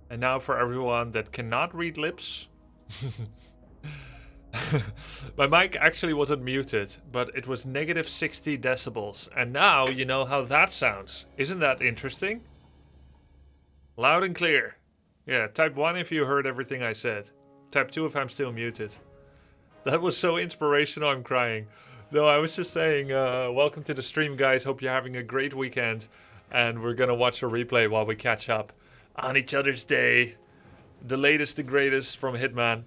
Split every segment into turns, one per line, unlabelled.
And now for everyone that cannot read lips. My mic actually wasn't muted, but it was negative 60 decibels. And now you know how that sounds. Isn't that interesting? Loud and clear. Yeah, type 1 if you heard everything I said. Type 2 if I'm still muted. That was so inspirational, I'm crying. No, I was just saying, welcome to the stream, guys. Hope you're having a great weekend. And we're gonna watch a replay while we catch up on each other's day. The latest, the greatest from Hitman.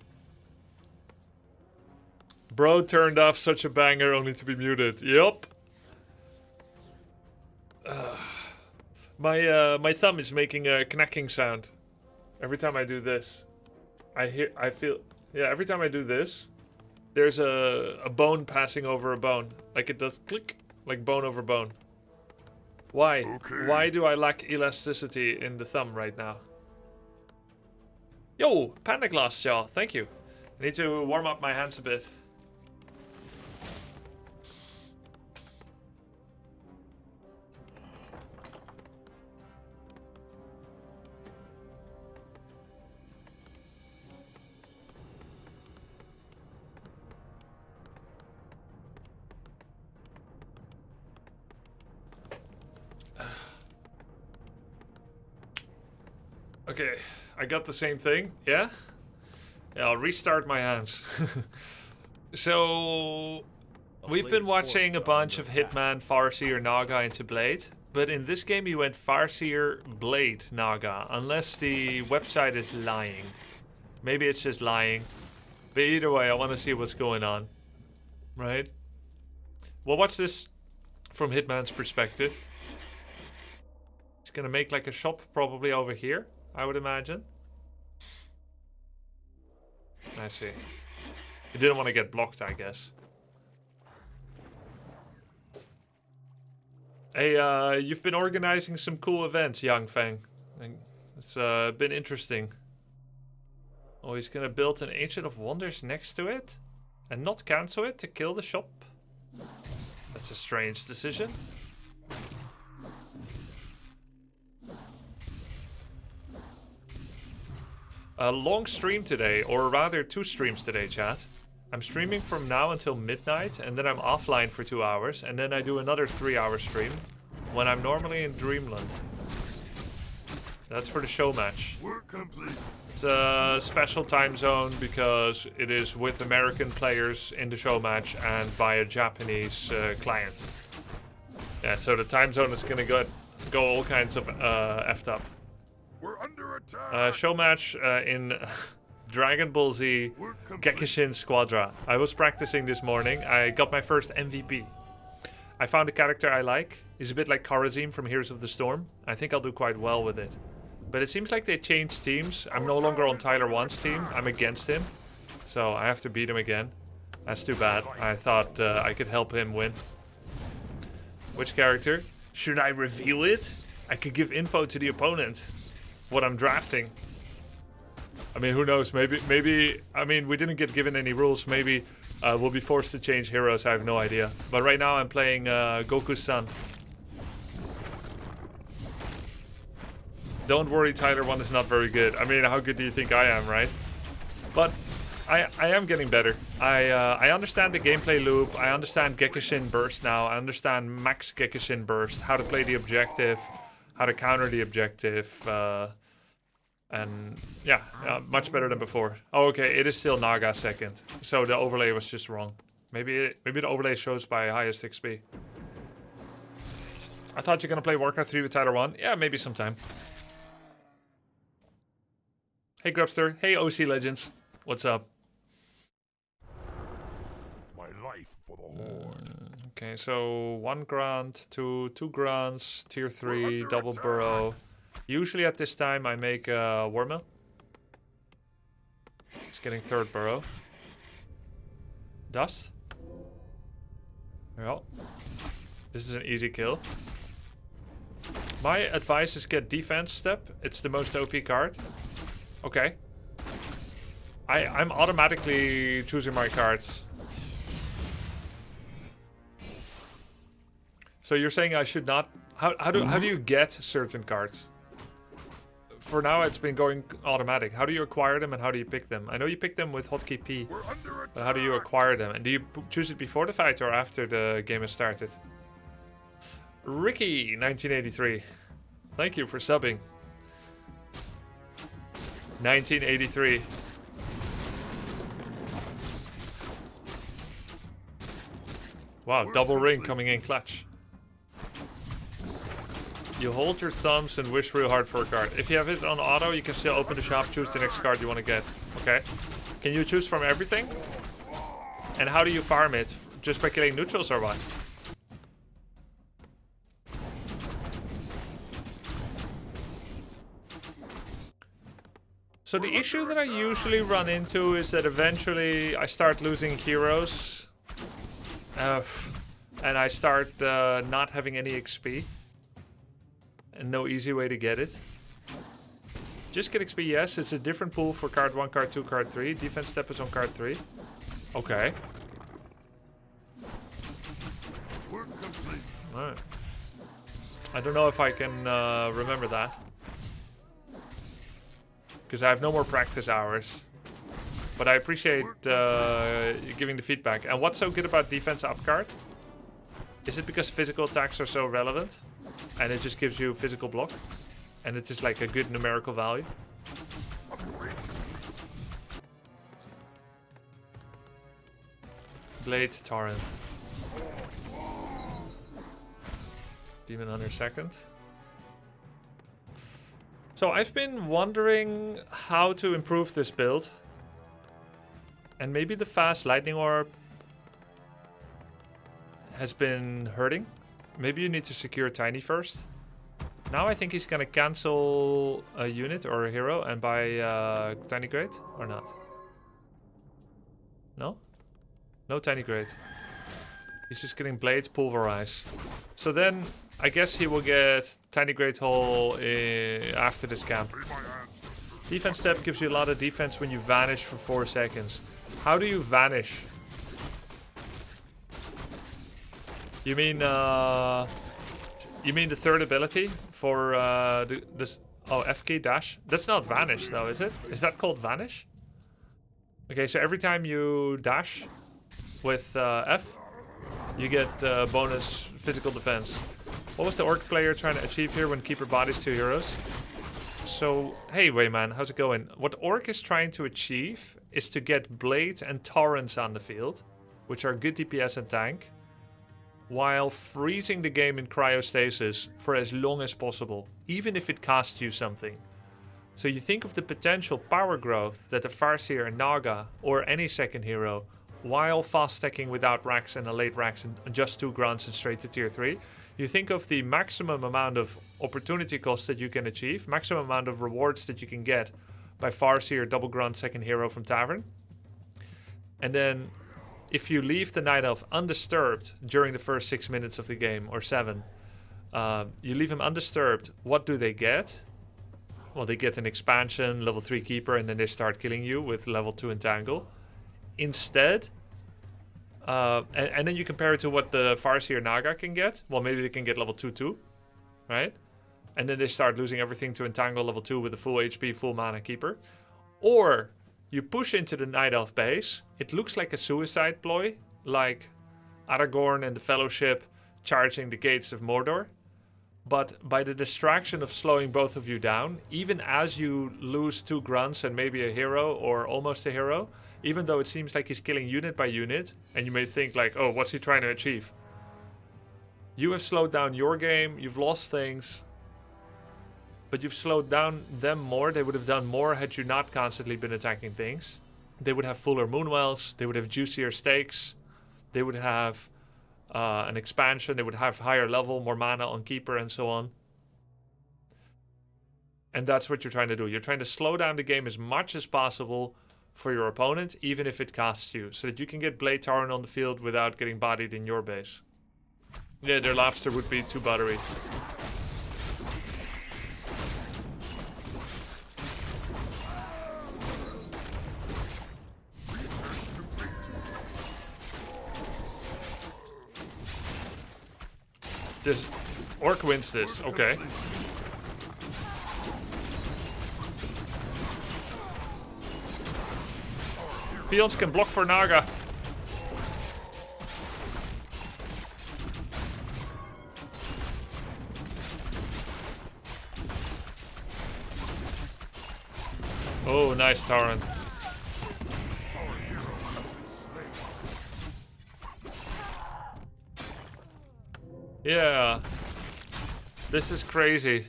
Bro turned off such a banger only to be muted. Yup. My thumb is making a knacking sound. Every time I do this. I feel, yeah, every time I do this, there's a bone passing over a bone. Like it does click, like bone over bone. Why? Okay. Why do I lack elasticity in the thumb right now? Yo, Panda Glass Jaw, thank you. I need to warm up my hands a bit. Okay, I got the same thing, yeah? Yeah, I'll restart my hands. So, we've been watching a bunch of Hitman, Farseer, Naga into Blade. But in this game you went Farseer, Blade, Naga. Unless the website is lying. Maybe it's just lying. But either way, I want to see what's going on. Right? We'll watch this from Hitman's perspective. He's gonna make like a shop probably over here, I would imagine. I see. He didn't want to get blocked, I guess. Hey, you've been organizing some cool events, Yang Feng. It's been interesting. Oh, he's gonna build an Ancient of Wonders next to it? And not cancel it to kill the shop? That's a strange decision. A long stream today, or rather 2 streams today, chat. I'm streaming from now until midnight, and then I'm offline for 2 hours, and then I do another 3-hour stream when I'm normally in Dreamland. That's for the show match. It's a special time zone because it is with American players in the show match and by a Japanese client. Yeah, so the time zone is gonna go all kinds of effed up.
We're under attack.
Show match in Dragon Ball Z Gekishin Squadra. I was practicing this morning. I got my first MVP. I found a character I like. He's a bit like Karazim from Heroes of the Storm. I think I'll do quite well with it. But it seems like they changed teams. I'm no longer on Tyler 1's team. I'm against him. So I have to beat him again. That's too bad. I thought I could help him win. Which character? Should I reveal it? I could give info to the opponent. What I'm drafting. I mean, who knows? Maybe. I mean, we didn't get given any rules. Maybe we'll be forced to change heroes. I have no idea. But right now, I'm playing Goku's son. Don't worry, Tyler 1 is not very good. I mean, how good do you think I am, right? But I am getting better. I understand the gameplay loop. I understand Gekishin Burst now. I understand Max Gekishin Burst. How to play the objective. How to counter the objective. And yeah, much better than before. Oh, okay, it is still Naga second. So the overlay was just wrong. Maybe the overlay shows by highest XP. I thought you're gonna play Warcraft 3 with Tyler 1. Yeah, maybe sometime. Hey Grubster. Hey OC Legends. What's up?
My life for the Horde.
Okay, so 1 grant, 2 grants, tier 3, double burrow. Usually at this time I make a Warmill. He's getting 3rd burrow. Dust. Well, this is an easy kill. My advice is get defense step. It's the most OP card. Okay. I'm automatically choosing my cards. So you're saying I should not... How do you get certain cards? for now it's been going automatic. How do you acquire them and how do you pick them? I know you pick them with hotkey P, but how do you acquire them? And do you choose it before the fight or after the game has started? Ricky, 1983. Thank you for subbing. 1983. Wow, double ring coming in clutch. You hold your thumbs and wish real hard for a card. If you have it on auto, you can still open the shop, choose the next card you want to get. Okay. Can you choose from everything? And how do you farm it? Just by killing neutrals or what? So the issue that I usually run into is that eventually I start losing heroes. And I start not having any XP. And no easy way to get it. Just get XP, yes. It's a different pool for card 1, card 2, card 3. Defense step is on card 3. Okay. Alright. I don't know if I can remember that. Because I have no more practice hours. But I appreciate giving the feedback. And what's so good about defense up card? Is it because physical attacks are so relevant? And it just gives you physical block? And it is like a good numerical value? Blade Torrent. Demon Hunter second. So I've been wondering how to improve this build. And maybe the fast lightning orb has been hurting. Maybe you need to secure Tiny first. Now I think he's gonna cancel a unit or a hero and buy Tiny Grade or not? No? No Tiny Grade. He's just getting Blades Pulverize. So then I guess he will get Tiny Great Hole after this camp. Defense step gives you a lot of defense when you vanish for 4 seconds. How do you vanish? You mean the third ability for this? Oh, F key dash. That's not vanish though, is it? Is that called vanish? Okay, so every time you dash with F, you get bonus physical defense. What was the orc player trying to achieve here when keeper bodies 2 heroes? So, hey Wayman, how's it going? What orc is trying to achieve is to get Blade and Torrents on the field, which are good DPS and tank, while freezing the game in cryostasis for as long as possible, even if it costs you something. So you think of the potential power growth that the Farseer and Naga, or any second hero, while fast stacking without racks and a late racks and just 2 grunts and straight to tier 3, you think of the maximum amount of opportunity cost that you can achieve, maximum amount of rewards that you can get by Farseer, double grunt, second hero from Tavern. And then if you leave the Night Elf undisturbed during the first 6 minutes of the game, or 7, you leave him undisturbed, what do they get? Well, they get an expansion, level 3 keeper, and then they start killing you with level 2 entangle. Instead, and then you compare it to what the Farseer Naga can get. Well, maybe they can get level 2 too, right? And then they start losing everything to entangle level 2 with a full HP, full mana keeper. Or you push into the Night Elf base. It looks like a suicide ploy, like Aragorn and the Fellowship charging the gates of Mordor. But by the distraction of slowing both of you down, even as you lose 2 grunts and maybe a hero or almost a hero, even though it seems like he's killing unit by unit, and you may think like, oh, what's he trying to achieve? You have slowed down your game, you've lost things, but you've slowed down them more. They would have done more had you not constantly been attacking things. They would have fuller Moonwells, they would have juicier stakes, they would have an expansion, they would have higher level, more mana on keeper and so on. And that's what you're trying to do. You're trying to slow down the game as much as possible for your opponent, even if it costs you, so that you can get Blade Torrent on the field without getting bodied in your base. Yeah, their lobster would be too buttery. This orc wins this, okay. Peons can block for Naga. Oh, nice Torrent. Yeah. This is crazy.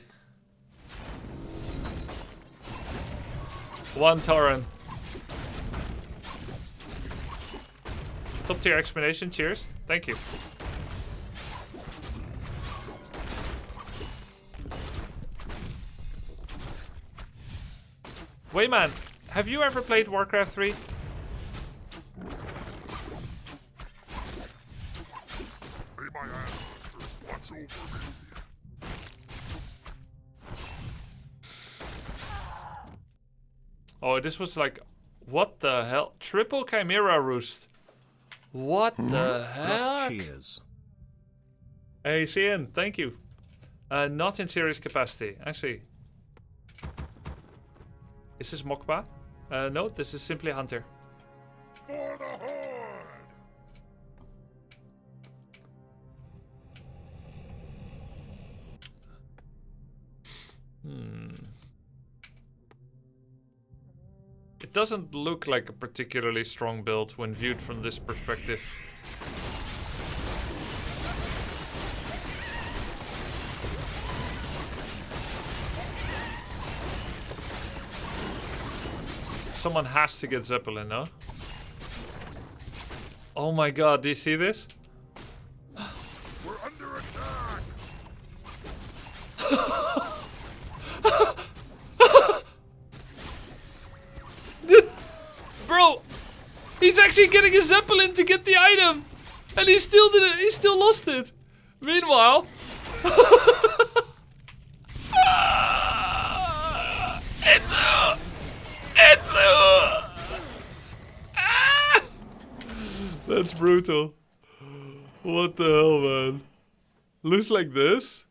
One Torrent. Top tier explanation, cheers. Thank you. Wayman, have you ever played Warcraft 3?
May my ancestors watch over me.
Oh, this was like, what the hell? Triple Chimera Roost. What the heck?
Cheers.
Hey, CN, thank you. Not in serious capacity. I see. Is this Mokba? No, this is simply Hunter.
For the Horde!
It doesn't look like a particularly strong build when viewed from this perspective. Someone has to get Zeppelin, no? Oh my god, do you see this?
We're under attack!
Bro! He's actually getting a Zeppelin to get the item! And he still didn't, he still lost it! Meanwhile... That's brutal. What the hell, man? Looks like this?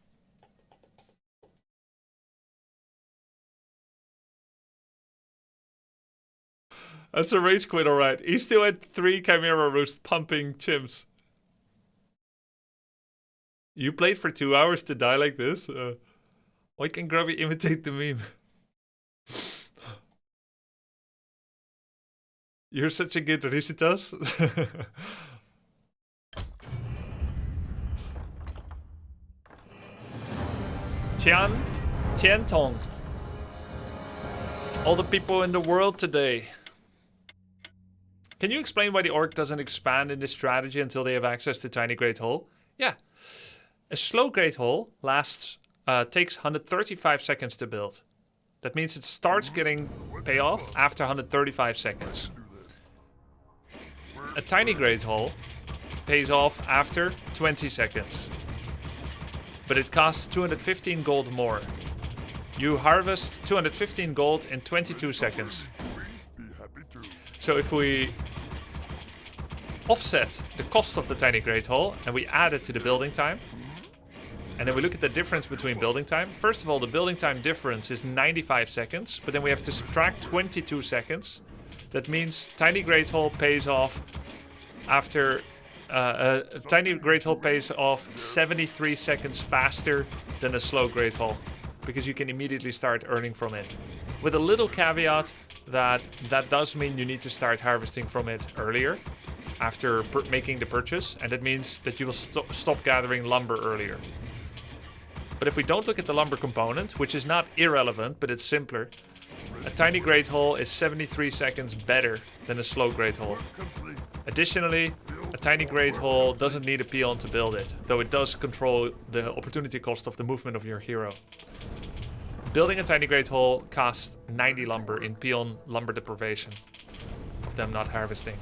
That's a rage quit, alright. He still had 3 Chimera Roost pumping chimps. You played for 2 hours to die like this? Why can't Grubby imitate the meme? You're such a good Risitas. Tian Tong. All the people in the world today. Can you explain why the orc doesn't expand in this strategy until they have access to Tiny Great Hole? Yeah. A slow Great Hole takes 135 seconds to build. That means it starts getting payoff after 135 seconds. A Tiny Great Hole pays off after 20 seconds. But it costs 215 gold more. You harvest 215 gold in 22 seconds. So if we offset the cost of the Tiny Great Hole and we add it to the building time, and then we look at the difference between building time. First of all, the building time difference is 95 seconds, but then we have to subtract 22 seconds. That means Tiny Great Hole pays off after... a Tiny Great Hole pays off 73 seconds faster than a slow Great Hole, because you can immediately start earning from it. With a little caveat that does mean you need to start harvesting from it earlier, after making the purchase, and that means that you will stop gathering lumber earlier. But if we don't look at the lumber component, which is not irrelevant, but it's simpler, a Tiny Great Hole is 73 seconds better than a slow Great Hole. Additionally, a Tiny Great Hole doesn't need a peon to build it, though it does control the opportunity cost of the movement of your hero. Building a Tiny Great Hole costs 90 lumber in peon lumber deprivation of them not harvesting.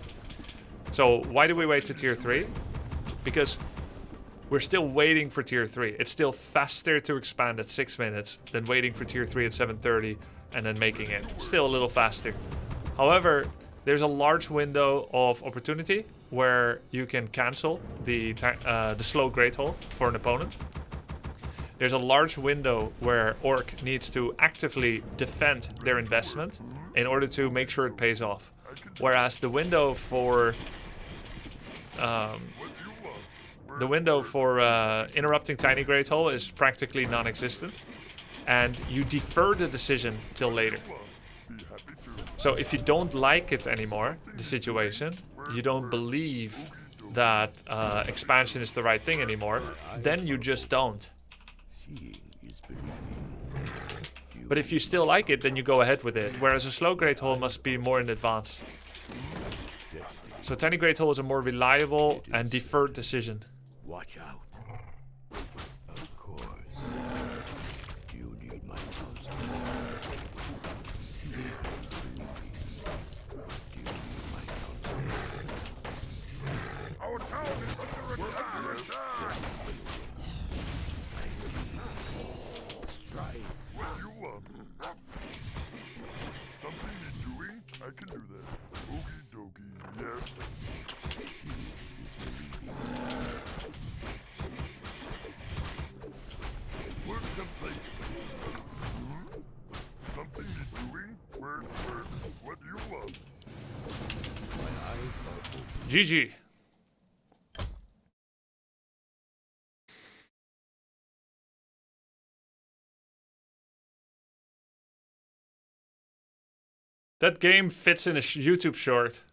So why do we wait to tier 3? Because we're still waiting for tier 3. It's still faster to expand at 6 minutes than waiting for tier 3 at 7:30 and then making it. Still a little faster. However, there's a large window of opportunity where you can cancel the slow Great Hole for an opponent. There's a large window where Orc needs to actively defend their investment in order to make sure it pays off. Whereas the window for interrupting Tiny Great Hole is practically non-existent, and you defer the decision till later. So if you don't like it anymore, the situation, you don't believe that expansion is the right thing anymore, then you just don't. But if you still like it, then you go ahead with it. Whereas a slow Great Hole must be more in advance. So Tiny Great Hole is a more reliable and deferred decision.
Watch out. Of course. You need my counsel. Do you need my counsel?
Our town is under attack!
Strike.
What you want? Something need doing? I can do that. Okie dokie, yes. Word complete. Something need doing? Word. What you want?
GG. That game fits in a YouTube short.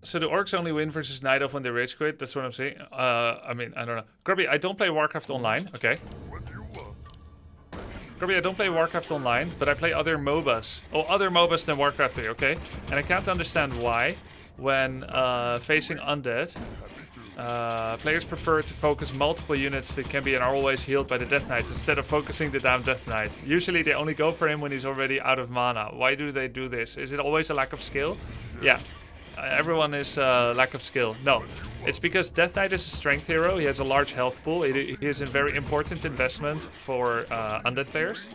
So the orcs only win versus Night Elf when they rage quit. That's what I'm saying. I mean, I don't know. Grubby, I don't play Warcraft online. Okay.
What you want?
Grubby, I don't play Warcraft online, but I play other MOBAs. Oh, other MOBAs than Warcraft 3, okay? And I can't understand why, when facing Undead, players prefer to focus multiple units that can be and are always healed by the Death Knight instead of focusing the damn Death Knight. Usually they only go for him when he's already out of mana. Why do they do this? Is it always a lack of skill? Yeah. Everyone is lack of skill. No, it's because Death Knight is a strength hero. He has a large health pool. He is a very important investment for undead players.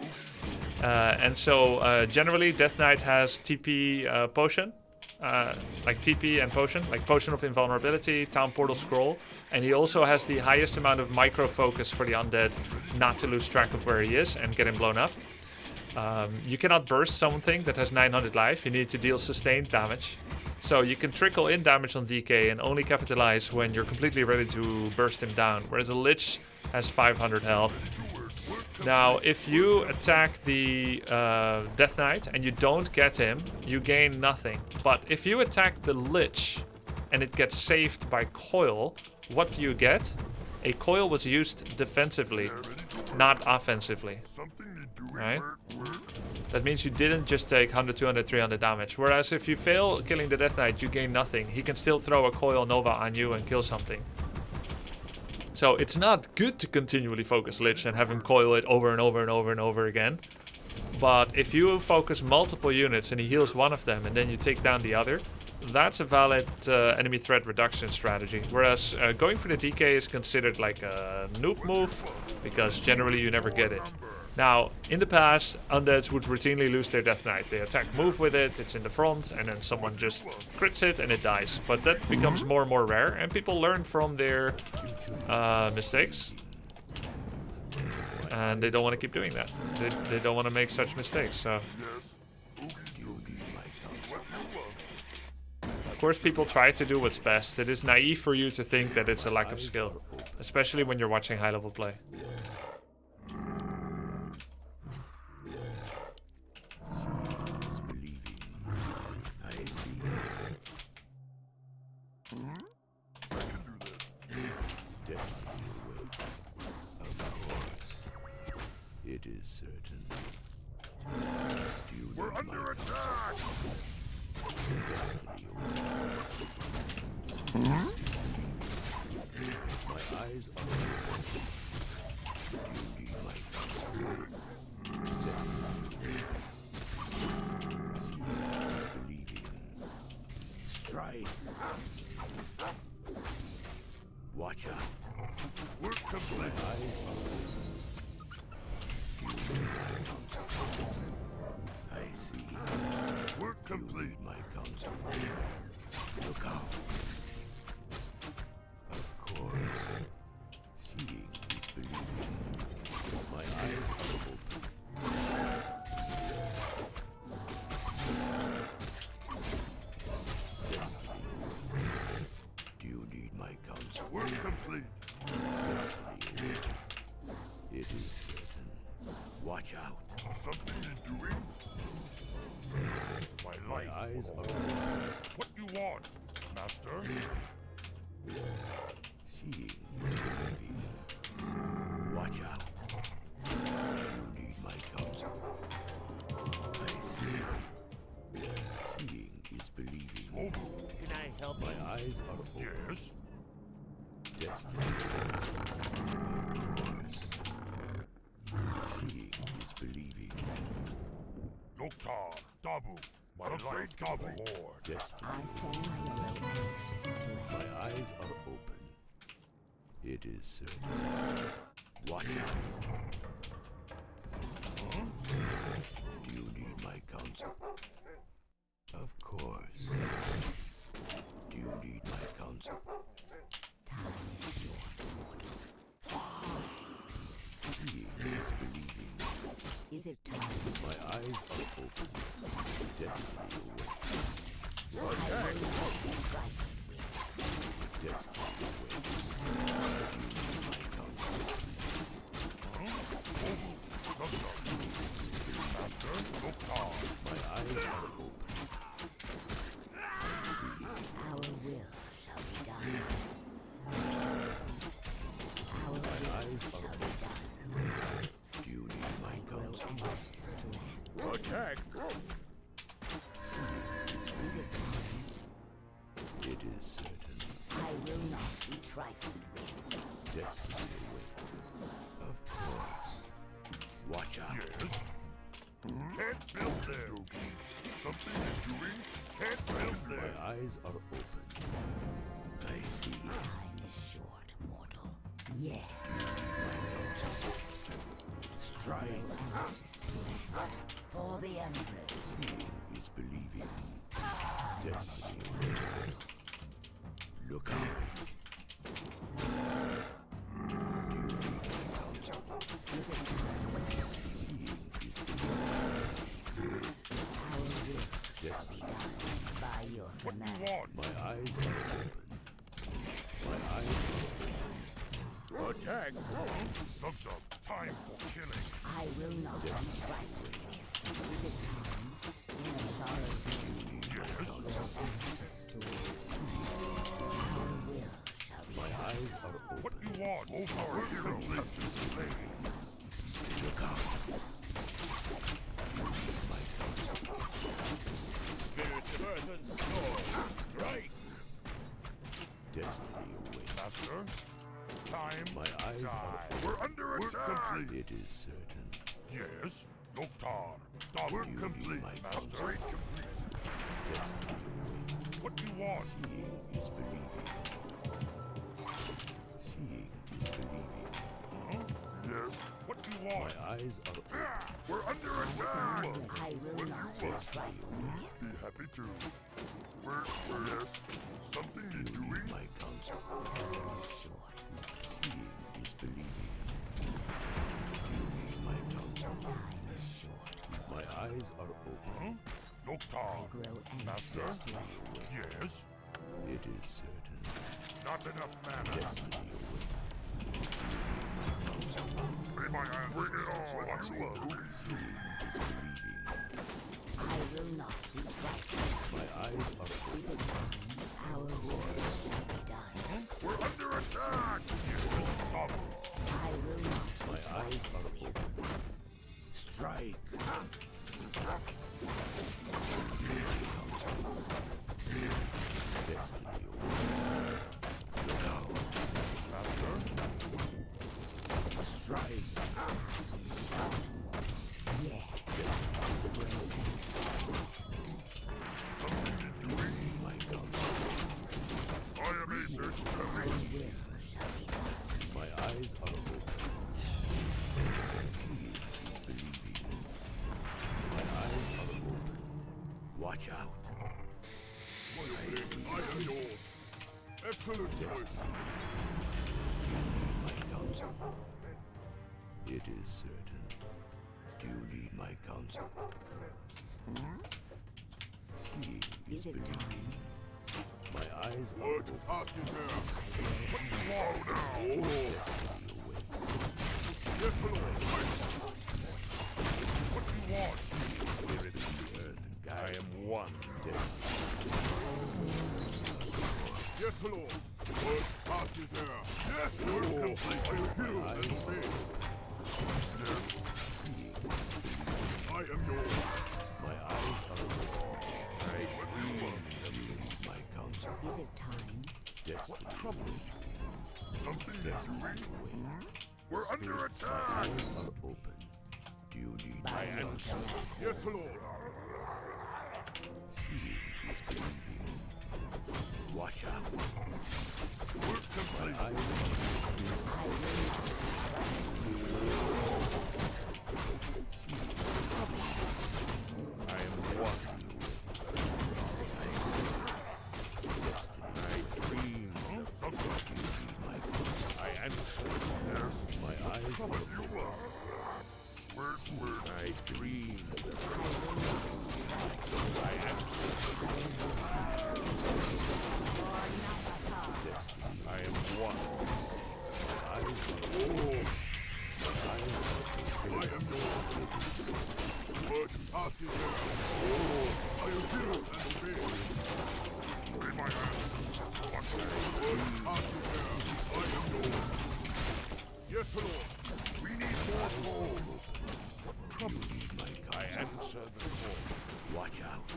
And so generally Death Knight has TP potion, like TP and potion, like potion of invulnerability, town portal scroll. And he also has the highest amount of micro focus for the undead not to lose track of where he is and get him blown up. You cannot burst something that has 900 life. You need to deal sustained damage. So you can trickle in damage on DK and only capitalize when you're completely ready to burst him down. Whereas a Lich has 500 health. Now, if you attack the Death Knight and you don't get him, you gain nothing. But if you attack the Lich and it gets saved by Coil, what do you get? A Coil was used defensively, not offensively. Right? That means you didn't just take 100, 200, 300 damage. Whereas if you fail killing the Death Knight, you gain nothing. He can still throw a Coil Nova on you and kill something. So it's not good to continually focus Lich and have him coil it over and over and over and over again. But if you focus multiple units and he heals one of them and then you take down the other, that's a valid enemy threat reduction strategy. Whereas going for the DK is considered like a noob move because generally you never get it. Now, in the past, Undeads would routinely lose their Death Knight. They attack move with it, it's in the front, and then someone just crits it and it dies. But that becomes more and more rare, and people learn from their mistakes. And they don't want to keep doing that. They don't want to make such mistakes, so... Of course, people try to do what's best. It is naive for you to think that it's a lack of skill. Especially when you're watching high-level play.
It is certain.
We're under attack!
My eyes are you need my believing. Strike. Watch out.
Work complete.
I see.
Work complete.
My counsel. Look out. Of course. Seeing is believing. My eyes are open. Destiny. Do you need my counsel?
Work complete.
Destiny. It is certain. Watch out.
Something you're doing? My
My
life.
eyes are open.
What you want, master?
Seeing is believing. Watch out. You need my counsel. I see. Seeing is believing.
Can I help
My eyes are open.
Yes.
Destiny. Of course. Seeing is believing.
Loktar, Dabu. My life, Dabu.
Destiny.
I stand yellow anxiously.
My eyes are open. It is certain. Watch out. Do you need my counsel? Of course. Do you need my counsel?
Time is short, mortal.
Seeing is believing.
Is it time?
My eyes are open. Destiny awaits.
I will not be trifled with.
Destiny awaits. Do you need my counsel?
Master, Loktar.
My eyes are open.
Our will shall be done. Our will
eyes are
shall be done.
Do you need my counsel?
Anxious to act.
Attack.
Is it time?
It is certain.
I will not be trifled with.
Destiny awaits. Of course. Watch out.
Yes. Can't build there. Something you're doing? Can't build
My
there.
eyes are open. I see.
Time is short, mortal. Yes.
Strike.
Anxiously act. For the Empress.
Seeing is believing. Destiny awaits. Look out. Do you need my counsel?
Is it time?
Seeing is believing.
Our will shall be
Destiny.
done by your
What you
command.
want?
My eyes are open. My eyes are open.
Attack. Sub-sub. Time for killing.
I will not be trifled with. Is it time? In the sorrows of
Yes.
anxious to wait. Our will shall be
My
done.
eyes are open.
What you want? Our hero has been slain.
Look out. My counsel.
Spirits of earth and snow. Strike.
Destiny awaits.
Master. Time
My eyes
die.
are
We're under attack.
It is certain.
Yes. Loktar. Work
you
complete.
need my
Master.
counsel?
Complete.
Destiny awaits.
What you want?
Seeing is believing. Seeing is believing.
Yes. What you
My
want?
eyes are open.
We're under attack.
I will not be trifled with.
Be happy to. Yes. Something you're
You need
doing?
my counsel.
Short.
Seeing is believing. You need my counsel.
Time is short.
My eyes are open.
Loktar.
Grow
Master?
anxious to act.
Yes.
It is certain.
Not enough mana.
Destiny awaits.
Lay my hands. Bring it on. What you want?
Seeing is believing.
I will not be trifled.
My eyes are open.
Is it time? Our will shall be done.
We're under attack. Yes. Stop.
I will not be
My eyes are
trifled with.
open. Strike. Destiny awaits. Look out.
Master.
Strike.
Yes.
Something you're doing?
My counsel.
I am a search
Our
coming.
will shall be done.
My eyes are open. Seeing is believing. My eyes are open. Watch out.
I am yours. Excellent choice.
My counsel. It is certain. Do you need my counsel? Seeing
Is it
believing.
time?
My eyes are
What
open.
task is there? What do you want now?
Destiny awaits.
Yes, Lord. What do you want?
Spirit of the earth guide.
I am one.
Yes, Lord. What task is there? Yes, Lord. Complete. I hear and obey. Yes. I am yours.
My eyes are open.
I dream of this.
My counsel.
Is it time?
Destiny
Something is doing?
awaits.
We're under attack.
Eyes are open. Do you need my
By your
counsel?
command.
Yes, Lord.
Seeing is believing. Watch out.
Work complete.
Eyes
I am one. I dream of
Something.
I answer.
my eyes are open.
You are. Where?
I dream I answer. I am one.
Eyes are
I am yours. What task is there? I am here and obey. Free my hand. What task is there? I am yours. Yes, Lord. We need more gold.
I answer the call.
watch out.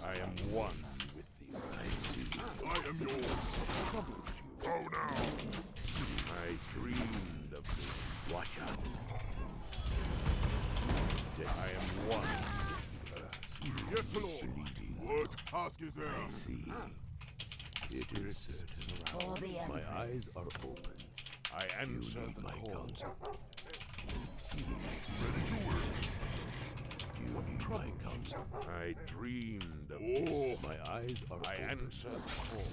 I am one with the
I see.
I am yours. Go now.
I dreamed of this.
Watch out.
I am one.
Yes, Lord. What task is there?
I see. It is certain.
For the
My
Empress.
eyes are open.
I
You
answer
need
the
my
call.
counsel.
Ready to work.
Do you need my counsel?
I dreamed of
Oh,
My eyes are
I
open.
answer the call.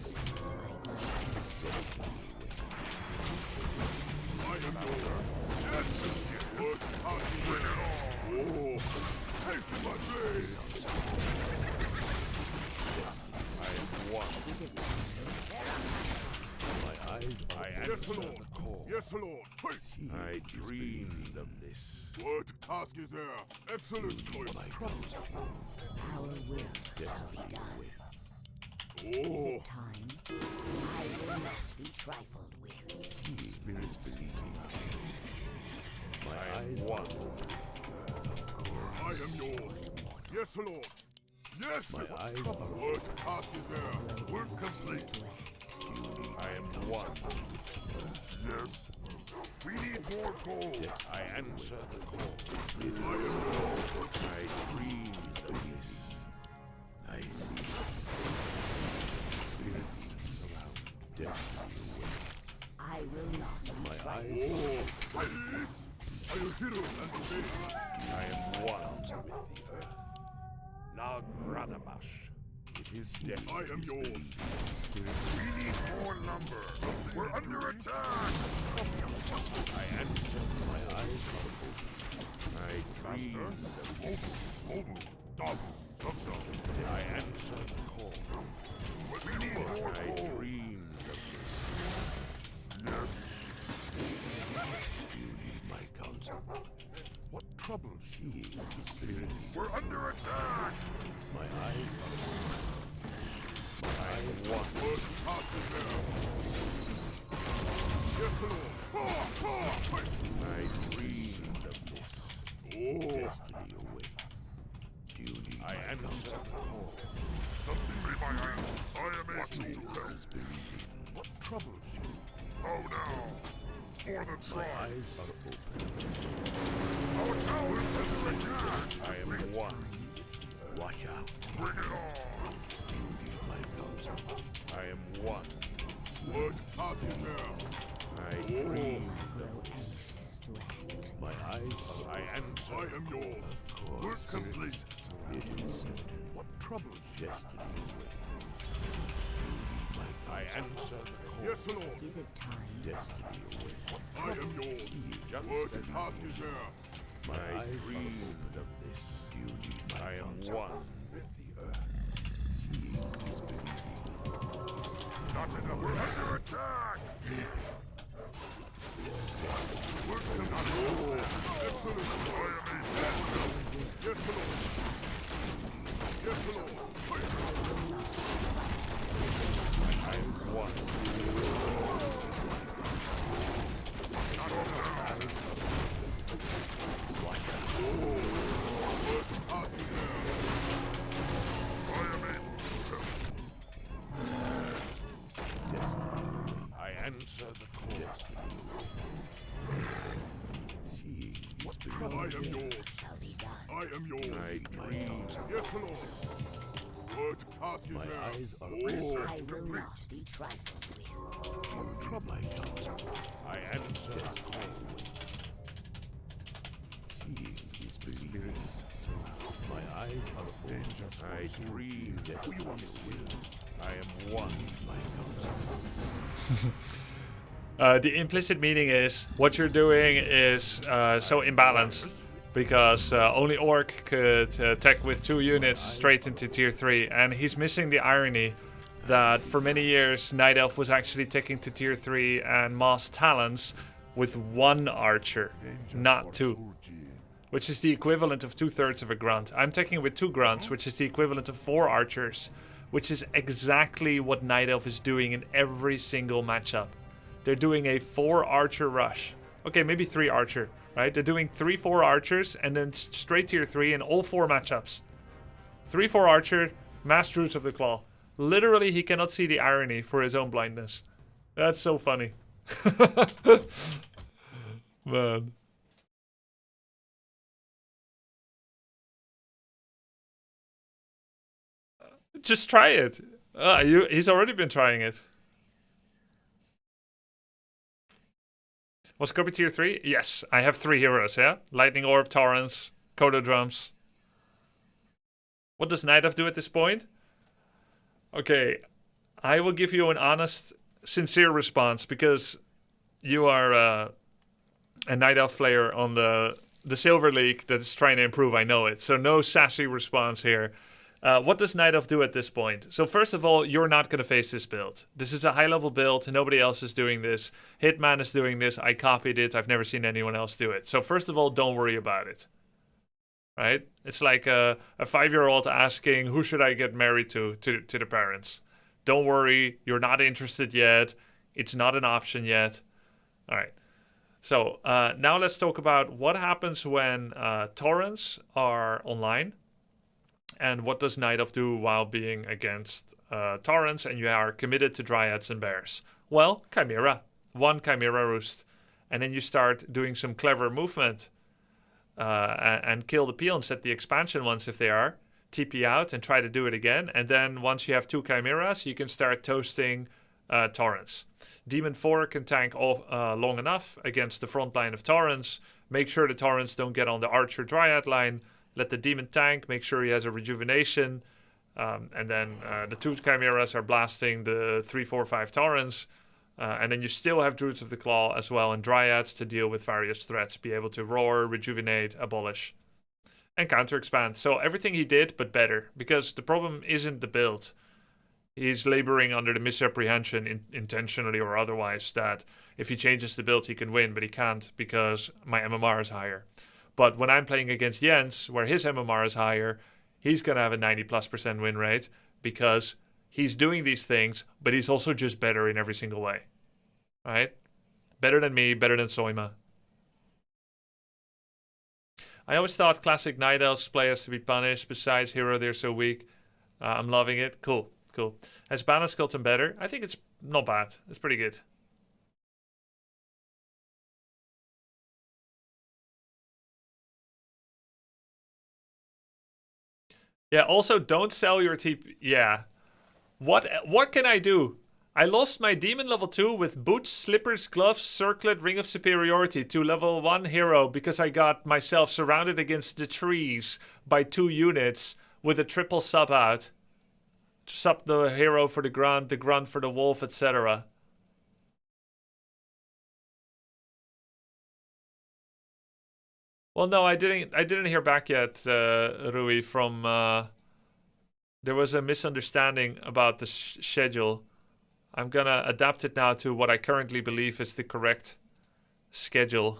I am yours. Yes. What task is there? Oh, taste my blade.
I am one.
My eyes are
I
Yes,
answer
Lord.
the call.
Yes, Lord. Hey.
I dreamed of this.
What task is there? Excellent choice.
my counsel.
Our will shall be
Destiny
done.
awaits.
Is
Oh,
it time? I will not be trifled with.
Spirits believing. My
I am
eyes are
one.
I am yours. Yes, Lord. Yes.
My eyes are open.
What task is there? Work complete.
I am one.
Yes. We need more gold.
I answer the call.
I am yours.
I dreamed of this.
I see. Spirits surround. Destiny awaits.
I will not be
My
trifled.
eyes
Oh, please. I am here and obey.
I am one.
with the earth.
Nagradabash. It is destiny.
I am yours.
Spirits
We need more lumber. We're under attack.
I answer.
my eyes are open.
I dreamed of this.
Obu, Dabu, Zubzo.
I answer the call.
We need more
I
gold.
dreamed of this.
Yes.
Do you need my counsel?
What troubles you?
Seeing the spirits.
We're under attack.
My eyes are open.
I am one.
What task is there? Yes, Lord.
I dreamed of this.
Oh,
Destiny awaits. Do you need
I
my
answer
counsel?
the call.
something in my hands. I am able to help.
Believing.
What troubles you? Oh, now. For the
My
tribe.
eyes are open.
Our tower is under attack.
I am one.
Watch out.
Bring it on.
Do you need my counsel?
I am one.
What task is there?
I dreamed of
Grow
this.
anxious to act.
My eyes are
I answer
I am yours. Work complete.
It is certain.
What troubles you?
Destiny
I answer the call.
Yes, Lord.
Is it time?
Destiny awaits.
I am yours.
Just
Word
as
task is there.
My
I
eyes are
dreamed
open.
of this.
Do you need my
I am
counsel?
one with the earth.
Seeing is believing.
Not enough. We're under attack. Work complete. Excellent. I am a yes, Lord. Yes, Lord.
I am one.
Not enough. Word task is there. I am a
I answer the call.
Seeing is
I
believing.
am yours.
Shall be done.
I am yours.
I dreamed.
Yes, Lord. Word task is
My
there.
eyes are
Oh,
I will not be trifled with.
You trouble my counsel.
I answer the call.
Seeing is believing. My eyes are open.
I dreamed.
Destiny awaits.
I am one.
My counsel.
The implicit meaning is what you're doing is so imbalanced because only Orc could attack with 2 units straight into tier 3, and he's missing the irony that for many years Night Elf was actually taking to tier 3 and Moss Talons with 1 archer, not 2, which is the equivalent of 2/3 of a grunt. I'm taking with 2 grunts, which is the equivalent of 4 archers, which is exactly what Night Elf is doing in every single matchup. They're doing a 4 archer rush. Okay, maybe 3 archer, right? They're doing 3-4 archers and then straight tier 3 in all 4 matchups. 3-4 archer, mass Druids of the Claw. Literally, he cannot see the irony for his own blindness. That's so funny. Man. Just try it. He's already been trying it. Was Grubby tier 3? Yes, I have 3 heroes, yeah? Lightning Orb, Torrents, Kodo Drums. What does Night Elf do at this point? Okay, I will give you an honest, sincere response because you are a Night Elf player on the Silver League that is trying to improve, I know it. So no sassy response here. What does Night Elf do at this point? So first of all, you're not going to face this build. This is a high-level build. Nobody else is doing this. Hitman is doing this. I copied it. I've never seen anyone else do it. So first of all, don't worry about it. Right? It's like a 5-year-old asking, who should I get married to the parents? Don't worry. You're not interested yet. It's not an option yet. All right. So now let's talk about what happens when torrents are online. And what does Night Elf do while being against torrents and you are committed to Dryads and Bears? Well, Chimera. 1 Chimera Roost. And then you start doing some clever movement and kill the peons at the expansion ones if they are. TP out and try to do it again. And then once you have 2 Chimeras, you can start toasting torrents. Demon 4 can tank long enough against the front line of torrents. Make sure the torrents don't get on the Archer Dryad line. Let the demon tank, make sure he has a rejuvenation. And then the 2 Chimeras are blasting the 3, 4, 5 torrents. And then you still have Druids of the Claw as well and Dryads to deal with various threats. Be able to roar, rejuvenate, abolish, and counter-expand. So everything he did, but better. Because the problem isn't the build. He's laboring under the misapprehension, intentionally or otherwise, that if he changes the build, he can win. But he can't because my MMR is higher. But when I'm playing against Jens, where his MMR is higher, he's going to have a 90+% win rate because he's doing these things, but he's also just better in every single way. All right? Better than me, better than Soima. I always thought classic Night Elves players to be punished. Besides Hero, they're so weak. I'm loving it. Cool, cool. Has balance gotten better? I think it's not bad. It's pretty good. Yeah, also don't sell your TP. Yeah. What can I do? I lost my demon level 2 with boots, slippers, gloves, circlet, ring of superiority to level 1 hero because I got myself surrounded against the trees by 2 units with a triple sub out. Sub the hero for the grunt for the wolf, etc. Well, no, I didn't hear back yet, Rui, from... there was a misunderstanding about the schedule. I'm gonna adapt it now to what I currently believe is the correct schedule.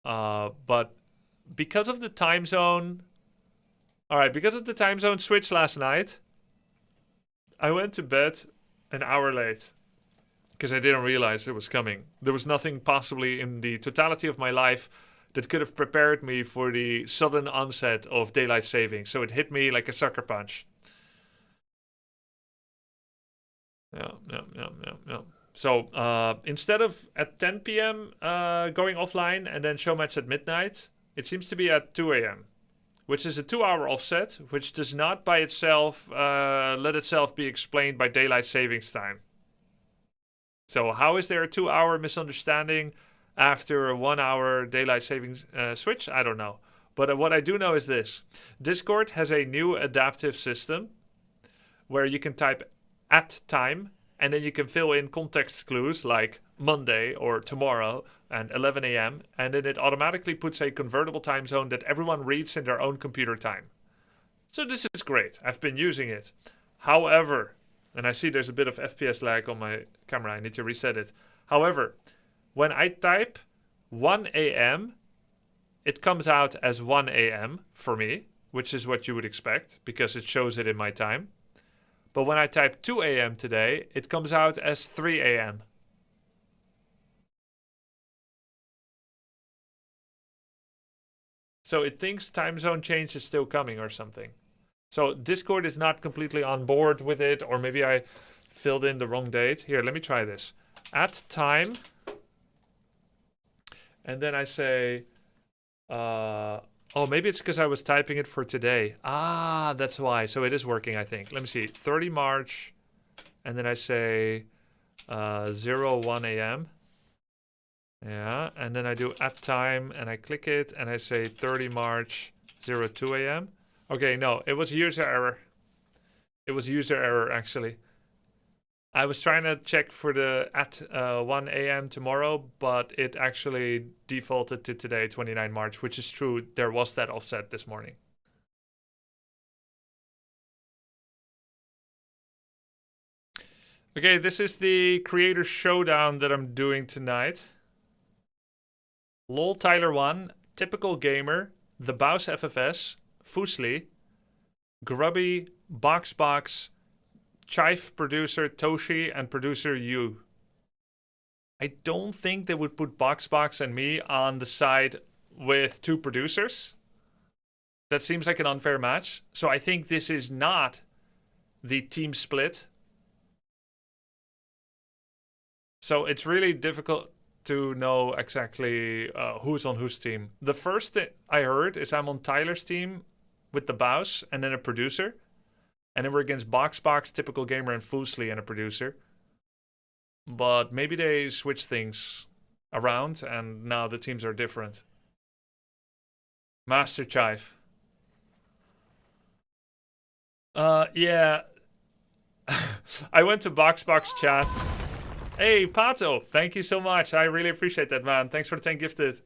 But because of the time zone... Alright, because of the time zone switch last night, I went to bed an hour late. Because I didn't realize it was coming. There was nothing possibly in the totality of my life that could have prepared me for the sudden onset of daylight saving. So it hit me like a sucker punch. Yeah. So instead of at 10 p.m. Going offline and then show match at midnight, it seems to be at 2 a.m. Which is a 2-hour offset, which does not by itself let itself be explained by daylight savings time. So how is there a 2-hour misunderstanding after a 1-hour daylight savings switch? I don't know. But what I do know is this. Discord has a new adaptive system where you can type at time and then you can fill in context clues like Monday or tomorrow and 11 a.m. and then it automatically puts a convertible time zone that everyone reads in their own computer time. So this is great. I've been using it. However, and I see there's a bit of FPS lag on my camera. I need to reset it. However, when I type 1 a.m., it comes out as 1 a.m. for me, which is what you would expect because it shows it in my time. But when I type 2 a.m. today, it comes out as 3 a.m. So it thinks time zone change is still coming or something. So Discord is not completely on board with it, or maybe I filled in the wrong date. Here, let me try this. At time. And then I say, oh, maybe it's because I was typing it for today. Ah, that's why. So it is working, I think. Let me see. 30 March. And then I say 01 a.m. Yeah. And then I do at time and I click it and I say 30 March 02 a.m. Okay, no, it was user error. It was user error, actually. I was trying to check for the at 1 a.m. tomorrow, but it actually defaulted to today, 29 March, which is true. There was that offset this morning. Okay, this is the creator showdown that I'm doing tonight. Lol Tyler 1, Typical Gamer, The Baus FFS, Fusli, Grubby, Boxbox, Chive producer Toshi, and producer Yu. I don't think they would put Boxbox and me on the side with 2 producers. That seems like an unfair match. So I think this is not the team split. So it's really difficult to know exactly who's on whose team. The first thing I heard is I'm on Tyler's team with the Baus and then a producer. And then we're against Boxbox, Typical Gamer, and Fusli and a producer. But maybe they switch things around and now the teams are different. Master Chive. Yeah. I went to Boxbox chat. Hey, Pato, thank you so much. I really appreciate that, man. Thanks for the 10 gifted.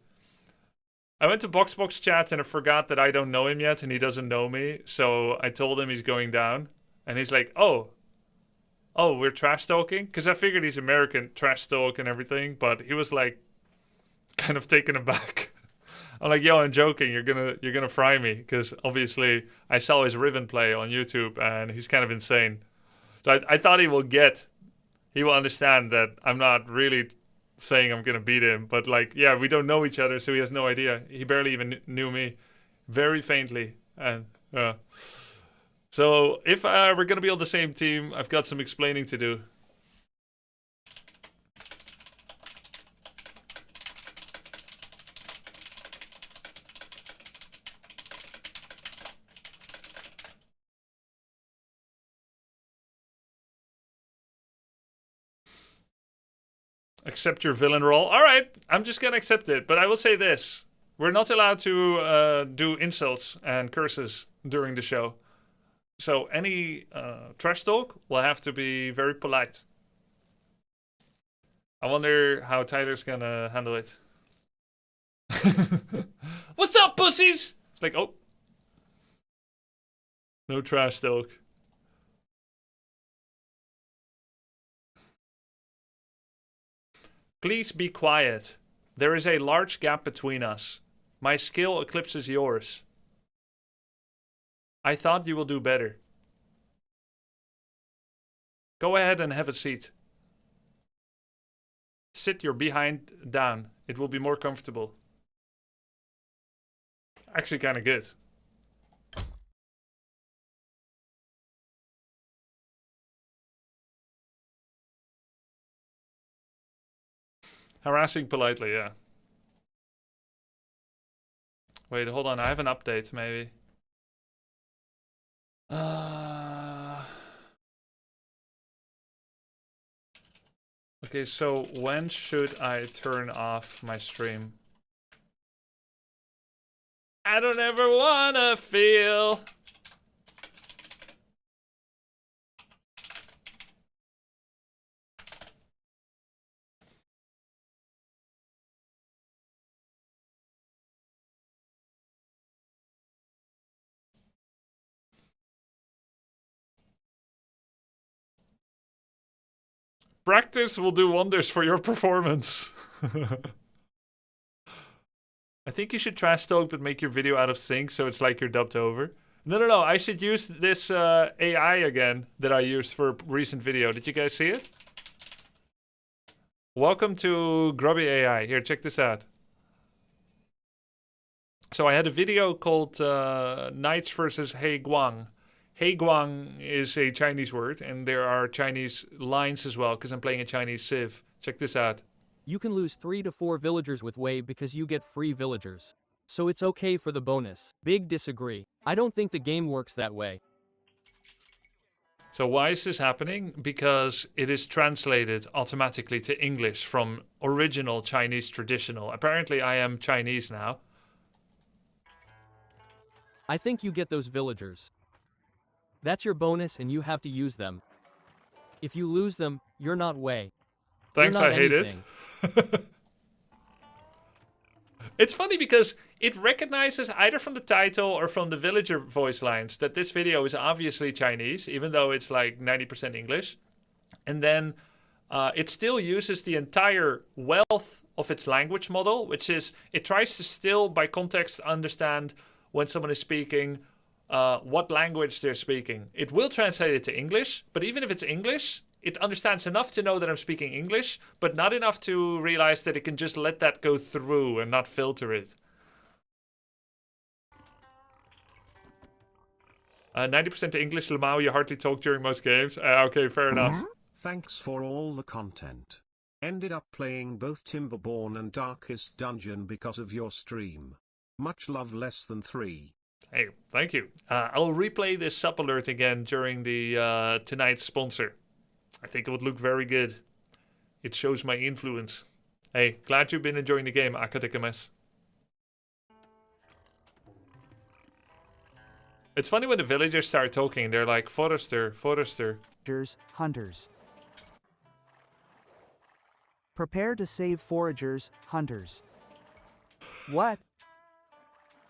I went to Boxbox chat and I forgot that I don't know him yet and he doesn't know me. So I told him he's going down. And he's like, oh, we're trash talking? Because I figured he's American, trash talk and everything. But he was like, kind of taken aback. I'm like, yo, I'm joking. You're gonna fry me. Because obviously I saw his Riven play on YouTube and he's kind of insane. So I thought he will understand that I'm not really saying I'm gonna beat him, but like, yeah, we don't know each other, so he has no idea. He barely even knew me, very faintly. And so if we're gonna be on the same team, I've got some explaining to do. Accept your villain role. All right, I'm just gonna accept it. But I will say this: we're not allowed to do insults and curses during the show. So any trash talk will have to be very polite. I wonder how Tyler's gonna handle it. What's up, pussies? It's like, oh, no trash talk. Please be quiet. There is a large gap between us. My skill eclipses yours. I thought you will do better. Go ahead and have a seat. Sit your behind down. It will be more comfortable. Actually kind of good. Harassing politely, yeah. Wait, hold on. I have an update, maybe. Okay, so when should I turn off my stream? I don't ever wanna feel. Practice will do wonders for your performance. I think you should trash talk but make your video out of sync so it's like you're dubbed over. No. I should use this AI again that I used for a recent video. Did you guys see it? Welcome to Grubby AI. Here, check this out. So I had a video called Knights versus He Guang. He Guang is a Chinese word, and there are Chinese lines as well, because I'm playing a Chinese civ. Check this out.
You can lose 3 to 4 villagers with Wei because you get free villagers. So it's okay for the bonus. Big disagree. I don't think the game works that way.
So why is this happening? Because it is translated automatically to English from original Chinese traditional. Apparently I am Chinese now.
I think you get those villagers. That's your bonus and you have to use them. If you lose them, you're not Wei.
Thanks,
You're not
I hate
anything.
it. It's funny because it recognizes either from the title or from the villager voice lines that this video is obviously Chinese, even though it's like 90% English. And then it still uses the entire wealth of its language model, which is it tries to still, by context, understand when someone is speaking what language they're speaking. It will translate it to English, but even if it's English, it understands enough to know that I'm speaking English, but not enough to realize that it can just let that go through and not filter it. 90% English, Lamau, you hardly talk during most games. Okay, fair enough.
Thanks for all the content. Ended up playing both Timberborn and Darkest Dungeon because of your stream. Much love, less than 3.
Hey, thank you. I'll replay this sub alert again during the tonight's sponsor. I think it would look very good. It shows my influence. Hey, glad you've been enjoying the game, Akadekames. It's funny when the villagers start talking, they're like, Forester, Forester.
Hunters. Prepare to save foragers, hunters. What?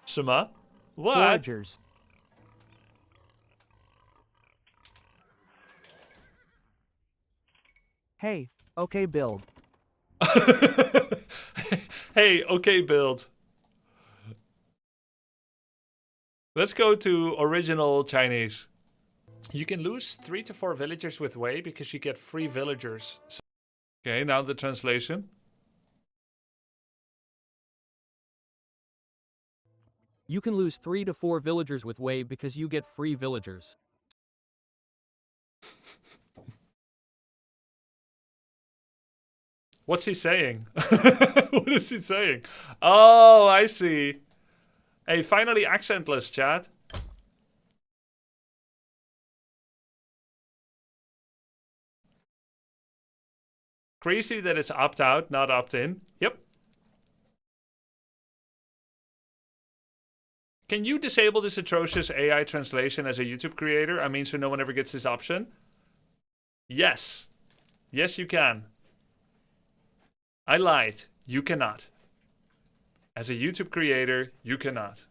Sama? What?
Foragers. Hey, okay build.
Hey, okay build. Let's go to original Chinese. You can lose 3 to 4 villagers with Wei because you get free villagers. Okay, now the translation.
You can lose 3 to 4 villagers with Wei because you get free villagers.
What's he saying? What is he saying? Oh, I see. Hey, finally accentless, chat. crazy that it's opt-out, not opt-in. Yep. Can you disable this atrocious AI translation as a YouTube creator? I mean, so no one ever gets this option? Yes. Yes, you can. I lied. You cannot. As a YouTube creator, you cannot.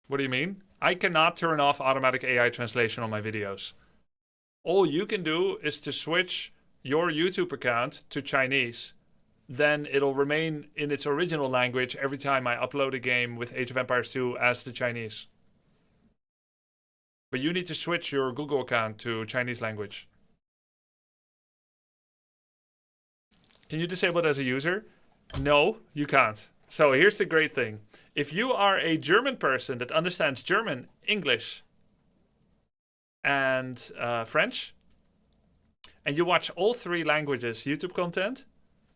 What do you mean? I cannot turn off automatic AI translation on my videos. All you can do is to switch your YouTube account to Chinese. Then it'll remain in its original language every time I upload a game with Age of Empires 2 as the Chinese. But you need to switch your Google account to Chinese language. Can you disable it as a user? No, you can't. So here's the great thing. If you are a German person that understands German, English, and French, and you watch all 3 languages YouTube content,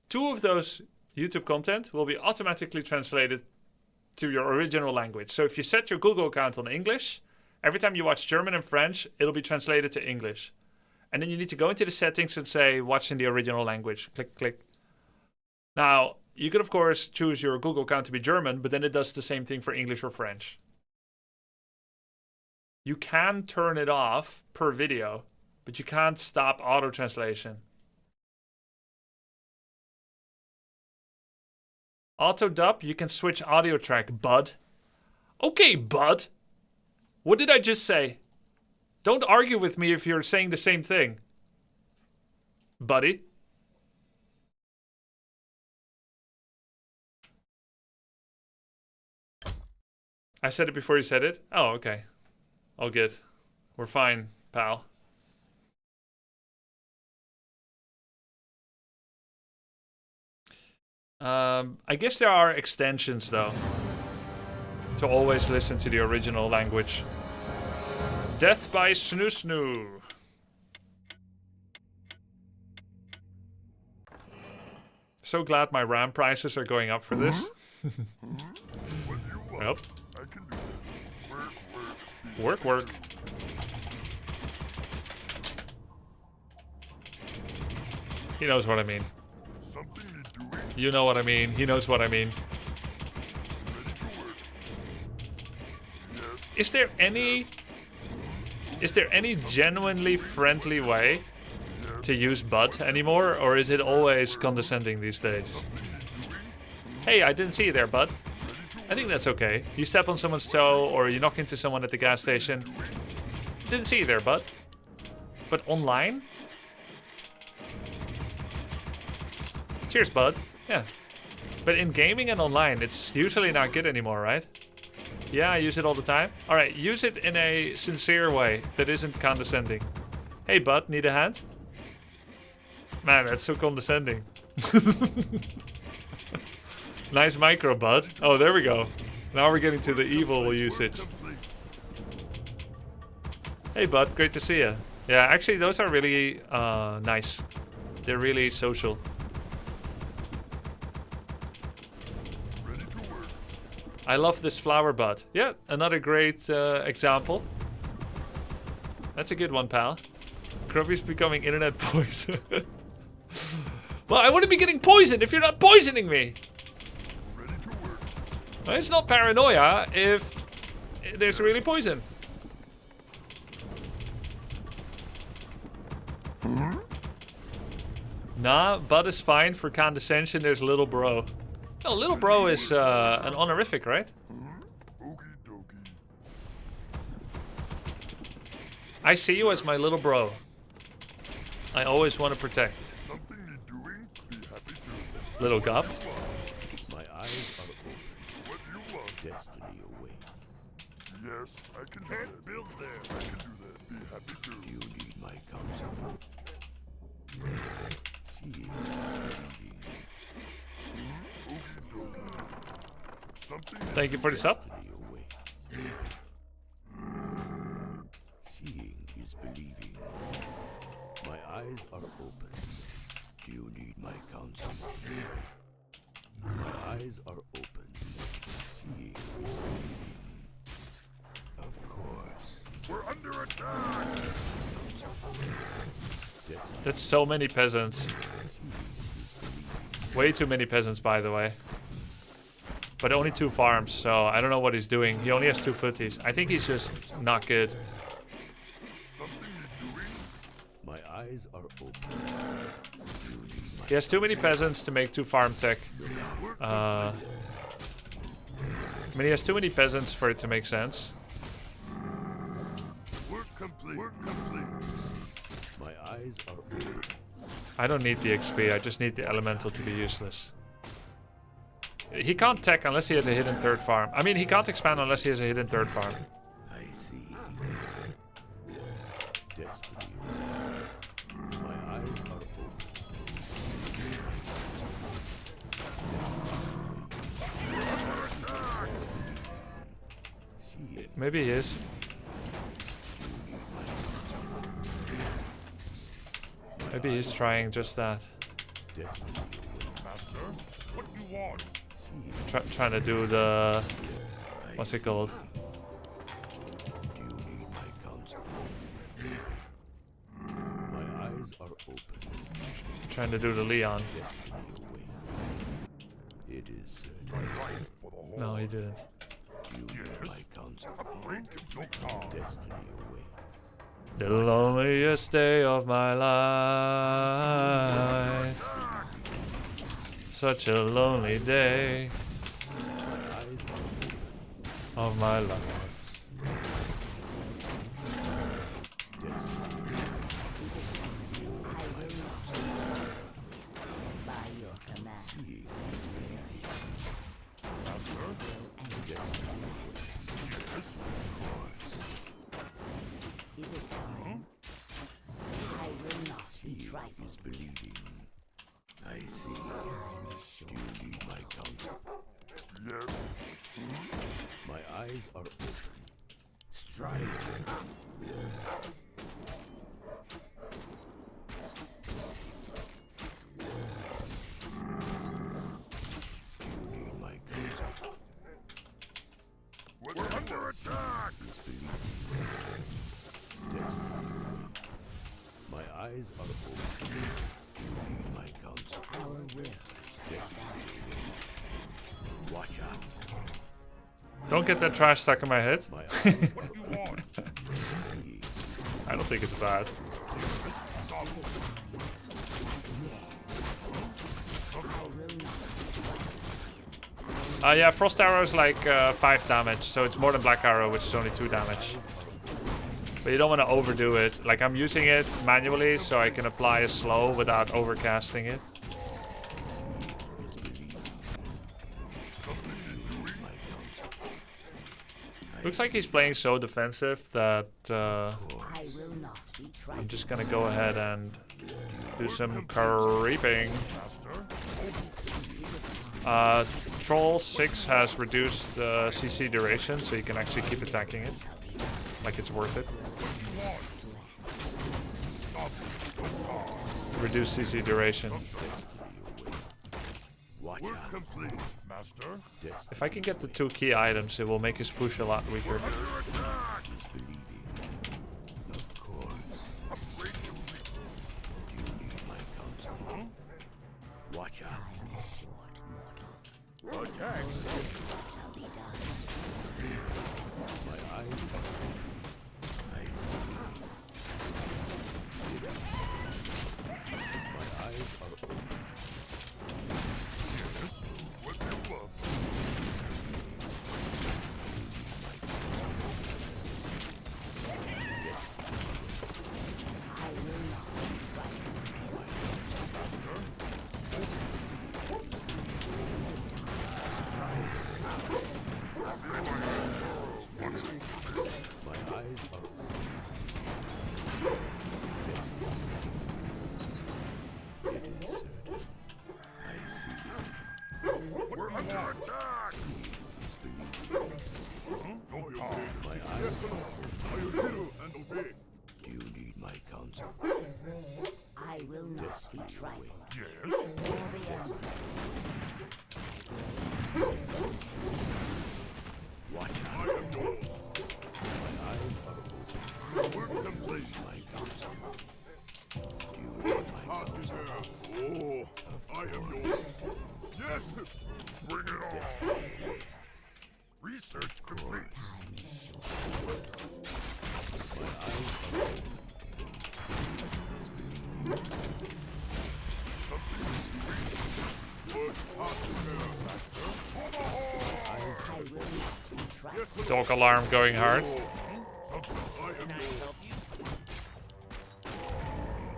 2 of those YouTube content will be automatically translated to your original language. So if you set your Google account on English, every time you watch German and French, it'll be translated to English. And then you need to go into the settings and say, watch in the original language. Click, click. Now, you could, of course, choose your Google account to be German, but then it does the same thing for English or French. You can turn it off per video, but you can't stop auto-translation. Auto-dub, you can switch audio track, bud. Okay, bud. What did I just say? Don't argue with me if you're saying the same thing. Buddy. I said it before you said it? Oh, okay. All good. We're fine, pal. I guess there are extensions, though, to always listen to the original language. Death by Snoo Snoo. So glad my RAM prices are going up for this. Yep. Work, work. He knows what I mean. You know what I mean. He knows what I mean. Is there any genuinely friendly way to use bud anymore, or is it always condescending these days? Hey, I didn't see you there, bud. I think that's okay. You step on someone's toe, or you knock into someone at the gas station. Didn't see you there, bud. But online? Cheers, bud. Yeah. But in gaming and online, it's usually not good anymore, right? Yeah, I use it all the time. Alright, use it in a sincere way that isn't condescending. Hey, bud, need a hand? Man, that's so condescending. Nice micro, bud. Oh, there we go. Now we're getting to the evil usage. Hey, bud, great to see you. Yeah, actually, those are really nice. They're really social. I love this flower bud. Yeah, another great example. That's a good one, pal. Grubby's becoming internet poison. Well, I wouldn't be getting poisoned if you're not poisoning me. Well, it's not paranoia if there's really poison. Nah, bud is fine. For condescension, there's little bro. No, little bro is an honorific, right? I see you as my little bro. I always want to protect. Little gob.
My eyes are open. Destiny awaits.
Yes, I can do that. Build there. I can do that. Be happy to.
You need my counsel. Seeing
Thank you for the sub.
Seeing is believing. My eyes are open. Do you need my counsel? My eyes are open. Seeing
That's so many peasants. Way too many peasants, by the way. But only 2 farms, so I don't know what he's doing. He only has 2 footies. I think he's just not good.
My eyes are open.
He has too many peasants to make 2 farm tech. I mean, he has too many peasants for it to make sense.
Work complete. Work complete.
My eyes are open.
I don't need the XP, I just need the elemental to be useless. He can't tech unless he has a hidden 3rd farm. I mean, he can't expand unless he has a hidden 3rd farm.
I see. Destiny. My eyes are open. See,
Maybe he is. Maybe he's trying just that.
Master, what do you want?
Trying to do the... What's it called?
do you need my counsel? My eyes are open.
Trying to do the Leon.
Destiny awaits. It is
My life for the whole.
No, he didn't.
do you need my counsel?
Break no time.
Destiny awaits.
The loneliest day of my life. Such a lonely day of my life.
By your command. Is it time? I will not be trifled.
Bleeding. I see. Do you need my counsel?
Yes.
My eyes are open. Strike. Do you need my counsel?
We're under attack.
Destiny. My eyes are open. Do you need my counsel?
Our will.
Watch out.
Don't get that trash stuck in my head.
My eyes
What do you want?
I don't think it's bad. Yeah, Frost Arrow is like 5 damage, so it's more than Black Arrow, which is only 2 damage. But you don't want to overdo it. Like, I'm using it manually, so I can apply a slow without overcasting it. Looks like he's playing so defensive that
I will not be
I'm
trifled.
just gonna go ahead and do some creeping. Troll 6 has reduced CC duration, so you can actually keep attacking it. Like it's worth it. Reduce CC duration.
watch
Work
out.
complete, Master.
If I can get the 2 key items, it will make his push a lot weaker.
Under attack.
Of course.
Upgrade complete.
Do you need my counsel? Watch out.
Attack.
Shall be done.
My eyes are open. I see. My eyes are open.
With your bluff.
I will not be trifled.
My eyes are open. It is certain. I see.
We're under attack. No time.
My eyes
Yes or no? I hear and obey.
Do you need my counsel?
I will not be trifled.
Yes.
For the Empress.
Watch
I
out.
am yours.
My eyes are open.
Work complete.
My counsel. Do you need
Yes! Bring it on! Research complete!
Time is short.
My eyes are open.
Work faster there, Master! For the horde!
I will not be trifled.
Yes, sir!
Dog alarm going hard.
Substance, I am yours!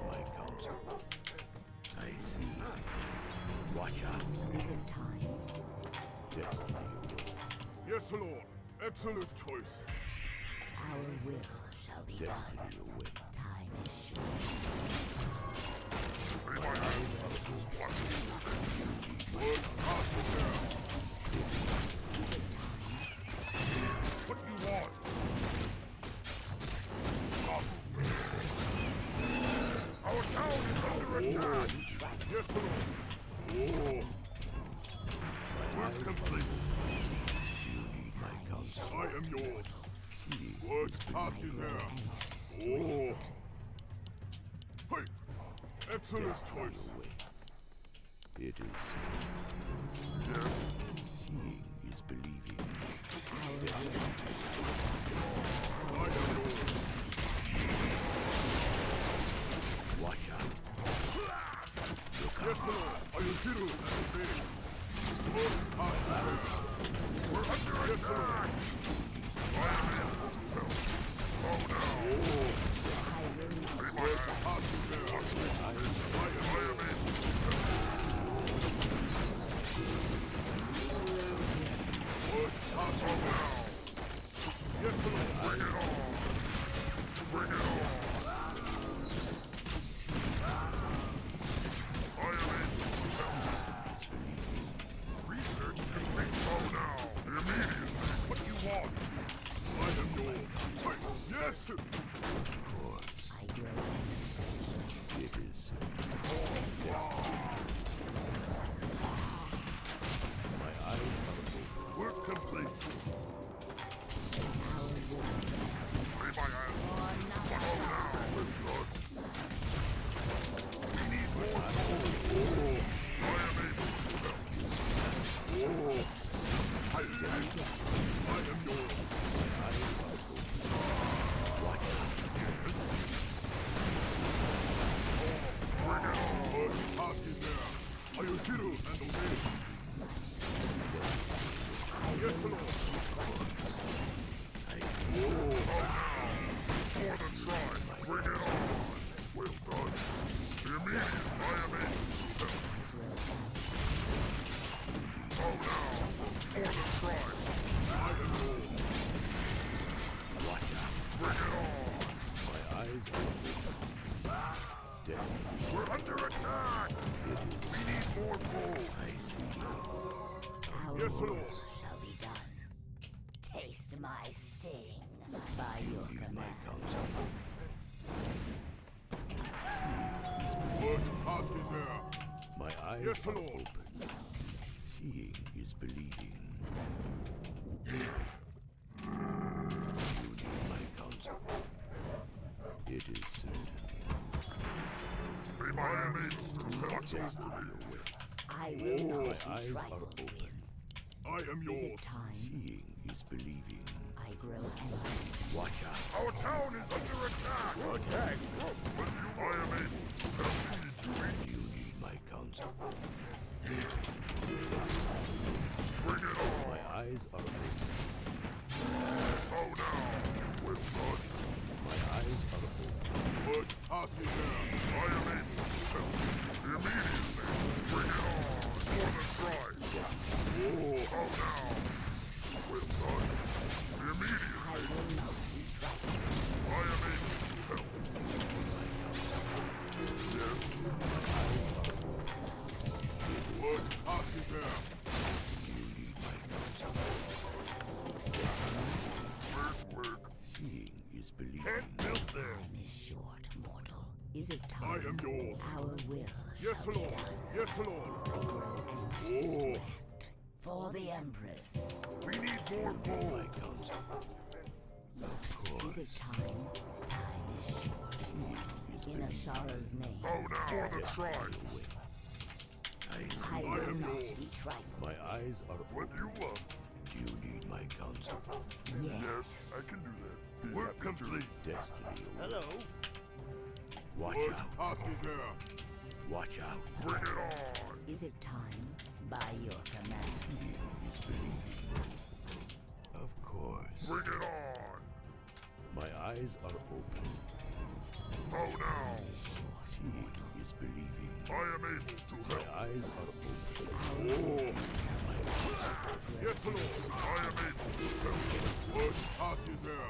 My counsel. I see. Watch out.
Is it time?
Destiny awaits.
Yes, Lord! Excellent choice!
Our will shall be done.
Destiny awaits.
Time is short.
Be my hands! Work faster there! What do you want? Our town is under attack! Yes, Lord! Work complete!
You need my counsel.
I am yours!
See.
Work task is there! Oh! Hey! Excellent choice!
Away. It is
Yes!
seeing is believing.
I am yours!
Watch out.
Yes, Lord! I will hear and obey! Work task is there! We're under attack! Oh no! Work task is there! I am yours! Work task is there! Yes, Lord! Bring it on! Bring it on! I am in! Research complete! Oh now! Immediately! What do you want? I am yours! Wait! Yes!
I will
It is my eyes are open.
Work complete! Lay my hands! Oh now! We're good! We need more gold! Oh! I am able to help you! Oh! I am yours! Bring it on! Work task is there! I will hear and obey! Yes, Lord! Oh, more than try! Bring it on! Well done! Immediate! I am able to help! Oh now! More than try! I am yours! Bring it on!
My eyes are open. Destiny.
We're under attack! We need more gold!
I see.
Our
Yes,
will
Lord.
shall be done. Taste my sting by your
Need my
command.
counsel.
Work task is there!
My eyes
Yes,
are
Lord.
open. Seeing is believing. You need my counsel. It is certain.
Be my enemies to help us!
Destiny awaits.
I will
My
not
eyes
be
are
trifled
open.
with.
I am
Is
yours!
it time?
Seeing is believing.
I grow envious.
Watch out.
Our town is under attack! Attack! With you, I am able to help you doing.
You need my counsel.
Bring it on!
My eyes are open.
Oh now! Well done!
My eyes are open.
Work task is there! I am able to help you immediately! Bring it on! More than try! Oh now! Well done! Immediately!
I will not be trifled.
I am able to help. Yes. Work task is there.
You need my counsel.
Work.
Seeing is believing.
Can't build there.
Time is short, mortal. Is it time?
I am yours.
Our will
Yes,
shall be
Lord.
done.
Yes, Lord.
I grow anxious
Oh.
to act. For the Empress.
We need more
My
gold.
counsel. Of
Is
course.
it time? Time is short.
Seeing is
In
believing.
Asara's name.
Oh now, the try.
I
I will not be trifled.
My eyes are
What
open.
do you want?
Do you need my counsel?
Yes, I can do that. Work complete.
Destiny.
Hello.
Watch
What
out.
task is there?
Watch out.
Bring it on.
Is it time? By your command.
Seeing is believing. Of course.
Bring it on.
My eyes are open.
How now?
Seeing is believing.
I am able to
My
help.
eyes are open.
Oh. Yes, Lord. I am able to help. What task is there?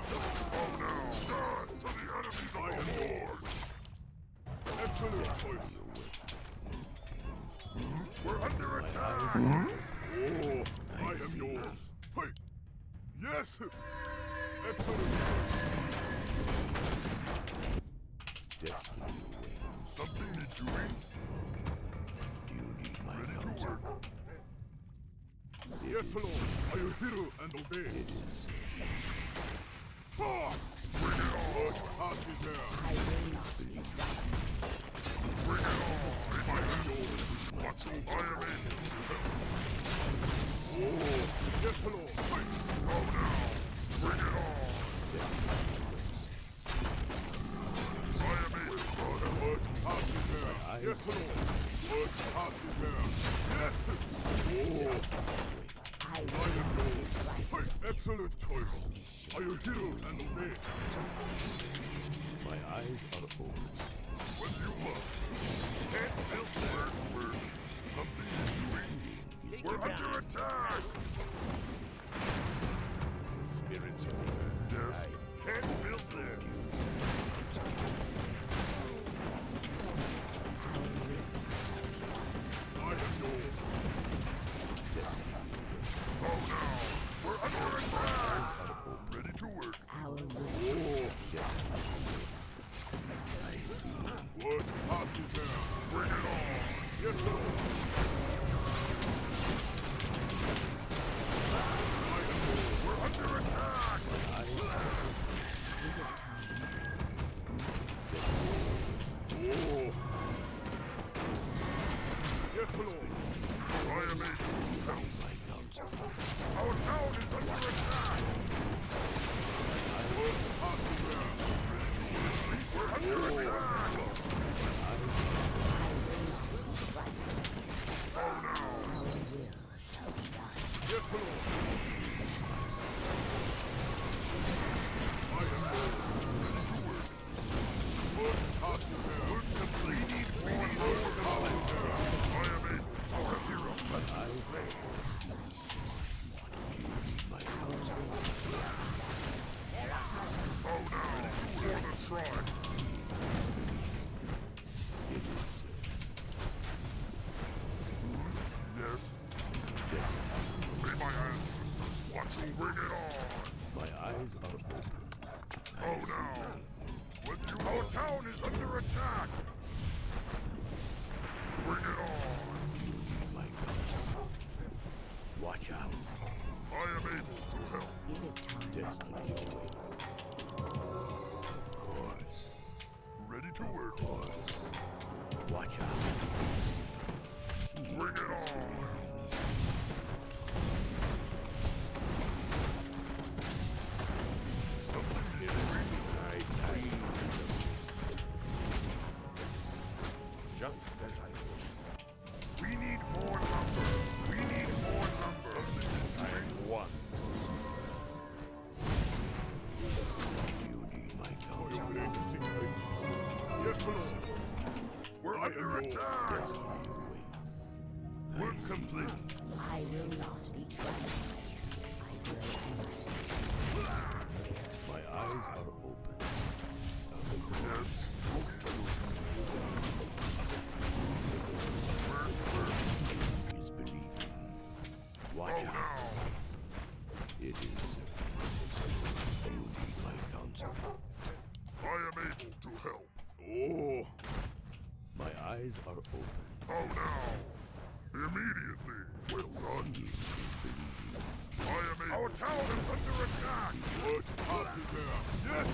How now? God, to the enemies I am yours. Excellent choice. We're under attack. Oh, I am yours. Wait. Yes. Excellent.
Destiny awaits.
Something need doing.
Do you need my
Ready to
counsel?
work. Yes, Lord. I will hear and obey.
It is.
Ah! Bring it on. What task is there?
I will not be trifled.
Bring it on. I am yours. Watch you. I am able to help. Oh, yes, Lord. Fight. Go now. Bring it on. I am able to help. What task is there? Yes, Lord. What task is there? Yes. Oh,
I
I
will
am
not be
yours.
trifled.
Fight. Excellent choice. I will hear and obey.
My eyes are open.
What do you want? Can't build there. Word. Something is doing. We're under attack.
Spirits of
Yes. Can't build there. I am yours. Oh no. We're under attack. Ready to work.
Our will.
Oh. What task is there? Bring it on. Yes, sir. We're under attack.
Is it time?
Oh. Yes, Lord. I am able to help.
My counsel.
Our town is under attack. What task is there? We're under attack. Oh no.
Our will shall be done.
Yes, Lord. I am ready to work. What task is there? Work complete. We need more task is there. I am able to help. Hero.
My counsel.
Oh no. You wanna try?
It is.
Yes. Obey my ancestors. Watch you bring it on.
My eyes are open.
Oh no. What do you Our town is under attack. Bring it on.
My counsel. Watch out.
I am able to help.
Is it time?
Destiny awaits. Of course.
Ready to work.
Watch out.
Bring it on. Some spirits
just as I wish.
We need more lumber. We need more lumber.
I'm one.
Do you need my counsel?
Yes, Lord. We're under attack.
Destiny awaits.
Work complete.
I will not be trifled. I will
My eyes are open.
Yes.
Is believing. Watch
Oh
out.
no.
It is. You need my counsel.
I am able to help. Oh.
My eyes are open.
Oh no. Immediately. Well done. I am able. Our town is under attack. What task is there? Yes.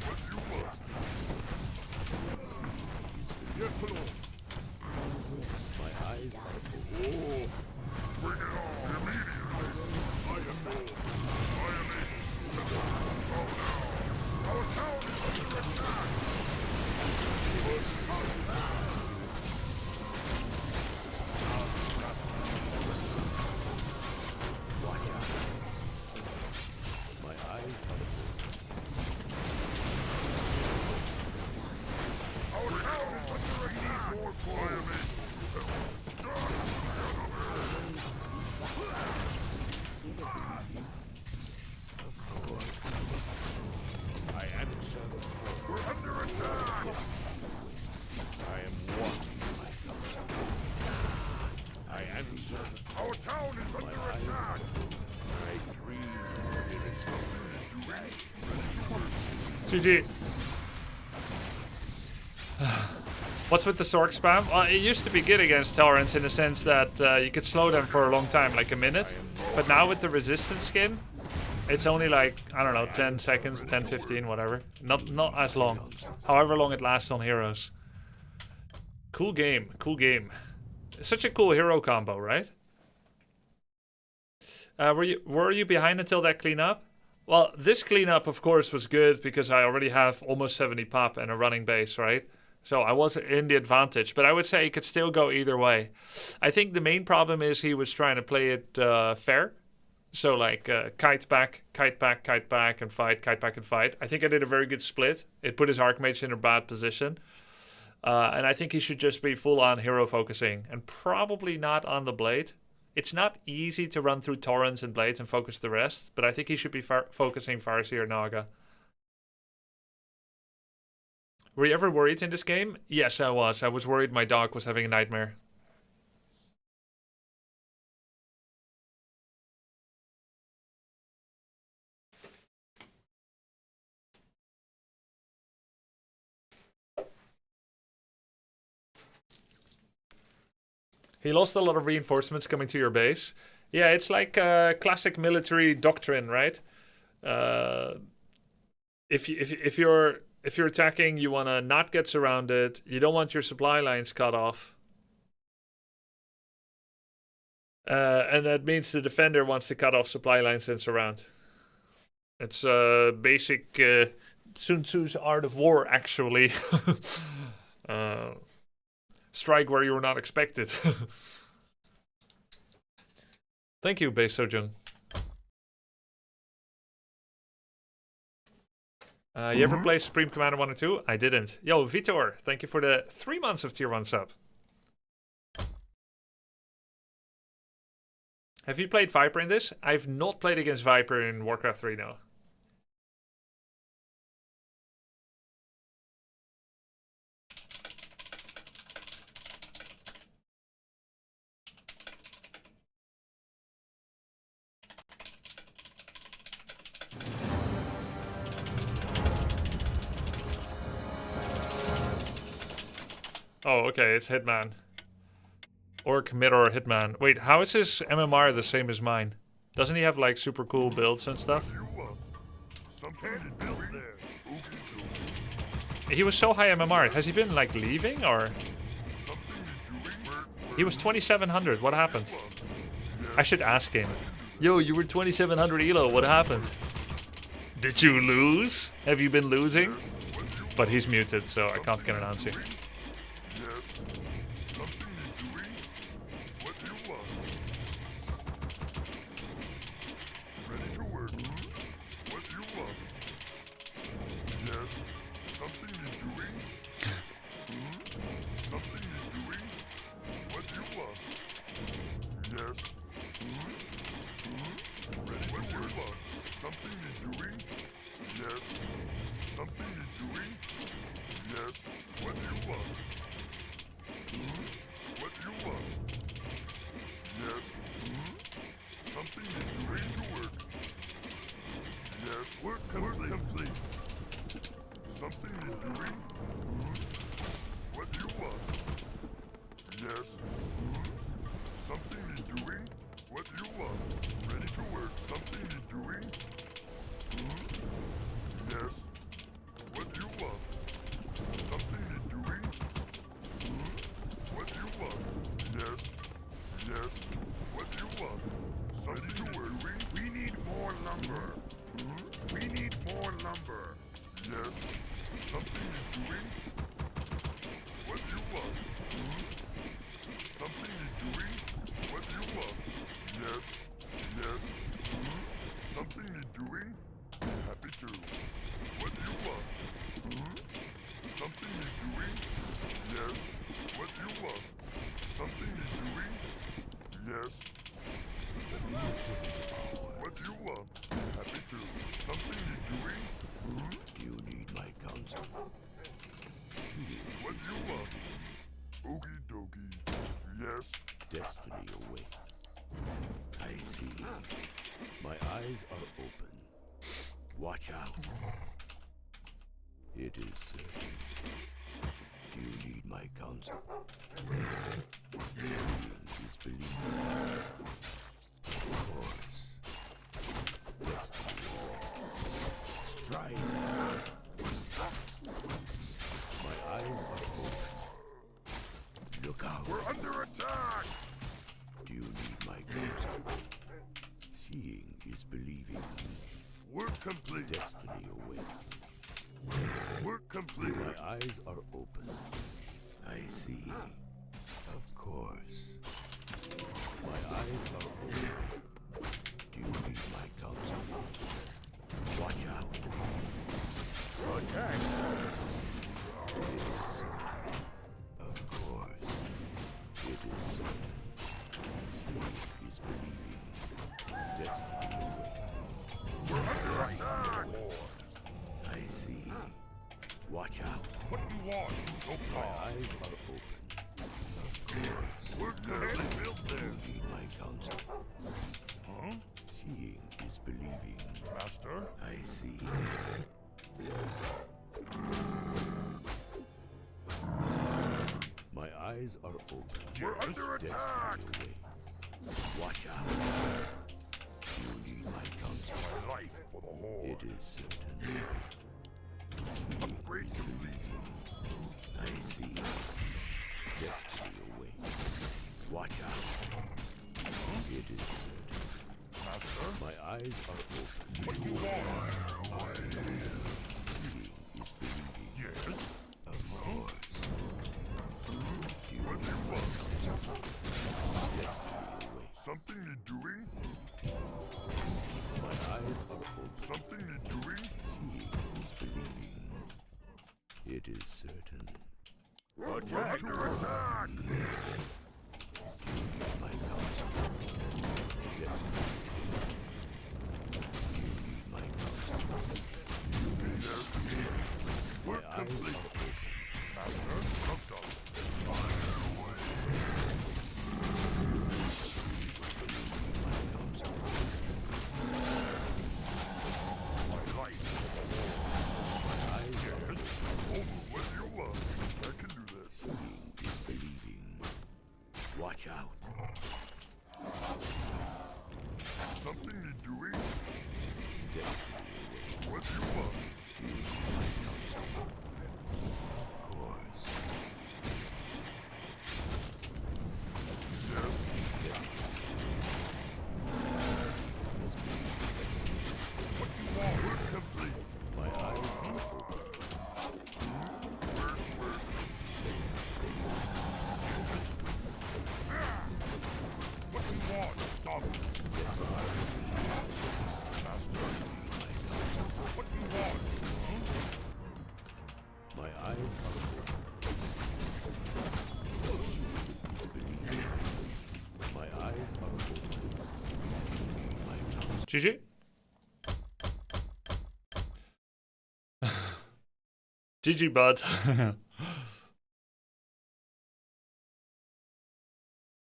What do you want? Yes, Lord.
My eyes
eyes. Oh, bring it on. Immediately. I am yours. I am able. Oh no. Our town is under attack.
My eyes are
Our town is under attack. More I am able.
Is it time?
I answer the call.
We're under attack.
I am one. I answer the
Our town is under attack.
my dream spirit.
GG. What's with the Sork spam? Well, it used to be good against Torrents in the sense that you could slow them for a long time, like a minute. But now with the resistance skin, it's only like, I don't know, 10 seconds, 10, 15, whatever. Not as long. However long it lasts on heroes. Cool game, cool game. Such a cool hero combo, right? Were you behind until that cleanup? Well, this cleanup, of course, was good because I already have almost 70 pop and a running base, right? So I was in the advantage, but I would say it could still go either way. I think the main problem is he was trying to play it fair. So like kite back, and fight, kite back and fight. I think I did a very good split. It put his Archmage in a bad position. And I think he should just be full on hero focusing and probably not on the blade. It's not easy to run through Torrents and blades and focus the rest, but I think he should be focusing Farseer Naga. Were you ever worried in this game? Yes, I was. I was worried my dog was having a nightmare. He lost a lot of reinforcements coming to your base. Yeah, it's like classic military doctrine, right? If you're attacking, you want to not get surrounded. You don't want your supply lines cut off. And that means the defender wants to cut off supply lines and surround. It's basic Sun Tzu's art of war, actually. Strike where you were not expected. Thank you, Base Sojung. You ever play Supreme Commander 1 or 2? I didn't. Yo, Vitor, thank you for the 3 months of tier 1 sub. Have you played Viper in this? I've not played against Viper in Warcraft 3, no. Oh, okay, it's Hitman. Orc, Mirror, Hitman. Wait, how is his MMR the same as mine? Doesn't he have like super cool builds and stuff? He was so high MMR. Has he been like leaving or? He was 2700. What happened? I should ask him. Yo, you were 2700 elo. What happened? Did you lose? Have you been losing? But he's muted, so I can't get an answer.
Destiny awaits. I see. My eyes are open. Watch out. It is certain. Do you need my counsel? Seeing is believing. Of course. Destiny awaits. Strike. My eyes are open. Look out.
We're under attack!
Do you need my counsel? Seeing is believing.
Work complete.
Destiny awaits.
Work complete.
My eyes are open. I see. Of course. My eyes are open. Do you need my counsel? Watch out.
Attack!
It is certain. Of course. It is certain. Seeing is believing. Destiny awaits.
We're under attack!
I see. Watch out.
What do you want? Go
My
talk.
eyes are open. Of course.
We're currently built there.
You need my counsel.
Huh?
Seeing is believing.
Master?
I see. My eyes are open.
We're under attack!
Destiny awaits. Watch out. You need my counsel.
My life for the Horde.
It is certain.
Upgrade complete.
I see. Destiny awaits. Watch out. It is certain.
Master?
My eyes are open.
What do you want?
Seeing is believing.
Yes?
Of course.
What do you want?
Destiny awaits.
Something need doing?
My eyes are open.
Something need doing?
Seeing is believing. It is certain.
We're under attack!
My counsel. Destiny. You need my counsel.
Yes.
My
Work
eyes
complete.
are open.
Master? Council. Fire away.
My counsel.
My life for the Horde.
My eyes are
Yes? Oh, what do you want? I can do this.
seeing is believing. Watch out.
Something need doing?
Destiny awaits.
What do you want?
My counsel. Of course.
Yes? What do you want? Work complete.
My eyes are open.
Work. What do you want? Stop. Master? What do you want?
My eyes are open. Is believing. My eyes are open. My counsel.
GG. GG, bud.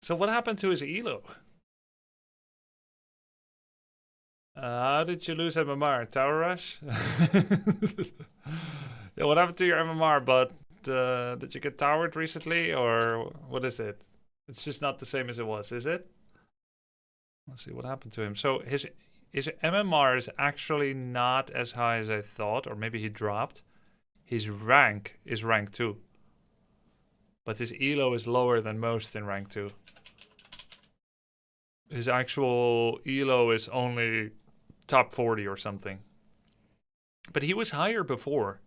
So what happened to his elo? How did you lose MMR? Tower Rush? Yeah, what happened to your MMR, bud? Did you get towered recently, or what is it? It's just not the same as it was, is it? Let's see what happened to him. So his MMR is actually not as high as I thought, or maybe he dropped. His rank is rank 2. But his elo is lower than most in rank 2. His actual elo is only top 40 or something. But he was higher before.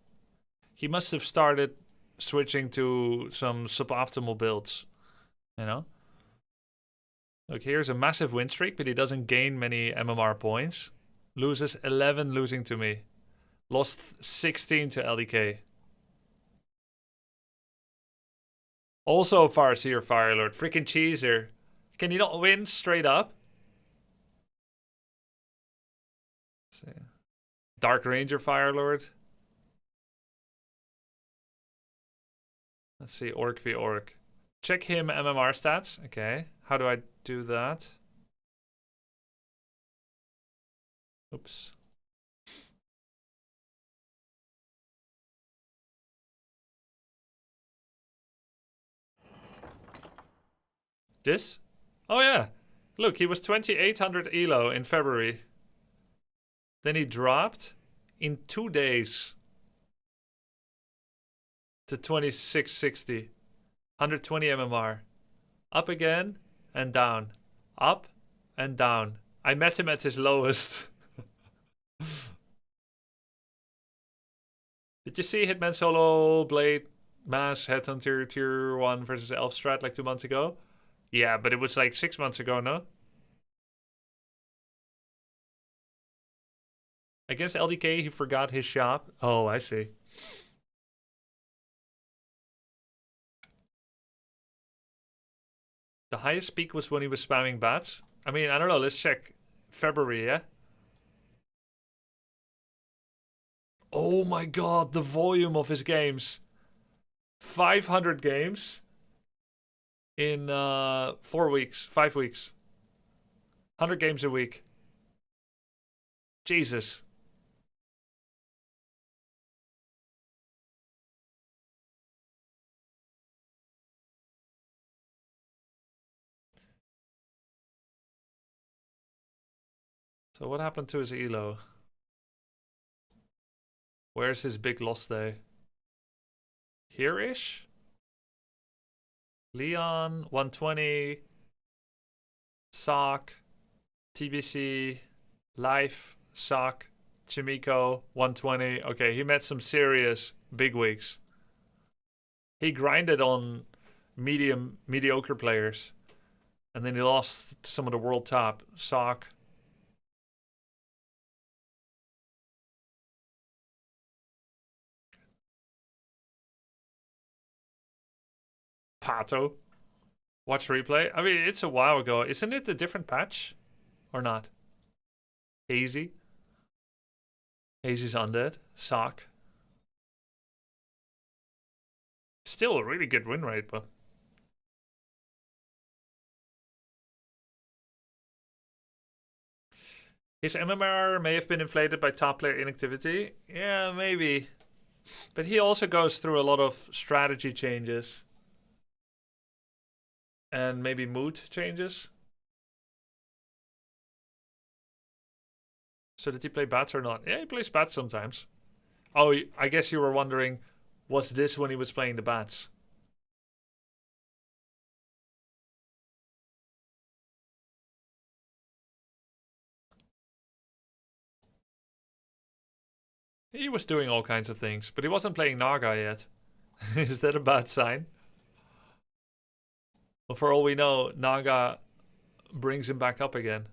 He must have started switching to some suboptimal builds, you know? Look, here's a massive win streak, but he doesn't gain many MMR points. Loses 11 losing to me. Lost 16 to LDK. Also Farseer Firelord. Freaking cheeser. Can he not win straight up? Let's see. Dark Ranger Firelord. Let's see, Orc v Orc. Check him MMR stats. Okay. How do I do that? Oops. This? Oh yeah. Look, he was 2800 elo in February. Then he dropped in 2 days to 2660. 120 MMR. Up again and down. Up and down. I met him at his lowest. Did you see Hitman Solo Blade Mass Headhunter Tier 1 versus Elf Strat like 2 months ago? Yeah, but it was like 6 months ago, no? Against LDK, he forgot his shop. Oh, I see. The highest peak was when he was spamming bats. I mean, I don't know. Let's check February, yeah? Oh my god, the volume of his games. 500 games in 4 weeks, 5 weeks. 100 games a week. Jesus. So what happened to his elo? Where's his big loss day? Here-ish? Leon, 120. Sock. TBC. Life. Sock. Chimiko, 120. Okay, he met some serious big weeks. He grinded on mediocre players. And then he lost to some of the world top. Sock. Pato. Watch replay. I mean, it's a while ago. Isn't it a different patch? Or not? Hazy. Hazy's Undead. Sock. Still a really good win rate, but... His MMR may have been inflated by top player inactivity. Yeah, maybe. But he also goes through a lot of strategy changes. And maybe mood changes. So did he play bats or not? Yeah, he plays bats sometimes. Oh, I guess you were wondering, was this when he was playing the bats? He was doing all kinds of things, but he wasn't playing Naga yet. Is that a bad sign? Well, for all we know, Naga brings him back up again.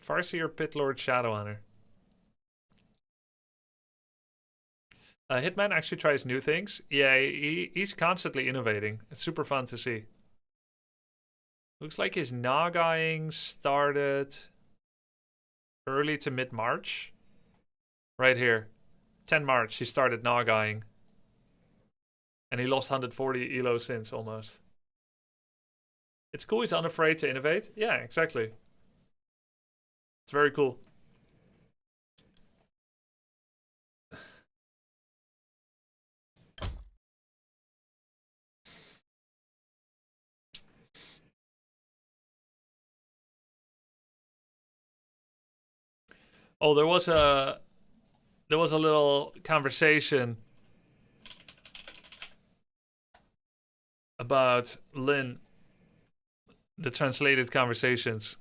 Farseer, Pitlord, Shadowhunter. Hitman actually tries new things. Yeah, he's constantly innovating. It's super fun to see. Looks like his Nagaing started early to mid-March. Right here. 10 March, he started Nagaing. And he lost 140 elo since, almost. It's cool he's unafraid to innovate. Yeah, exactly. It's very cool. Oh, there was a little conversation about Lin, the translated conversations.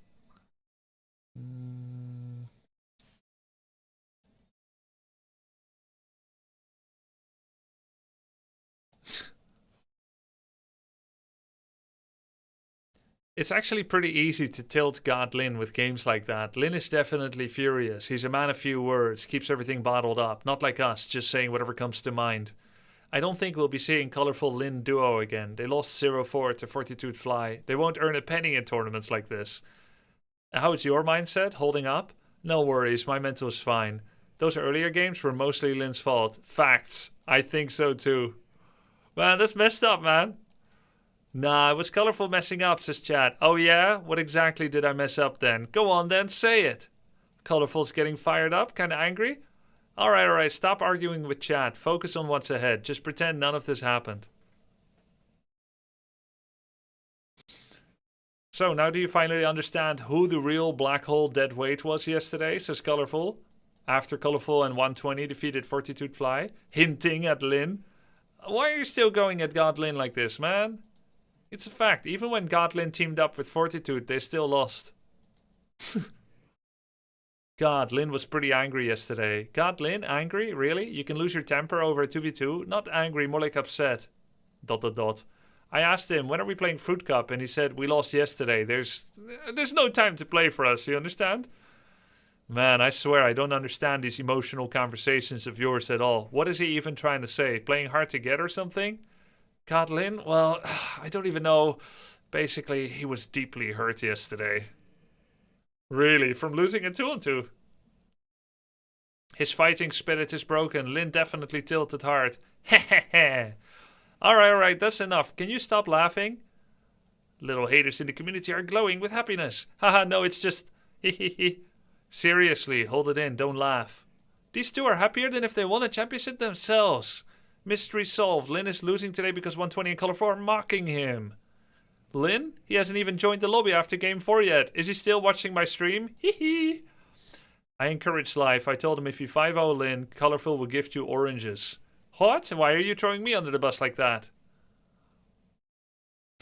It's actually pretty easy to tilt God Lin with games like that. Lin is definitely furious. He's a man of few words, keeps everything bottled up. Not like us, just saying whatever comes to mind. I don't think we'll be seeing colorful Lin duo again. They lost 0-4 to Fortitude Fly. They won't earn a penny in tournaments like this. How is your mindset? Holding up? No worries, my mental's fine. Those earlier games were mostly Lin's fault. Facts. I think so too. Man, that's messed up, man. Nah, it was colorful messing up, says chat. Oh yeah? What exactly did I mess up then? Go on then, say it. Colorful's getting fired up, kinda angry? Alright, stop arguing with chat. Focus on what's ahead. Just pretend none of this happened. So, now do you finally understand who the real black hole dead weight was yesterday, says Colorful. After Colorful and 120 defeated Fortitude Fly, hinting at Lin. Why are you still going at God Lin like this, man? It's a fact. Even when God Lin teamed up with Fortitude, they still lost. God, Lin was pretty angry yesterday. God Lin, angry? Really? You can lose your temper over a 2v2? Not angry, more like upset. ... I asked him, when are we playing Fruit Cup? And he said, we lost yesterday. There's no time to play for us, you understand? Man, I swear I don't understand these emotional conversations of yours at all. What is he even trying to say? Playing hard to get or something? Godlin? Well, I don't even know. Basically, he was deeply hurt yesterday. Really? From losing a 2-on-2? His fighting spirit is broken. Lin definitely tilted hard. Hehehe. Alright, that's enough. Can you stop laughing? Little haters in the community are glowing with happiness. Haha, no, it's just... Hehehe. Seriously, hold it in, don't laugh. These two are happier than if they won a championship themselves. Mystery solved. Lin is losing today because 120 and Color 4 are mocking him. Lin? He hasn't even joined the lobby after game 4 yet. Is he still watching my stream? Hehe. I encourage life. I told him if you 5-0 Lin, Colorful will gift you oranges. What? Why are you throwing me under the bus like that?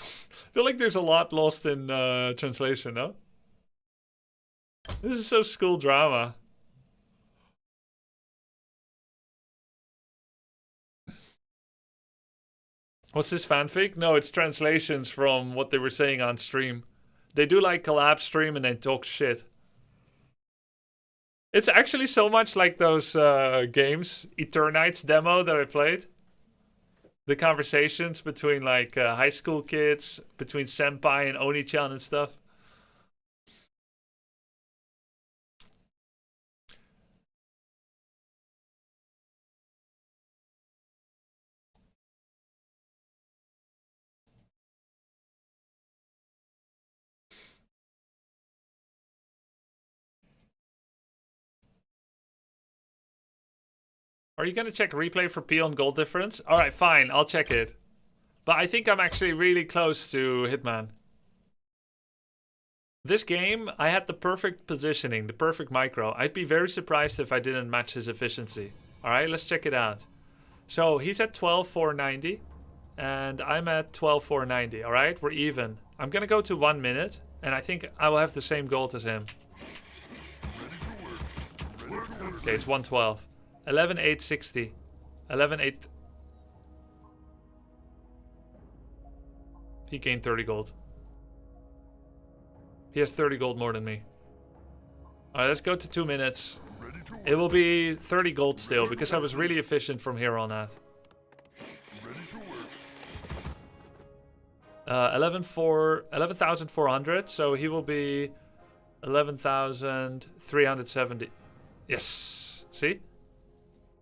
I feel like there's a lot lost in translation, no? This is so school drama. What's this fanfic? No, it's translations from what they were saying on stream. They do like collab stream and then talk shit. It's actually so much like those games, Eternites demo that I played. The conversations between like high school kids, between Senpai and Oni-chan and stuff. Are you going to check replay for peon gold difference? Alright, fine, I'll check it. But I think I'm actually really close to Hitman. This game, I had the perfect positioning, the perfect micro. I'd be very surprised if I didn't match his efficiency. Alright, let's check it out. So, he's at 12,490. And I'm at 12,490, alright? We're even. I'm going to go to 1 minute. And I think I will have the same gold as him. Okay, it's 112. 11,860. 11,8... He gained 30 gold. He has 30 gold more than me. Alright, let's go to 2 minutes. It will be 30 gold still, because I was really efficient from here on out. 11,400, so he will be 11,370. Yes, see?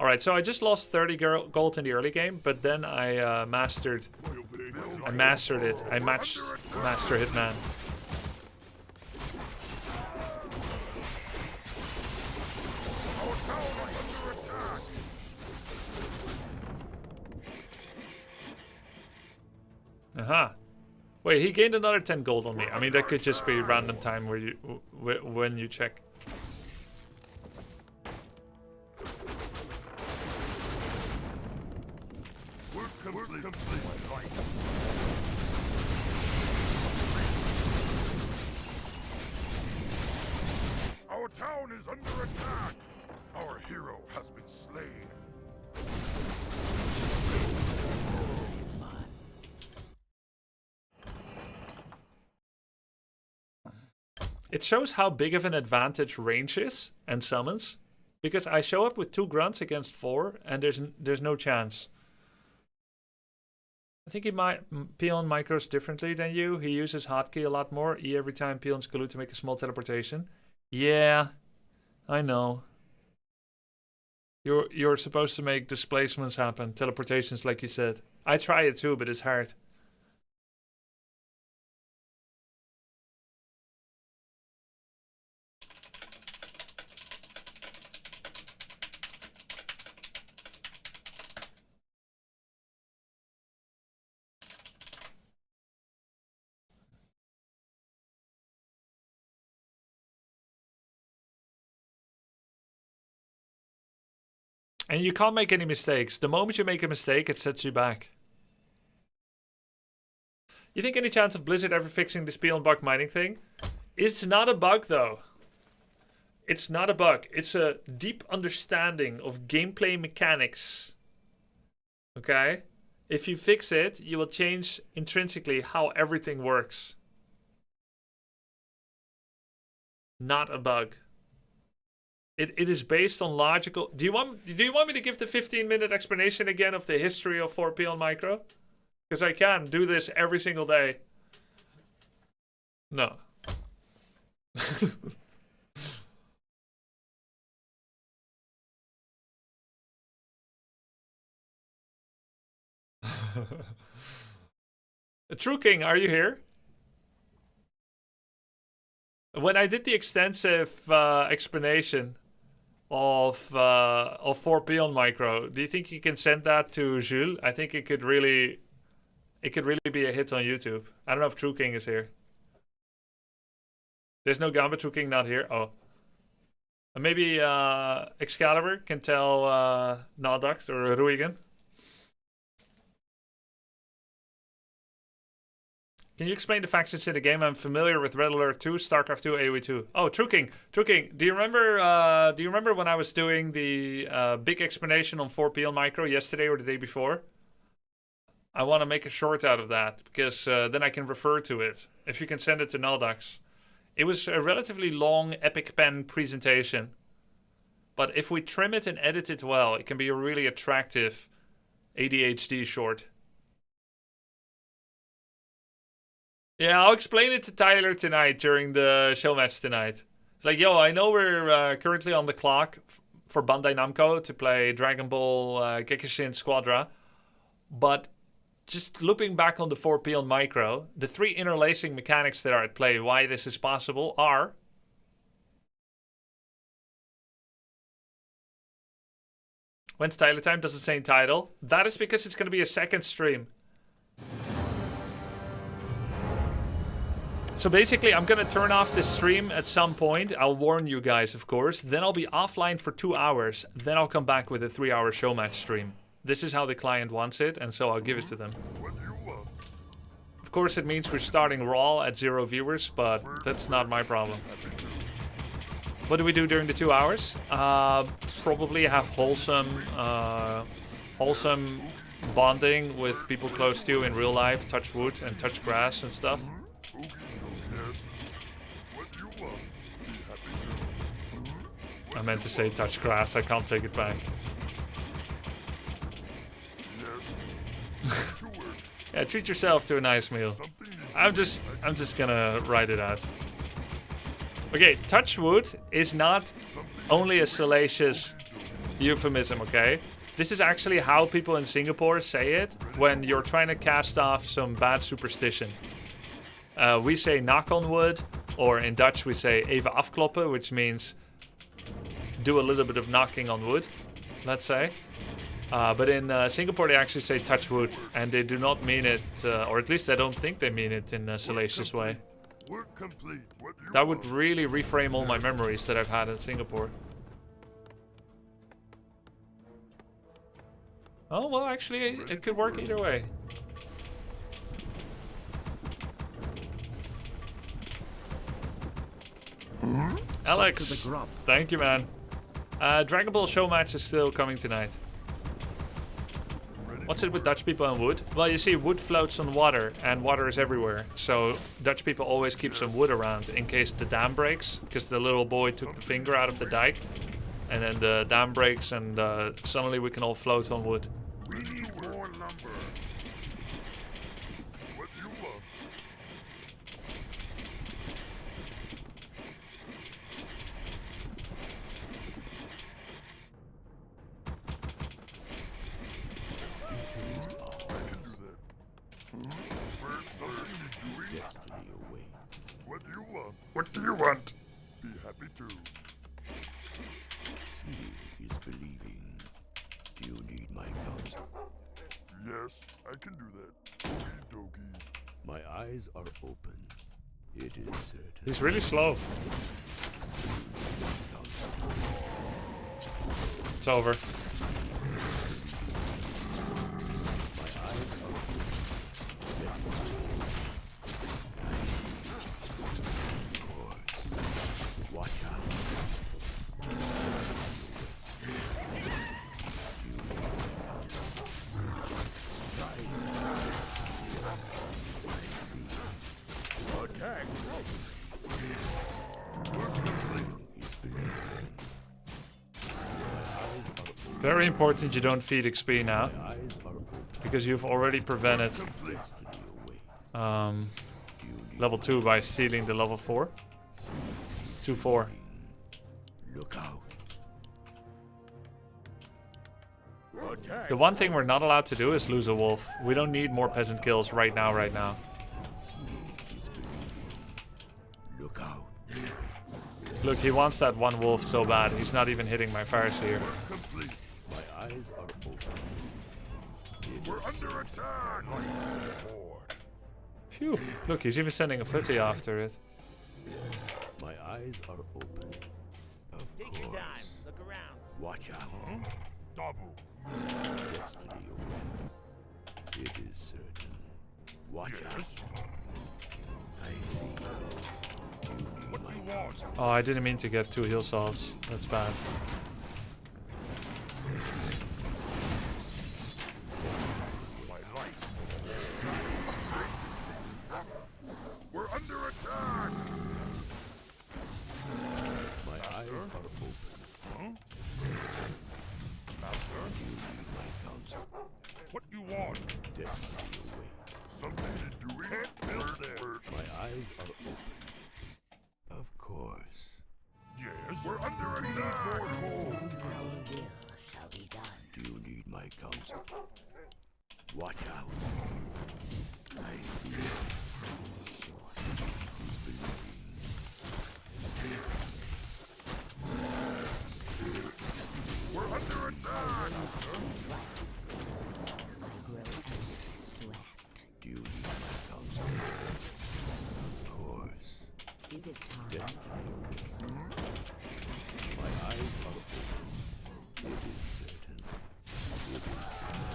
Alright, so I just lost 30 gold in the early game, but then I mastered it. I matched Master Hitman. Aha. Wait, he gained another 10 gold on me. I mean, that could just be random time where you when you check.
Our town is under attack. Our hero has been slain.
It shows how big of an advantage range is and summons, because I show up with 2 grunts against 4, and there's no chance. I think he might peon micros differently than you. He uses hotkey a lot more. E every time peons collude to make a small teleportation. Yeah, I know. You're supposed to make displacements happen, teleportations like you said. I try it too, but it's hard. And you can't make any mistakes. The moment you make a mistake, it sets you back. You think any chance of Blizzard ever fixing this peon bug mining thing? It's not a bug though. It's not a bug. It's a deep understanding of gameplay mechanics. Okay? If you fix it, you will change intrinsically how everything works. Not a bug. It is based on logical. Do you want me to give the 15-minute explanation again of the history of 4 peon micro? Because I can do this every single day. No. True King, are you here? When I did the extensive explanation of 4 peon micro, do you think you can send that to Jules? I think it could really be a hit on YouTube. I don't know if True King is here. There's no Gamba, True King not here. Oh. Maybe Excalibur can tell Naldax or Ruigan. Can you explain the factions in the game? I'm familiar with Red Alert 2, StarCraft 2, AoE 2. Oh, True King, do you remember when I was doing the big explanation on 4 peon micro yesterday or the day before? I want to make a short out of that because then I can refer to it. If you can send it to Naldax. It was a relatively long Epic Pen presentation. But if we trim it and edit it well, it can be a really attractive ADHD short. Yeah, I'll explain it to Tyler tonight during the show match tonight. It's like, yo, I know we're currently on the clock for Bandai Namco to play Dragon Ball Gekishin Squadra, but just looping back on the 4 peon micro, the 3 interlacing mechanics that are at play, why this is possible, are when's Tyler time? Doesn't say in title. That is because it's going to be a second stream. So basically, I'm going to turn off this stream at some point. I'll warn you guys, of course. Then I'll be offline for 2 hours. Then I'll come back with a 3-hour show match stream. This is how the client wants it, and so I'll give it to them. Of course, it means we're starting raw at 0 viewers, but that's not my problem. What do we do during the 2 hours? Probably have wholesome bonding with people close to you in real life, touch wood and touch grass and stuff. I meant to say touch grass, I can't take it back. Yeah, treat yourself to a nice meal. I'm just gonna write it out. Okay, touch wood is not only a salacious euphemism, okay? This is actually how people in Singapore say it when you're trying to cast off some bad superstition. We say knock on wood, or in Dutch we say even afkloppen, which means do a little bit of knocking on wood, let's say. But in Singapore they actually say touch wood, and they do not mean it, or at least I don't think they mean it in a salacious way. That would really reframe all my memories that I've had in Singapore. Oh, well, actually, it could work either way. Alex, thank you, man. Dragon Ball show match is still coming tonight. What's it with Dutch people and wood? Well, you see, wood floats on water, and water is everywhere. So Dutch people always keep some wood around in case the dam breaks, because the little boy took the finger out of the dike, and then the dam breaks, and suddenly we can all float on wood.
discount.
What do you want?
Be happy to.
Seeing is believing. Do you need my counsel?
Yes, I can do that. Okie dokie.
My eyes are open. It is certain.
He's really slow. It's over.
Watch out.
Attack!
Very important you don't feed XP now,
Eyes are open.
because you've already prevented level 2 by stealing the level 4. 2-4.
Look out.
Attack!
The one thing we're not allowed to do is lose a wolf. We don't need more peasant kills right now.
Look out.
Look, he wants that one wolf so bad. He's not even hitting my Farseer.
Complete.
My eyes are open.
We're under attack.
Phew. Look, he's even sending a footy after it.
My eyes are open. Of
Take your
course.
time. Look around.
Watch out.
Double.
Destiny awaits. It is certain. Watch out.
Yes.
I see. You need
What
my
do you want?
Oh, I didn't mean to get 2 heal salves. That's bad.
My light. We're under attack.
My eyes are open.
Master,
You need my counsel.
what you want?
Destiny awaits.
Something to do with it? There.
My eyes are open. Of course.
Yes. We're under attack.
Our will shall be done.
Do you need my counsel? Watch out. I see. He's believing.
We're under attack.
I grow anxious to act.
Do you need my counsel? Of course.
Is it time?
Destiny awaits. My eyes are open. It is certain. It is certain.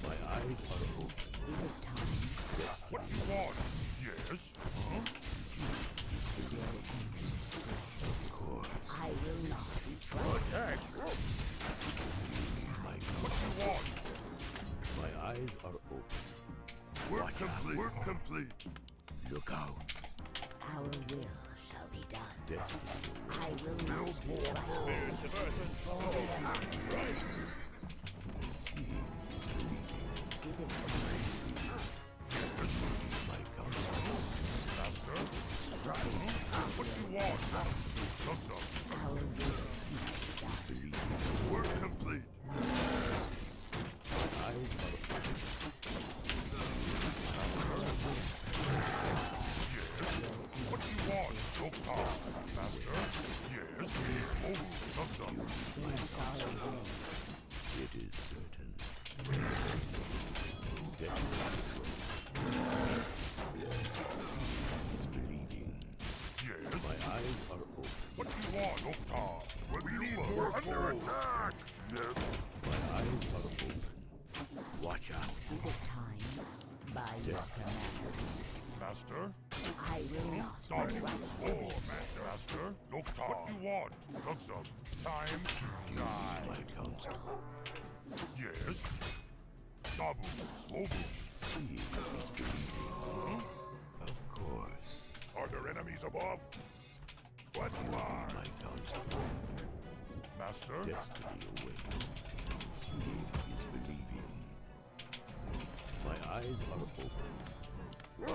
My eyes are open.
Is it time?
What you want? Yes.
Of course.
I will not betray.
Attack!
My
What
counsel.
you want?
My eyes are open.
We're
Watch out.
complete. We're complete.
Look out.
Our will shall be done.
Destiny awaits.
I will not betray. Is it time?
My counsel.
Master. What you want? What's up?
Our will be done.
We're complete.
My eyes are open.
What you want? Doctor. Master. Yes. Oh, what's up?
It is certain. It's believing.
Yes.
My eyes are open.
What you want, Doctor? We need more. We're under attack. Yes.
My eyes are open. Watch out.
Is it time? By your command.
Master.
I will not
Double.
betray.
Oh, Master. Doctor. What you want? What's up? Time. Die.
My counsel.
Yes. Double. Smoke.
Seeing is believing. Of course.
Are there enemies above? What you are?
My counsel.
Master.
Destiny awaits. Seeing is believing. My eyes are open.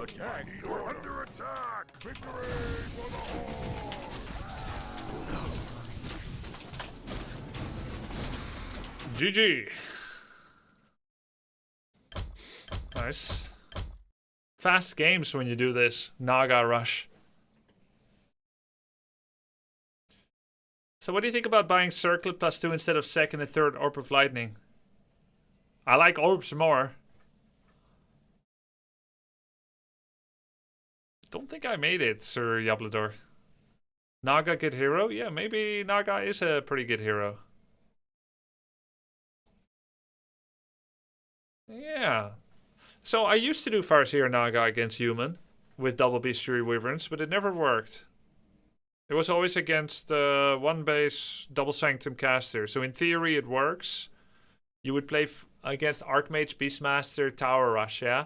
Attack!
We're under attack. Victory for the Horde.
GG. Nice. Fast games when you do this. Naga rush. So what do you think about buying Circlet +2 instead of second and third Orb of Lightning? I like orbs more. Don't think I made it, Sir Yablador. Naga good hero? Yeah, maybe Naga is a pretty good hero. Yeah. So I used to do Farseer Naga against human with double Bestiary Wyverns, but it never worked. It was always against one base double Sanctum caster. So in theory it works. You would play against Archmage, Beastmaster, Tower Rush, yeah?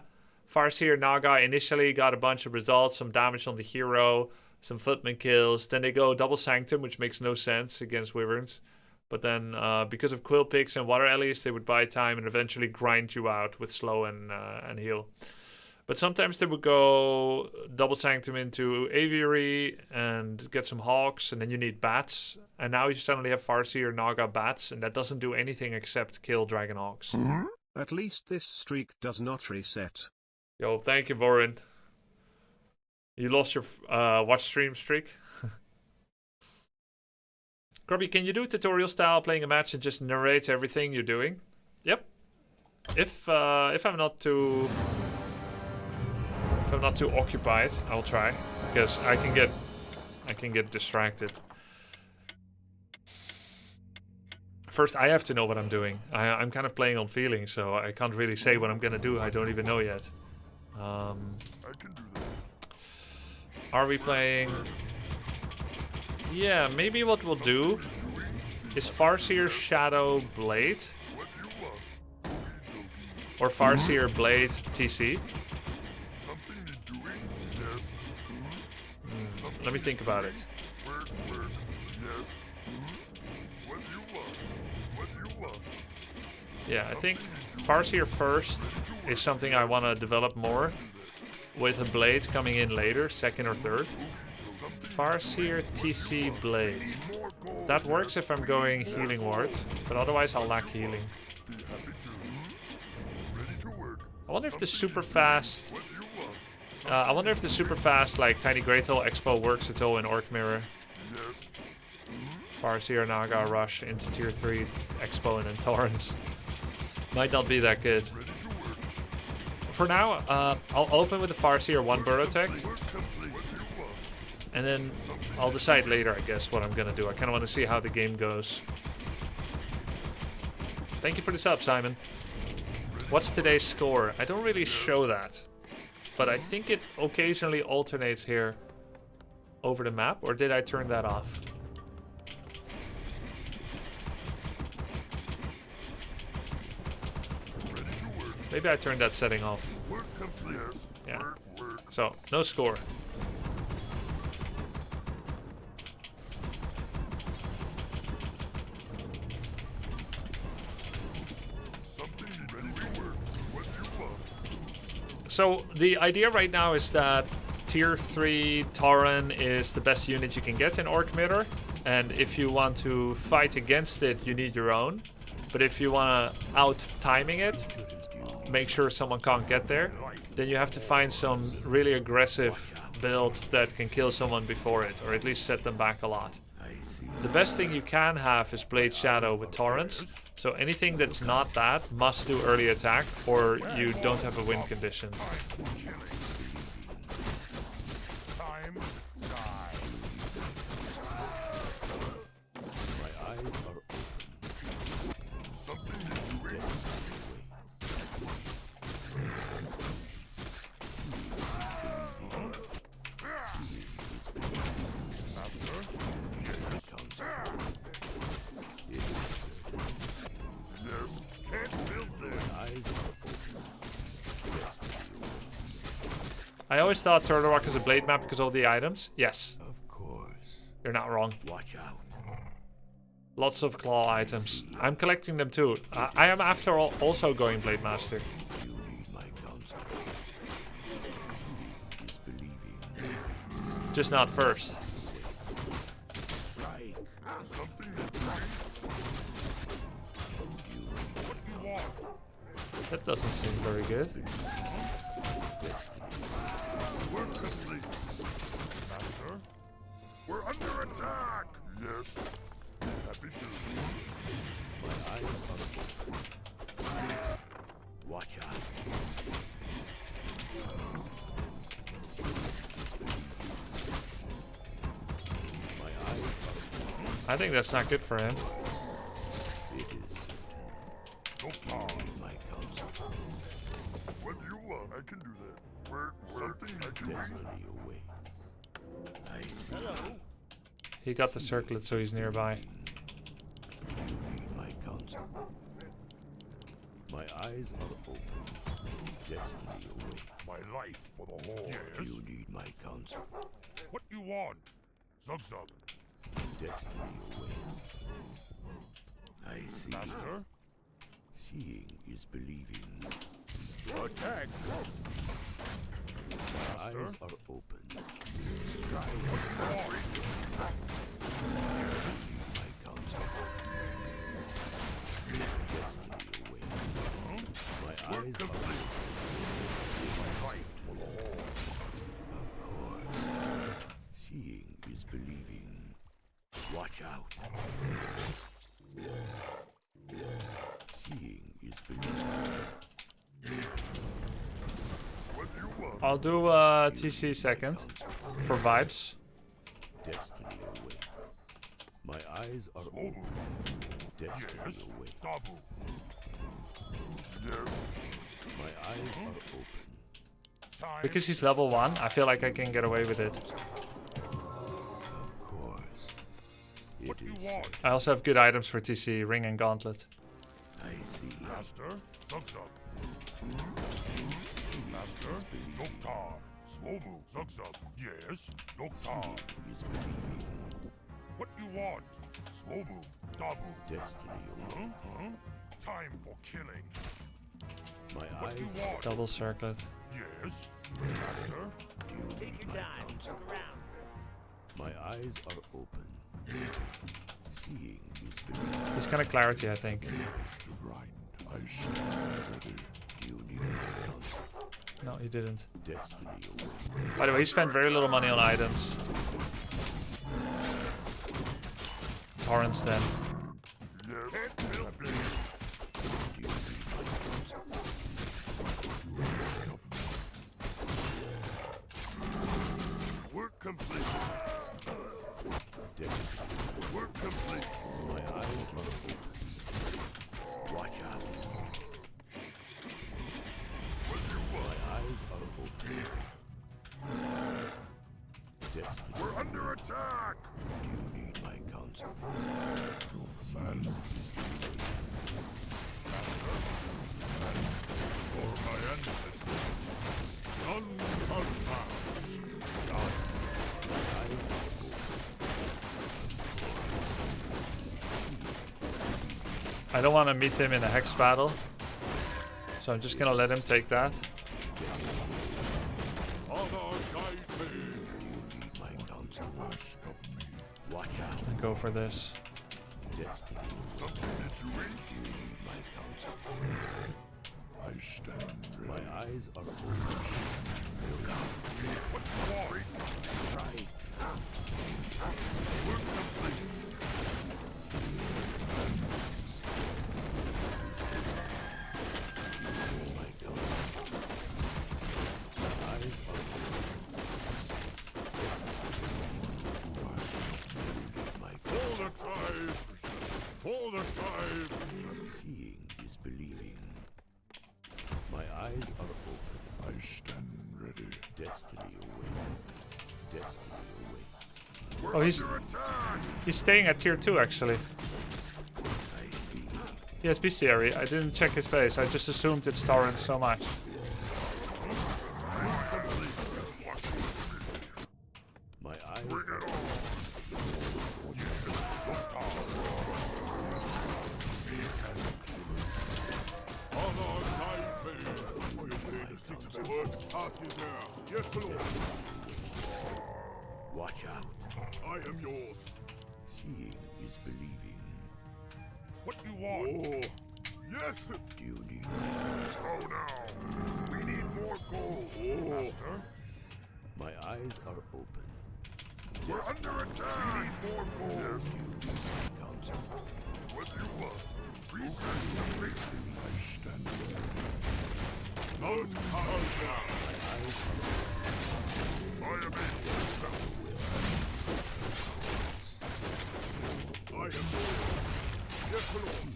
Farseer Naga initially got a bunch of results, some damage on the hero, some footman kills. Then they go double Sanctum, which makes no sense against Wyverns. But then because of Quill Picks and Water Alleys, they would buy time and eventually grind you out with slow and heal. But sometimes they would go double Sanctum into Aviary and get some Hawks, and then you need Bats. And now you suddenly have Farseer Naga Bats, and that doesn't do anything except kill Dragon Hawks.
At least this streak does not reset.
Yo, thank you, Vorin. You lost your watch stream streak. Grubby, can you do tutorial style playing a match and just narrate everything you're doing? Yep. If I'm not too occupied, I'll try, because I can get distracted. First, I have to know what I'm doing. I'm kind of playing on feeling, so I can't really say what I'm gonna do. I don't even know yet.
I can do that.
Are we playing? Yeah, maybe what we'll do is Farseer Shadow Blade or Farseer Blade TC.
Something need doing? Yes.
Let me think about it.
Work. Yes. What do you want? What do you want?
Yeah, I think Farseer first is something I want to develop more, with a blade coming in later, second or third. Farseer TC Blade. That works if I'm going Healing Ward, but otherwise I'll lack healing. I wonder if the super fast... like Tiny Greatle Expo works at all in Orc Mirror. Farseer Naga Rush into tier 3 Expo and then Torrents. Might not be that good. For now, I'll open with the Farseer 1 Burrow Tech. And then I'll decide later, I guess, what I'm gonna do. I kind of want to see how the game goes. Thank you for the sub, Simon. What's today's score? I don't really show that. But I think it occasionally alternates here over the map. Or did I turn that off? Maybe I turned that setting off. Yeah. So, no score. So the idea right now is that tier 3 Tauren is the best unit you can get in Orc Mirror, and if you want to fight against it, you need your own. But if you want to out-timing it, make sure someone can't get there, then you have to find some really aggressive build that can kill someone before it, or at least set them back a lot. The best thing you can have is Blade Shadow with Torrents, so anything that's not that must do early attack, or you don't have a win condition. I always thought Turtle Rock is a blade map because of all the items. Yes.
Of course.
You're not wrong.
Watch out.
Lots of claw items. I'm collecting them too. I am after all also going Blade Master.
You need my counsel. Disbelieving.
Just not first.
Strike.
That doesn't seem very good.
We're under attack! Yes. Happy to.
My eyes are open. Watch out. My eyes are open.
I think that's not good for him.
It is
Doctor,
my counsel.
what do you want? I can do that. We're something I can read.
Destiny away. I see.
He got the circlet, so he's nearby.
You need my counsel. My eyes are open. Destiny away.
My life for the Horde. Yes.
You need my counsel.
What you want? Zug Zug.
Destiny away. I see.
Master?
Seeing is believing.
Attack!
My eyes are open.
What you want?
My counsel. Destiny away. My eyes are open.
My life for the Horde.
Of course. Seeing is believing. Watch out. Seeing is believing.
What do you want?
I'll do TC second for vibes.
Destiny away. My eyes are
Obu.
open. Destiny
Yes.
away.
Dabu. Yes.
My eyes are open.
Time.
Because he's level 1, I feel like I can get away with it.
Of course.
What
It
you
is.
want?
I also have good items for TC, ring and gauntlet.
I see.
Master? Zug Zug. Master? Doctor. Swobu. Zug Zug. Yes. Doctor.
Is believing.
What you want? Swobu. Dabu.
Destiny away.
Huh? Time for killing.
My
What
eyes
you want?
Double circlet.
Yes. Master?
Take your time. My eyes are open. Seeing is believing.
He's kind of clarity, I think.
To grind. I stand ready.
You need my counsel.
No, he didn't.
Destiny away.
By the way, he spent very little money on items. Torrents then.
Yes.
You need my counsel.
Work complete.
Destiny.
Work complete.
My eyes are open. Watch out.
What you
My
want?
eyes are open. Destiny.
We're under attack.
Do you need my counsel?
For my ancestors. None unbound.
I don't want to meet him in a hex battle. So I'm just gonna let him take that.
Father, guide me.
Do you need my counsel? Watch out.
And go for this.
Destiny.
Something that you eat.
Do you need my counsel?
I stand
My
ready.
eyes are open. Look out.
What you want?
Right.
Work complete.
My counsel. My eyes are open. My
For the tribe. For the tribe.
seeing is believing. My eyes are open.
I stand ready.
Destiny away. Destiny away.
We're
Oh, he's-
under attack.
He's staying at tier 2 actually.
I see.
He has bestiary. I didn't check his base. I just assumed it's torrents so much.
My eyes
Bring it on. Father, guide me. You paid the 6 of the work. Task is there. Yes, Lord.
watch out.
I am yours.
Seeing is believing.
What you want? Oh. Yes.
Do you need
Oh, now. We need more gold. Master.
my eyes are open.
We're under attack! We need more gold! Yes. What do you want? Research the fate. I stand alone. None come down! I am able to help. I am yours. Yes, Lord.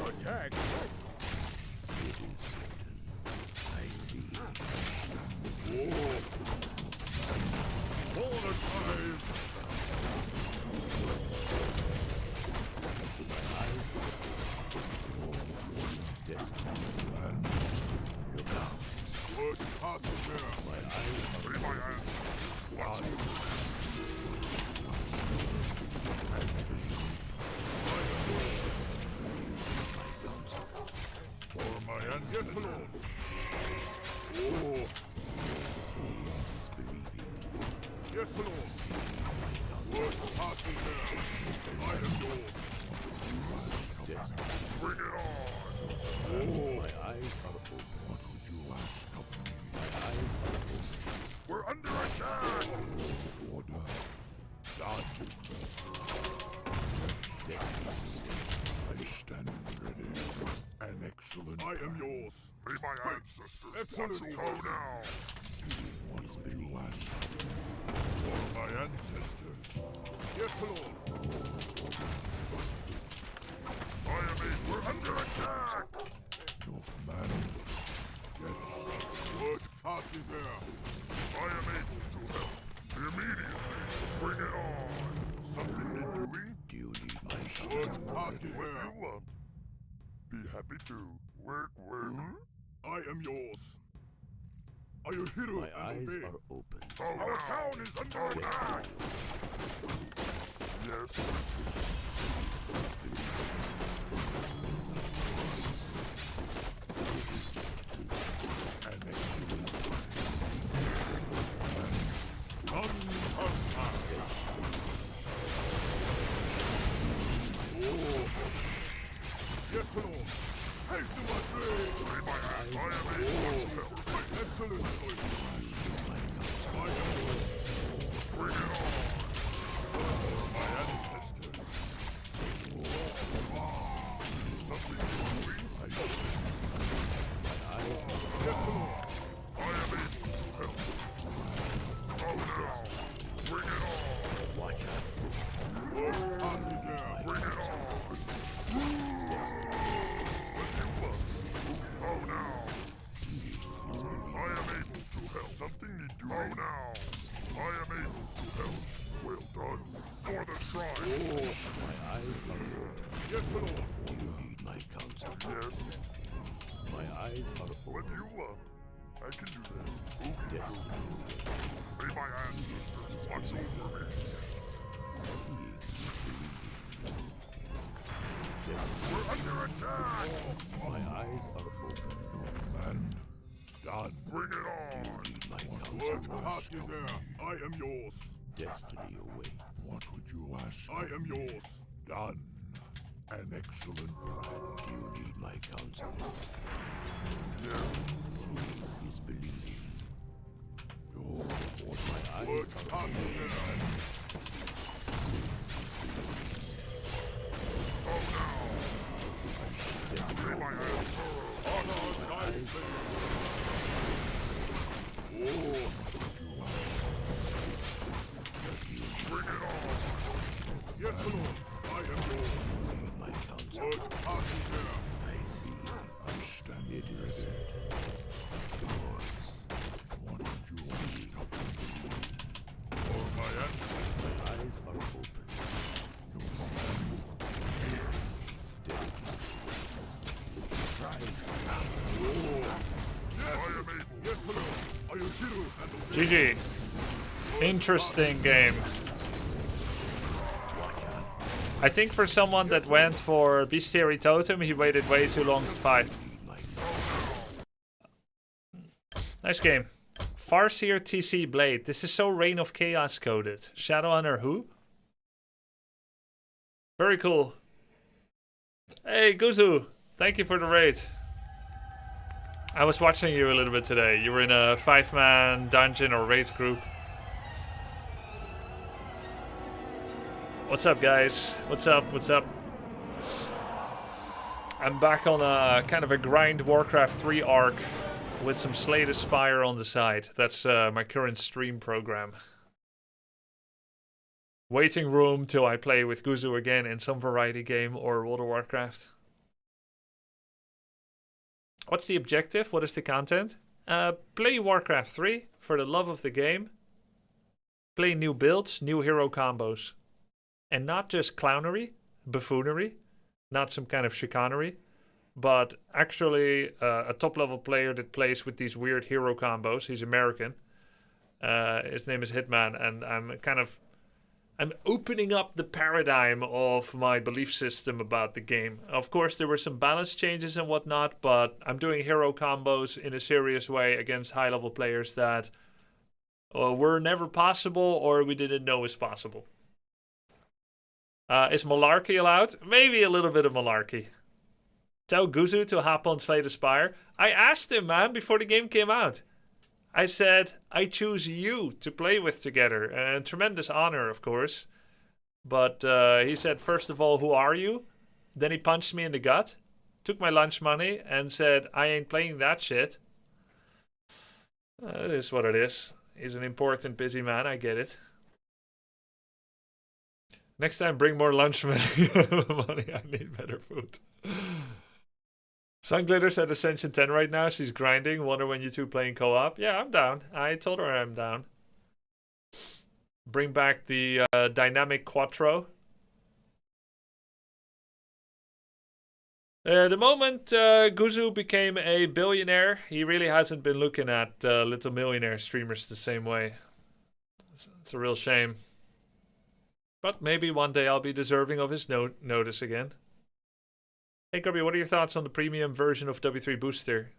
Attack!
It is certain. I see.
Oh! All the time!
Look out.
What passes there?
My eyes
Free my hands. Watch. For my ancestors. Yes, Lord. Oh. Yes, Lord. What passes there? I am yours. Bring it on.
My eyes are open. What would you ask of me? My eyes are open.
We're under attack.
Order.
Done.
I stand ready.
An excellent. I am yours. Be my ancestors. Excellent. Go now.
What would you ask?
For my ancestors. Yes, Lord. I am able. We're under attack.
No man.
Yes. What task is there? I am able to help. Immediately. Bring it on. Something need doing?
Do you need my
What
strength?
task is there? You want? Be happy to. Work. I am yours. Are you hero
My
and
eyes
obey?
are open.
Our town is under attack. Yes. An excellent plan. None of us. Oh. Yes, Lord. Haste to my blade. Free my hand. I am able to help. Excellent choice. I am yours. Bring it on. My ancestors. Something doing? I see. Yes, Lord. I am able to help. Oh, now. Bring it on.
Watch out.
What task is there? Bring it on. What do you want? Oh, now. I am able to help. Something need to. Oh, now. I am able to help. Well done. For the shrine.
My eyes are open.
Yes, Lord.
Do you need my counsel?
Yes.
My eyes are
What
open.
do you want? I can do that. Okay.
Destiny.
Be my ancestors. Watch over me. We're under attack.
My eyes are open.
Man. Done. Bring it on.
Need my
What
counsel?
task is there? I am yours.
Destiny away.
What would you ask? I am yours. Done. An excellent plan.
Do you need my counsel?
Yes.
Seeing is believing.
Oh,
My eyes
what
are
task is there? Oh, now. Be my answer. Honor thy faith. Oh. Bring it on. Yes, Lord. I am yours.
need my counsel.
What task is there?
I see.
I stand
It is
ready.
certain. Yours.
What would you ask of me? For my ancestors.
My eyes are open.
Yes, hello. Are you hero and obey?
GG. Interesting game. I think for someone that went for Bestiary Totem, he waited way too long to fight. Nice game. Farseer TC Blade. This is so Reign of Chaos coded. Shadowhunter who? Very cool. Hey, Guzu. Thank you for the raid. I was watching you a little bit today. You were in a 5-man dungeon or raid group. What's up, guys? What's up? What's up? I'm back on a kind of a grind Warcraft 3 arc with some Slay the Spire on the side. That's my current stream program. Waiting room till I play with Guzu again in some variety game or World of Warcraft. What's the objective? What is the content? Play Warcraft 3 for the love of the game. Play new builds, new hero combos. And not just clownery, buffoonery, not some kind of chicanery, but actually a top level player that plays with these weird hero combos. He's American. His name is Hitman, and I'm opening up the paradigm of my belief system about the game. Of course, there were some balance changes and whatnot, but I'm doing hero combos in a serious way against high level players that were never possible or we didn't know was possible. Is malarkey allowed? Maybe a little bit of malarkey. Tell Guzu to hop on Slay the Spire. I asked him, man, before the game came out. I said, I choose you to play with together. And tremendous honor, of course. But he said, first of all, who are you? Then he punched me in the gut, took my lunch money, and said, I ain't playing that shit. It is what it is. He's an important, busy man, I get it. Next time, bring more lunch money. I need better food. Sunglitter's at Ascension 10 right now. She's grinding. Wonder when you two playing co-op. Yeah, I'm down. I told her I'm down. Bring back the dynamic Quattro. The moment Guzu became a billionaire, he really hasn't been looking at Little Millionaire streamers the same way. It's a real shame. But maybe one day I'll be deserving of his notice again. Hey Grubby, what are your thoughts on the premium version of W3 Booster?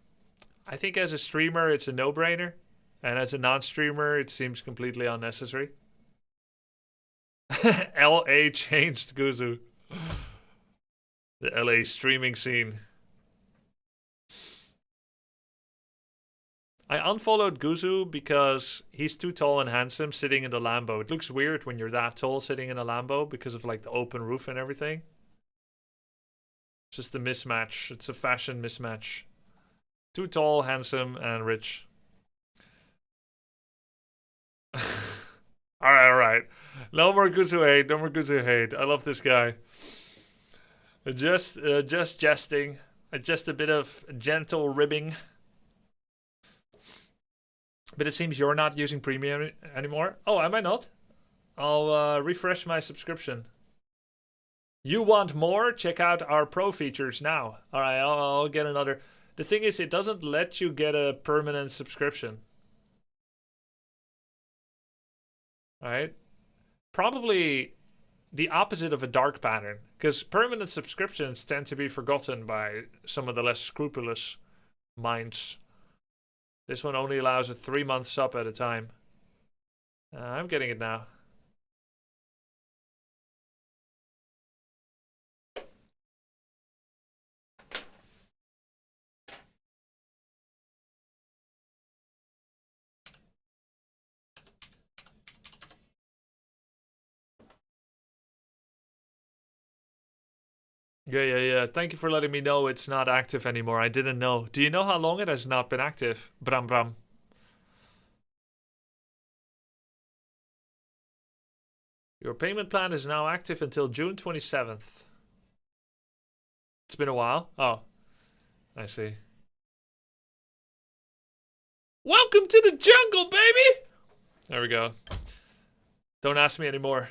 I think as a streamer it's a no-brainer. And as a non-streamer it seems completely unnecessary. LA changed Guzu. The LA streaming scene. I unfollowed Guzu because he's too tall and handsome sitting in the Lambo. It looks weird when you're that tall sitting in a Lambo because of like the open roof and everything. It's just a mismatch. It's a fashion mismatch. Too tall, handsome, and rich. Alright. No more Guzu hate. No more Guzu hate. I love this guy. Just jesting. Just a bit of gentle ribbing. But it seems you're not using premium anymore. Oh, am I not? I'll refresh my subscription. You want more? Check out our pro features now. Alright, I'll get another. The thing is, it doesn't let you get a permanent subscription. Alright? Probably the opposite of a dark pattern. Because permanent subscriptions tend to be forgotten by some of the less scrupulous minds. This one only allows a 3-month sub at a time. I'm getting it now. Yeah. Thank you for letting me know it's not active anymore. I didn't know. Do you know how long it has not been active? Bram. Your payment plan is now active until June 27th. It's been a while. Oh, I see. Welcome to the jungle, baby! There we go. Don't ask me anymore.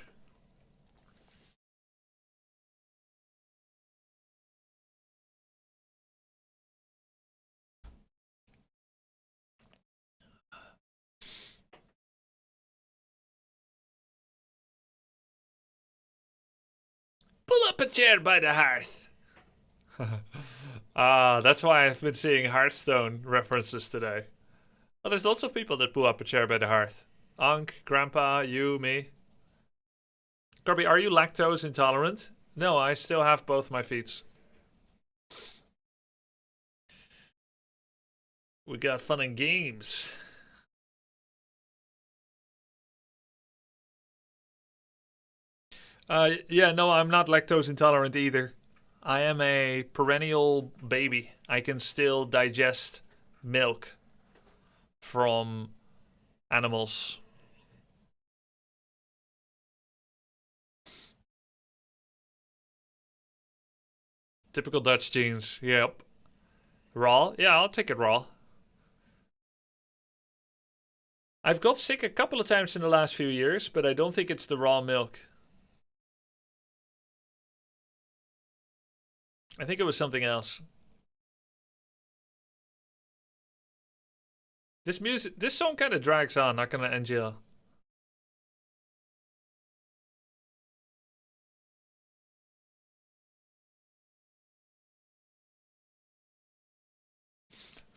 Pull up a chair by the hearth. That's why I've been seeing Hearthstone references today. Well, there's lots of people that pull up a chair by the hearth. Unc, Grandpa, you, me. Grubby, are you lactose intolerant? No, I still have both my feet. We got fun and games. Yeah, no, I'm not lactose intolerant either. I am a perennial baby. I can still digest milk from animals. Typical Dutch genes. Yep. Raw? Yeah, I'll take it raw. I've got sick a couple of times in the last few years, but I don't think it's the raw milk. I think it was something else. This song kind of drags on, not gonna NGL.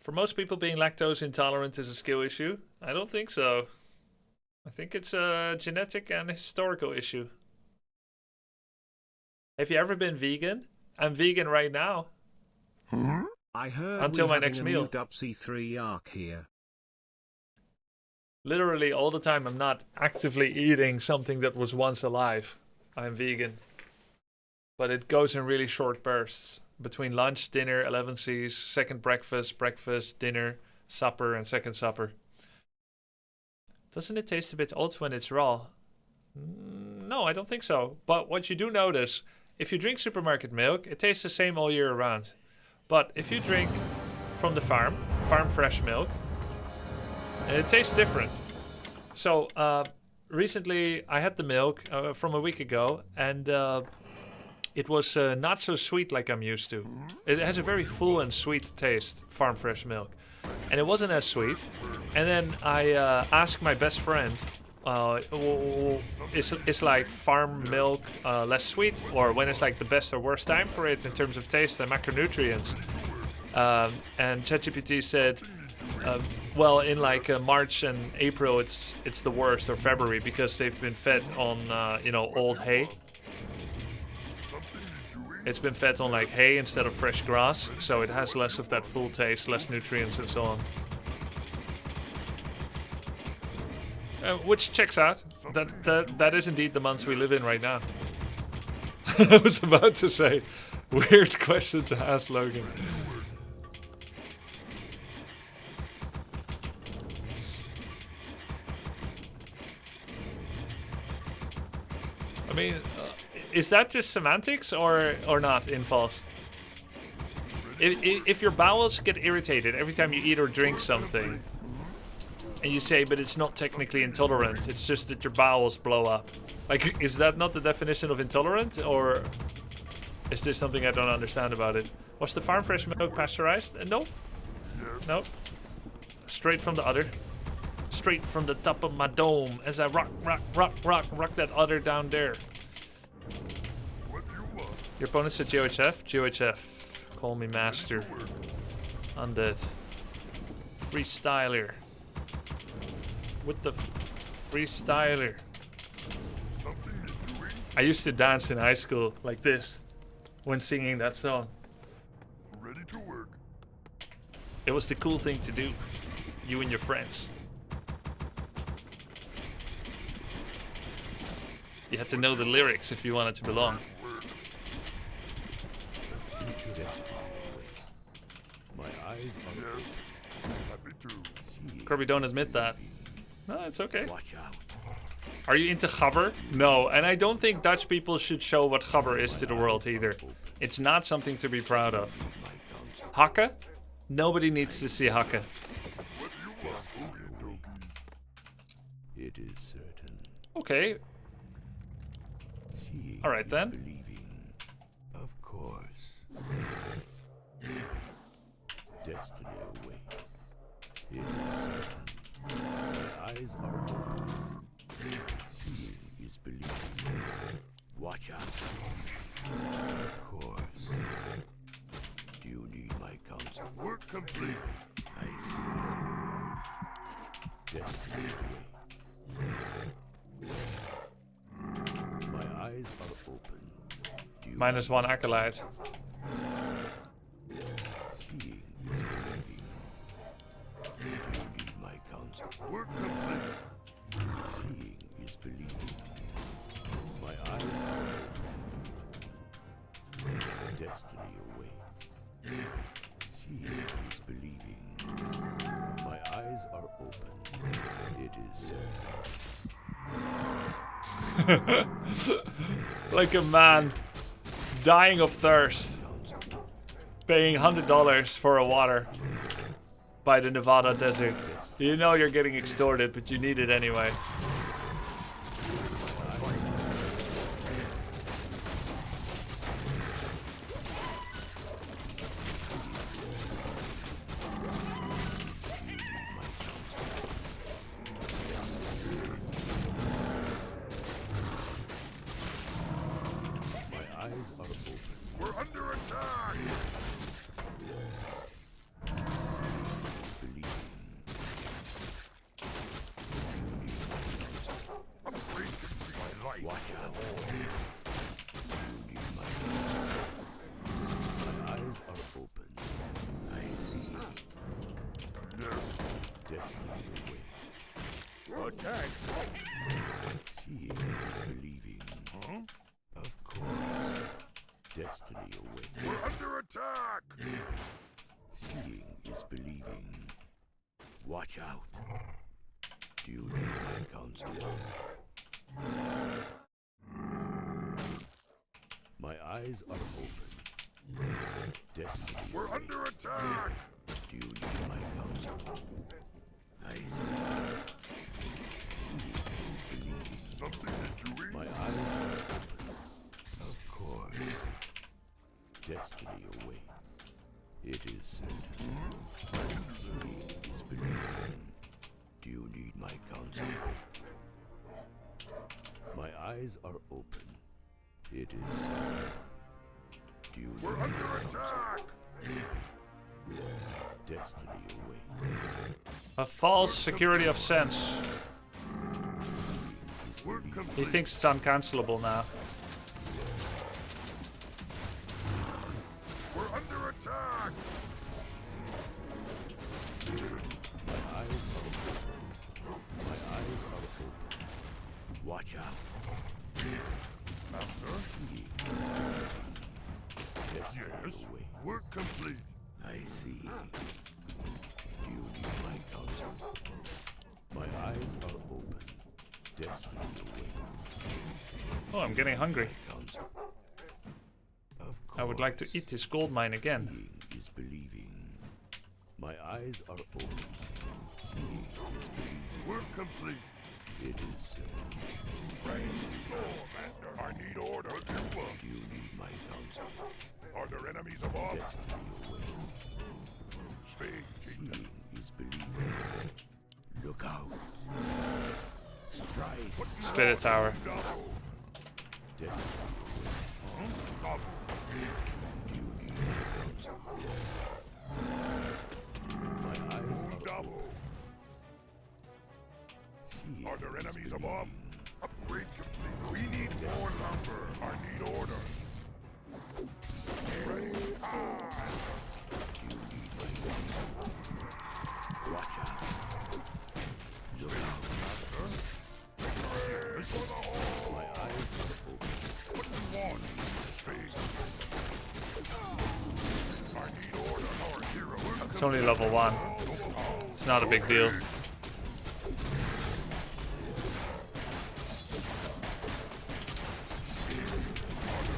For most people, being lactose intolerant is a skill issue. I don't think so. I think it's a genetic and historical issue. Have you ever been vegan? I'm vegan right now.
I heard
until
we're
my next
having a
meal.
new WC3 arc here.
Literally all the time, I'm not actively eating something that was once alive. I'm vegan. But it goes in really short bursts. Between lunch, dinner, 11 C's, second breakfast, dinner, supper, and second supper. Doesn't it taste a bit odd when it's raw? No, I don't think so. But what you do notice, if you drink supermarket milk, it tastes the same all year around. But if you drink from the farm fresh milk, it tastes different. So recently I had the milk from a week ago, and it was not so sweet like I'm used to. It has a very full and sweet taste, farm fresh milk. And it wasn't as sweet. And then I asked my best friend, is like farm milk less sweet? Or when it's like the best or worst time for it in terms of taste and macronutrients? And ChatGPT said, well, in like March and April, it's the worst, or February, because they've been fed on, old hay. It's been fed on like hay instead of fresh grass, so it has less of that full taste, less nutrients and so on. Which checks out. That is indeed the months we live in right now. I was about to say, weird question to ask Logan. I mean, is that just semantics or not in false? If your bowels get irritated every time you eat or drink something, and you say, but it's not technically intolerant, it's just that your bowels blow up. Like, is that not the definition of intolerant, or is there something I don't understand about it? Was the farm fresh milk pasteurized? No. No. Straight from the udder. Straight from the top of my dome as I rock that udder down there. Your opponent said GOHF? GOHF. Call me master. Undead. Freestyler. With the freestyler. I used to dance in high school like this when singing that song.
Ready to work.
It was the cool thing to do. You and your friends. You had to know the lyrics if you wanted to belong.
My eyes are
Happy to.
Grubby, don't admit that. No, it's okay.
watch out.
Are you into gabber? No, and I don't think Dutch people should show what gabber is to the world either. It's not something to be proud of. Hakken? Nobody needs to see hakken.
It is certain.
Okay,
Seeing
alright
is
then.
believing. Of course. Destiny awaits. It is certain. My eyes are open. Seeing is believing. Watch out. Of course. Do you need my counsel?
Work complete.
I see. Destiny awaits. My eyes are open. Do you
-1 acolyte.
Seeing is believing. Do you need my counsel?
Work complete.
Seeing is believing. My eyes are
Like a man dying of thirst, paying $100 for a water by the Nevada desert. You know you're getting extorted, but you need it anyway.
We're under attack! Upgrade complete. My life. Watch out.
My eyes are open. I see.
Yes.
Destiny awaits.
Attack!
Seeing is believing.
Huh?
Of course. Destiny awaits.
We're under attack!
Seeing is believing. Watch out. Do you need my counsel? My eyes are open. Destiny
We're
awaits.
under attack!
Do you need my counsel? I see.
Something to doing?
My eyes are open. Of course. Destiny awaits. It is certain. Seeing is believing. Do you need my counsel? My eyes are open. It is certain. Do you
We're
need
under
my counsel?
attack!
Destiny awaits.
A false security of sense.
We're
He
complete.
thinks it's uncancelable now.
We're under attack!
My eyes are open. My eyes are open. Watch out.
Master?
Seeing is believing. Destiny
Yes?
awaits.
We're complete.
I see. Do you need my counsel? My eyes are open. Destiny awaits.
Oh, I'm getting hungry.
Counsel. Of
I would like to eat this gold mine again.
Seeing is believing. My eyes are open. Seeing is believing.
We're complete.
It is certain.
Master. I need order.
Do you need my counsel?
Are there enemies above?
Destiny awaits.
Speak, Chief.
Seeing is believing. Look out. Strike.
Spirit Tower.
Double.
Destiny awaits.
Double.
Do you need my counsel? My eyes are
Double.
seeing.
Are there
is
enemies
believing.
above? Upgrade complete. We need more lumber. I need order. Ready?
Do you need my counsel? Watch out. Look out.
Yes. For the hole.
My eyes are open.
What do you want? Speak. I need order. Our hero.
It's only level 1. It's not a big deal.
Are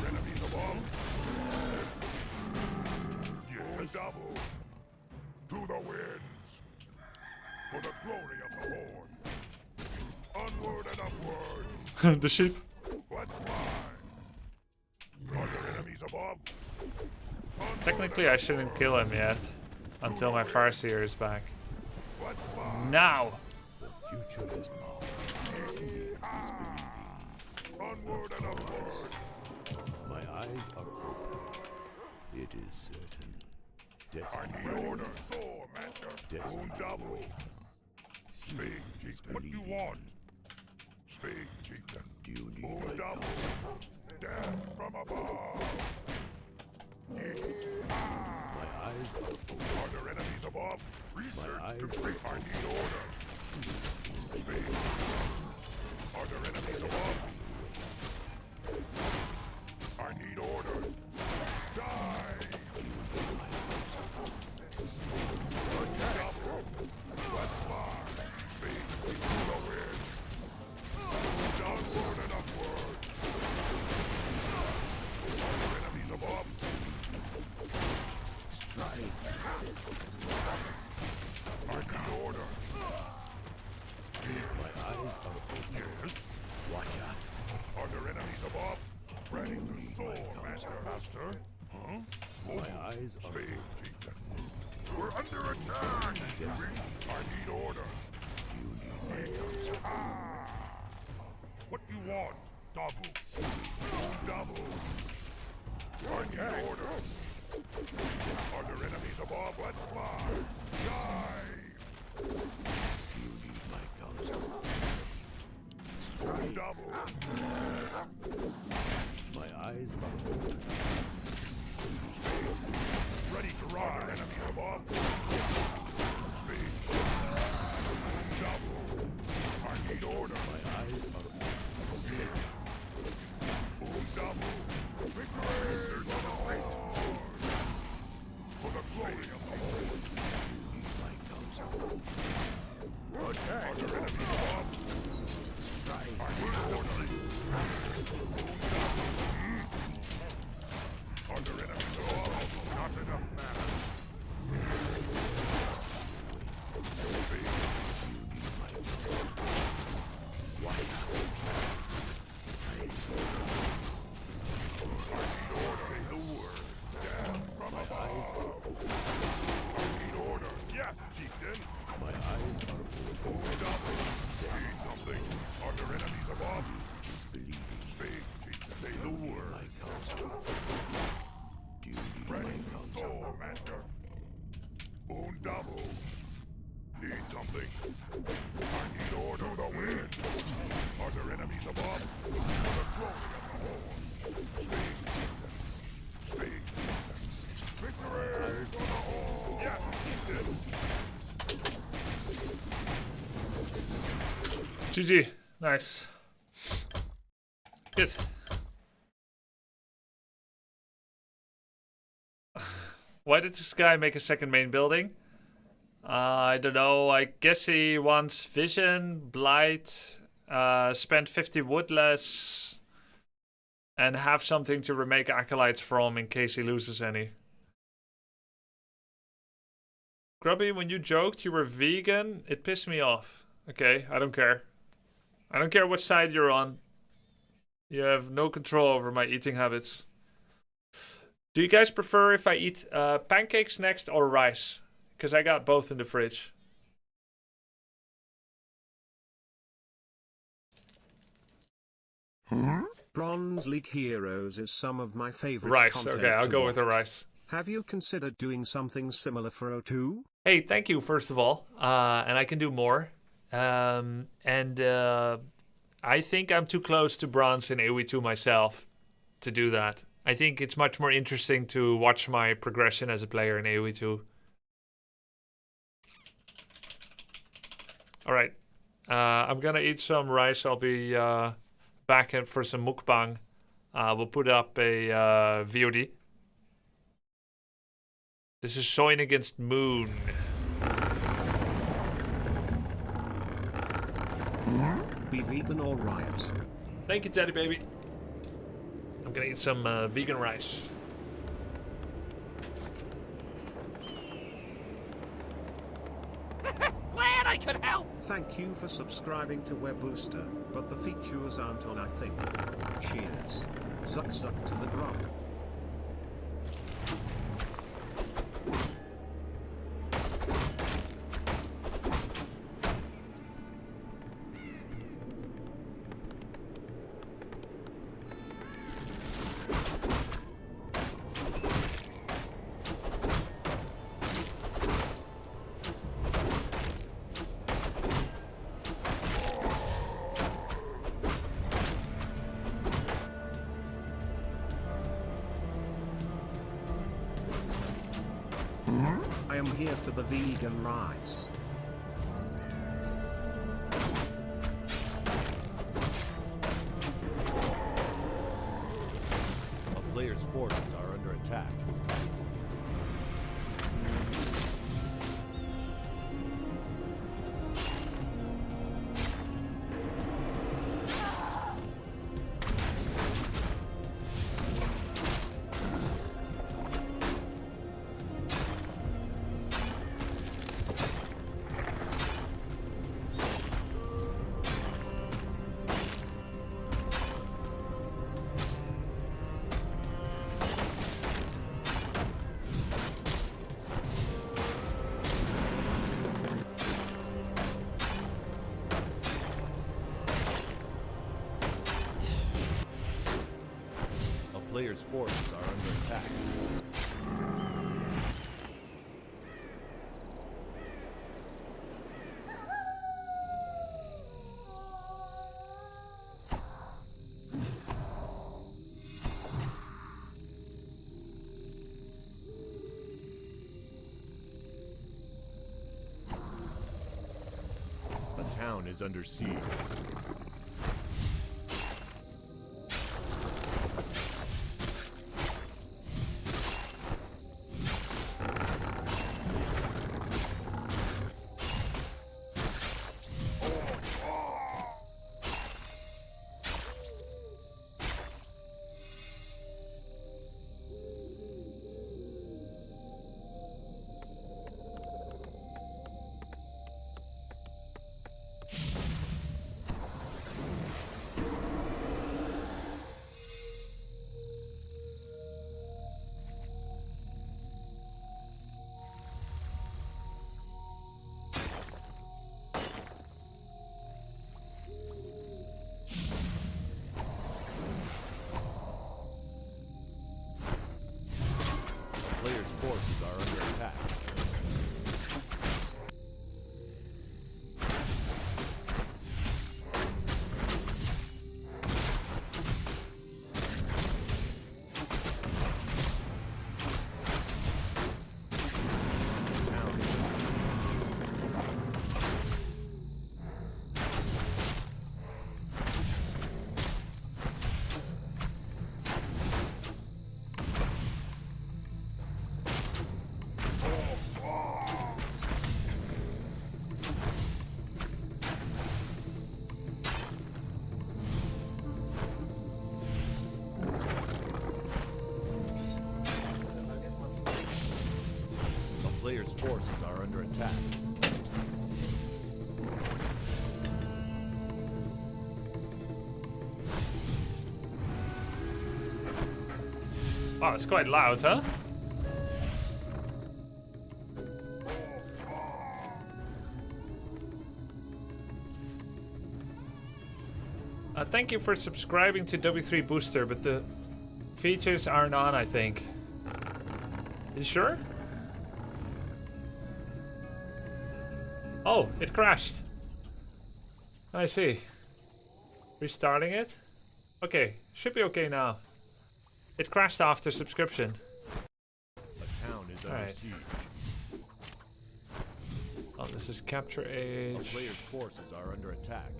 there enemies above? Yes. Double. To the winds. For the glory of the Horde. Onward and upward.
The sheep.
Let's fly. Are there enemies above? Onward
Technically, I shouldn't kill him yet. Until my Farseer is back.
Let's fly.
Now!
The future is now.
Onward and upward.
My eyes are open. It is certain.
I
Destiny.
need order. Soar, Master.
Destiny.
Boom double. Speak, Chieftain. What do you want? Speak, Chieftain.
Do you need
Boom
my
double.
counsel?
Death from above.
My eyes are open.
Are there enemies above? Research
eyes
complete. I need order. Speak. Are there enemies above? I need orders. Die. Double. Let's fly. Speak. To the wind. Downward and upward. I can order.
My eyes are open.
Yes.
Watch out.
Are there enemies above? Ready to soar, Master. Huh?
My eyes are
Speed, chieftain. We're under attack! I need order.
You need my counsel.
What you want? Double. Double. I need order. Are there enemies above? Let's fly. Die!
You need my counsel.
Double.
My eyes are open.
Ready to ride. Enemies above. Speed. Double. I need order.
My eyes are open.
Double. Victory for the Lord. For the glory of the Lord.
You need my counsel.
Are there enemies above? I need order. Are there enemies above? Not enough mana. Speed.
You need my counsel. Watch out.
Say the word. Down from above. I need order. Yes, chieftain.
My eyes are open.
Double. Need something. Are there enemies above?
Believe
Speed, chieftain. Say the word.
my counsel. Do you need
Ready
my
to
counsel?
soar, master. Double. Need something. I need order. To the wind. Are there enemies above? For the glory of the Lord. Speed. Speed. Victory for the Horde. Yes, chieftain.
GG. Nice. Good. Why did this guy make a second main building? I don't know. I guess he wants vision, blight, spend 50 wood less, and have something to remake acolytes from in case he loses any. Grubby, when you joked you were vegan, it pissed me off. Okay, I don't care. I don't care which side you're on. You have no control over my eating habits. Do you guys prefer if I eat pancakes next or rice? Because I got both in the fridge.
Bronze League Heroes is some of my favorite
Rice.
content
Okay, I'll
to
go with the
watch.
rice.
Have you considered doing something similar for O2?
Hey, thank you, first of all. And I can do more. I think I'm too close to bronze in AoE2 myself to do that. I think it's much more interesting to watch my progression as a player in AoE2. Alright. I'm gonna eat some rice. I'll be back for some mukbang. We'll put up a VOD. This is Soin against Moon.
Be vegan or riot?
Thank you, Teddy Baby. I'm gonna eat some vegan rice.
Glad I could help!
Thank you for subscribing to Web Booster, but the features aren't on, I think. Cheers. Zuck zuck to the drop. I am here for the vegan rice.
A player's forces are under attack. player's forces are under attack. The town is under siege. Player's forces are under attack. Town is under siege. The player's forces are under attack.
Oh, it's quite loud, huh? Thank you for subscribing to W3 Booster, but the features aren't on, I think. You sure? Oh, it crashed. I see. Restarting it? Okay, should be okay now. It crashed after subscription.
The town is under
Alright.
siege.
Oh, this is capture
The
age.
player's forces are under attack.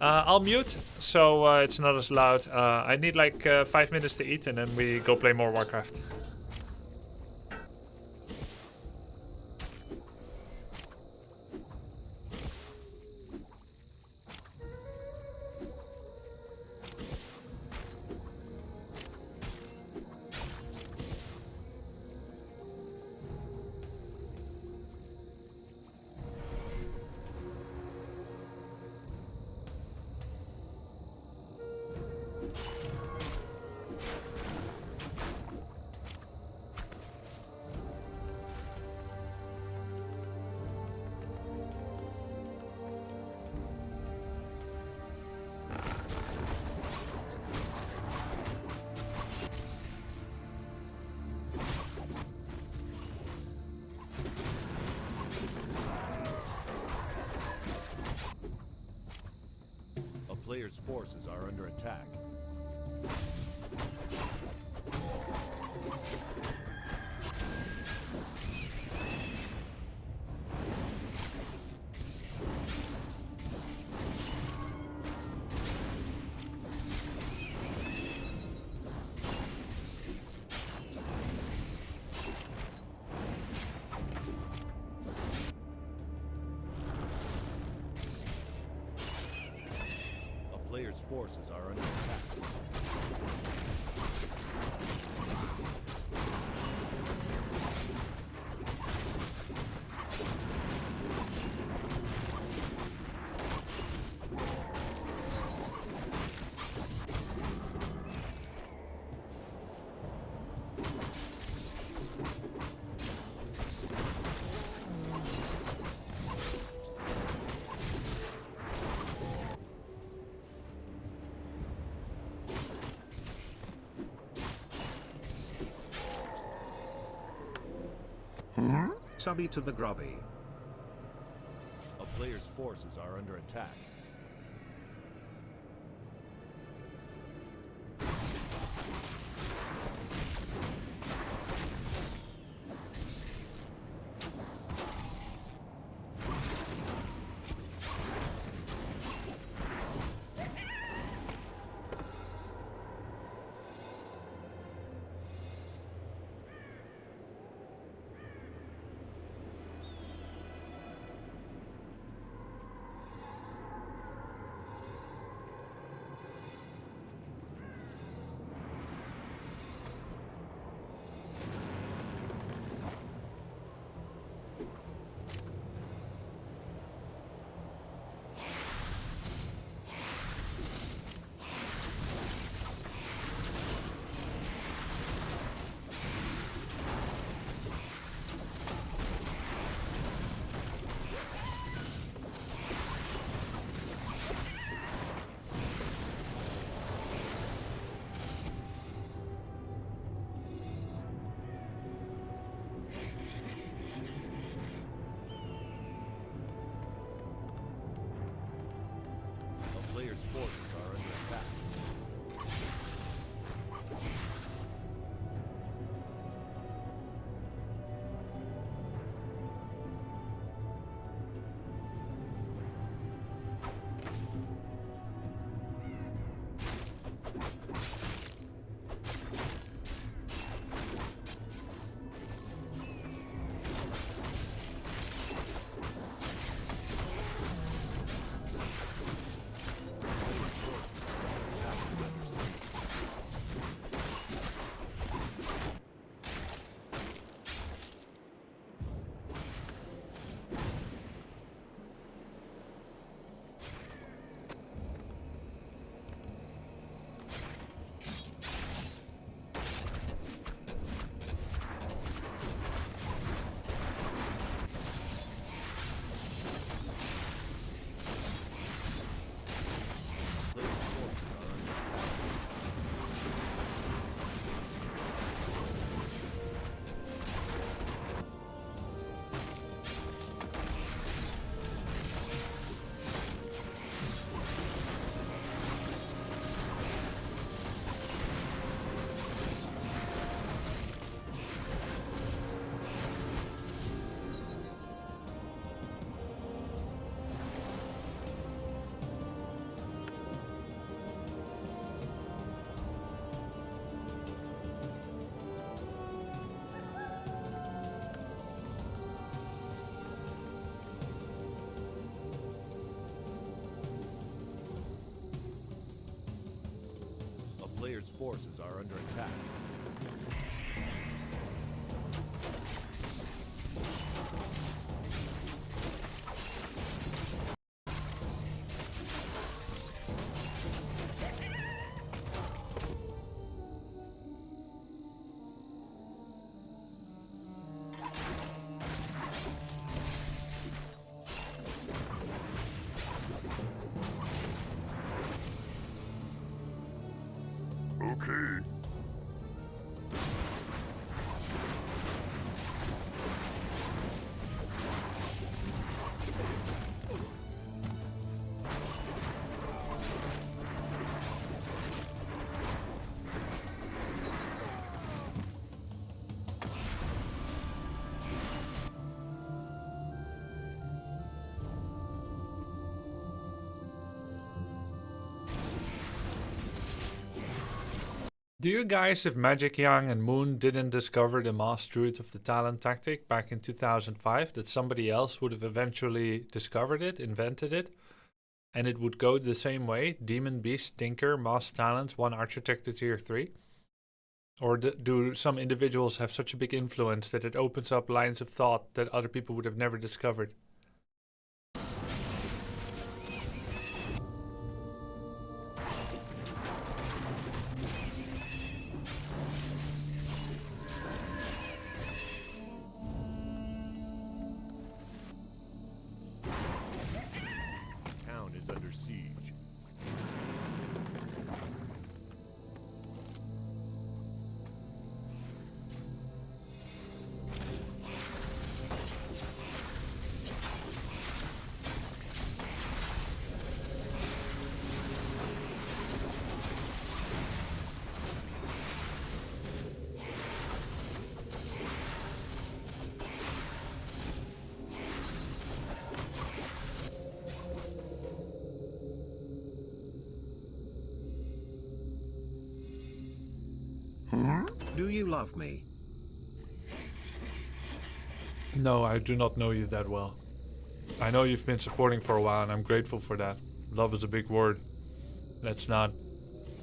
I'll mute, so it's not as loud. I need like 5 minutes to eat, and then we go play more Warcraft.
A player's forces are under attack. Player's forces are under attack.
Subby to the Grubby.
A player's forces are under attack. A player's forces are under attack. A player's forces are under attack.
Okay.
Do you guys, if Magic Young and Moon didn't discover the mass truth of the talent tactic back in 2005, that somebody else would have eventually discovered it, invented it, and it would go the same way? Demon, Beast, Tinker, Mass Talents, one Architect to tier 3? Or do some individuals have such a big influence that it opens up lines of thought that other people would have never discovered?
Town is under siege.
Do you love me?
No, I do not know you that well. I know you've been supporting for a while, and I'm grateful for that. Love is a big word. Let's not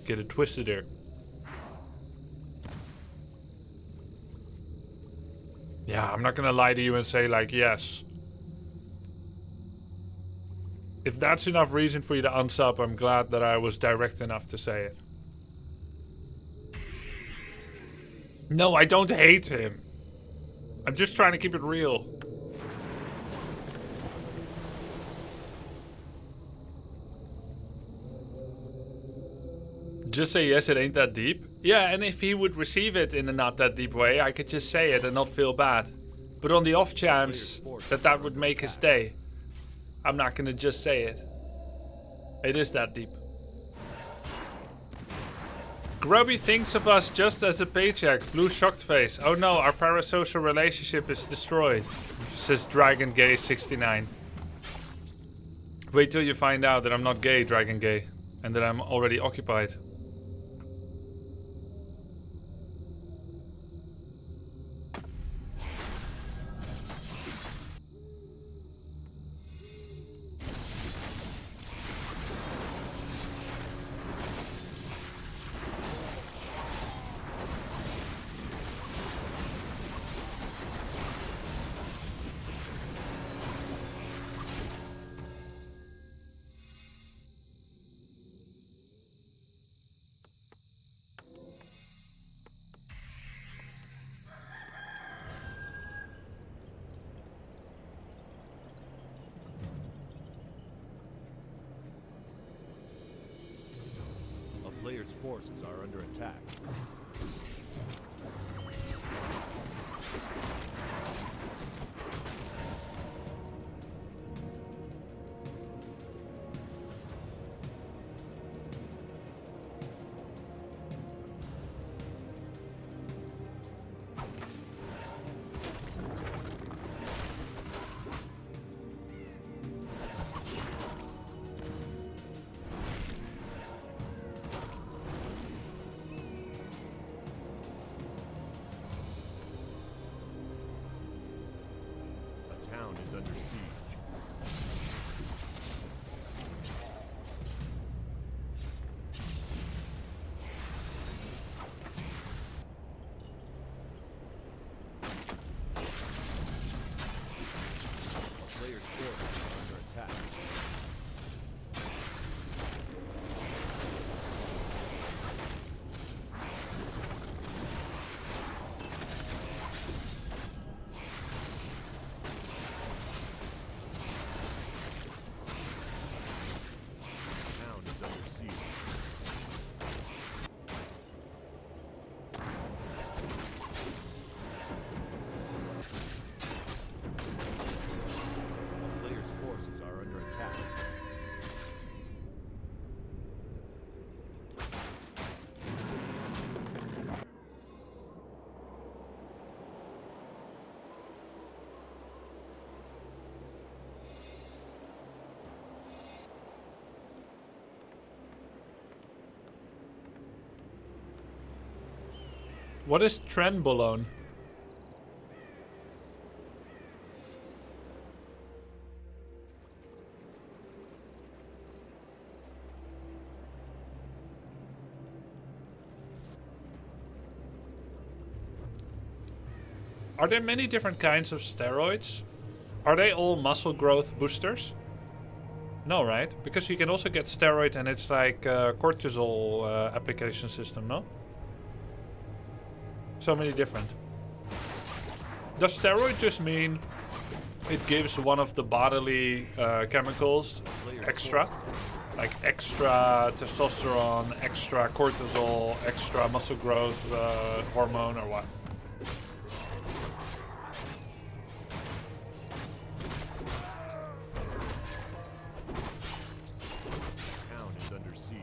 get it twisted here. Yeah, I'm not gonna lie to you and say like, yes. If that's enough reason for you to unsub, I'm glad that I was direct enough to say it. No, I don't hate him. I'm just trying to keep it real. Just say yes, it ain't that deep. Yeah, and if he would receive it in a not that deep way, I could just say it and not feel bad. But on the off chance that that would make his day, I'm not gonna just say it. It is that deep. Grubby thinks of us just as a paycheck. Blue shocked face. Oh no, our parasocial relationship is destroyed. Says Dragon Gay 69. Wait till you find out that I'm not gay, Dragon Gay. And that I'm already occupied.
A player's forces are under attack. Is under siege. Player's forces are under attack.
What is trenbolone? Are there many different kinds of steroids? Are they all muscle growth boosters? No, right? Because you can also get steroid and it's like a cortisol application system, no? So many different. Does steroid just mean it gives one of the bodily chemicals extra? Like extra testosterone, extra cortisol, extra muscle growth hormone, or what?
Town is under siege.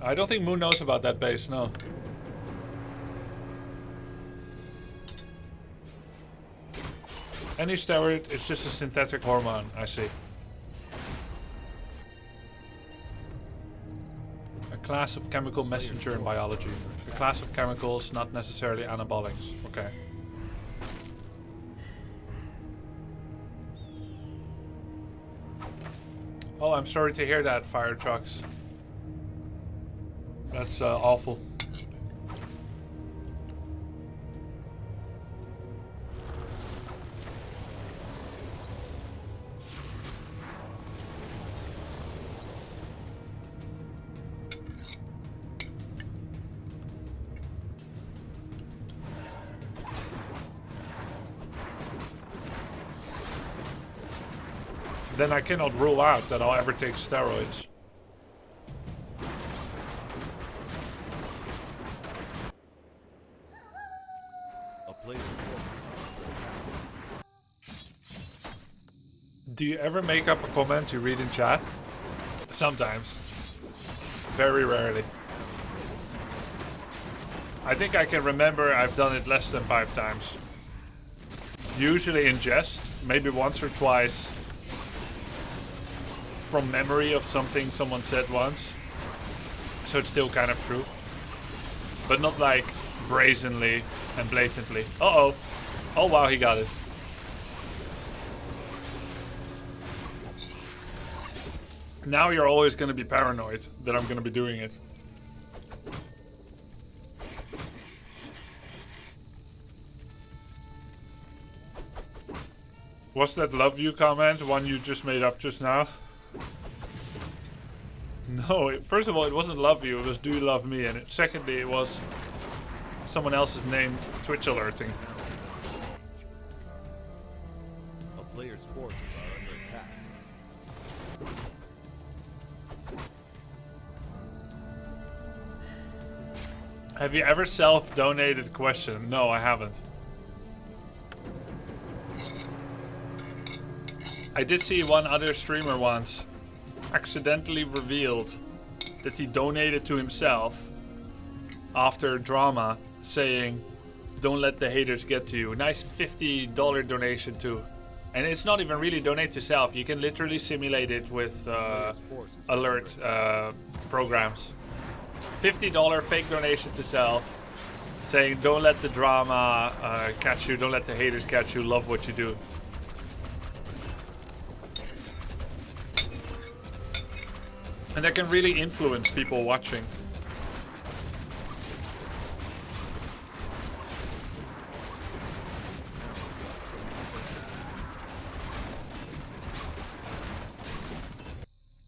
I don't think Moon knows about that base, no. Any steroid, it's just a synthetic hormone, I see. class of chemical messenger in biology. A class of chemicals, not necessarily anabolics. Okay. Oh, I'm sorry to hear that, fire trucks. That's awful. Then I cannot rule out that I'll ever take steroids. Do you ever make up a comment you read in chat? Sometimes. Very rarely. I think I can remember I've done it less than 5 times. Usually in jest, maybe once or twice. From memory of something someone said once. So it's still kind of true. But not like brazenly and blatantly. Uh-oh. Oh wow, he got it. Now you're always going to be paranoid that I'm going to be doing it. Was that love you comment one you just made up just now? No, first of all, it wasn't love you, it was do you love me, and secondly, it was someone else's name Twitch alerting.
A player's forces are under attack.
Have you ever self-donated? Question? No, I haven't. I did see one other streamer once accidentally revealed that he donated to himself after drama, saying, "Don't let the haters get to you." Nice $50 donation too. And it's not even really donate to self. You can literally simulate it with alert programs. $50 fake donation to self, saying, "Don't let the drama catch you. Don't let the haters catch you. Love what you do." And that can really influence people watching.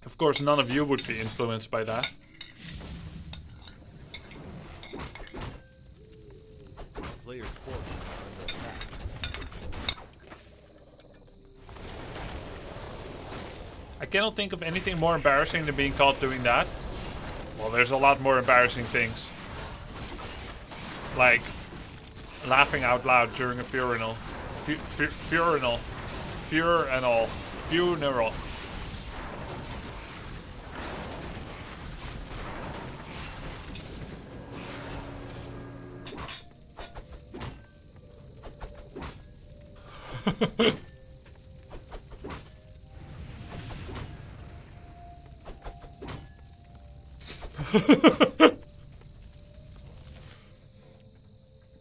Of course, none of you would be influenced by that.
Player's forces are under attack.
I cannot think of anything more embarrassing than being caught doing that. Well, there's a lot more embarrassing things. Like laughing out loud during a funeral. Funeral.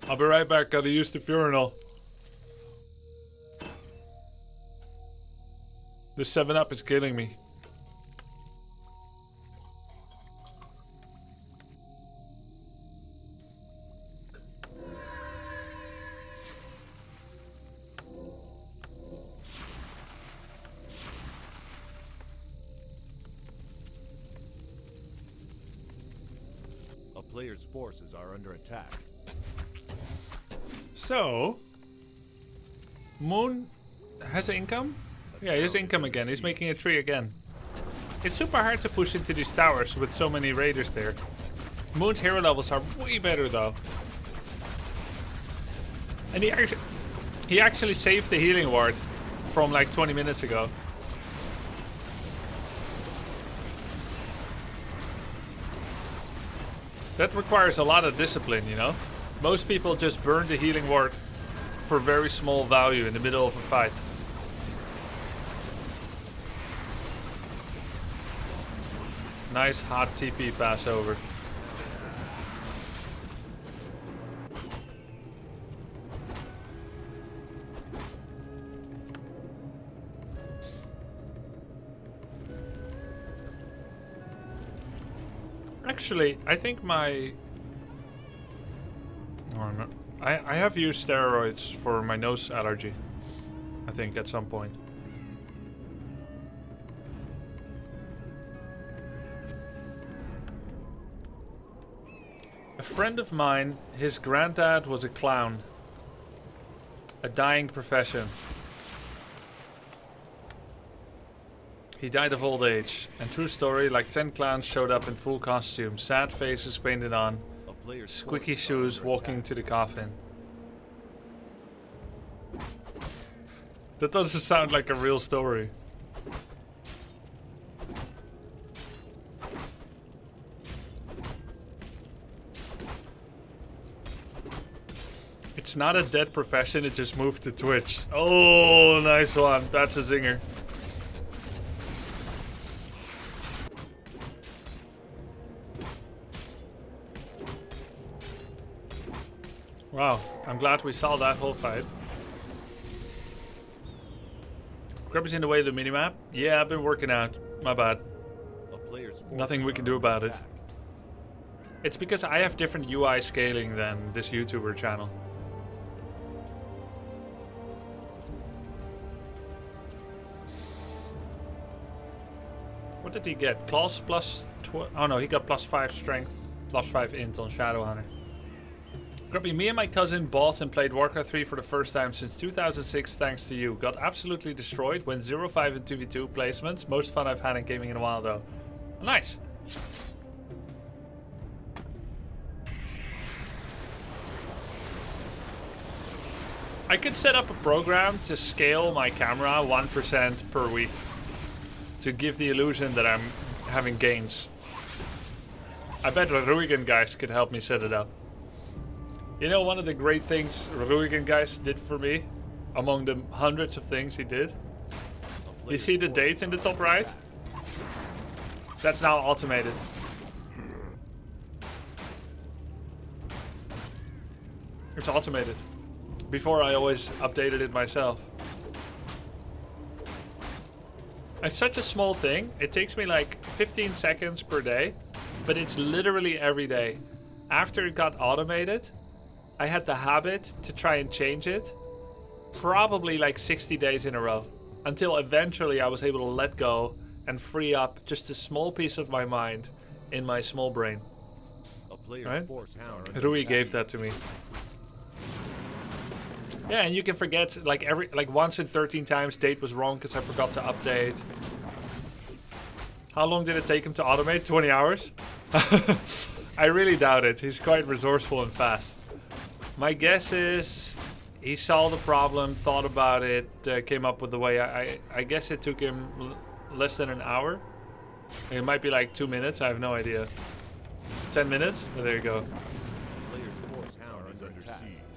I'll be right back, gotta use the urinal. This 7-Up is killing me.
A player's forces are under attack.
So, Moon has income? Yeah, he has income again. He's making a tree again. It's super hard to push into these towers with so many raiders there. Moon's hero levels are way better though. And he actually saved the healing ward from like 20 minutes ago. That requires a lot of discipline, you know? Most people just burn the healing ward for very small value in the middle of a fight. Nice hot TP pass over. Actually, I think my... Oh, no. I have used steroids for my nose allergy. I think at some point. A friend of mine, his granddad was a clown. A dying profession. He died of old age. And true story, like 10 clowns showed up in full costume. Sad faces painted on. Squeaky shoes walking to the coffin. That doesn't sound like a real story. It's not a dead profession, it just moved to Twitch. Oh, nice one. That's a zinger. Wow, I'm glad we saw that whole fight. Grubby's in the way of the minimap. Yeah, I've been working out. My bad. Nothing we can do about it. It's because I have different UI scaling than this YouTuber channel. What did he get? Claws plus... Oh no, he got plus 5 strength. Plus 5 int on Shadow Hunter. Grubby, me and my cousin bought and played Warcraft 3 for the first time since 2006 thanks to you. Got absolutely destroyed, went 0-5 in 2v2 placements. Most fun I've had in gaming in a while though. Nice! I could set up a program to scale my camera 1% per week. To give the illusion that I'm having gains. I bet Ruigan guys could help me set it up. You know, one of the great things Ruigan guys did for me, among the hundreds of things he did. You see the date in the top right? That's now automated. It's automated. Before I always updated it myself. It's such a small thing. It takes me like 15 seconds per day, but it's literally every day. After it got automated, I had the habit to try and change it probably like 60 days in a row until eventually I was able to let go and free up just a small piece of my mind in my small brain. Right? Rui gave that to me. Yeah, and you can forget like once in 13 times date was wrong because I forgot to update. How long did it take him to automate? 20 hours? I really doubt it. He's quite resourceful and fast. My guess is he saw the problem, thought about it, came up with the way. I guess it took him less than an hour. It might be like 2 minutes. I have no idea. 10 minutes? Oh, there you go.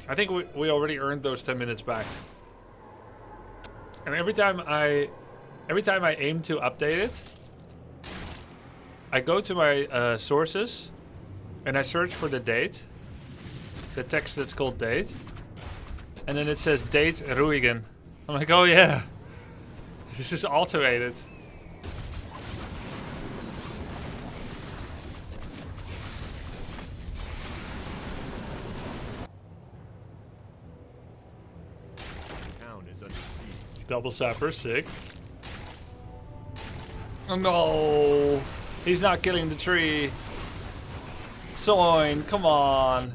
I think we already earned those 10 minutes back. And every time I aim to update it, I go to my sources and I search for the date. The text that's called date. And then it says date Ruigan. I'm like, oh yeah. This is automated. Double sapper, sick. Oh no! He's not killing the tree. Soin, come on.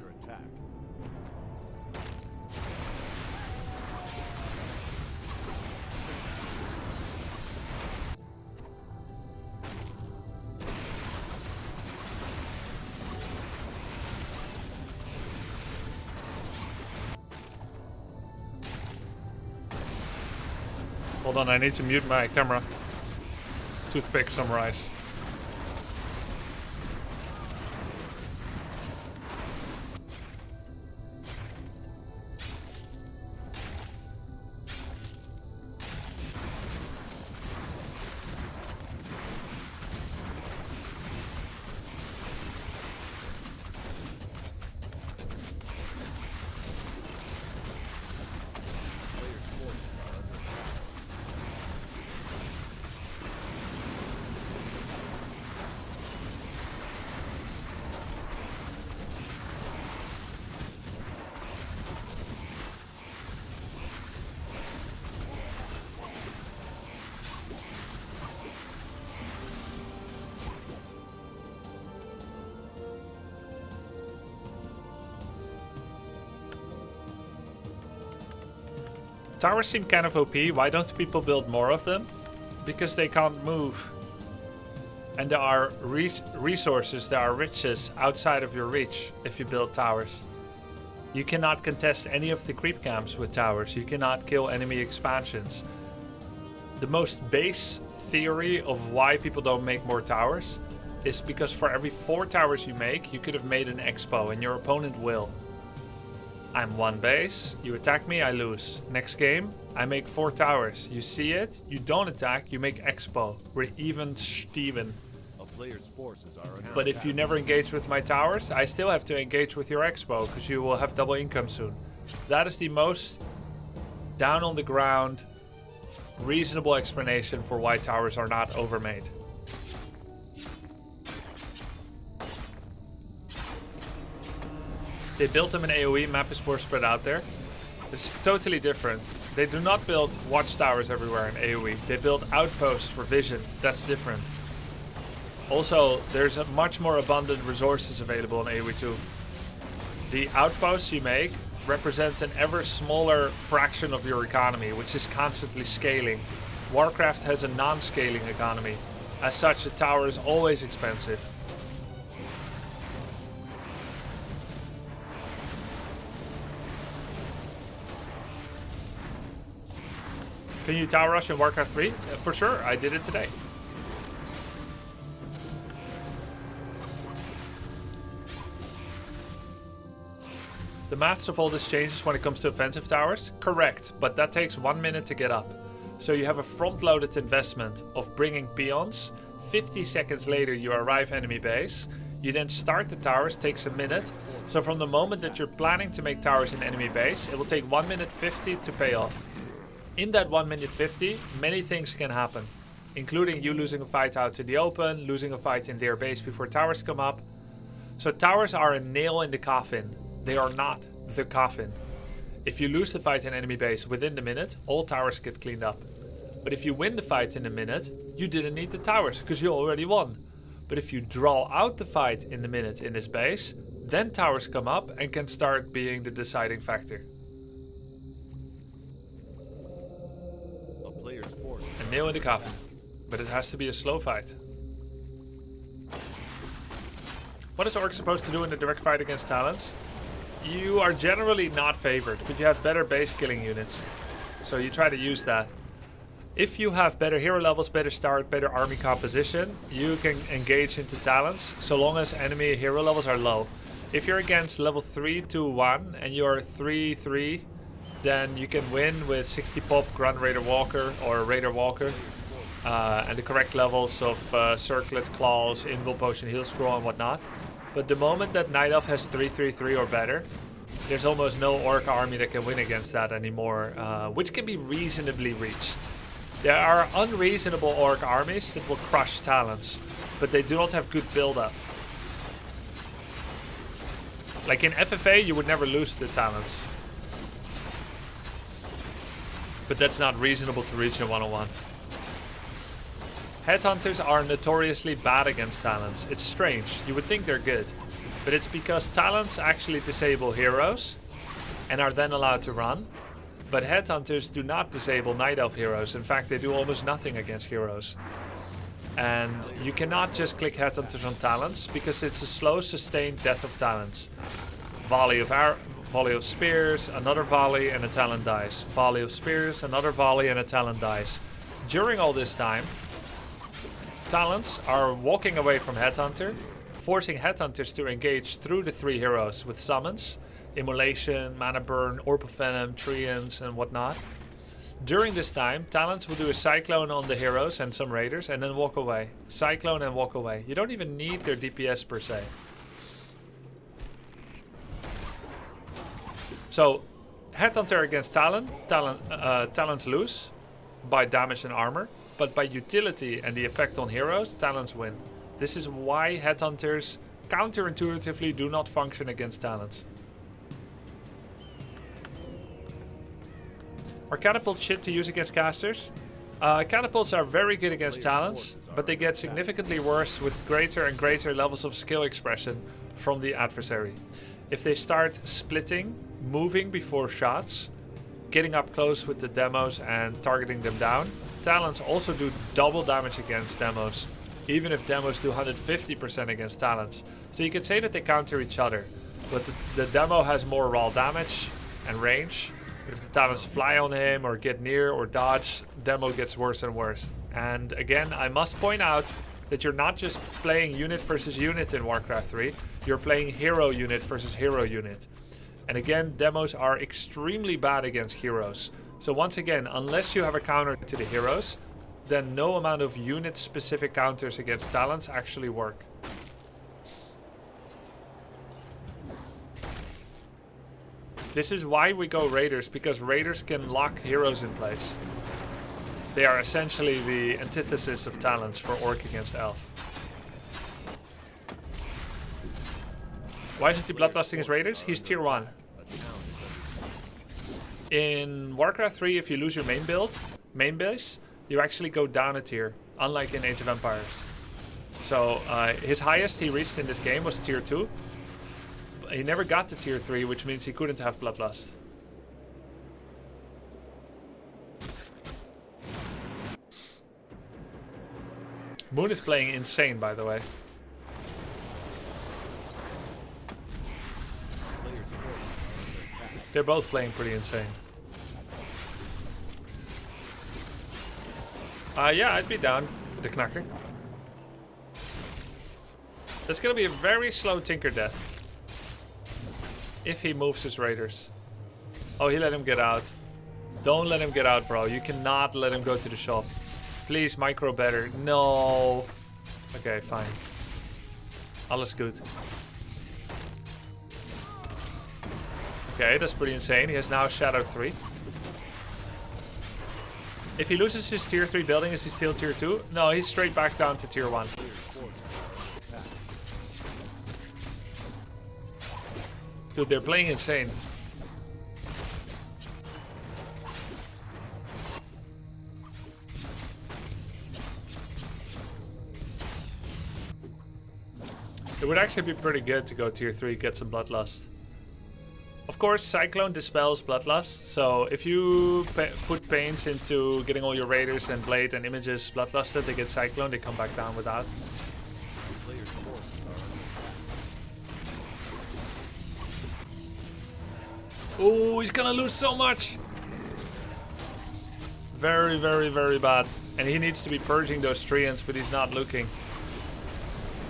Hold on, I need to mute my camera. Toothpick some rice. Towers seem kind of OP. Why don't people build more of them? Because they can't move. And there are resources, there are riches outside of your reach if you build towers. You cannot contest any of the creep camps with towers. You cannot kill enemy expansions. The most base theory of why people don't make more towers is because for every 4 towers you make, you could have made an expo and your opponent will. I'm 1 base, you attack me, I lose. Next game, I make 4 towers. You see it, you don't attack, you make expo. We're even Steven. But if you never engage with my towers, I still have to engage with your expo because you will have double income soon. That is the most down on the ground, reasonable explanation for why towers are not overmade. They built them in AoE, map is more spread out there. It's totally different. They do not build watchtowers everywhere in AoE. They build outposts for vision. That's different. Also, there's a much more abundant resources available in AoE 2. The outposts you make represent an ever smaller fraction of your economy, which is constantly scaling. Warcraft has a non-scaling economy. As such, a tower is always expensive. Can you tower rush in Warcraft 3? For sure, I did it today. The maths of all this changes when it comes to offensive towers? Correct, but that takes 1 minute to get up. So you have a front-loaded investment of bringing peons. 50 seconds later you arrive enemy base. You then start the towers, takes a minute. So from the moment that you're planning to make towers in enemy base, it will take 1 minute 50 to pay off. In that 1 minute 50, many things can happen. Including you losing a fight out in the open, losing a fight in their base before towers come up. So towers are a nail in the coffin. They are not the coffin. If you lose the fight in enemy base within the minute, all towers get cleaned up. But if you win the fight in a minute, you didn't need the towers because you already won. But if you draw out the fight in the minute in this base, then towers come up and can start being the deciding factor. A nail in the coffin. But it has to be a slow fight. What is Orc supposed to do in the direct fight against Talons? You are generally not favored, but you have better base killing units. So you try to use that. If you have better hero levels, better start, better army composition, you can engage into Talons so long as enemy hero levels are low. If you're against level 3 to 1 and you're 3-3, then you can win with 60 pop Grunt Raider Walker or Raider Walker. And the correct levels of Circlet, Claws, Invul Potion, Heal Scroll and whatnot. But the moment that Night Elf has 3-3-3 or better, there's almost no Orc army that can win against that anymore, which can be reasonably reached. There are unreasonable Orc armies that will crush Talons, but they do not have good build-up. Like in FFA, you would never lose the Talons. But that's not reasonable to reach in 1-on-1. Headhunters are notoriously bad against Talons. It's strange. You would think they're good. But it's because Talons actually disable heroes and are then allowed to run. But Headhunters do not disable Night Elf heroes. In fact, they do almost nothing against heroes. And you cannot just click Headhunters on Talons because it's a slow, sustained death of Talons. Volley of spears, another volley and a Talon dies. Volley of spears, another volley and a Talon dies. During all this time, Talons are walking away from Headhunter, forcing Headhunters to engage through the 3 heroes with summons, Immolation, Mana Burn, Orb of Venom, Treants and whatnot. During this time, Talons will do a Cyclone on the heroes and some raiders and then walk away. Cyclone and walk away. You don't even need their DPS per se. So, Headhunter against Talons lose by damage and armor. But by utility and the effect on heroes, Talons win. This is why Headhunters counterintuitively do not function against Talons. Are catapults shit to use against casters? Catapults are very good against Talons, but they get significantly worse with greater and greater levels of skill expression from the adversary. If they start splitting, moving before shots, getting up close with the demos and targeting them down. Talents also do double damage against demos, even if demos do 150% against talents. So you could say that they counter each other, but the demo has more raw damage and range. But if the talents fly on him or get near or dodge, demo gets worse and worse. And again, I must point out that you're not just playing unit versus unit in Warcraft 3, you're playing hero unit versus hero unit. And again, demos are extremely bad against heroes. So once again, unless you have a counter to the heroes, then no amount of unit-specific counters against talents actually work. This is why we go raiders, because raiders can lock heroes in place. They are essentially the antithesis of talents for orc against elf. Why isn't he bloodlusting his raiders? He's tier 1. In Warcraft 3, if you lose your main base, you actually go down a tier, unlike in Age of Empires. So his highest he reached in this game was tier 2. He never got to tier 3, which means he couldn't have bloodlust. Moon is playing insane, by the way. They're both playing pretty insane. Yeah, I'd be down with the knacker. That's gonna be a very slow Tinker death. If he moves his raiders. Oh, he let him get out. Don't let him get out, bro. You cannot let him go to the shop. Please, micro better. No. Okay, fine. Alles good. Okay, that's pretty insane. He has now Shadow 3. If he loses his tier 3 building, is he still tier 2? No, he's straight back down to tier 1. Dude, they're playing insane. It would actually be pretty good to go tier 3, get some bloodlust. Of course, Cyclone dispels bloodlust, so if you put pains into getting all your raiders and blade and images bloodlusted, they get Cyclone, they come back down without. Oh, he's gonna lose so much! Very, very, very bad. And he needs to be purging those treants, but he's not looking.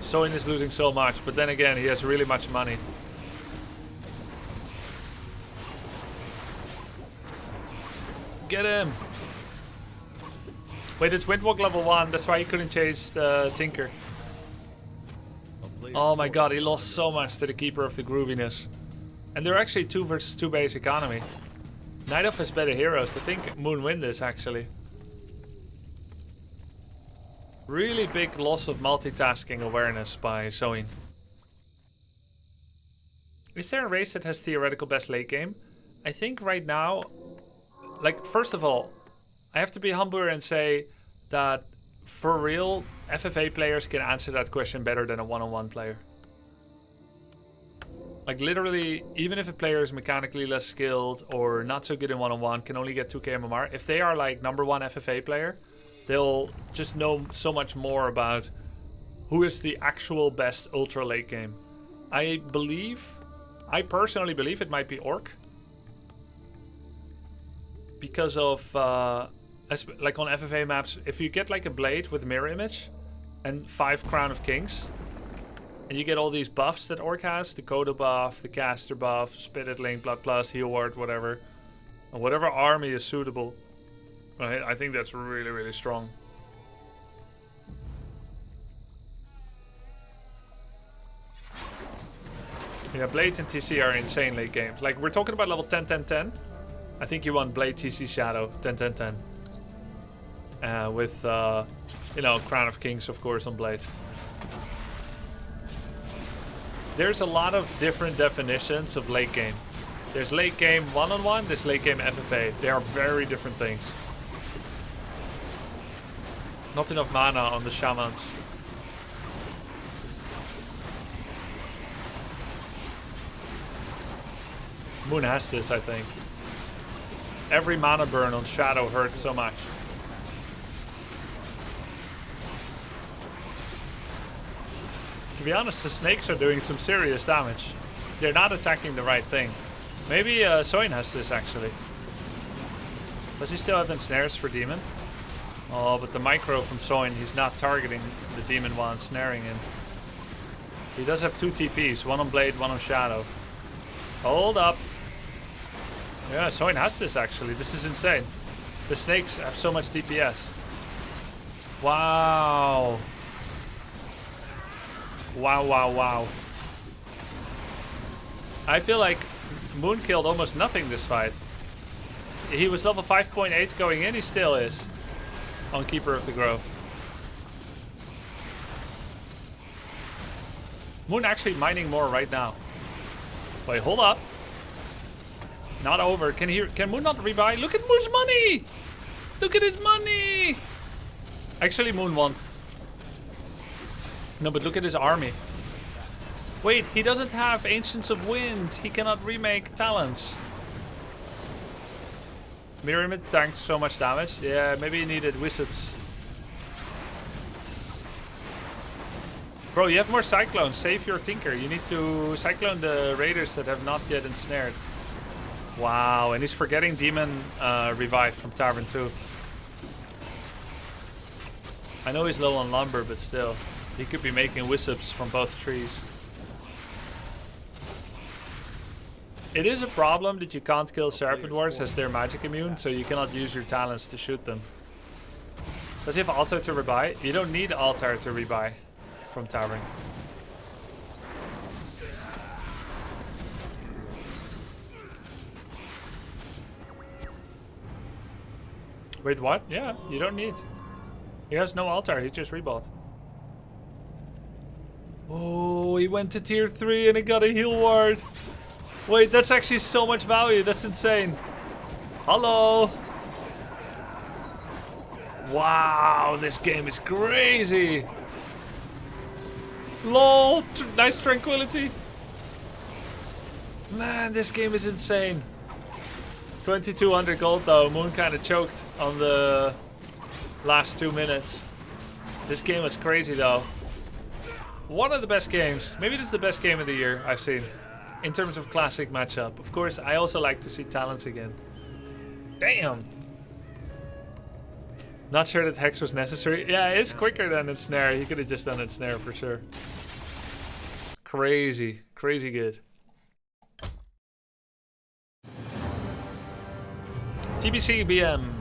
Soin is losing so much, but then again, he has really much money. Get him! Wait, it's Windwalk level 1, that's why he couldn't chase the Tinker. Oh my god, he lost so much to the Keeper of the Grooviness. And they're actually 2 versus 2 base economy. Night Elf has better heroes. I think Moon win this actually. Really big loss of multitasking awareness by Soin. Is there a race that has theoretical best late game? I think right now, like, first of all, I have to be humble and say that for real, FFA players can answer that question better than a one-on-one player. Like literally, even if a player is mechanically less skilled or not so good in one-on-one, can only get 2k MMR, if they are like #1 FFA player, they'll just know so much more about who is the actual best ultra late game. I personally believe it might be Orc. Because of, like on FFA maps, if you get like a blade with mirror image and 5 Crown of Kings, and you get all these buffs that Orc has, the Coda buff, the Caster buff, Spirit Link, Bloodlust, Heal Ward, whatever. And whatever army is suitable, right? I think that's really, really strong. Yeah, Blade and TC are insane late games. Like, we're talking about level 10, 10, 10. I think you want Blade, TC, Shadow, 10, 10, 10. With, you know, Crown of Kings, of course, on Blade. There's a lot of different definitions of late game. There's late game one-on-one, there's late game FFA. They are very different things. Not enough mana on the shamans. Moon has this, I think. Every mana burn on Shadow hurts so much. To be honest, the snakes are doing some serious damage. They're not attacking the right thing. Maybe Soin has this actually. Does he still have ensnares for Demon? Oh, but the micro from Soin, he's not targeting the Demon while ensnaring him. He does have 2 TPs, one on Blade, one on Shadow. Hold up. Yeah, Soin has this actually. This is insane. The snakes have so much DPS. Wow. Wow, wow, wow. I feel like Moon killed almost nothing this fight. He was level 5.8 going in, he still is. On Keeper of the Grove. Moon actually mining more right now. Wait, hold up. Not over. Can Moon not rebuy? Look at Moon's money! Look at his money! Actually, Moon won. No, but look at his army. Wait, he doesn't have Ancients of Wind. He cannot remake Talents. Myriad tanked so much damage. Yeah, maybe he needed Wisps. Bro, you have more Cyclones. Save your Tinker. You need to Cyclone the Raiders that have not yet ensnared. Wow, and he's forgetting Demon Revive from Tavern 2. I know he's low on lumber, but still. He could be making Wisps from both trees. It is a problem that you can't kill Serpent Wars as they're magic immune, so you cannot use your talents to shoot them. Does he have Altar to rebuy? You don't need Altar to rebuy from Tavern. Wait, what? Yeah, you don't need. He has no Altar, he just rebought. Oh, he went to tier 3 and he got a heal ward. Wait, that's actually so much value. That's insane. Hello. Wow, this game is crazy. LOL, nice tranquility. Man, this game is insane. 2200 gold though. Moon kind of choked on the last 2 minutes. This game was crazy though. One of the best games. Maybe this is the best game of the year I've seen. In terms of classic matchup. Of course, I also like to see Talents again. Damn. Not sure that Hex was necessary. Yeah, it's quicker than Ensnare. He could have just done Ensnare for sure. Crazy. Crazy good. TBC BM.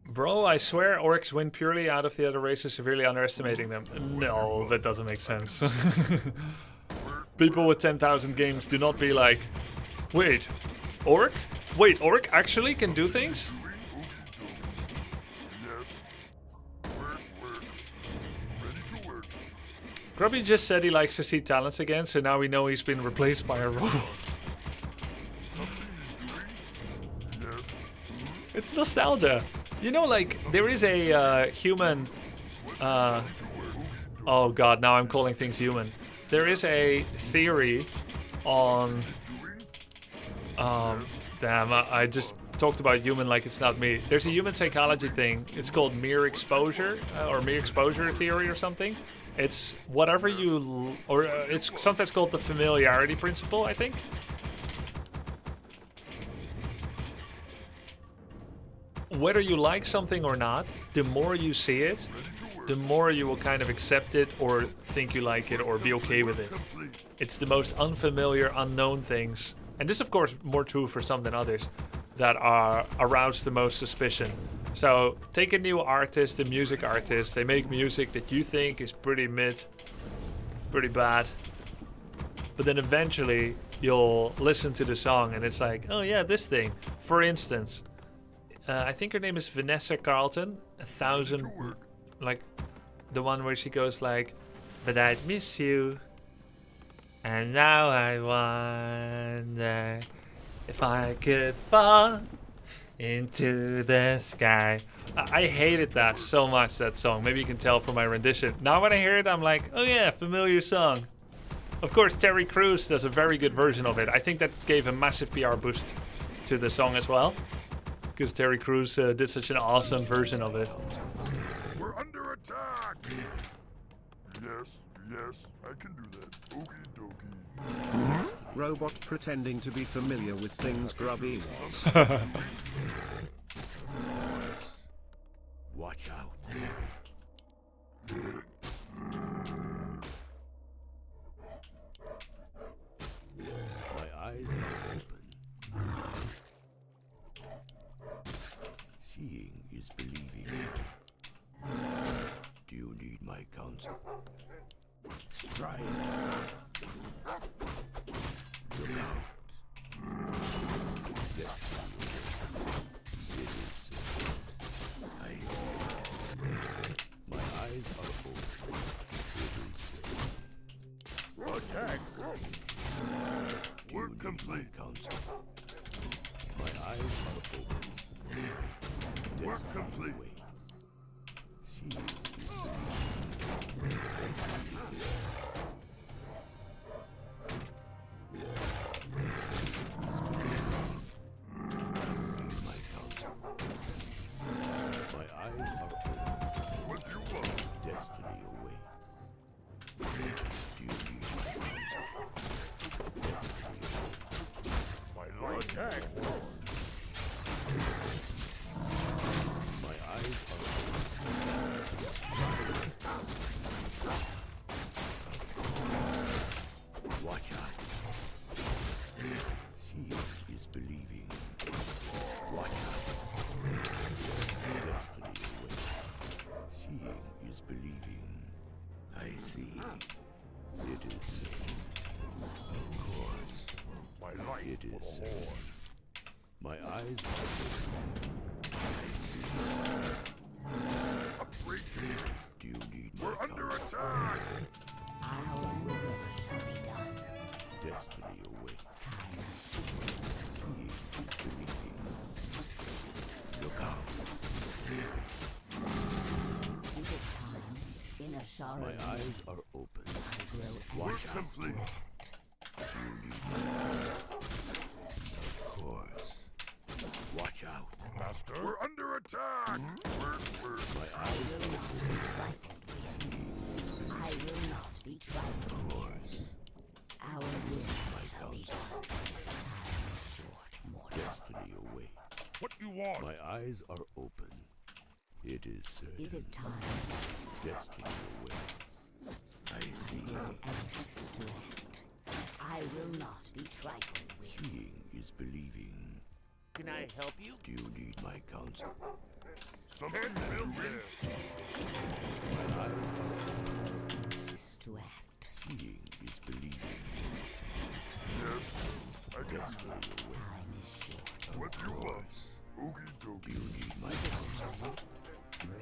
Bro, I swear orcs win purely out of the other races severely underestimating them. No, that doesn't make sense. People with 10,000 games do not be like, wait, orc? Wait, orc actually can do things? Grubby just said he likes to see Talents again, so now we know he's been replaced by a robot. It's nostalgia. You know, like, there is a human... oh god, now I'm calling things human. There is a theory on... damn, I just talked about human like it's not me. There's a human psychology thing. It's called mere exposure, or mere exposure theory or something. It's whatever you... or it's sometimes called the familiarity principle, I think. Whether you like something or not, the more you see it, the more you will kind of accept it or think you like it or be okay with it. It's the most unfamiliar, unknown things, and this is of course more true for some than others, that are arouse the most suspicion. So take a new artist, a music artist, they make music that you think is pretty mid, pretty bad, but then eventually you'll listen to the song and it's like, oh yeah, this thing. For instance, I think her name is Vanessa Carlton. 1000, like the one where she goes like, but I'd miss you, and now I wonder if I could fall into the sky. I hated that so much, that song. Maybe you can tell from my rendition. Now when I hear it, I'm like, oh yeah, familiar song. Of course, Terry Crews does a very good version of it. I think that gave a massive PR boost to the song as well. Because Terry Crews did such an awesome version of it.
We're under attack! Yes, yes, I can do that. Okie dokie.
Robot pretending to be familiar with things Grubby was.
Watch out. My eyes are open. Seeing is believing. Do you need my counsel? Strike. Look out. Yes. It is. I see. My eyes are open. It is.
Attack!
Do you need my counsel? My eyes are open.
Work complete.
See you. My counsel. My eyes are open.
What you want?
Destiny awaits. Do you need my counsel? Destiny awaits.
My light. Attack!
My eyes are open. Watch out. Seeing is believing. Watch out. Destiny awaits. Seeing is believing. I see. It is. Of course.
My light.
It
for
is.
the Horde.
My eyes are open. I see.
Upgrade.
Do you need my
We're under
counsel?
attack!
Our will shall be done.
Destiny awaits.
Time is short.
Seeing is believing. Look out.
Is it time? Inner sorrow.
My eyes are open.
I grow
Watch
anxious
out.
to
Complete.
act.
Do you need my counsel? Of course. Watch out.
Master. We're under attack! We're
My eyes are open.
Be trifled with. I will not be trifled
Of
with.
course.
Our will
My
shall be
counsel.
done. Time is short, mortal.
Destiny awaits.
what you want?
My eyes are open. It is certain.
Is it time?
Destiny awaits. I see.
Anxious to act. I will not be trifled with.
Seeing is believing.
Can I help you?
Do you need my counsel?
Something building.
My eyes are
Anxious to act.
seeing is believing.
Yes, I can do
Destiny
that.
awaits.
Time is short.
What you want? Okie
Do
dokie.
you need my counsel?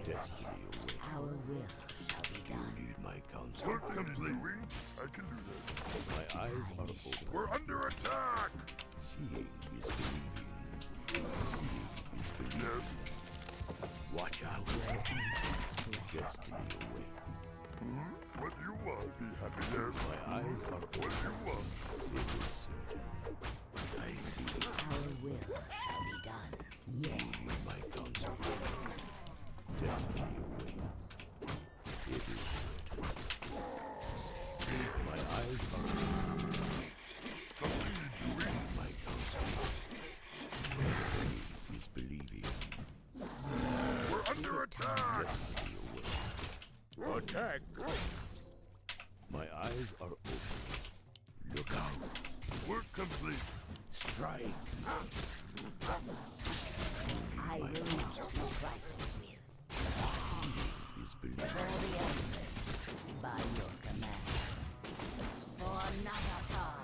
Destiny awaits.
Our will shall be
Do you
done.
need my counsel?
Work complete. I can do that.
My eyes are open.
We're under attack!
Seeing is believing. Seeing is believing.
Yes.
Watch out.
Anxious to act.
Destiny awaits.
What you want? Be happy. Yes.
My eyes are
What
open.
you want?
It is certain. I see.
Our will shall be done. Yes.
Need my counsel. Destiny awaits. It is certain. My eyes are open.
Something you doing?
My counsel. Destiny is believing.
We're under attack!
Destiny awaits.
Attack!
My eyes are open. Look out.
Work complete.
Strike.
I will not be trifled with.
Is believing.
For the Empress, by your command. For Nagasar,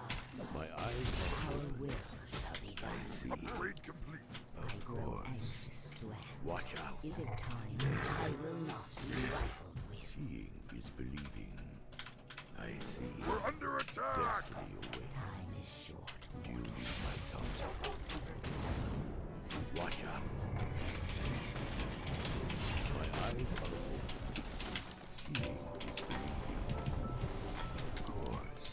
My eyes are
our
open.
will shall be
I
done.
see.
Upgrade complete.
I
Of
grow
course.
anxious to act.
Watch out.
Is it time? I will not be trifled with.
Seeing is believing. I see.
We're under attack!
Destiny awaits.
Time is short.
Do you need my counsel? Watch out. My eyes are open. Seeing is believing. Of course.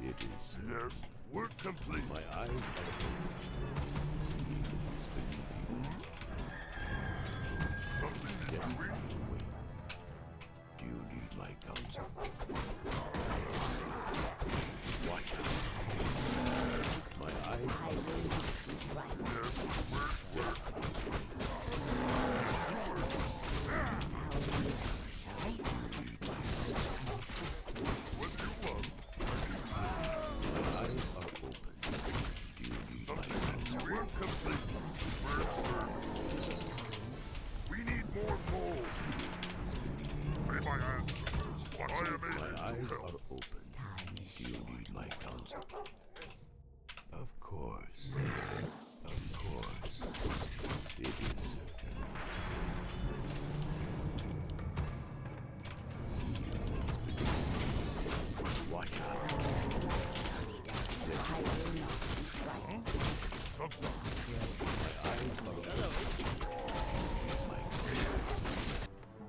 It is.
Yes, work complete.
My eyes are open. Seeing is believing.
Something
Yes,
is
wait. Do you need my counsel? Watch out. My eyes
I will not be trifled.
what do you want.
My eyes are open. Do you need my counsel?
Work complete. Work. We need more coal. May my answer. What I am able
My
to
eyes
help.
are open.
Time is
Do you need my counsel? Of course. Of course. It is certain. Watch out.
I will not be trifled.
My eyes are open. My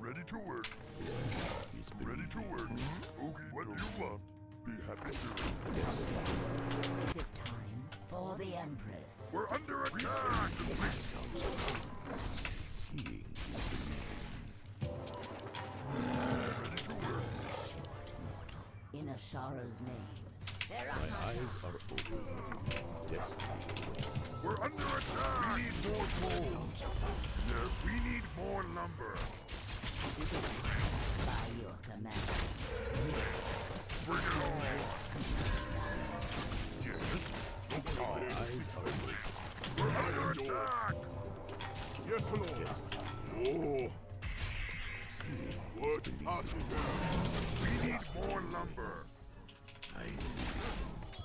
Ready to work.
is
Ready to work. Okay, what do you want? Be happy to.
Is it time for the Empress?
We're under attack.
seeing is
Ready to work.
In Ashara's name.
my eyes are open. Destiny.
We're under attack. We need more coal. Yes, we need more lumber.
By your command.
Bring it on. Yes.
My eyes are open.
We're under attack. Yes, Lord. Oh. What party there? We need more lumber.
I see.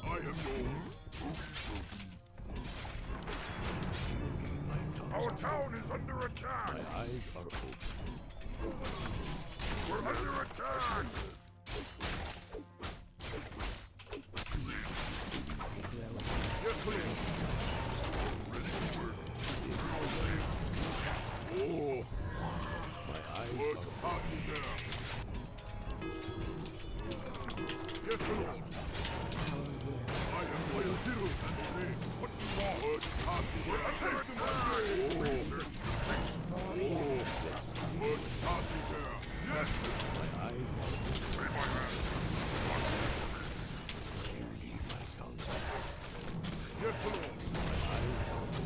I am yours. Our town is under attack.
My eyes are open.
We're under attack. Yes, please. Ready to work. Oh.
My eyes
What
are
party there? Yes, Lord. I am loyal to and obey. What do you want? What party? We're under attack. Research. Oh. What party there? Yes.
my eyes are open.
Lay my hand.
You need my counsel.
Yes, Lord.
My eyes are open.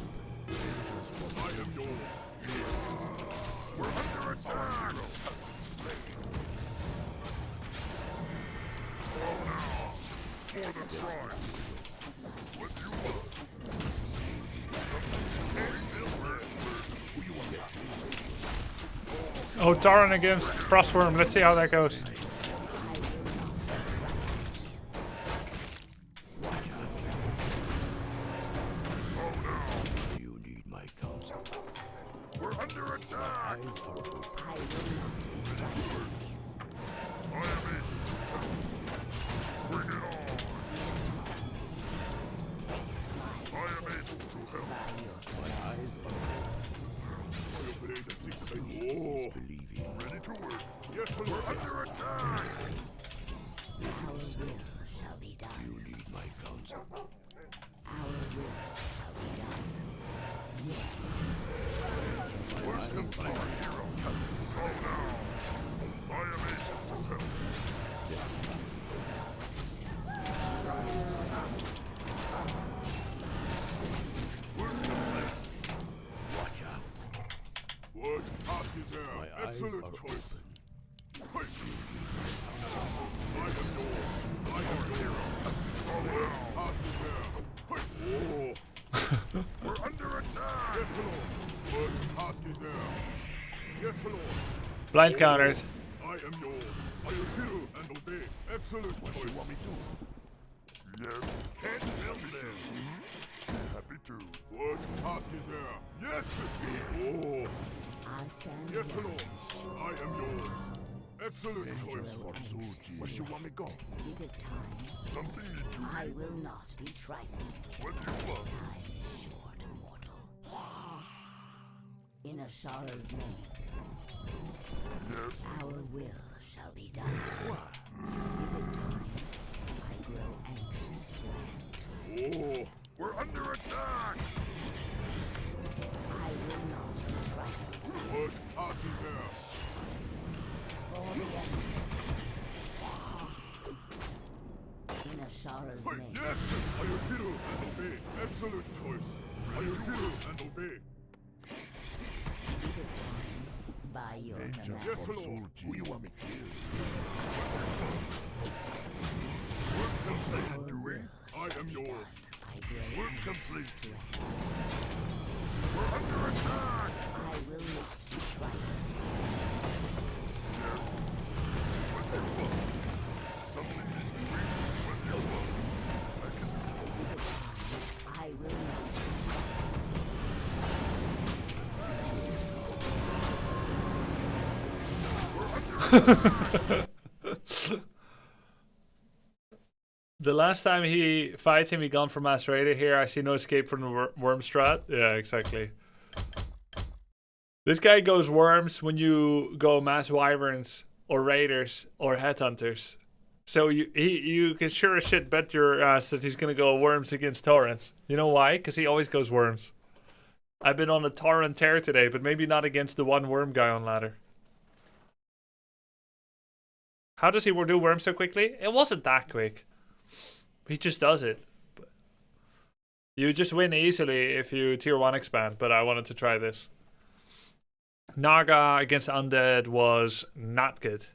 I am yours. We're under attack. Oh, now. For the crime. What do you want? Who you want?
Oh, Taran against Frostworm. Let's see how that goes.
Do you need my counsel?
We're under attack.
Eyes are open.
I am in. Bring it on. I am able to help.
My eyes are
I obey the six
open.
Oh,
Believing.
ready to work. Yes, sir. We're under attack.
Our will shall be
Do
done.
you need my counsel?
Our will shall be done.
Welcome to our hero. So now, I am able to help.
Watch out.
What party there?
My eyes
Excellent
are
choice.
open.
I am yours. I am hero. Oh, well. Party there. Oh. We're under attack. Yes, Lord. What party there? Yes, Lord.
Blind countered.
I am yours. I will hear and obey. Excellent choice. What you want me to? Yes. Head them then. Happy to. What party there? Yes. Oh.
I stand
Yes,
ready.
Lord. I am yours. Excellent choice. Where you want me go?
Is it time?
Something need to
I will not be trifled.
What do you want?
Time is short, mortal. In Ashara's name,
Yes.
our will shall be done. Is it time? I grow anxious.
Oh, we're under attack!
I will not be trifled.
What party there?
For the enemy. In a sorrow's
Wait,
name.
yes! I am hero and obey. Excellent choice. I am hero and obey.
Is it time? By your command.
Yes, Lord. Who you want me to kill? Work complete, doing. I am yours.
I grant
Work
you
complete.
strength.
We're under attack!
I will not be trifled.
Yes. What do you want? Something in doing? What do you want? I can do
Is it time? I will not be
The last time he fights him, he gone for Mass Raider. Here, I see no escape from the worm strat. Yeah, exactly. This guy goes worms when you go Mass Wyverns or Raiders or Headhunters. So you can sure as shit bet your ass that he's gonna go worms against Torrents. You know why? Because he always goes worms. I've been on a Torrent tear today, but maybe not against the one worm guy on ladder. How does he do worms so quickly? It wasn't that quick. He just does it. You just win easily if you tier 1 expand, but I wanted to try this. Naga against Undead was not good.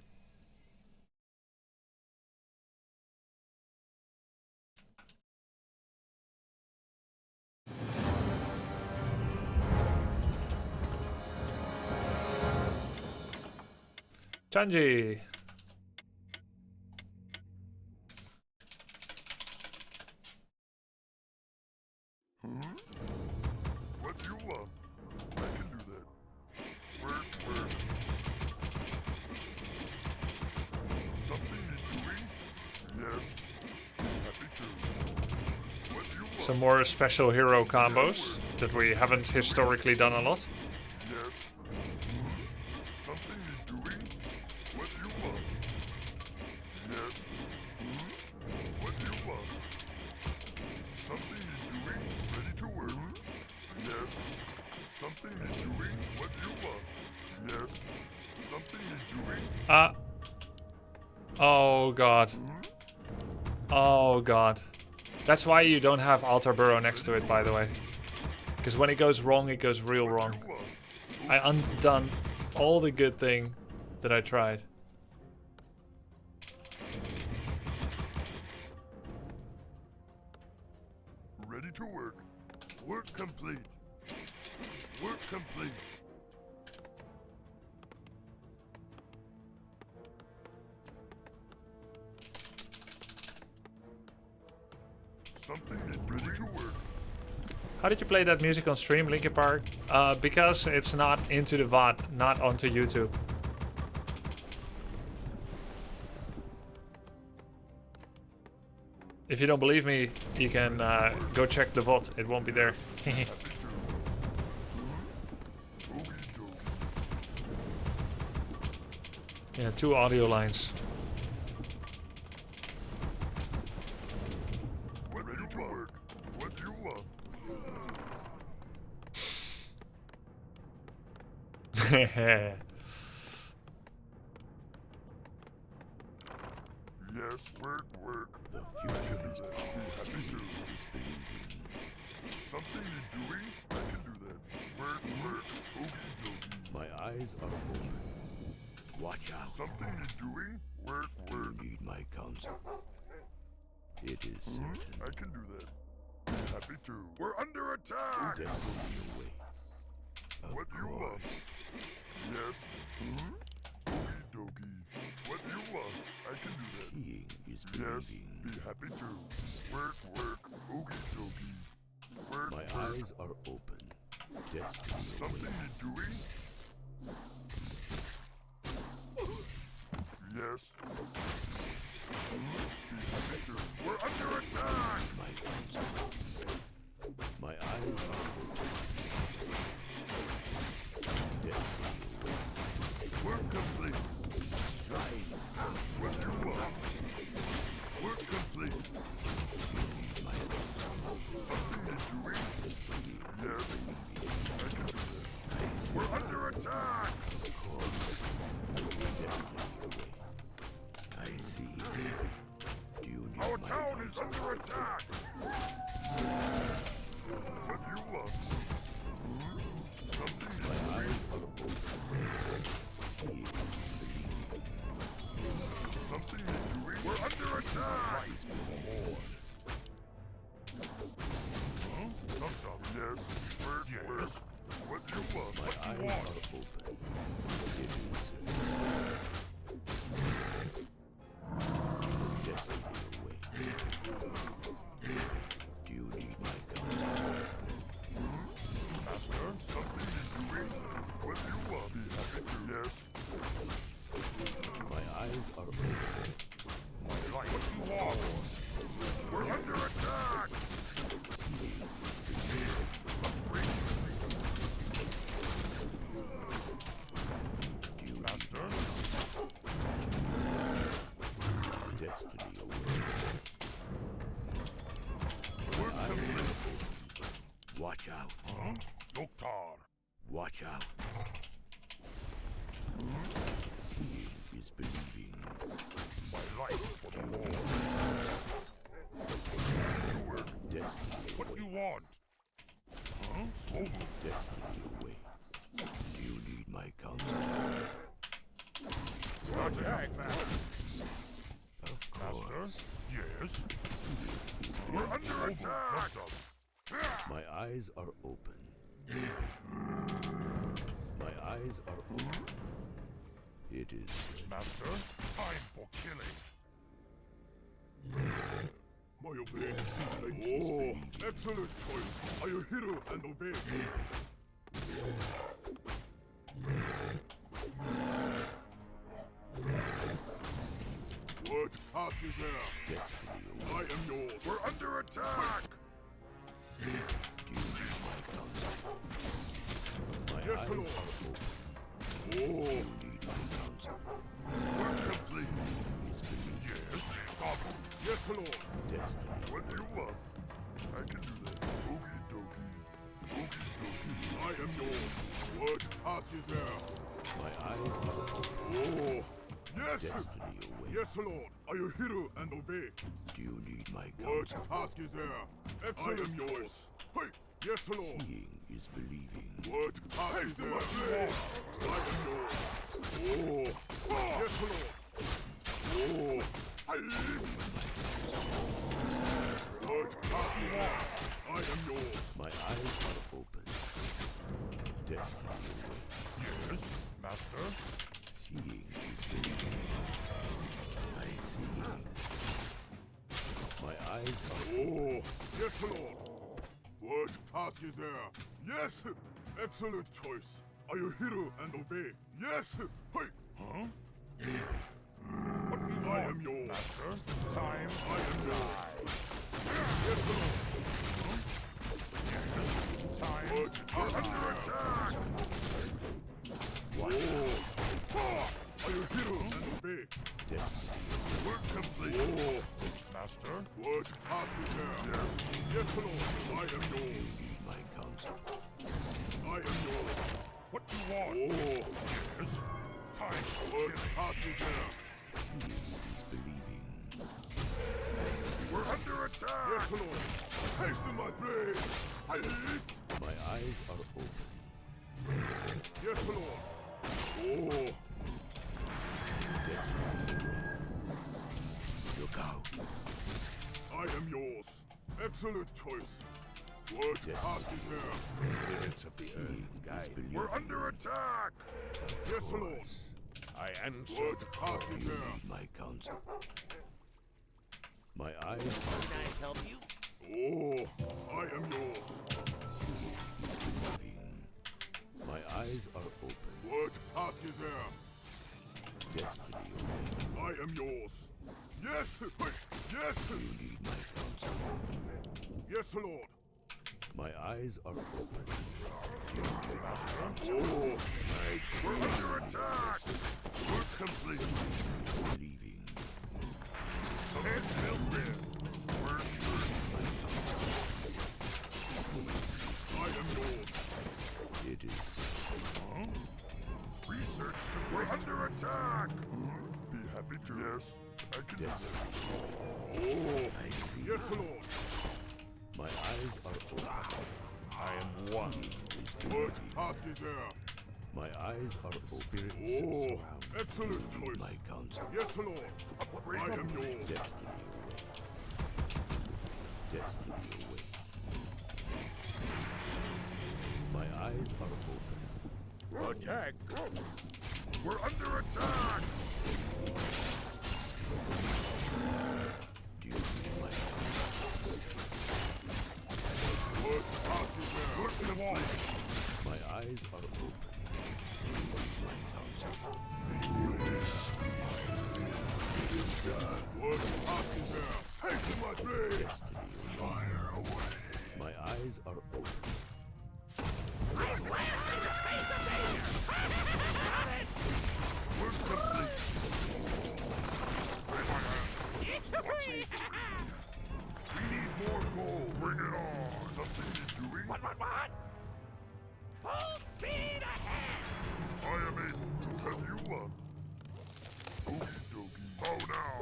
Chanji.
what do you want? I can do that. Work. Something is doing? Yes. Happy to. What do you want?
Some more special hero combos that we haven't historically done a lot.
Yes. Something is doing? What do you want? Yes. What do you want? Something is doing? Ready to work? Yes. Something is doing? What do you want? Yes. Something is doing?
Oh god. Oh god. That's why you don't have Altar Burrow next to it, by the way. Because when it goes wrong, it goes real wrong.
You want?
I undone all the good thing that I tried.
Ready to work. Work complete. Work complete. Something is ready to work.
How did you play that music on stream, Linkin Park? Because it's not into the VOD, not onto YouTube. If you don't believe me, you can go check the VOD. It won't be there. Yeah, 2 audio lines.
Ready to work. What do you want? Yes, work.
The future is
Happy to. Something you're doing? I can do that. Work. Okie dokie.
my eyes are open. Watch out.
Something you're doing? Work.
You need my counsel. It is certain.
I can do that. Happy to. We're under attack!
There will be a way. Of
What do you want?
course.
Yes. Okie dokie. What do you want? I can do that.
Seeing is
Yes.
believing.
Be happy to. Work. Okie dokie. Work.
My eyes are open. Destiny
Something
awaits.
you're doing? Yes. Be happy to. We're under attack!
My counsel. My eyes are open. Destiny awaits.
Work complete. Stride. What do you want? Work complete.
My counsel.
Our
my
town is
counsel?
under attack! What do you want? Something
My
needs to
eyes
be...
are open. Seeing is
Something needs to be... We're under attack! Some, yes. Where, yes. What do you want?
My
What do
eyes
you want?
are open. It is destiny awaits. Do you need my counsel?
Master, something needs to be... What do you want? Be happy to... Yes.
My eyes are open.
My life. What do you want? We're under attack! Master?
Destiny awaits.
We're
My eyes
coming.
are open. Watch out.
Huh? Doktar.
Watch out. Seeing is believing.
My life for the war.
Destiny
What do you
awaits.
want? Huh? Smoke.
Destiny awaits. Do you need my counsel?
Attack, Master.
Of course.
Master? Yes? We're under attack!
My eyes are open. My eyes are open. It is
Master, time for killing. My obedience is like oh, excellent choice. I will hear and obey. What task is there?
destiny awaits.
I am yours. We're under attack!
Do you need my counsel? My
Yes,
eyes
Lord.
are open.
Oh,
Do you need my counsel?
we're complete.
Is believing.
Yes, stop it. Yes, Lord.
Destiny.
What do you want? I can do that. Okie dokie. Okie dokie. I am yours. What task is there?
My eyes are open.
Oh, yes!
Destiny awaits.
Yes, Lord. I will hear and obey.
Do you need my
What
counsel?
task is there? Excellent. I am yours. Hey, yes, Lord.
Seeing is believing.
What task is there? I am yours. Oh, yes, Lord. Oh, what task is there? I am yours.
My eyes are open. Destiny awaits.
Yes, Master.
Seeing is believing. I see. My eyes are
Oh, yes, Lord. What task is there? Yes, excellent choice. I will hear and obey. Yes, hey. Huh? What do you want? I am yours. Master, time. I am yours. Yes, Lord. Huh? Yes, time. What? We're under attack. Oh, I will hear and obey.
destiny.
Work complete. Oh, Master. What task is there? Yes. Yes, Lord. I am yours.
Need my counsel.
I am yours. What do you want? Oh, yes. Time. What task is there?
Seeing is believing.
We're under attack. Yes, Lord. Hasten my blade. Haste.
My eyes are open.
Yes, Lord. Oh,
Destiny awaits. Look out.
I am yours. Excellent choice. What task is there?
Spirits of the earth guide me.
We're under attack. Yes, Lord.
I answer.
What task is
You
there?
need my counsel. My eyes are
Can I help you?
Oh, I am yours.
believing. My eyes are open.
What task is there?
Destiny awaits.
I am yours. Yes, yes,
You need my counsel.
yes, Lord.
My eyes are open.
Oh, we're under attack. We're complete.
Believing.
Can't help it. We're I am yours.
It is.
Huh? Research. We're under attack. Be happy to. Yes, I can do that.
I see.
Yes, Lord.
My eyes are open.
I am one.
What task is there?
My eyes are open.
Spirits
Oh,
surround.
excellent choice.
My counsel.
Yes, Lord. I am yours.
Destiny away. Destiny away. My eyes are open.
Attack! We're under attack!
Do you need my counsel?
What task is there? Look to the wall.
My eyes are open. My counsel.
What task is there? Hasten my blade!
Destiny away.
Fire away.
My eyes are open.
We're complete. Lay my hand. What's over? We need more gold. Bring it on. Something you're doing? What?
Full speed ahead!
I am able to help you up. Okie dokie. How now?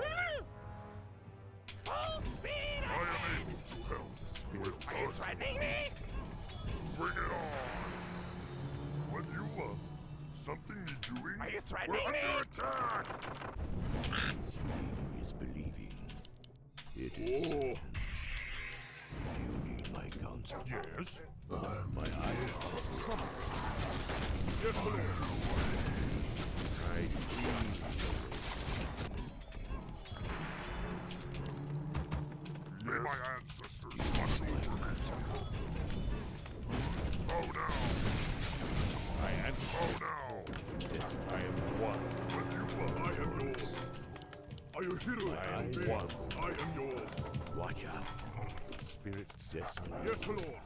Full speed
I am
ahead!
able to help. With
Are you
us.
threatening me?
Bring it on. What you want? Something you're doing?
Are you threatening
We're
me?
under attack.
Seeing is believing. It is
Oh.
certain. Do you need my counsel?
Yes.
My eyes are troubled.
Yes, Lord.
I dream.
May my ancestors watch over me. Oh now.
I am
Oh now.
I am one.
What you want? I am yours. Are you hero?
I am
Obey.
one.
I am yours.
Watch out.
Spirits
Destiny.
Yes, Lord.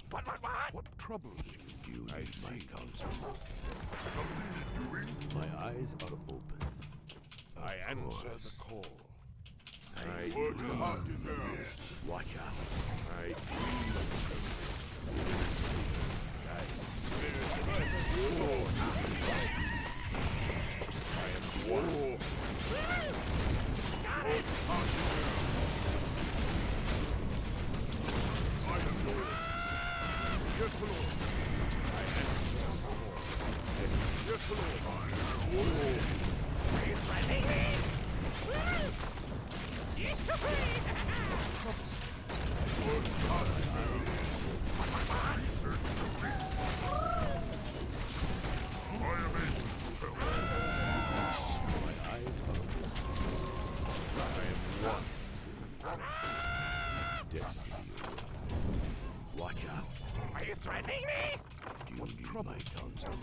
What troubles you?
Do you
I
need my
see.
counsel?
Something you're doing?
My eyes are open.
I answer
course.
the call.
I
What
dream.
task is there?
Watch out.
I dream. I am one.
Got it!
I am yours. Yes, Lord. Yes, Lord.
Are you threatening me?
What task is there? Research complete. I am able to help.
My eyes are open.
I am one.
Destiny away. Watch out.
Are you threatening me?
Do you need my counsel?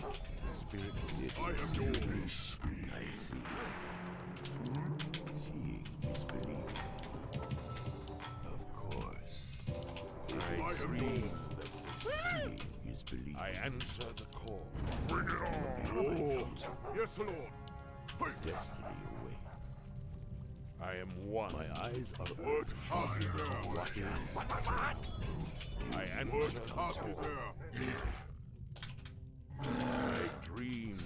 Spirits
I am yours.
I see. Seeing is believing. Of course.
I
I
am
dream.
yours.
Seeing is believing.
I answer the call.
Bring it on. Yes, Lord. Hey.
Destiny away.
I am one.
My eyes are
What
open.
task is there?
Watch out.
I answer
What
the
task is
call.
there?
I dream.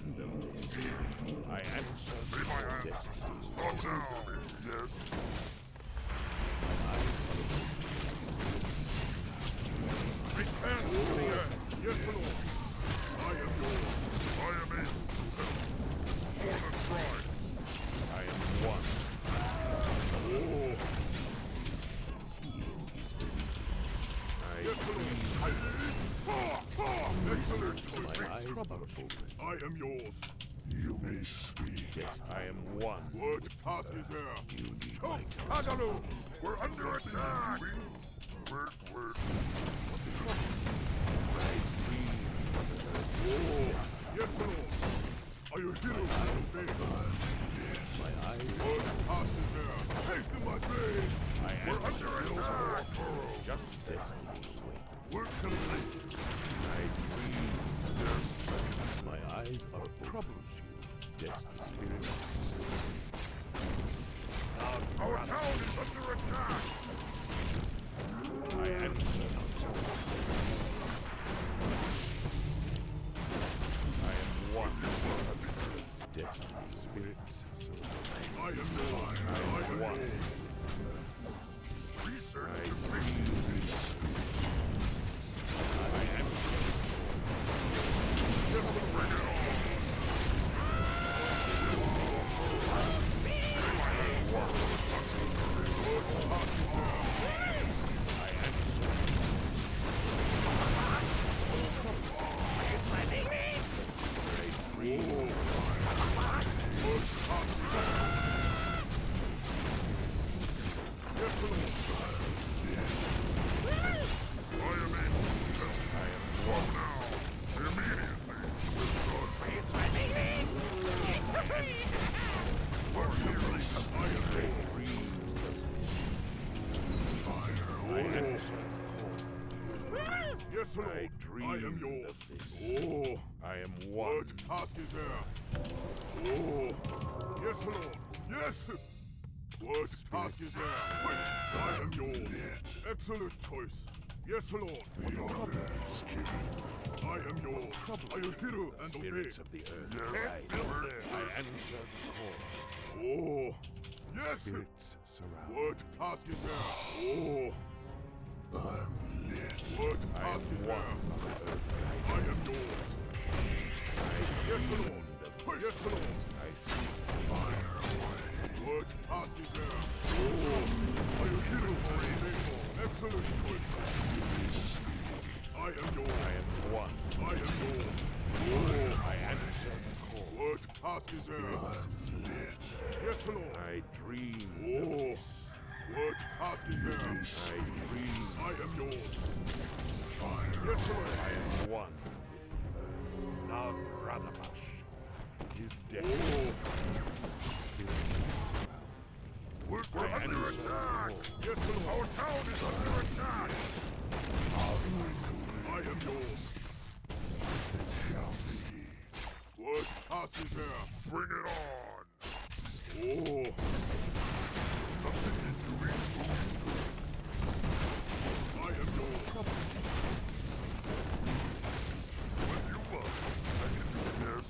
I answer the
May my
call.
ancestors watch over me. Yes. Return to the earth. Yes, Lord. I am yours. I am able to help. More than try.
I am one.
Oh.
I
Yes, Lord. Excellent.
My eyes are open.
I am yours. You may speak.
I am one.
What task is there?
You need
Oh,
my counsel.
Tagalu! We're under attack! We're... Oh, yes, Lord. Are you heroes to obey?
My eyes
What task is there? Hasten my blade!
I
We're
answer
under
the
attack!
call. Justice.
destiny away.
We're complete.
I dream.
My eyes are open.
Troubles you.
Destiny.
Our town is under attack!
I answer. I am one.
Destiny.
Spirits surround.
I am yours. I am
one.
yours. yours. Yes, Lord.
I dream
I am yours.
of this.
Oh,
I am one.
what task is there? Oh, yes, Lord. Yes. What task is there? I am yours. Excellent choice. Yes, Lord. I am yours. I will hear and obey.
Spirits of the earth. I answer the call.
Oh, yes.
Spirits surround.
What task is there? Oh, what
I
task
am
is
one
there?
of the earth.
I am yours. Yes, Lord. Yes, Lord.
I see fire.
What task is there? Oh, I will hear and obey. Excellent choice. I am yours.
I am one.
I am yours. Oh,
I answer the call.
what task is there? Yes, Lord.
I dream
Oh,
of this.
what task is there?
I dream.
I am yours. Yes, Lord.
I am one with the earth. Nagradabash. It is death.
Oh,
Spirits surround.
we're
I
under
answer the
attack.
call.
Yes, Lord. Our town is under attack. I am yours. What task is there? Bring it on. Oh, something to eat. I am yours. What you want? I can do this.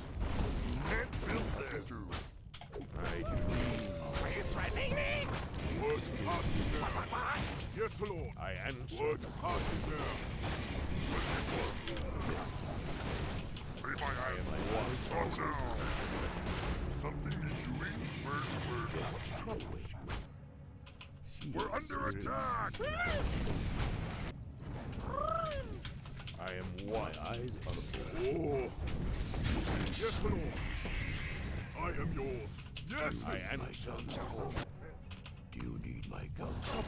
Can't build that too.
I dream.
Are you threatening me?
What task is there? Yes, Lord.
I answer
What
the
task is there? Be my
I am
ally.
one.
Oh no! Something need to eat? Where's
Trouble.
We're under attack!
I am one. My eyes are
Oh! Yes, Lord! I am yours! Yes!
I answer the call.
Do you need my counsel?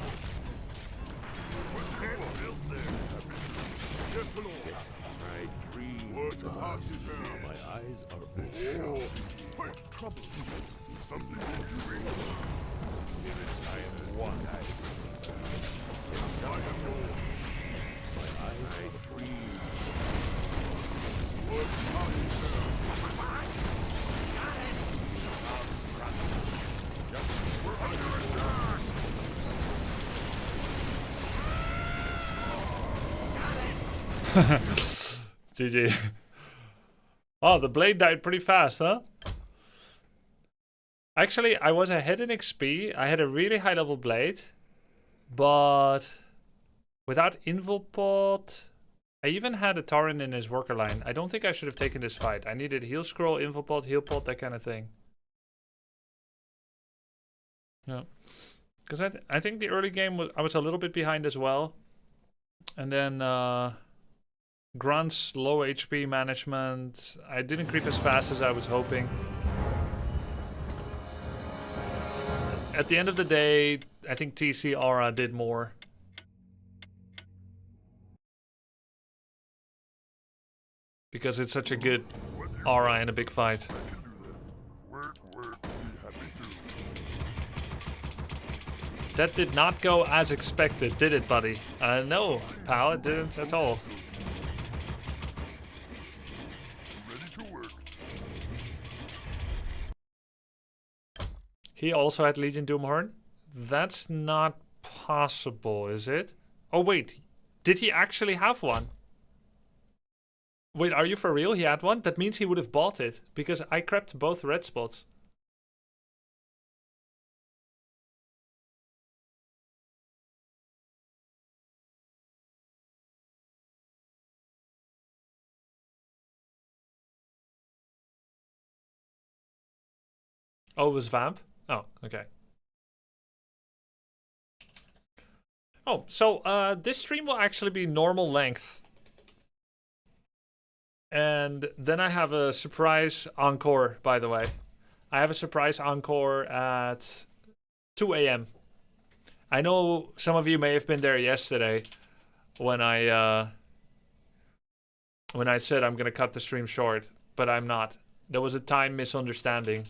What can I build there? Yes, Lord!
I dream.
What task is there?
My eyes are open.
Oh! Wait, trouble! Something need to eat?
Spirits, I am one.
I am yours!
I dream.
What task is there? We're under attack!
GG. Oh, the blade died pretty fast, huh? Actually, I was ahead in XP. I had a really high level blade. But without Invulpot, I even had a Tauren in his worker line. I don't think I should have taken this fight. I needed heal scroll, Invulpot, heal pot, that kind of thing. Yeah. Because I think the early game, I was a little bit behind as well. And then Grunt's low HP management. I didn't creep as fast as I was hoping. At the end of the day, I think TC Aura did more. Because it's such a good aura in a big fight.
Work, be happy to.
That did not go as expected, did it, buddy? No, pal, it didn't at all.
Ready to work.
He also had Legion Doomhorn? That's not possible, is it? Oh, wait. Did he actually have one? Wait, are you for real? He had one? That means he would have bought it. Because I crept both red spots. Oh, it was Vamp? Oh, okay. Oh, so this stream will actually be normal length. And then I have a surprise encore, by the way. I have a surprise encore at 2 a.m. I know some of you may have been there yesterday when I said I'm gonna cut the stream short, but I'm not. There was a time misunderstanding.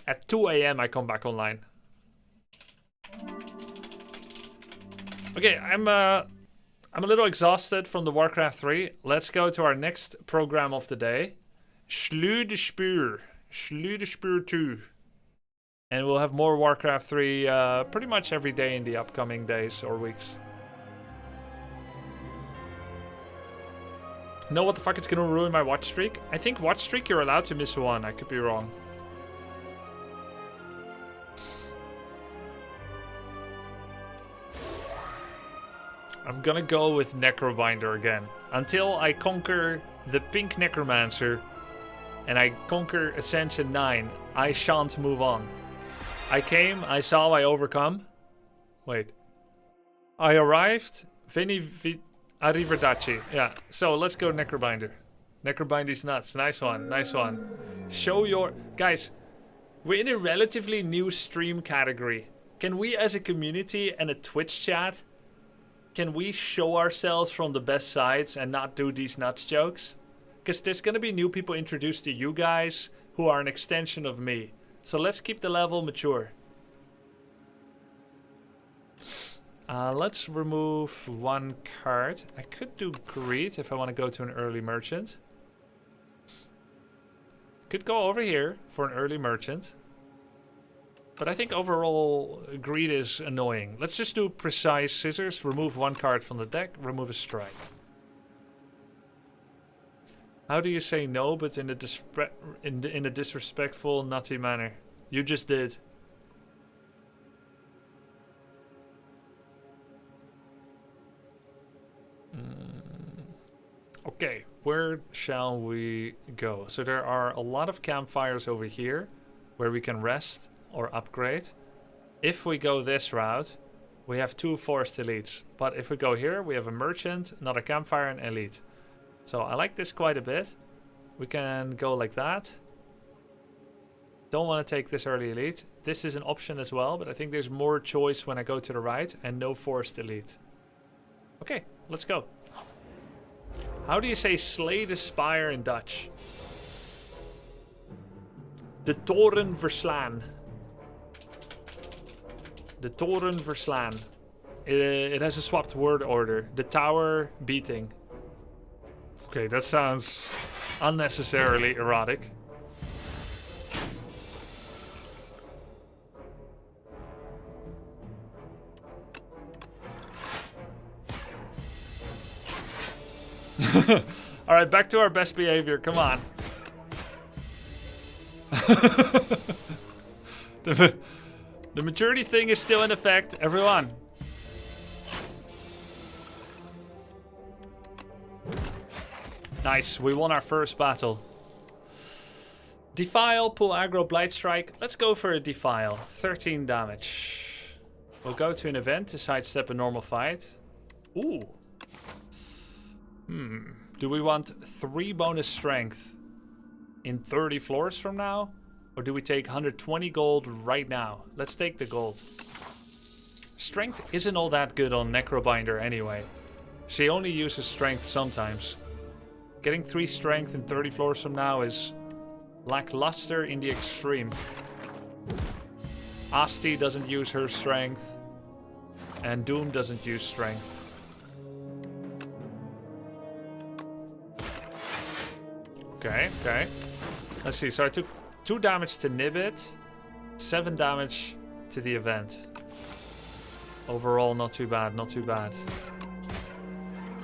At 2 a.m. I come back online. Okay, I'm a little exhausted from the Warcraft 3. Let's go to our next program of the day. Sludespur 2. And we'll have more Warcraft 3 pretty much every day in the upcoming days or weeks. Know what the fuck it's gonna ruin my watch streak? I think watch streak you're allowed to miss one. I could be wrong. I'm gonna go with Necrobinder again. Until I conquer the Pink Necromancer and I conquer Ascension 9, I shan't move on. I came, I saw, I overcome. Wait. I arrived, Arrivederci. Yeah, so let's go Necrobinder. Necrobinder's nuts. Nice one, nice one. Show your... Guys, we're in a relatively new stream category. Can we as a community and a Twitch chat, can we show ourselves from the best sides and not do these nuts jokes? Because there's going to be new people introduced to you guys who are an extension of me. So let's keep the level mature. Let's remove one card. I could do greed if I want to go to an early merchant. Could go over here for an early merchant. But I think overall greed is annoying. Let's just do precise scissors. Remove one card from the deck. Remove a strike. How do you say no but in a disrespectful, nutty manner? You just did. Okay, where shall we go? So there are a lot of campfires over here where we can rest or upgrade. If we go this route, we have 2 forest elites. But if we go here, we have a merchant, another campfire, and elite. So I like this quite a bit. We can go like that. Don't want to take this early elite. This is an option as well, but I think there's more choice when I go to the right and no forest elite. Okay, let's go. How do you say slay the spire in Dutch? De toren verslaan. De toren verslaan. It has a swapped word order. The tower beating. Okay, that sounds unnecessarily erotic. Alright, back to our best behavior. Come on. The maturity thing is still in effect. Everyone. Nice. We won our first battle. Defile, pull aggro, blight strike. Let's go for a defile. 13 damage. We'll go to an event to sidestep a normal fight. Ooh. Do we want 3 bonus strength in 30 floors from now? Or do we take 120 gold right now? Let's take the gold. Strength isn't all that good on Necrobinder anyway. She only uses strength sometimes. Getting 3 strength in 30 floors from now is lackluster in the extreme. Asti doesn't use her strength. And Doom doesn't use strength. Okay, okay. Let's see. So I took 2 damage to Nibbit, 7 damage to the event. Overall, not too bad, not too bad.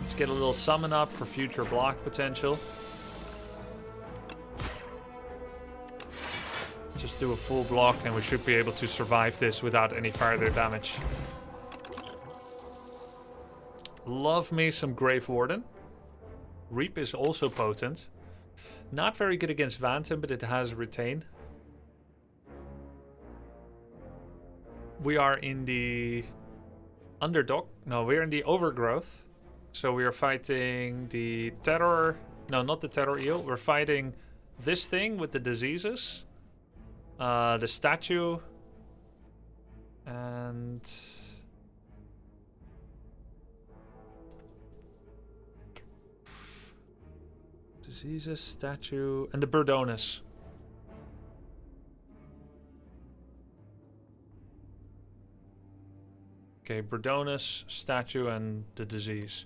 Let's get a little summon up for future block potential. Just do a full block and we should be able to survive this without any further damage. Love me some Grave Warden. Reap is also potent. Not very good against Phantom, but it has retain. We are in the Underdog. No, we're in the Overgrowth. So we are fighting the Terror. No, not the Terror Eel. We're fighting this thing with the diseases. The statue. And... diseases, statue, and the Birdonus. Okay, Okay, Burdonus, Statue, and the Disease.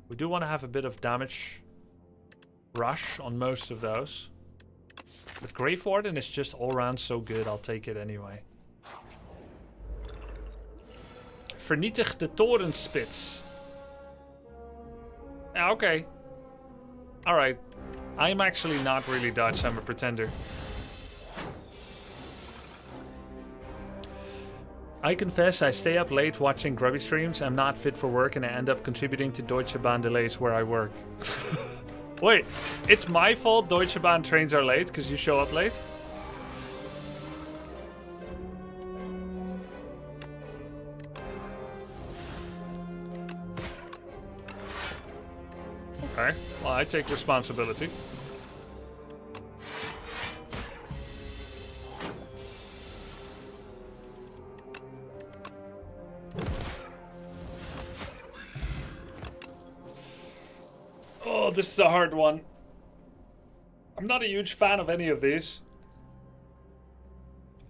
We do want to have a bit of damage rush on most of those. But Grave Warden is just all around so good, I'll take it anyway. Vernietig de torenspits. Yeah, okay. Alright. I'm actually not really Dutch, I'm a pretender. I confess I stay up late watching Grubby streams. I'm not fit for work and I end up contributing to Deutsche Bahn delays where I work. Wait, it's my fault Deutsche Bahn trains are late because you show up late? Okay, well I take responsibility. Oh, this is a hard one. I'm not a huge fan of any of these.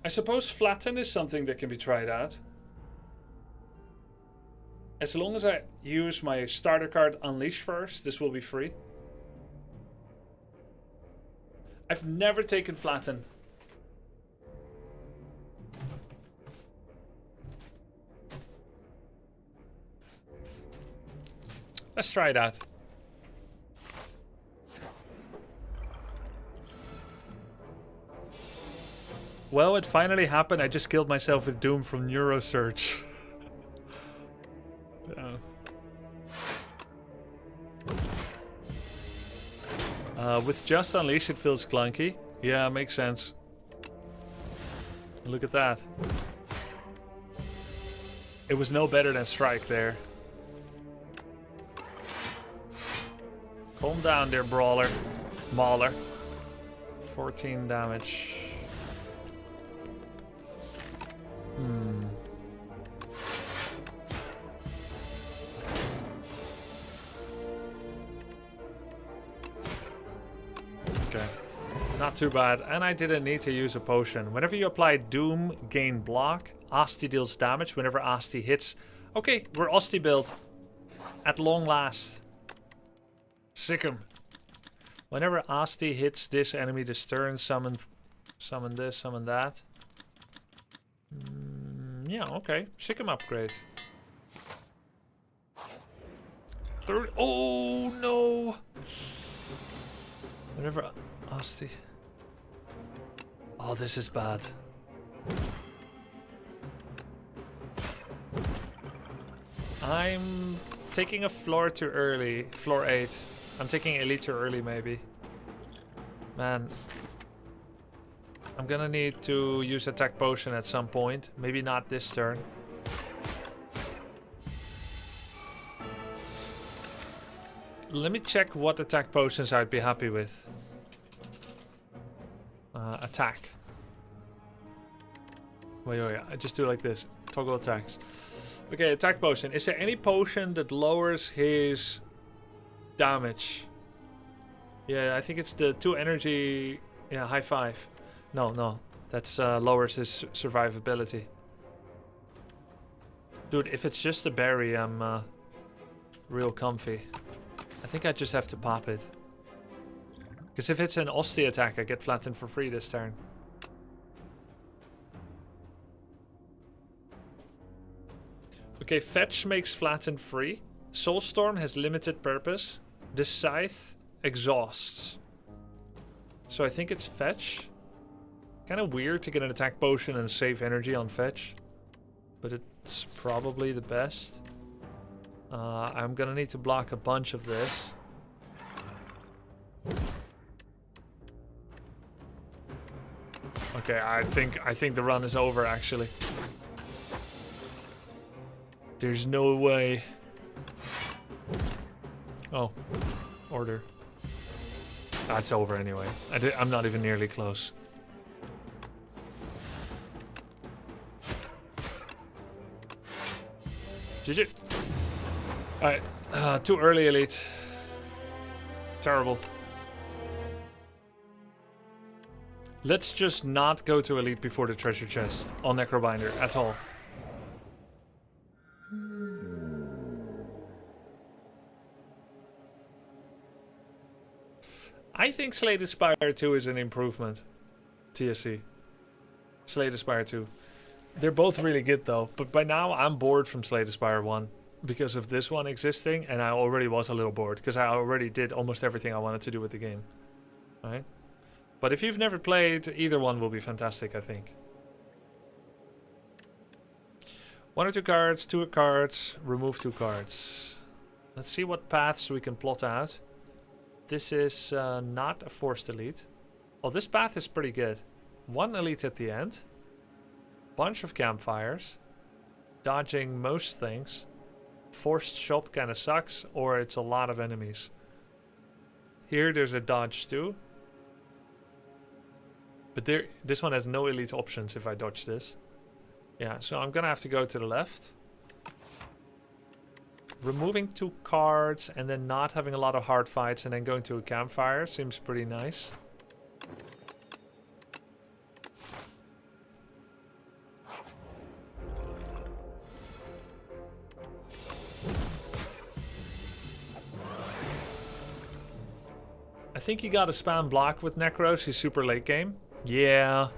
I suppose Flatten is something that can be tried out. As long as I use my starter card Unleash first, this will be free. I've never taken Flatten. Let's try it out. Well, it finally happened. I just killed myself with Doom from Neurosearch. With just Unleash, it feels clunky. Yeah, makes sense. Look at that. It was no better than Strike there. Calm down there, Brawler. Mauler. 14 damage. Okay, not too bad. And I didn't need to use a potion. Whenever you apply Doom, gain block. Asti deals damage whenever Asti hits. Okay, we're Asti build. At long last. Sick 'em. Whenever Asti hits this enemy this turn, summon this, summon that. Yeah, okay. Sick 'em upgrade. Third. Oh no! Whenever Asti. Oh, this is bad. I'm taking a floor too early. Floor 8. I'm taking Elite too early, maybe. Man. I'm gonna need to use attack potion at some point. Maybe not this turn. Let me check what attack potions I'd be happy with. Attack. Wait, I just do it like this. Toggle attacks. Okay, attack potion. Is there any potion that lowers his damage? Yeah, I think it's the 2 energy. Yeah, high 5. No. That's lowers his survivability. Dude, if it's just a berry, I'm real comfy. I think I just have to pop it. Because if it's an Osti attack, I get flattened for free this turn. Okay, Fetch makes flatten free. Soulstorm has limited purpose. This Scythe exhausts. So I think it's Fetch. Kind of weird to get an attack potion and save energy on Fetch. But it's probably the best. I'm gonna need to block a bunch of this. Okay, I think the run is over actually. There's no way. Oh, order. That's over anyway. I'm not even nearly close. GG. Alright, too early, Elite. Terrible. Let's just not go to Elite before the treasure chest on Necrobinder at all. I think Slay the Spire 2 is an improvement. TSC. Slay the Spire 2. They're both really good though, but by now I'm bored from Slay the Spire 1 because of this one existing, and I already was a little bored because I already did almost everything I wanted to do with the game. Right? But if you've never played, either one will be fantastic, I think. 1 or 2 cards, 2 cards, remove 2 cards. Let's see what paths we can plot out. This is not a forced elite. Well, this path is pretty good. 1 elite at the end. Bunch of campfires. Dodging most things. Forced shop kind of sucks, or it's a lot of enemies. Here there's a dodge too. But this one has no elite options if I dodge this. Yeah, so I'm gonna have to go to the left. Removing 2 cards and then not having a lot of hard fights and then going to a campfire seems pretty nice. I think you gotta spam block with Necros, he's super late game. Yeah.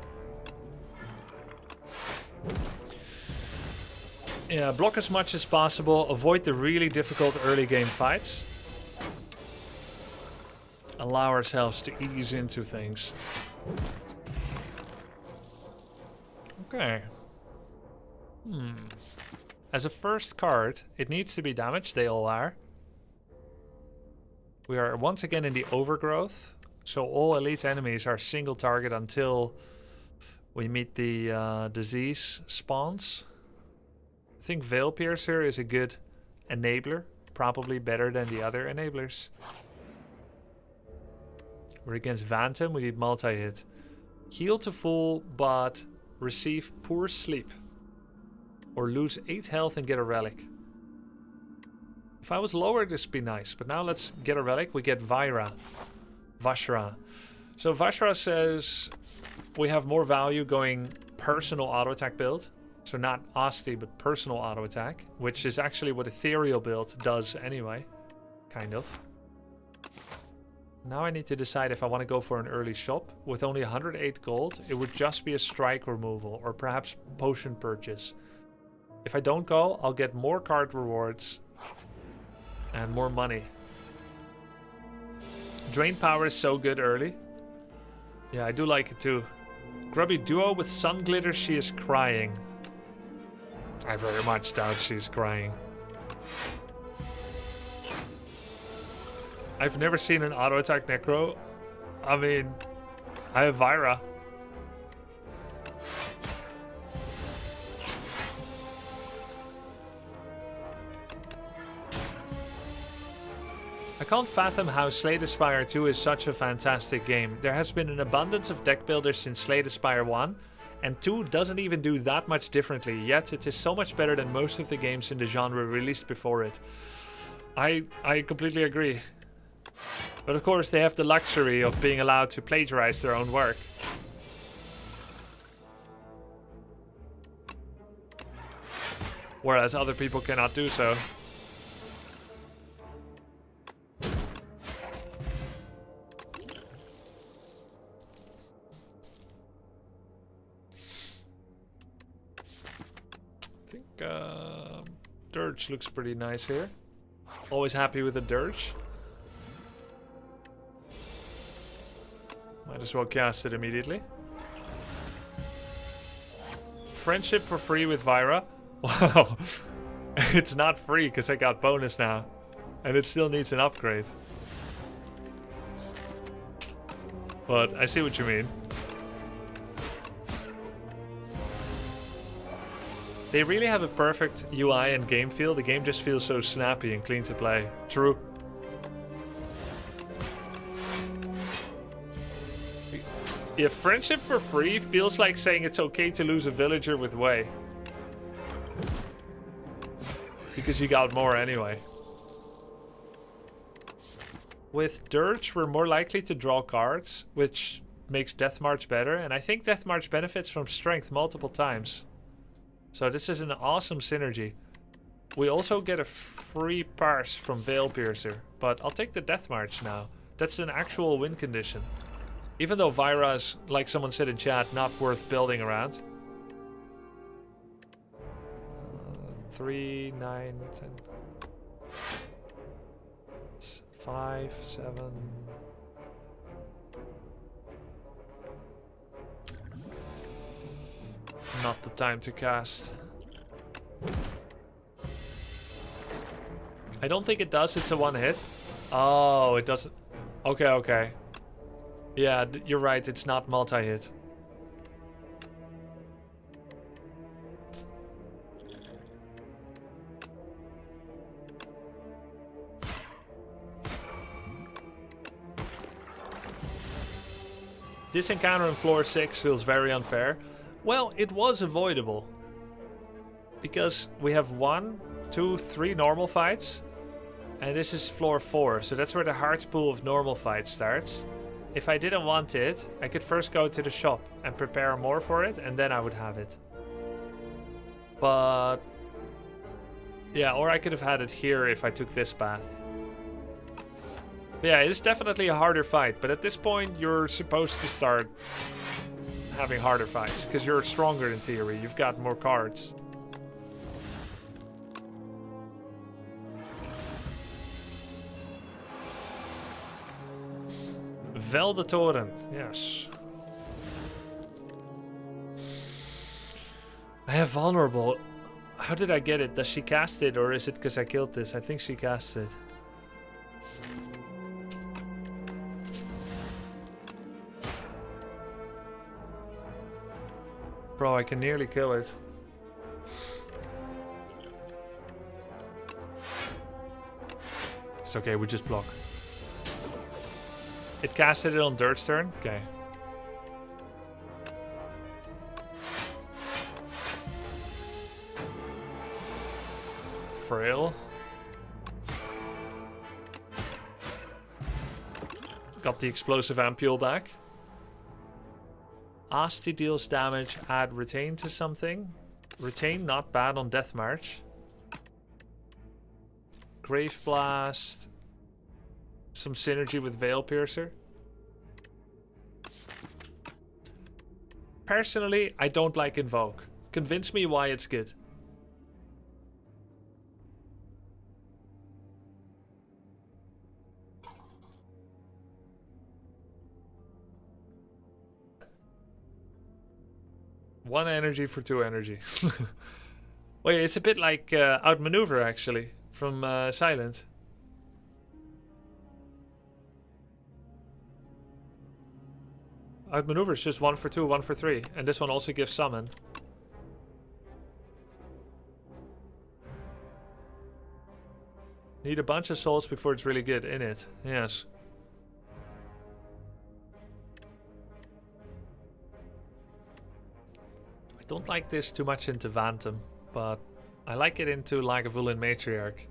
Yeah, block as much as possible, avoid the really difficult early game fights. Allow ourselves to ease into things. Okay. As a first card, it needs to be damaged, they all are. We are once again in the overgrowth, so all elite enemies are single target until we meet the disease spawns. I think Veil Piercer is a good enabler, probably better than the other enablers. We're against Phantom, we need multi-hit. Heal to full, but receive poor sleep. Or lose 8 health and get a relic. If I was lower, this would be nice, but now let's get a relic. We get Vashra. So Vashra says we have more value going personal auto attack build. So not Asti, but personal auto attack, which is actually what Ethereal build does anyway. Kind of. Now I need to decide if I want to go for an early shop. With only 108 gold, it would just be a strike removal or perhaps potion purchase. If I don't go, I'll get more card rewards and more money. Drain power is so good early. Yeah, I do like it too. Grubby duo with sun glitter, she is crying. I very much doubt she's crying. I've never seen an auto attack Necro. I mean, I have Vyra. I can't fathom how Slay the Spire 2 is such a fantastic game. There has been an abundance of deck builders since Slay the Spire 1, and 2 doesn't even do that much differently, yet it is so much better than most of the games in the genre released before it. I completely agree. But of course they have the luxury of being allowed to plagiarize their own work. Whereas other people cannot do so. Dirge looks pretty nice here. Always happy with the Dirge. Might as well cast it immediately. Friendship for free with Vyra. Wow. It's not free because I got bonus now. And it still needs an upgrade. But I see what you mean. They really have a perfect UI and game feel. The game just feels so snappy and clean to play. True. If friendship for free feels like saying it's okay to lose a villager with Way. Because you got more anyway. With Dirge, we're more likely to draw cards, which makes Death March better. And I think Death March benefits from strength multiple times. So this is an awesome synergy. We also get a free parse from Veil Piercer, but I'll take the Death March now. That's an actual win condition. Even though Vyra is, like someone said in chat, not worth building around. 3, 9, 10. 5, 7. Not the time to cast. I don't think it does. It's a one hit. Oh, it doesn't. Okay, okay. Yeah, you're right. It's not multi-hit. This encounter on floor 6 feels very unfair. Well, it was avoidable. Because we have 1, 2, 3 normal fights. And this is floor 4, so that's where the hard pool of normal fights starts. If I didn't want it, I could first go to the shop and prepare more for it, and then I would have it. But... yeah, or I could have had it here if I took this path. Yeah, it's definitely a harder fight, but at this point you're supposed to start having harder fights, because you're stronger in theory, you've got more cards. Veldetoren, yes. I have vulnerable. How did I get it? Does she cast it, or is it because I killed this? I think she cast it. Bro, I can nearly kill it. It's okay, we just block. It casted it on Dirt's turn? Okay. Frail. Got the explosive ampule back. Asti deals damage, add retain to something. Retain not bad on Death March. Grave Blast. Some synergy with Veil Piercer. Personally, I don't like Invoke. Convince me why it's good. One energy for 2 energy. Wait, it's a bit like Outmaneuver actually, from Silent. Outmaneuver is just 1 for 2, 1 for 3. And this one also gives summon. Need a bunch of souls before it's really good in it. Yes. I don't like this too much into Vantum, but I like it into Lagavulin Matriarch.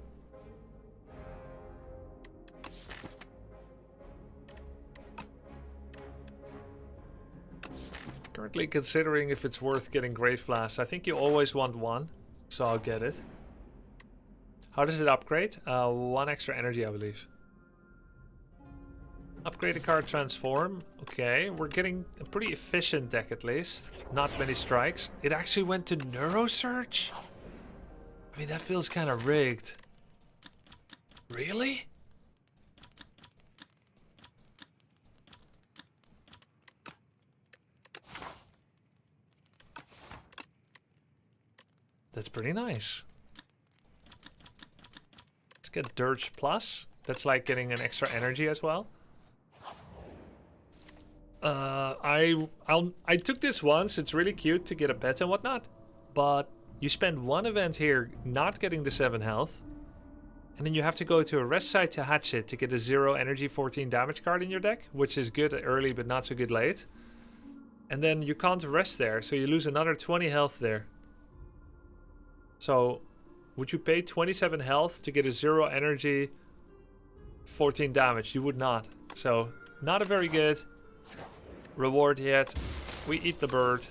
Currently considering if it's worth getting Grave Blast. I think you always want 1, so I'll get it. How does it upgrade? 1 extra energy, I believe. Upgrade a card, transform. Okay, we're getting a pretty efficient deck at least. Not many strikes. It actually went to Neurosurge? I mean, that feels kind of rigged. Really? That's pretty nice. Let's get Dirge Plus. That's like getting an extra energy as well. I took this once. It's really cute to get a pet and whatnot. But you spend 1 event here not getting the 7 health. And then you have to go to a rest site to hatch it to get a 0 energy 14 damage card in your deck. Which is good early but not so good late. And then you can't rest there. So you lose another 20 health there. So, would you pay 27 health to get a 0 energy, 14 damage? You would not. So, not a very good reward yet. We eat the bird.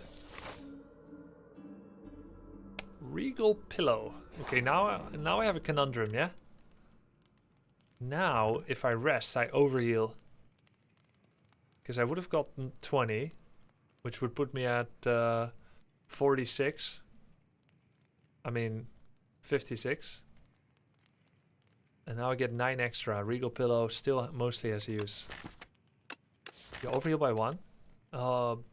Regal Pillow. Okay, now I have a conundrum, yeah? Now, if I rest, I overheal. Because I would have gotten 20, which would put me at 46. I mean, 56. And now I get 9 extra. Regal Pillow still mostly has use. You overheal by 1? No,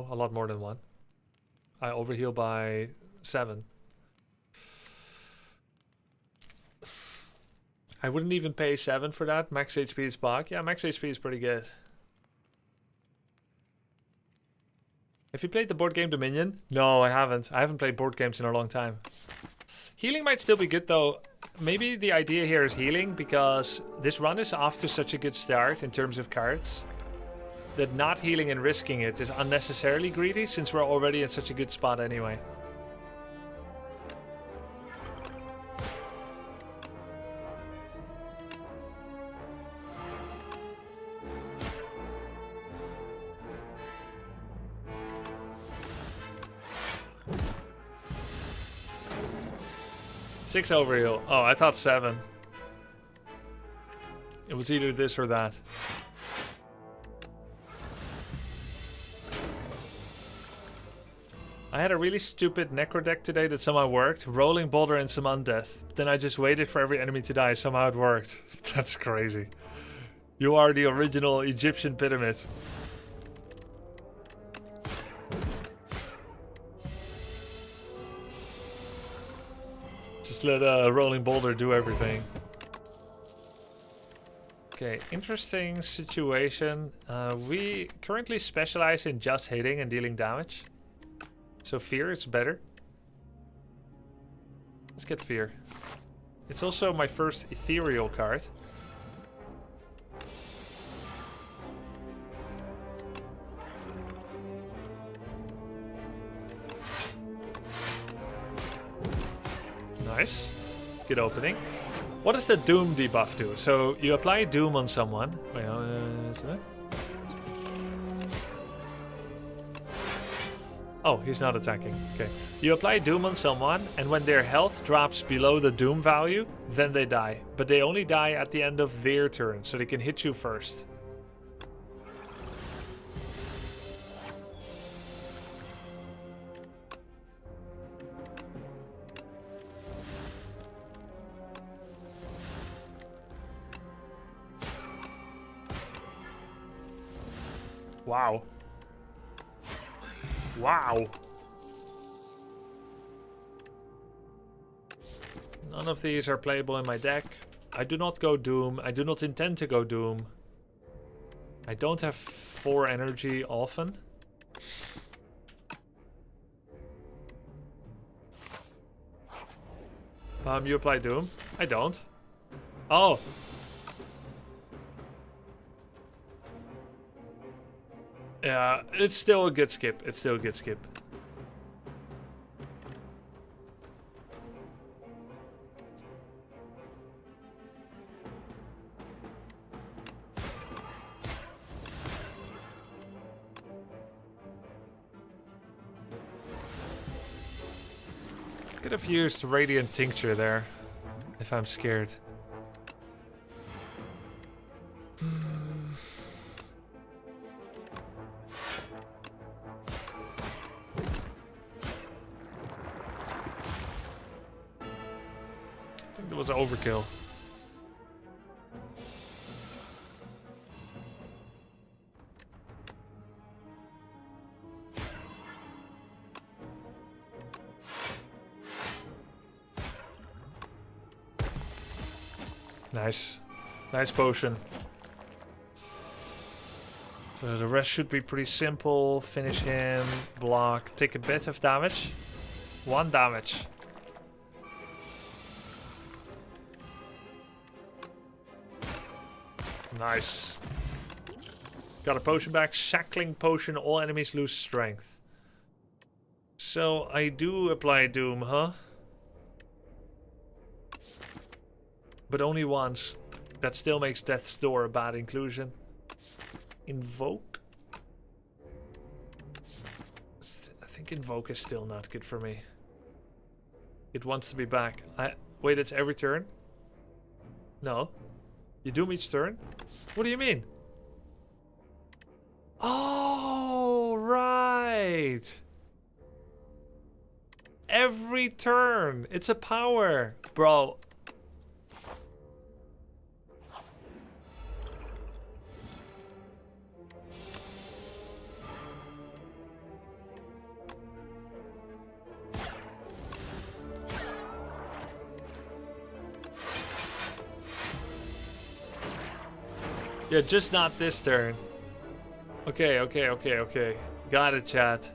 a lot more than 1. I overheal by 7. I wouldn't even pay 7 for that. Max HP is back. Yeah, max HP is pretty good. Have you played the board game Dominion? No, I haven't. I haven't played board games in a long time. Healing might still be good though. Maybe the idea here is healing because this run is off to such a good start in terms of cards that not healing and risking it is unnecessarily greedy since we're already in such a good spot anyway. Six overheal. Oh, I thought 7. It was either this or that. I had a really stupid necro deck today that somehow worked. Rolling Boulder and some Undead. Then I just waited for every enemy to die. Somehow it worked. That's crazy. You are the original Egyptian pyramid. Just let Rolling Boulder do everything. Okay, interesting situation. We currently specialize in just hitting and dealing damage. So Fear is better. Let's get Fear. It's also my first ethereal card. Nice. Good opening. What does the Doom debuff do? So you apply Doom on someone. Wait, oh, he's not attacking. Okay. You apply Doom on someone, and when their health drops below the Doom value, then they die. But they only die at the end of their turn, so they can hit you first. Wow. Wow. None of these are playable in my deck. I do not go Doom. I do not intend to go Doom. I don't have 4 energy often. You apply Doom? I don't. Oh. Yeah, it's still a good skip. It's still a good skip. Could have used Radiant Tincture there, if I'm scared. I think that was overkill. Nice. Nice potion. So the rest should be pretty simple. Finish him, block, take a bit of damage. 1 damage. Nice. Got a potion back. Shackling potion. All enemies lose strength. So I do apply Doom, huh? But only once. That still makes Death's Door a bad inclusion. Invoke? I think Invoke is still not good for me. It wants to be back. Wait, it's every turn? No. You do them each turn? What do you mean? Oh, right. Every turn. It's a power. Bro. Yeah, just not this turn. Okay, okay, okay, okay. Got it, chat.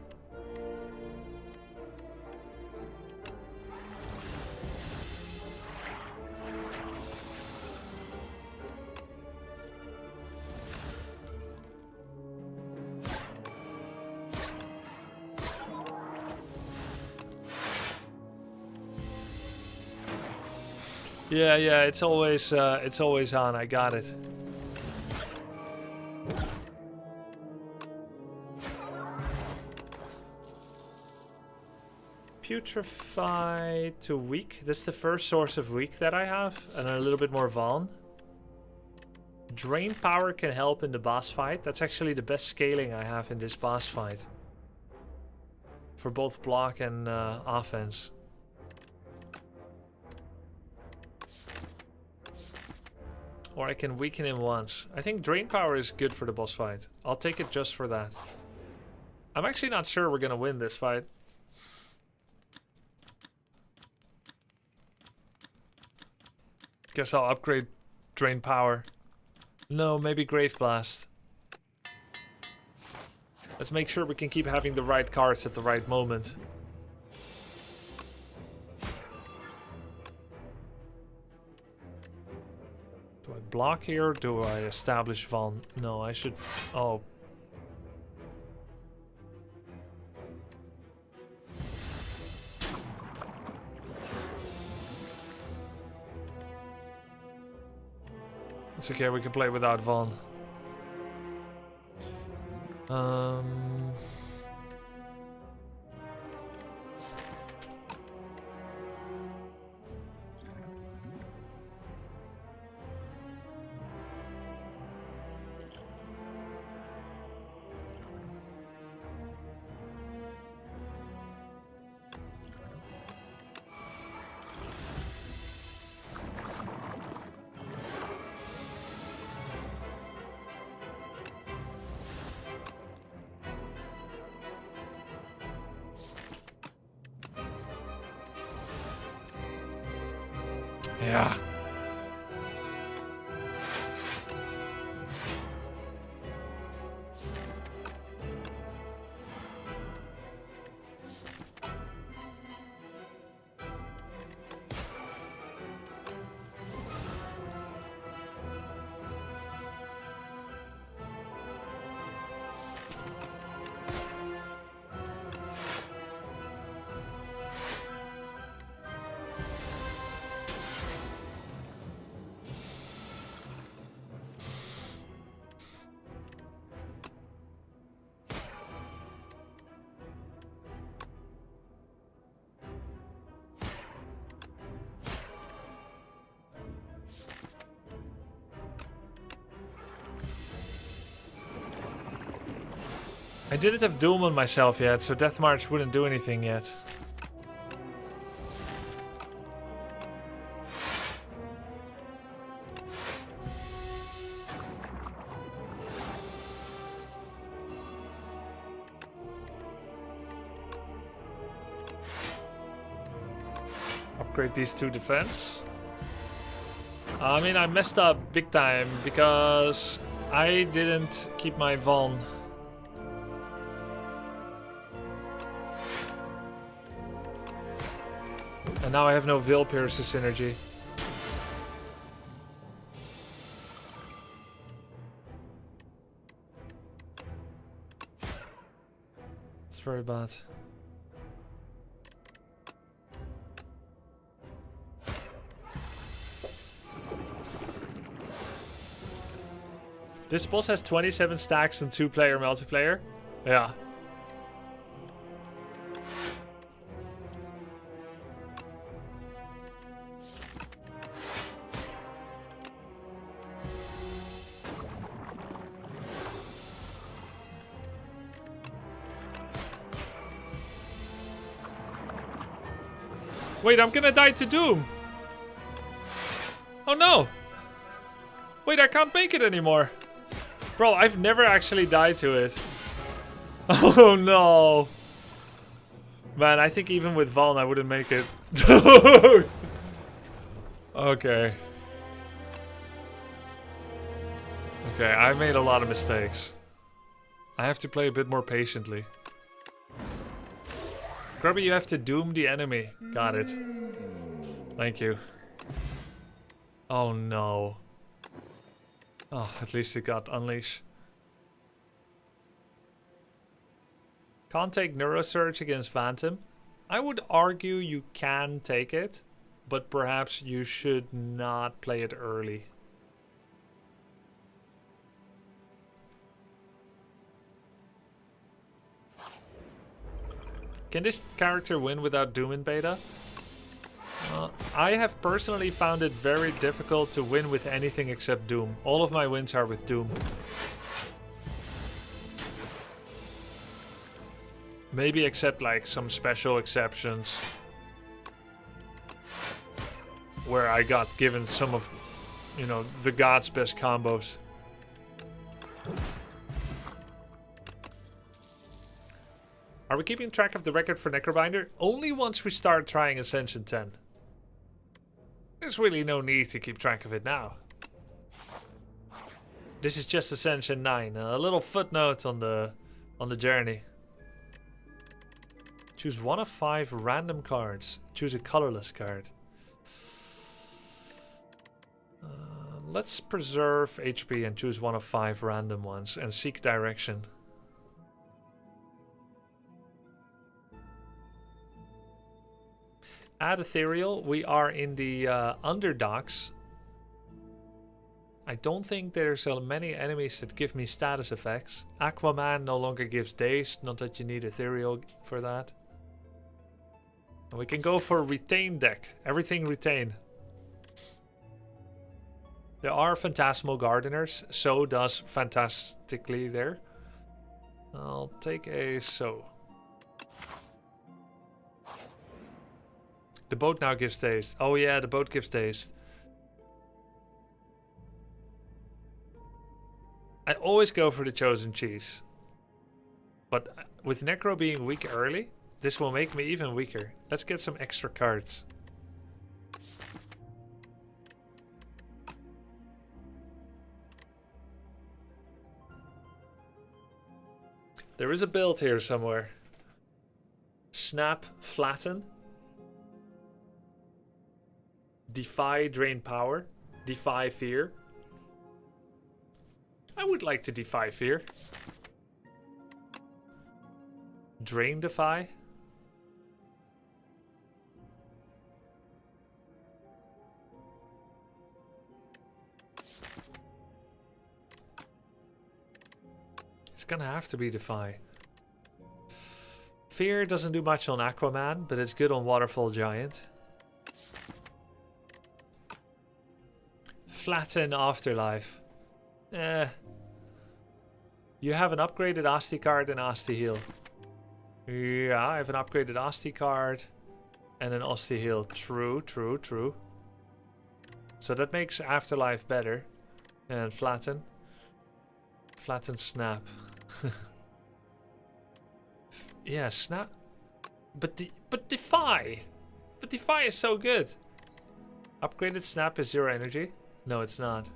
Yeah, yeah, it's always on. I got it. Putrefy to weak. That's the first source of weak that I have, and a little bit more Vaughn. Drain power can help in the boss fight. That's actually the best scaling I have in this boss fight. For both block and offense. Or I can weaken him once. I think drain power is good for the boss fight. I'll take it just for that. I'm actually not sure we're gonna win this fight. Guess I'll upgrade drain power. No, maybe Grave Blast. Let's make sure we can keep having the right cards at the right moment. Do I block here or do I establish Vaughn? No, I should... Oh. It's okay, we can play without Vaughn. Yeah. I didn't have Doom on myself yet, so Death March wouldn't do anything yet. Upgrade these two defense. I mean, I messed up big time because I didn't keep my Vaughn. And now I have no Veil Piercer synergy. It's very bad. This boss has 27 stacks and 2-player multiplayer. Yeah. Wait, I'm gonna die to Doom. Oh no. Wait, I can't make it anymore. Bro, I've never actually died to it. Oh no. Man, I think even with Valn I wouldn't make it. Dude! Okay. Okay, I made a lot of mistakes. I have to play a bit more patiently. Grubby, you have to doom the enemy. Got it. Thank you. Oh no. Oh, at least it got unleash. Can't take Neurosurge against Phantom. I would argue you can take it, but perhaps you should not play it early. Can this character win without Doom in beta? I have personally found it very difficult to win with anything except Doom. All of my wins are with Doom. Maybe except like some special exceptions. Where I got given some of, you know, the god's best combos. Are we keeping track of the record for Necrobinder? Only once we start trying Ascension 10. There's really no need to keep track of it now. This is just Ascension 9. A little footnote on the journey. Choose one of 5 random cards. Choose a colorless card. Let's preserve HP and choose one of 5 random ones and seek direction. Add Ethereal. We are in the Underdogs. I don't think there's many enemies that give me status effects. Aquaman no longer gives Dazed, not that you need Ethereal for that. And we can go for Retain deck. Everything Retain. There are Phantasmal Gardeners, so does Fantastically there. I'll take a so. The boat now gives Dazed. Oh yeah, the boat gives Dazed. I always go for the chosen cheese. But with Necro being weak early, this will make me even weaker. Let's get some extra cards. There is a build here somewhere. Snap, Flatten. Defy, Drain Power. Defy, Fear. I would like to defy Fear. Drain Defy. It's gonna have to be Defy. Fear doesn't do much on Aquaman, but it's good on Waterfall Giant. Flatten Afterlife. You have an upgraded Asti card and Asti Heal. Yeah, I have an upgraded Asti card and an Asti Heal. True, true, true. So that makes Afterlife better. And Flatten. Flatten Snap. Yeah, Snap. But Defy. But Defy is so good. Upgraded Snap is 0 energy. No, it's not.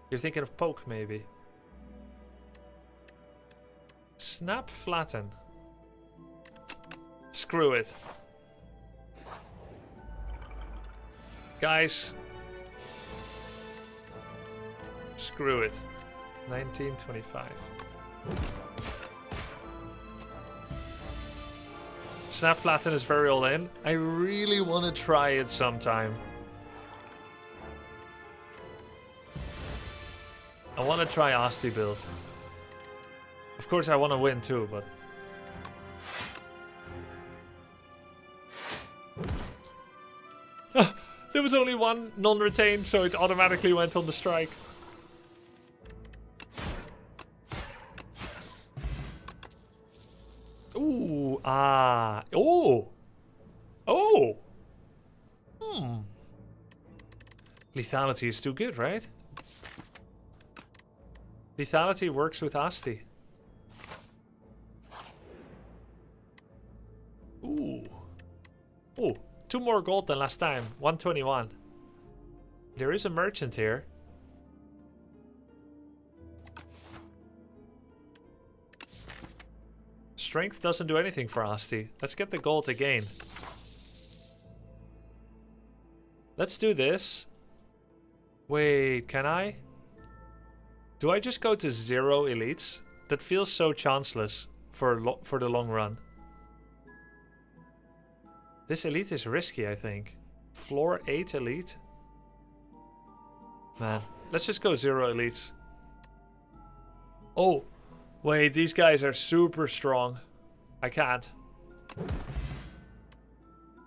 You're thinking of Poke, maybe. Snap, Flatten. Screw it. Guys. Screw it. 1925. Snap, Flatten is very all in. I really want to try it sometime. I want to try Asti build. Of course I want to win too, but... There was only one non-retained, so it automatically went on the strike. Ooh, ah, oh! Oh! Lethality is too good, right? Lethality works with Asti. Ooh. Ooh, 2 more gold than last time. 121. There is a merchant here. Strength doesn't do anything for Asti. Let's get the gold again. Let's do this. Wait, can I? Do I just go to 0 elites? That feels so chanceless for the long run. This elite is risky, I think. Floor 8 elite? Man, let's just go 0 elites. Oh, wait, these guys are super strong. I can't.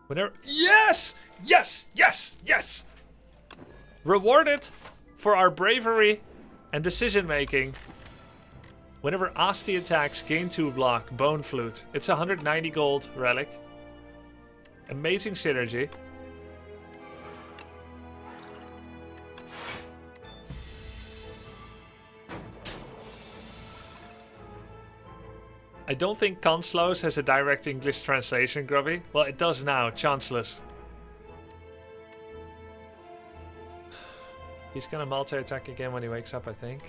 Whenever... Yes! Yes! Yes! Yes! Rewarded for our bravery and decision making. Whenever Asti attacks, gain 2 block, Bone Flute. It's 190 gold, Relic. Amazing synergy. I don't think Conslos has a direct English translation, Grubby. Well, it does now, chanceless. He's gonna multi-attack again when he wakes up, I think.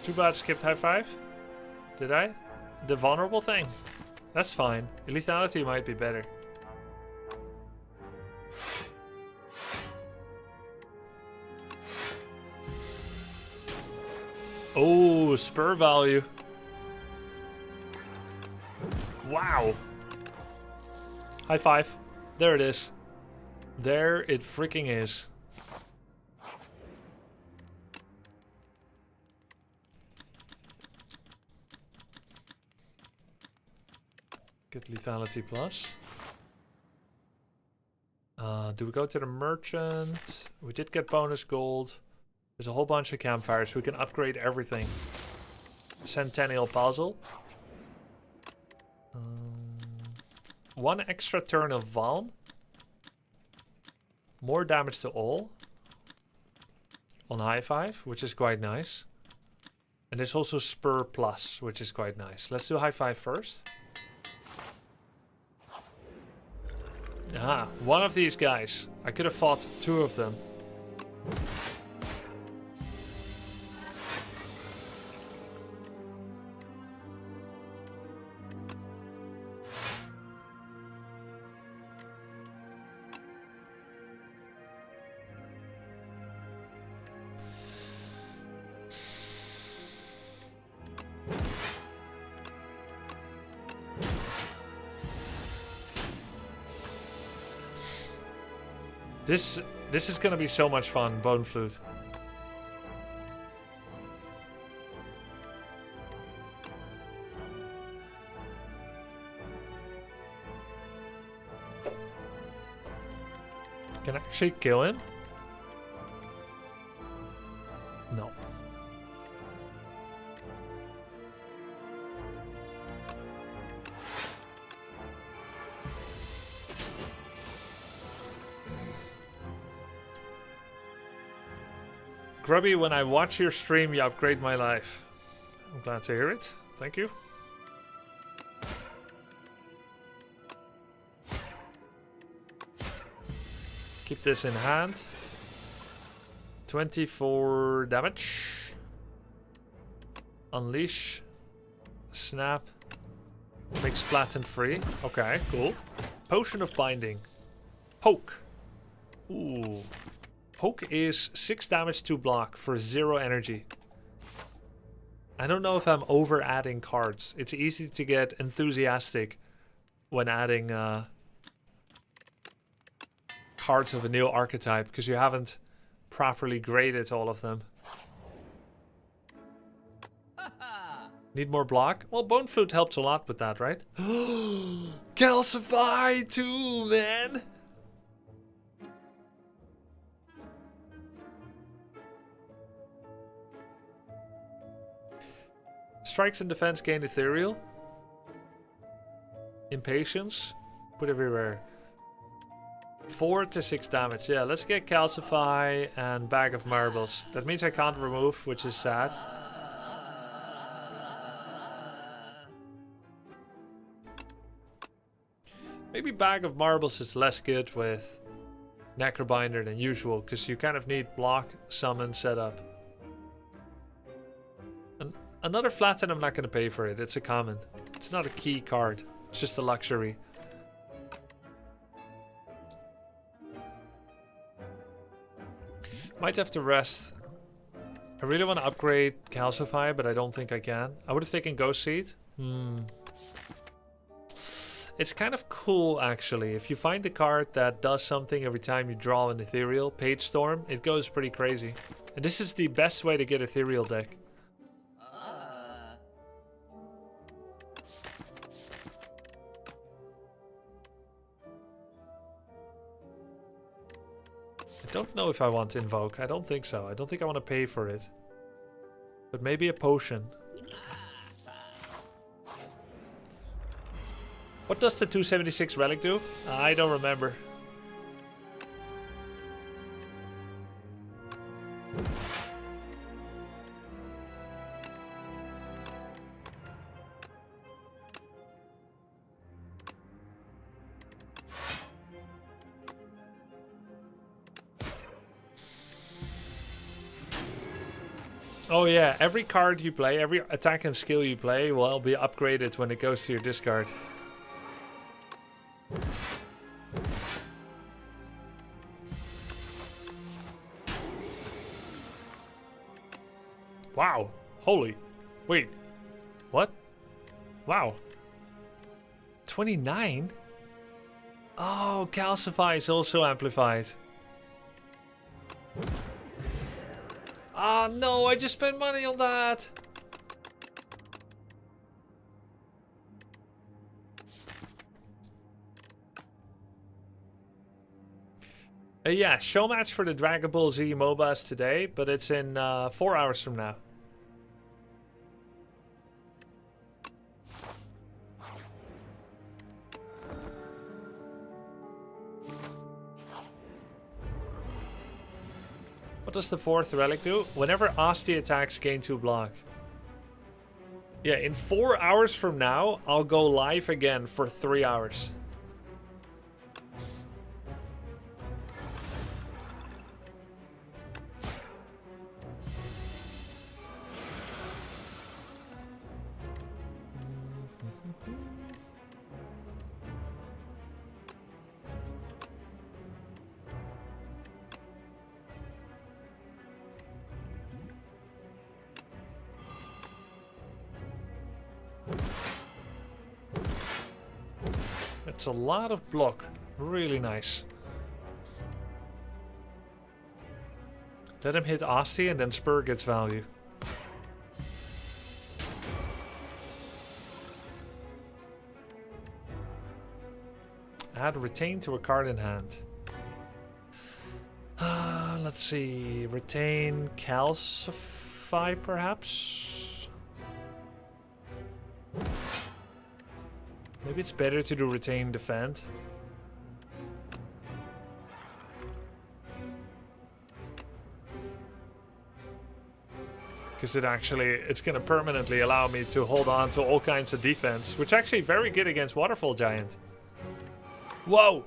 Too bad skipped high 5. Did I? The vulnerable thing. That's fine. Lethality might be better. Oh, spur value. Wow. High 5. There it is. There it freaking is. Get lethality plus. Do we go to the merchant? We did get bonus gold. There's a whole bunch of campfires. We can upgrade everything. Centennial puzzle. 1 extra turn of Valm. More damage to all. On high 5, which is quite nice. And there's also spur plus, which is quite nice. Let's do high 5 first. Ah, one of these guys. I could have fought 2 of them. This is gonna be so much fun, Bone Flute. Can I actually kill him? No. Grubby, when I watch your stream, you upgrade my life. I'm glad to hear it. Thank you. Keep this in hand. 24 damage. Unleash. Snap. Makes flattened free. Okay, cool. Potion of Binding. Poke. Ooh. Poke is 6 damage to block for 0 energy. I don't know if I'm over adding cards. It's easy to get enthusiastic when adding cards of a new archetype because you haven't properly graded all of them. Need more block? Well, Bone Flute helps a lot with that, right? Calcify too, man! Strikes and defense gain ethereal. Impatience. Put everywhere. 4 to 6 damage. Yeah, let's get Calcify and Bag of Marbles. That means I can't remove, which is sad. Maybe Bag of Marbles is less good with Necrobinder than usual, because you kind of need block, summon, setup. Another flatten, I'm not going to pay for it. It's a common. It's not a key card. It's just a luxury. Might have to rest. I really want to upgrade Calcify, but I don't think I can. I would have taken Ghost Seed. It's kind of cool, actually. If you find the card that does something every time you draw an Ethereal, Page Storm, it goes pretty crazy. And this is the best way to get Ethereal deck. I don't know if I want to Invoke. I don't think so. I don't think I want to pay for it. But maybe a potion. What does the 276 Relic do? I don't remember. Oh yeah, every card you play, every attack and skill you play will be upgraded when it goes to your discard. Wow. Holy. Wait. What? Wow. 29? Oh, Calcify is also amplified. Ah, no, I just spent money on that. Yeah, show match for the Dragon Ball Z MOBAs today, but it's in 4 hours from now. What does the 4th Relic do? Whenever Asti attacks, gain 2 block. Yeah, in 4 hours from now, I'll go live again for 3 hours. It's a lot of block. Really nice. Let him hit Asti and then Spur gets value. Add Retain to a card in hand. Let's see. Retain Calcify perhaps? Maybe it's better to do Retain Defend. Because it's going to permanently allow me to hold on to all kinds of defense, which actually very good against Waterfall Giant. Whoa!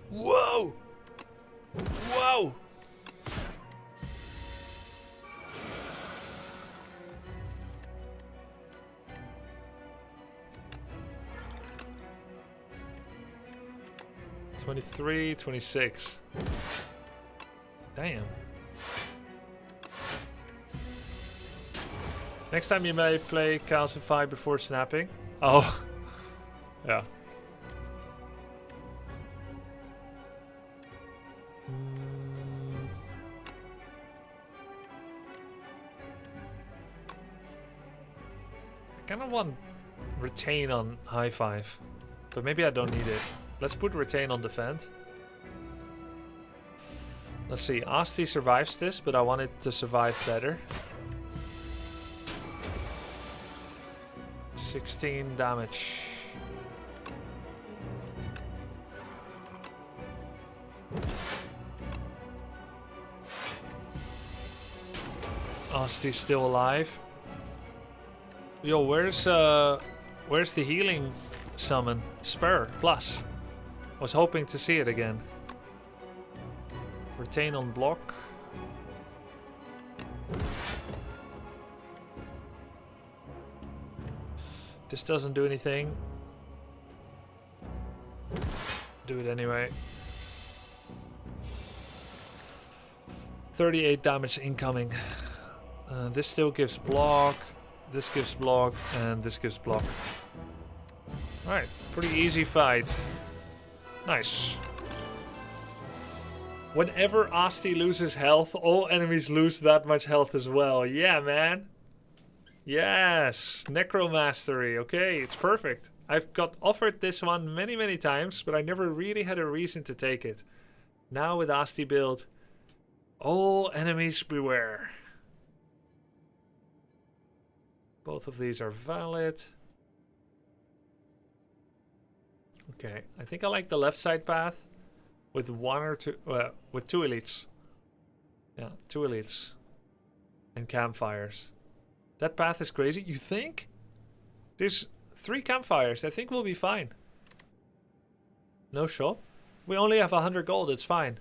Whoa! Whoa! $23, $26. Damn. Next time you may play Calcify before snapping. Oh. Yeah. I kind of want Retain on High Five, but maybe I don't need it. Let's put Retain on Defend. Let's see, Asti survives this, but I want it to survive better. 16 damage. Asti's still alive. Yo, where's the healing summon? Spire plus. Was hoping to see it again. Retain on block. This doesn't do anything. Do it anyway. 38 damage incoming. This still gives block. This gives block. And this gives block. Alright, pretty easy fight. Nice. Whenever Asti loses health, all enemies lose that much health as well. Yeah, man. Yes, Necromastery. Okay, it's perfect. I've got offered this one many, many times, but I never really had a reason to take it. Now with Asti build, all enemies beware. Both of these are valid. Okay, I think I like the left side path with one or two, with 2 elites. Yeah, 2 elites and campfires. That path is crazy. You think? There's 3 campfires. I think we'll be fine. No shop. We only have 100 gold. It's fine.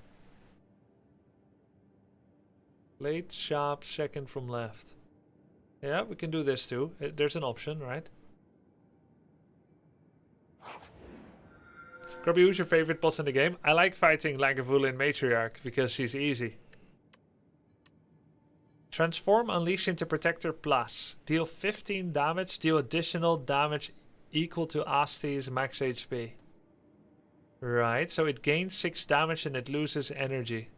Late shop, second from left. Yeah, we can do this too. There's an option, right? Grubby, who's your favorite boss in the game? I like fighting Lagavulin Matriarch because she's easy. Transform, unleash into Protector plus. Deal 15 damage, deal additional damage equal to Asti's max HP. Right, so it gains 6 damage and it loses energy.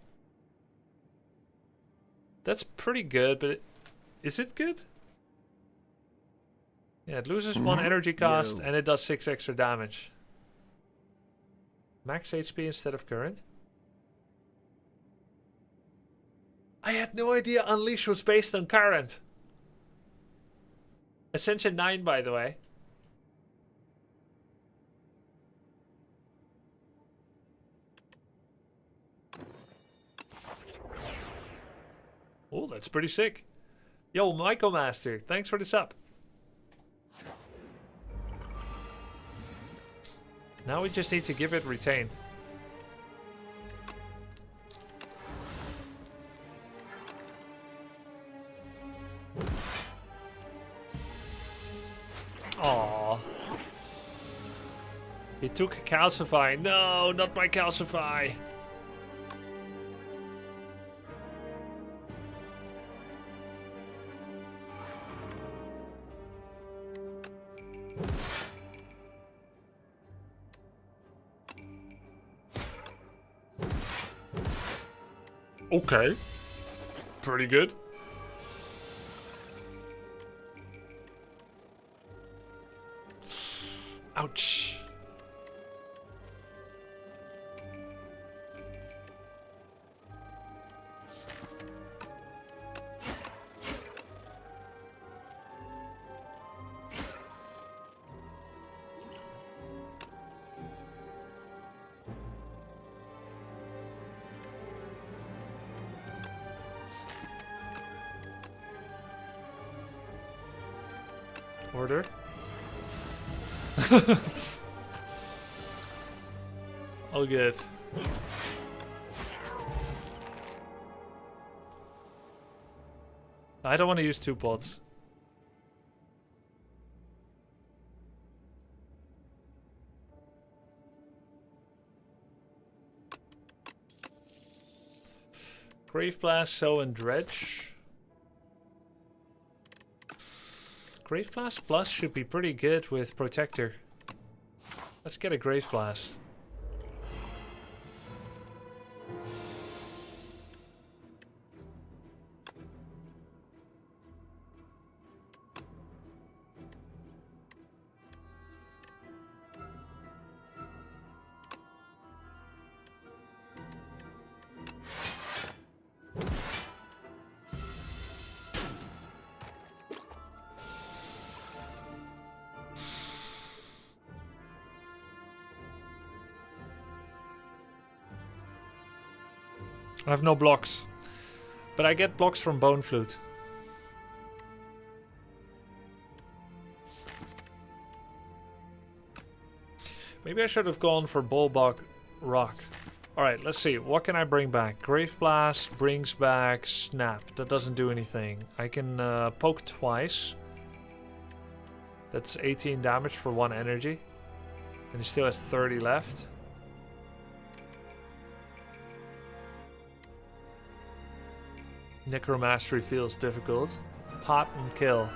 That's pretty good, but is it good? Yeah, it loses 1 energy cost and it does 6 extra damage. Max HP instead of current. I had no idea Unleash was based on current. Ascension 9, by the way. Oh, that's pretty sick. Yo, Myco Master, thanks for the sub. Now we just need to give it retain. Aww. He took Calcify. No, not my Calcify. Okay. Pretty good. Ouch. Order. All good. I don't want to use 2 pots. Grave Blast, Sow, and Dredge. Grave Blast Plus should be pretty good with Protector. Let's get a Grave Blast. I have no blocks. But I get blocks from Bone Flute. Maybe I should have gone for Bulbog Rock. Alright, let's see. What can I bring back? Grave Blast brings back Snap. That doesn't do anything. I can poke twice. That's 18 damage for 1 energy. And he still has 30 left. Necromastery feels difficult. Pot and kill.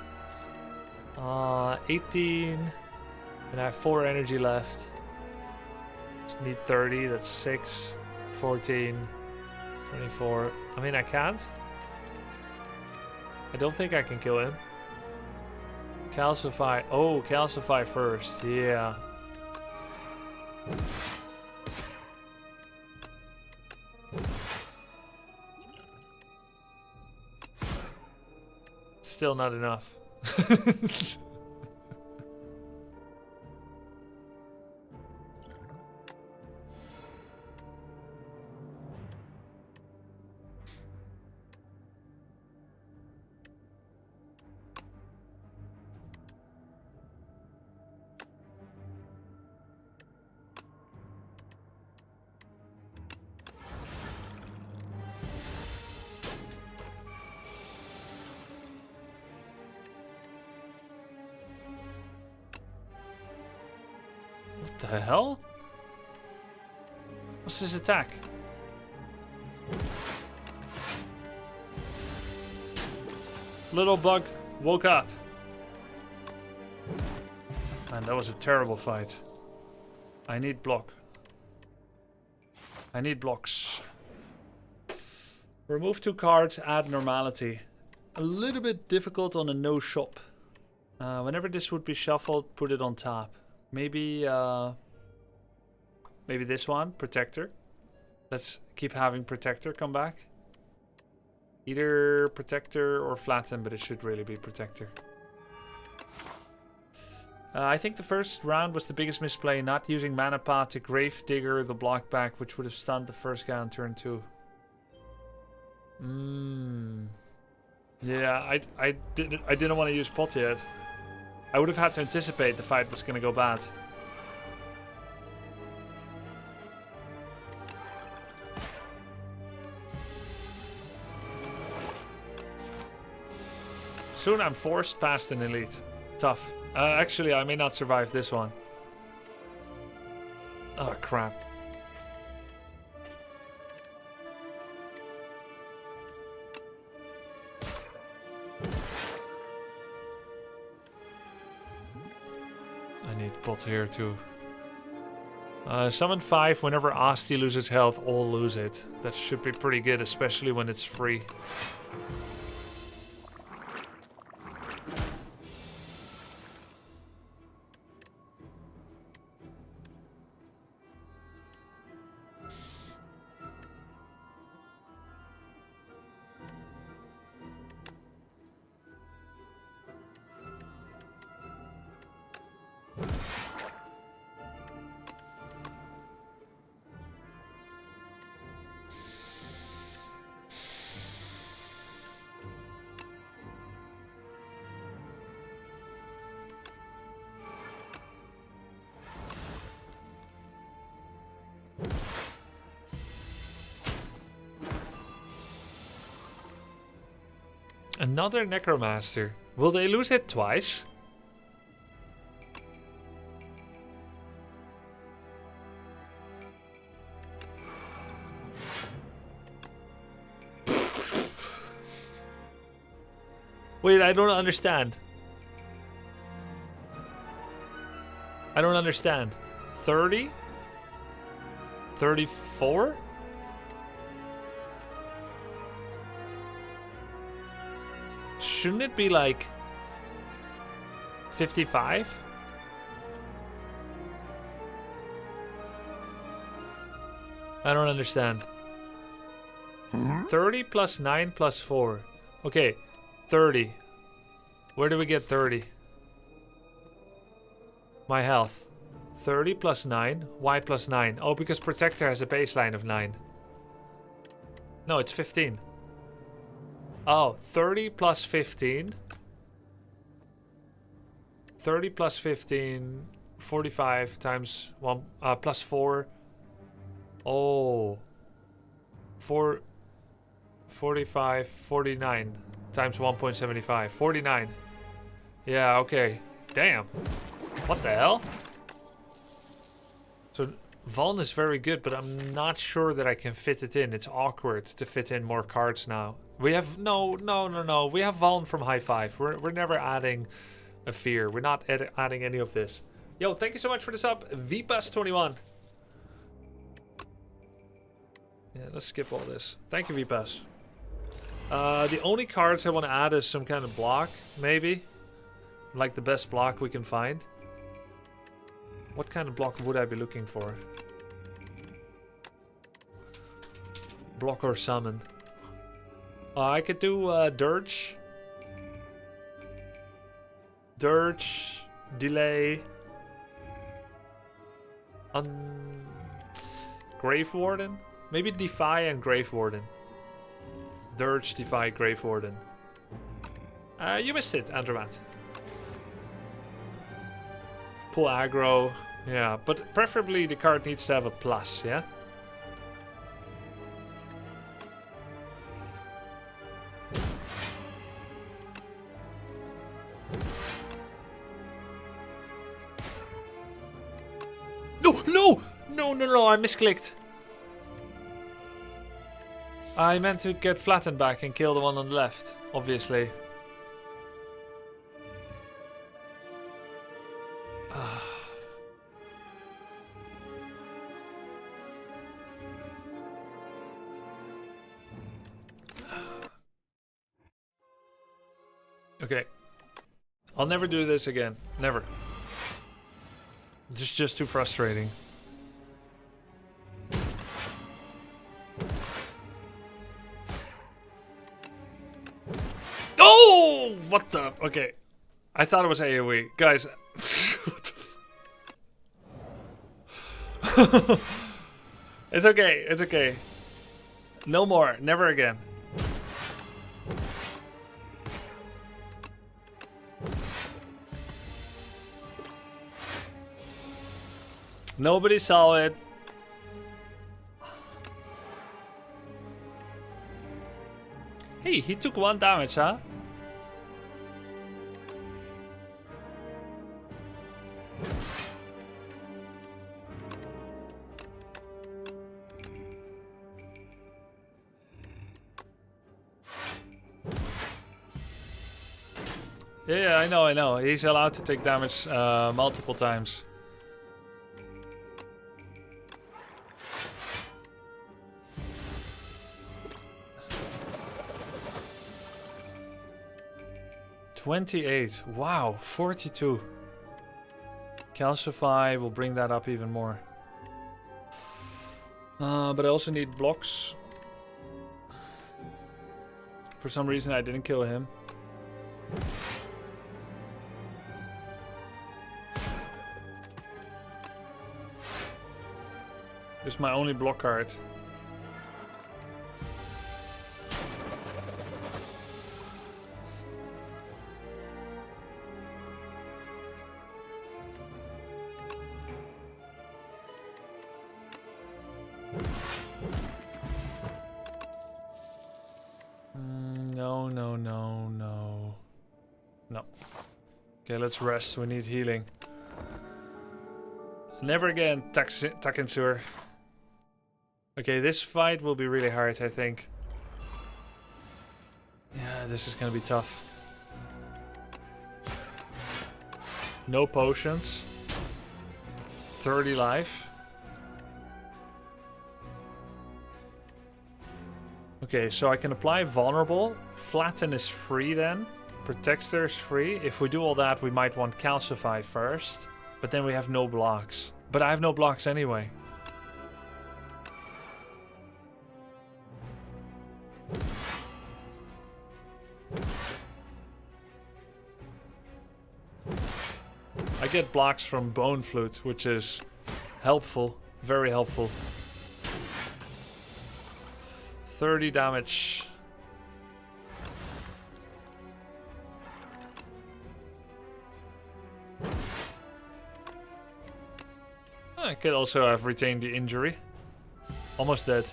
18. And I have 4 energy left. Just need 30. That's 6. 14. 24. I mean, I can't. I don't think I can kill him. Calcify. Oh, calcify first. Yeah. Still not enough. What the hell? What's his attack? Little bug woke up. Man, that was a terrible fight. I need block. I need blocks. Remove 2 cards, add normality. A little bit difficult on a no shop. Whenever this would be shuffled, put it on top. Maybe maybe this one, Protector. Let's keep having Protector come back. Either Protector or Flatten, but it should really be Protector. I think the first round was the biggest misplay, not using Mana Pot to Grave Digger the block back, which would have stunned the first guy on turn 2. Yeah, I didn't want to use Pot yet. I would have had to anticipate the fight was going to go bad. Soon I'm forced past an elite. Tough. Actually, I may not survive this one. Oh, crap. I need Pot here too. Summon 5 whenever Asti loses health, all lose it. That should be pretty good, especially when it's free. Another Necromaster. Will they lose it twice? Wait, I don't understand. I don't understand. 30? 34? Shouldn't it be like 55? I don't understand. 30 plus 9 plus 4. Okay, 30. Where do we get 30? My health. 30 plus 9. Why plus 9? Oh, because Protector has a baseline of 9. No, it's 15. Oh, 30 plus 15. 30 plus 15, 45 times 1, plus 4. Oh. 45, 49 times 1.75. 49. Yeah, okay. Damn. What the hell? So, Vaughn is very good, but I'm not sure that I can fit it in. It's awkward to fit in more cards now. We have... No. We have Vaughn from High Five. We're never adding a fear. We're not adding any of this. Yo, thank you so much for the sub. Vpas21. Yeah, let's skip all this. Thank you, Vpas. The only cards I want to add is some kind of block, maybe. Like the best block we can find. What kind of block would I be looking for? Block or summon. I could do Dirge. Dirge. Delay. Grave Warden? Maybe Defy and Grave Warden. Dirge, Defy, Grave Warden. You missed it, Andromat. Pull aggro. Yeah, but preferably the card needs to have a plus, yeah? No, I misclicked. I meant to get flattened back and kill the one on the left, obviously. Okay. I'll never do this again. Never. It's just too frustrating. Oh! What the? Okay. I thought it was AoE. Guys. It's okay. It's okay. No more. Never again. Nobody saw it. Hey, he took 1 damage, huh? Yeah, I know. He's allowed to take damage multiple times. $28. Wow, 42. Calcify will bring that up even more. But I also need blocks. For some reason I didn't kill him. This is my only block card. No. Okay, let's rest. We need healing. Never again, Takinsur. Okay, this fight will be really hard, I think. Yeah, this is gonna be tough. No potions. 30 life. Okay, so I can apply Vulnerable. Flatten is free then. Protector is free. If we do all that, we might want Calcify first. But then we have no blocks. But I have no blocks anyway. I get blocks from Bone Flute, which is helpful. Very helpful. 30 damage. I could also have retained the injury. Almost dead.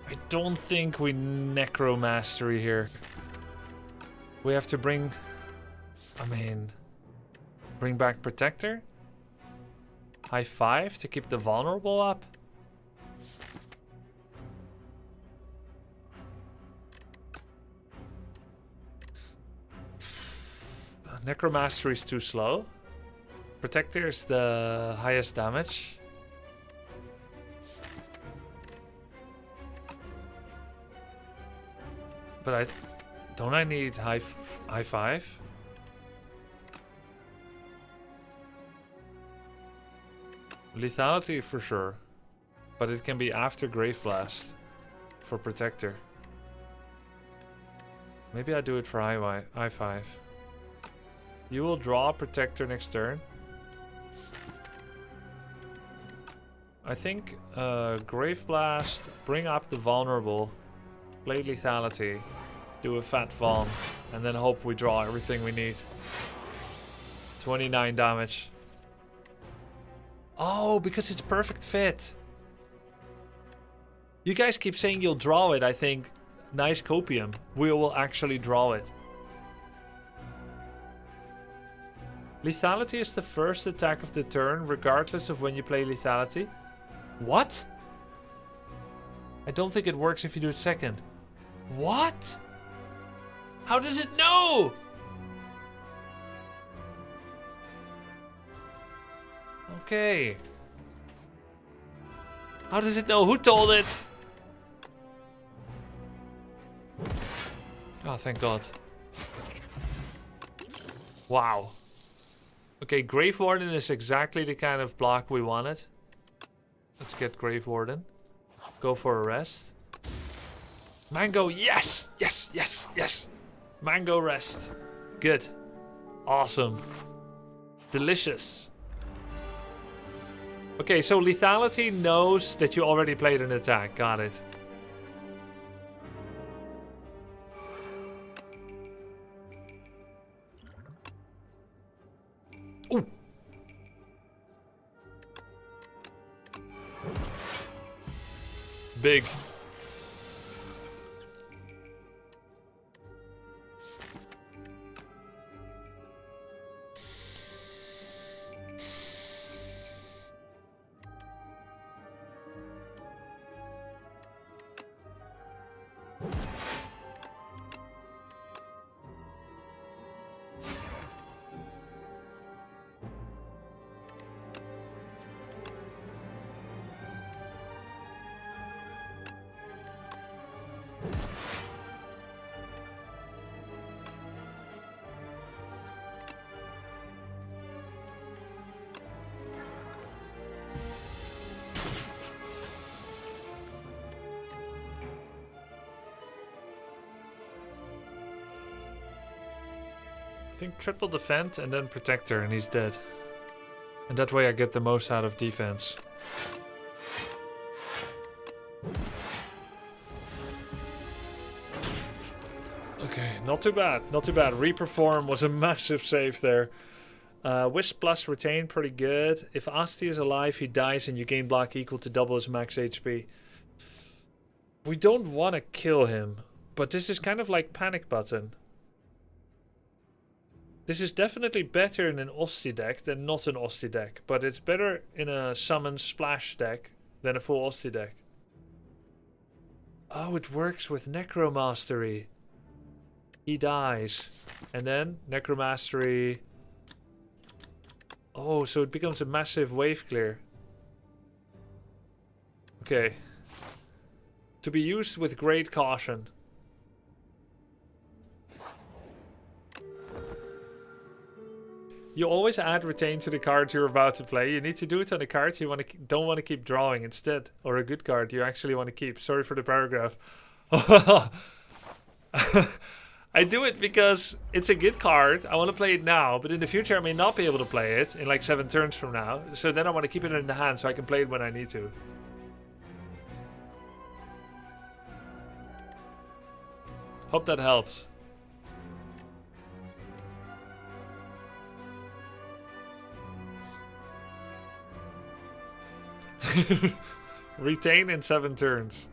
I don't think we necromastery here. We have to bring... I mean... Bring back Protector? High 5 to keep the vulnerable up? Necromastery is too slow. Protector is the highest damage. But don't I need high 5? Lethality for sure. But it can be after Grave Blast for Protector. Maybe I do it for high 5. You will draw Protector next turn. I think Grave Blast, bring up the vulnerable, play Lethality, do a fat Von, and then hope we draw everything we need. 29 damage. Oh, because it's perfect fit. You guys keep saying you'll draw it, I think. Nice copium. We will actually draw it. Lethality is the first attack of the turn, regardless of when you play Lethality. What? I don't think it works if you do it second. What? How does it know? Okay. How does it know? Who told it? Oh, thank God. Wow. Okay, Grave Warden is exactly the kind of block we wanted. Let's get Grave Warden. Go for a rest. Mango, yes! Yes, yes, yes! Mango rest. Good. Awesome. Delicious. Okay, so Lethality knows that you already played an attack. Got it. Ooh. Big. I think triple defend and then protector and he's dead. And that way I get the most out of defense. Okay, not too bad, not too bad. Reperform was a massive save there. Wisp plus retain, pretty good. If Asti is alive, he dies and you gain block equal to double his max HP. We don't want to kill him, but this is kind of like panic button. This is definitely better in an Osti deck than not an Osti deck, but it's better in a summon splash deck than a full Osti deck. Oh, it works with Necromastery. He dies. And then Necromastery. Oh, so it becomes a massive wave clear. Okay. To be used with great caution. You always add retain to the card you're about to play. You need to do it on a card you don't want to keep drawing instead. Or a good card you actually want to keep. Sorry for the paragraph. I do it because it's a good card. I want to play it now, but in the future I may not be able to play it in like 7 turns from now. So then I want to keep it in the hand so I can play it when I need to. Hope that helps. Retain in 7 turns.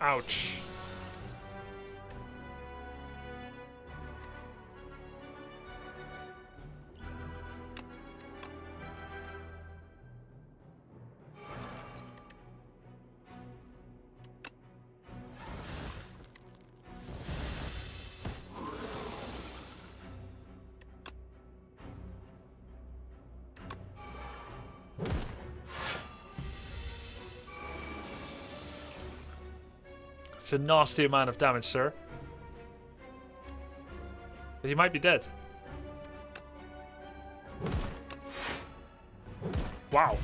Ouch. It's a nasty amount of damage, sir. But you might be dead. Wow.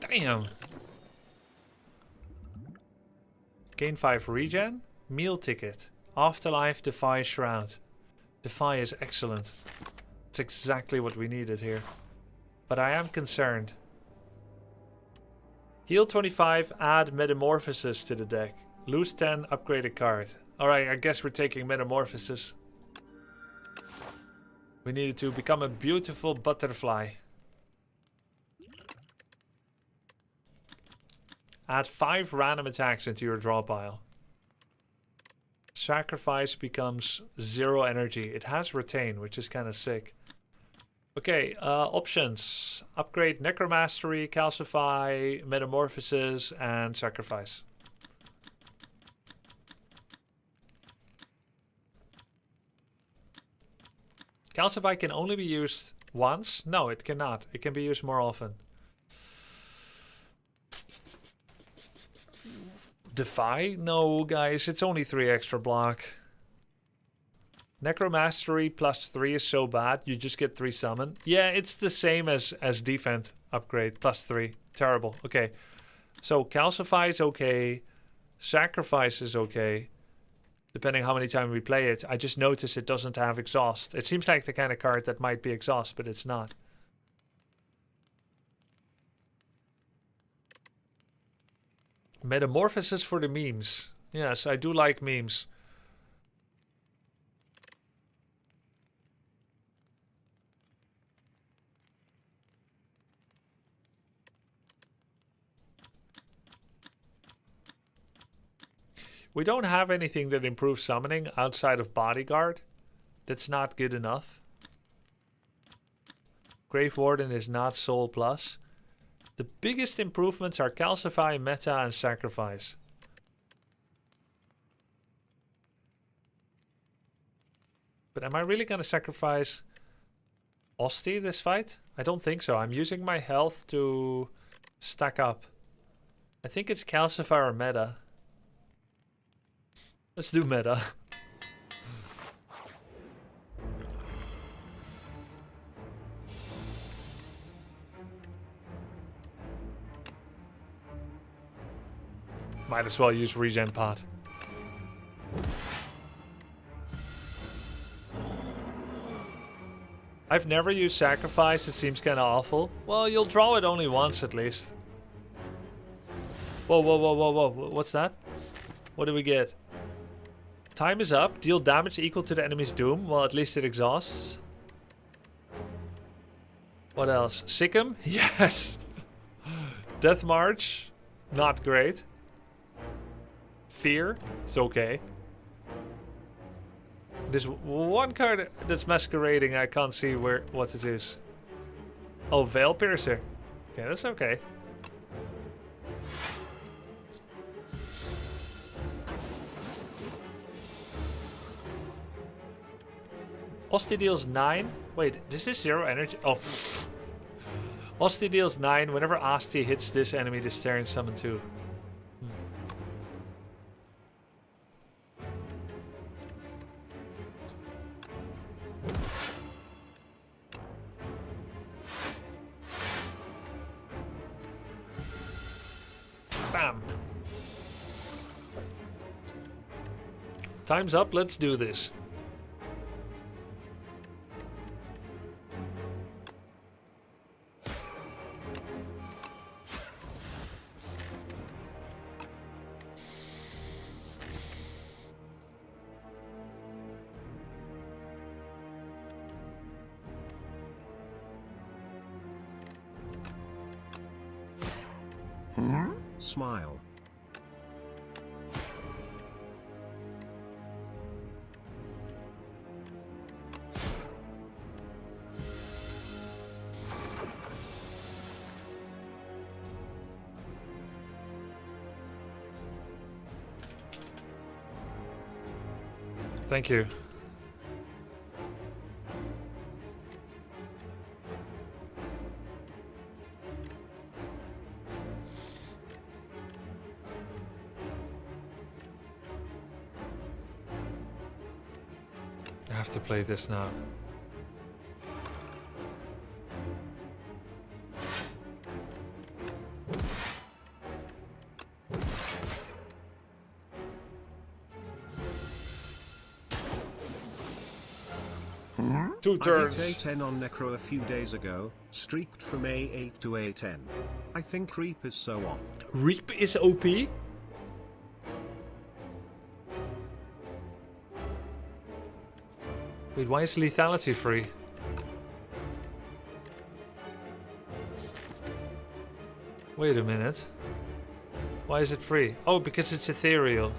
Damn. Gain 5 regen. Meal ticket. Afterlife Defy Shroud. Defy is excellent. It's exactly what we needed here. But I am concerned. Heal 25, add Metamorphosis to the deck. Lose 10, upgrade a card. Alright, I guess we're taking Metamorphosis. We needed to become a beautiful butterfly. Add 5 random attacks into your draw pile. Sacrifice becomes 0 energy. It has retain, which is kind of sick. Okay, options. Upgrade Necromastery, Calcify, Metamorphosis, and Sacrifice. Calcify can only be used once? No, it cannot. It can be used more often. Defy? No, guys, it's only 3 extra block. Necromastery plus 3 is so bad, you just get 3 summon. Yeah, it's the same as Defend upgrade, plus 3. Terrible. Okay, so Calcify is okay. Sacrifice is okay. Depending how many times we play it. I just noticed it doesn't have Exhaust. It seems like the kind of card that might be Exhaust, but it's not. Metamorphosis for the memes. Yes, I do like memes. We don't have anything that improves summoning outside of Bodyguard. That's not good enough. Grave Warden is not Soul Plus. The biggest improvements are Calcify, Meta, and Sacrifice. But am I really going to sacrifice Osti this fight? I don't think so. I'm using my health to stack up. I think it's Calcify or Meta. Let's do Meta. Might as well use Regen Pot. I've never used Sacrifice, it seems kind of awful. Well, you'll draw it only once at least. Whoa, whoa, whoa, whoa, whoa. What's that? What do we get? Time is up. Deal damage equal to the enemy's doom. Well, at least it exhausts. What else? Sick him? Yes! Death March? Not great. Fear? It's okay. There's one card that's masquerading. I can't see what it is. Oh, Veil Piercer. Okay, that's okay. Osti deals 9. Wait, this is 0 energy. Oh. Osti deals 9. Whenever Asti hits this enemy, the Sterling summon 2. Bam. Time's up. Let's do this.
Smile.
Thank you. I have to play this now. Two
I beat
turns.
A10 on Necro a few days ago, streaked from A8 to A10. I think Reap is so on.
Reap is OP. Wait, why is lethality free? Wait a minute. Why is it free? Oh, because it's ethereal.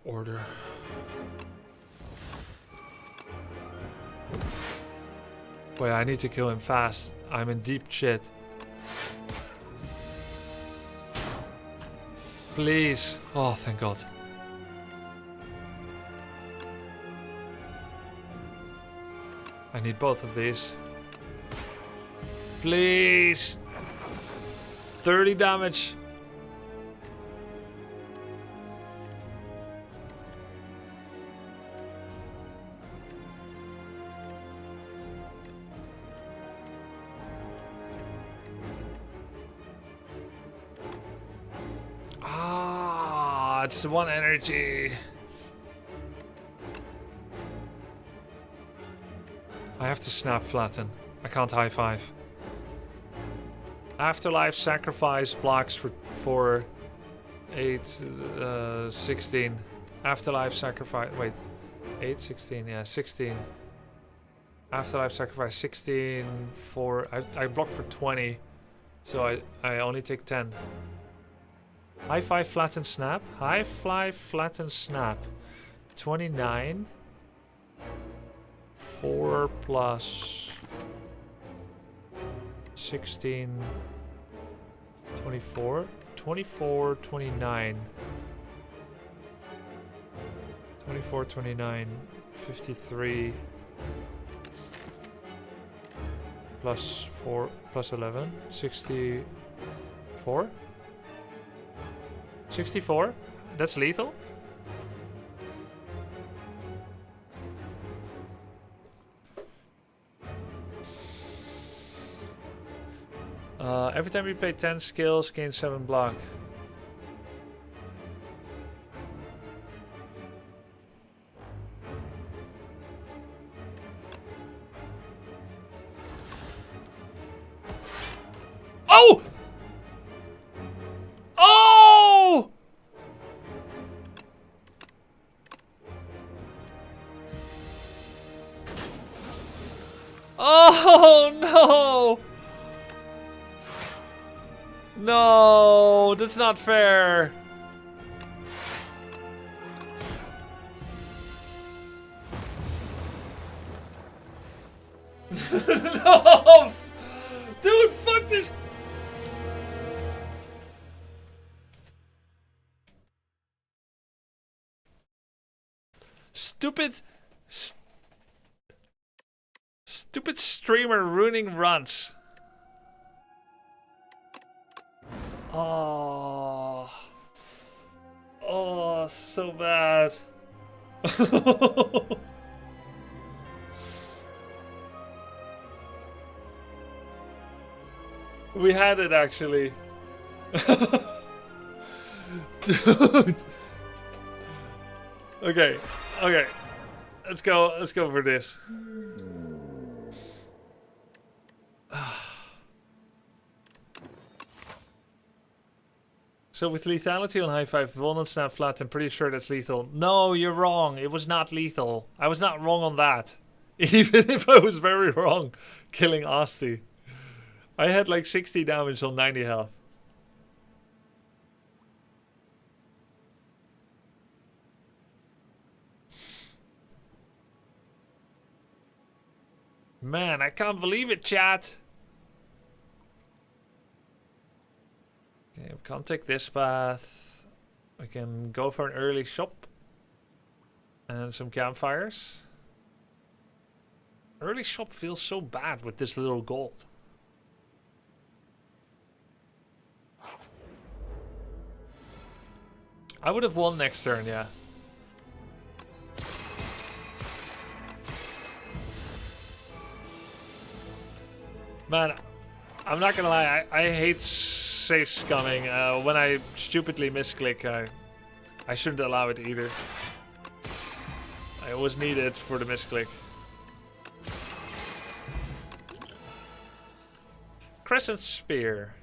Order. Wait, I need to kill him fast. I'm in deep shit. Please. Oh, thank God. I need both of these. Please. 30 damage. It's 1 energy. I have to snap flatten. I can't high five. Afterlife sacrifice blocks for 8, 16. Afterlife sacrifice. Wait, 8, 16. Yeah, 16. Afterlife sacrifice 16 for. I block for 20, so I only take 10. High five, flatten, snap. High five, flatten, snap. 29. 4 plus 16. 24. 24, 29. 24, 29. 53. Plus 4, plus 11. 64. 64? That's lethal? Every time you pay 10 skills, gain 7 block. Oh! Oh! Oh no! No, that's not fair. No! Dude, fuck this! Stupid streamer ruining runs. Oh. Oh, so bad. We had it actually. Dude. Okay. Okay. Let's go for this. So with lethality on high 5, walnut snap flat, I'm pretty sure that's lethal. No, you're wrong. It was not lethal. I was not wrong on that. Even if I was very wrong killing Asti. I had like 60 damage on 90 health. Man, I can't believe it, chat. Okay, we can't take this path. We can go for an early shop. And some campfires. Early shop feels so bad with this little gold. I would have won next turn, yeah. Man, I'm not gonna lie, I hate safe scumming. When I stupidly misclick, I shouldn't allow it either. I always need it for the misclick. Crescent Spear.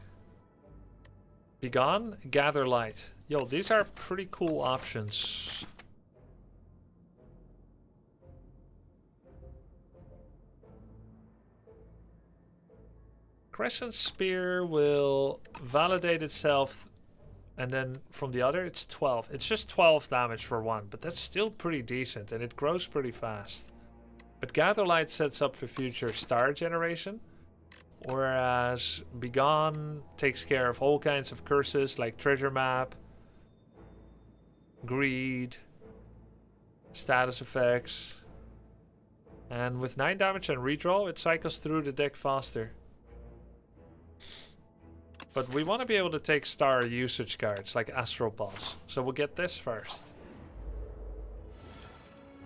Begone, Gather Light. Yo, these are pretty cool options. Crescent Spear will validate itself, and then from the other it's 12. It's just 12 damage for one, but that's still pretty decent, and it grows pretty fast. But Gather Light sets up for future star generation, whereas Begone takes care of all kinds of curses like treasure map, greed, status effects, and with 9 damage and redraw, it cycles through the deck faster. But we want to be able to take star usage cards like Astral Pulse, so we'll get this first.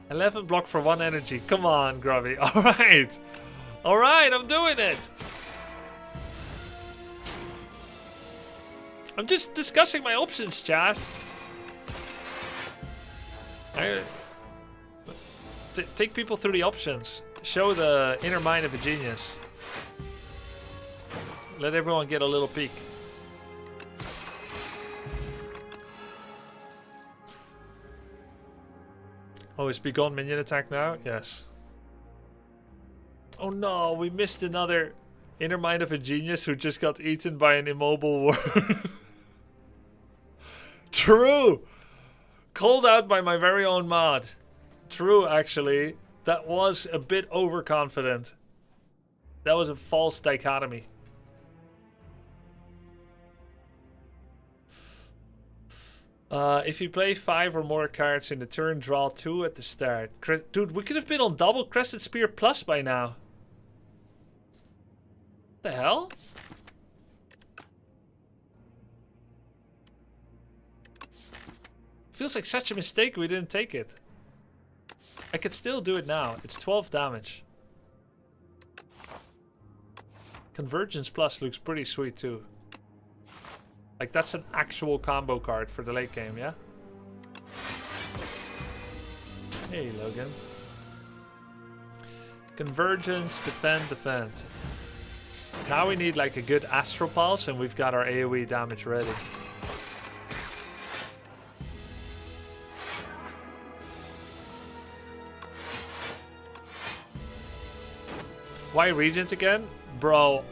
11 block for 1 energy. Come on, Grubby. Alright! Alright, I'm doing it! I'm just discussing my options, chat. Take people through the options. Show the inner mind of a genius. Let everyone get a little peek. Oh, is Begone minion attack now? Yes. Oh no, we missed another inner mind of a genius who just got eaten by an immobile worm. True! Called out by my very own mod. True, actually. That was a bit overconfident. That was a false dichotomy. If you play 5 or more cards in the turn, draw 2 at the start. Dude, we could have been on double Crescent Spear Plus by now. The hell? Feels like such a mistake we didn't take it. I could still do it now. It's 12 damage. Convergence Plus looks pretty sweet too. Like, that's an actual combo card for the late game, yeah? Hey, Logan. Convergence, defend, defend. Now we need like a good Astral Pulse, and we've got our AoE damage ready. Why Regent again? Bro.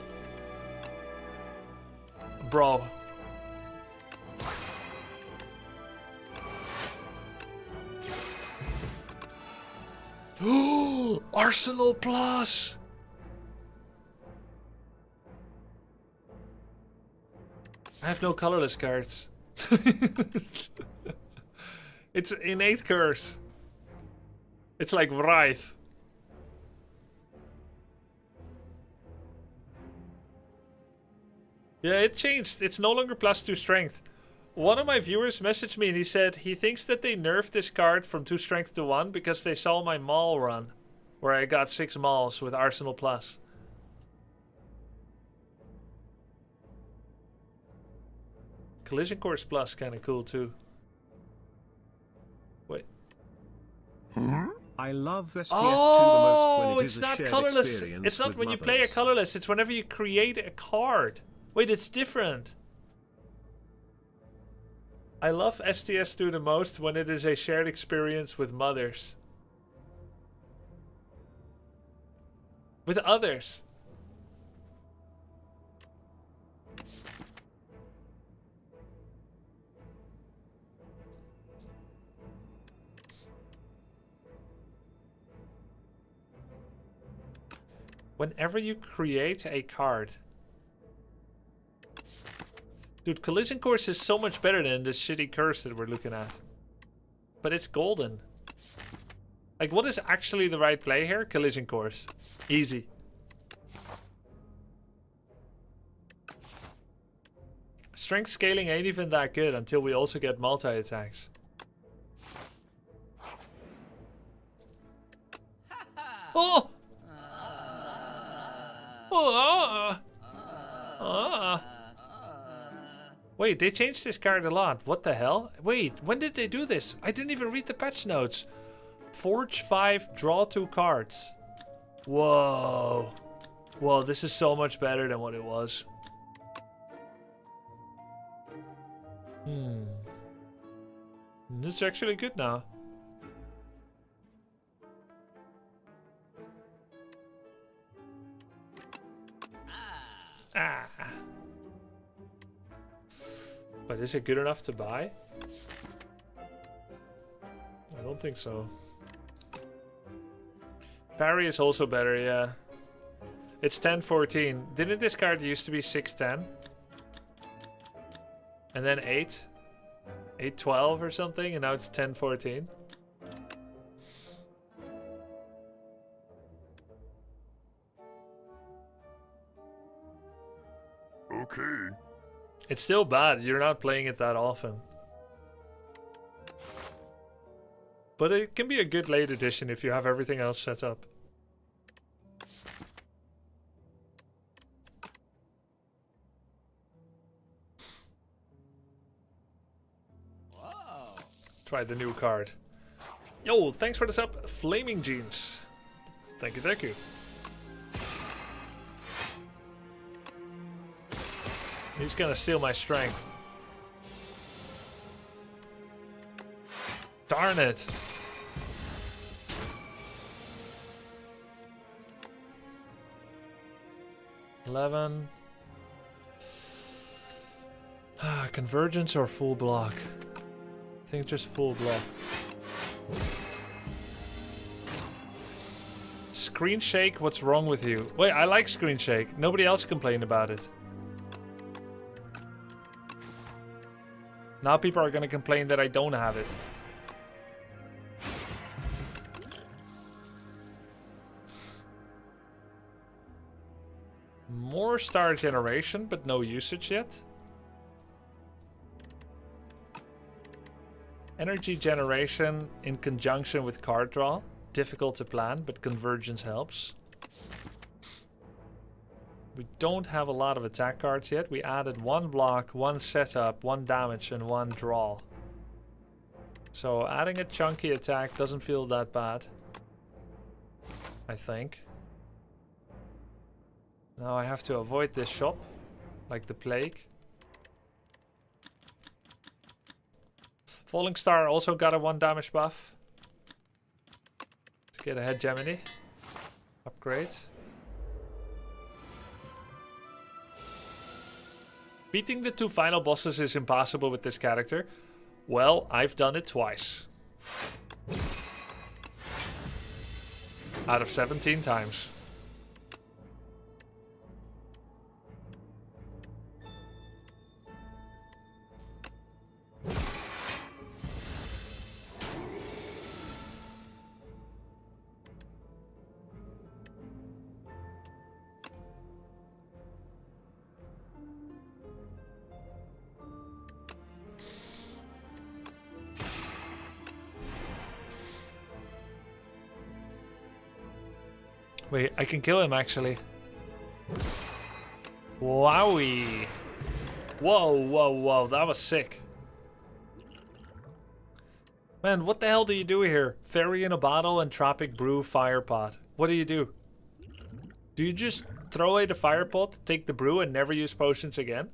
Bro. Arsenal Plus! I have no colorless cards. It's innate curse. It's like Wraith. Yeah, it changed. It's no longer +2 strength. One of my viewers messaged me and he said he thinks that they nerfed this card from 2 strength to 1 because they saw my Maul run, where I got 6 Mauls with Arsenal Plus. Collision Course Plus kinda cool too. Wait.
I love SPS2
Oh,
the most when it
it's
is a
not
shared
colorless.
experience
It's not
with
when you play a
mothers.
colorless. It's whenever you create a card. Wait, it's different. I love STS2 the most when it is a shared experience with mothers. With others. Whenever you create a card. Dude, Collision Course is so much better than this shitty curse that we're looking at. But it's golden. Like, what is actually the right play here? Collision Course. Easy. Strength scaling ain't even that good until we also get multi-attacks. Oh! Wait, they changed this card a lot. What the hell? Wait, when did they do this? I didn't even read the patch notes. Forge 5, draw 2 cards. Whoa. Whoa, this is so much better than what it was. This is actually good now. Ah. But is it good enough to buy? I don't think so. Parry is also better, yeah. It's 10-14. Didn't this card used to be 6-10? And then 8? 8-12 or something, and now it's 10-14?
Okay.
It's still bad. You're not playing it that often. But it can be a good late edition if you have everything else set up.
Whoa.
Try the new card. Yo, thanks for the sub, Flaming Jeans. Thank you, thank you. He's gonna steal my strength. Darn it. $11. Convergence or full block? I think just full block. Screen shake, what's wrong with you? Wait, I like screen shake. Nobody else complained about it. Now people are gonna complain that I don't have it. More star generation, but no usage yet. Energy generation in conjunction with card draw. Difficult to plan, but convergence helps. We don't have a lot of attack cards yet. We added 1 block, 1 setup, 1 damage, and 1 draw. So adding a chunky attack doesn't feel that bad, I think. Now I have to avoid this shop, like the plague. Falling Star also got a 1 damage buff. Let's get a hegemony. Upgrade. Beating the 2 final bosses is impossible with this character. Well, I've done it twice. Out of 17 times. Wait, I can kill him actually. Wowie. Whoa, whoa, whoa, that was sick. Man, what the hell do you do here? Fairy in a bottle and tropic brew fire pot. What do you do? Do you just throw away the fire pot, take the brew and never use potions again?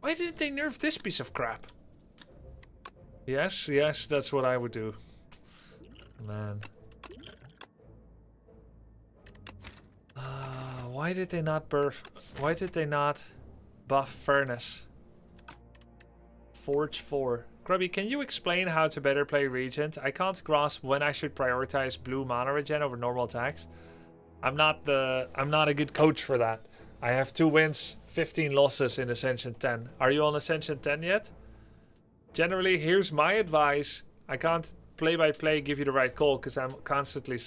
Why didn't they nerf this piece of crap? Yes, yes, that's what I would do. Man. Why did they not buff Furnace? Forge 4. Grubby, can you explain how to better play Regent? I can't grasp when I should prioritize blue mana regen over normal attacks. I'm not a good coach for that. I have 2 wins, 15 losses in Ascension 10. Are you on Ascension 10 yet? Generally, here's my advice. I can't play by play give you the right call because I'm constantly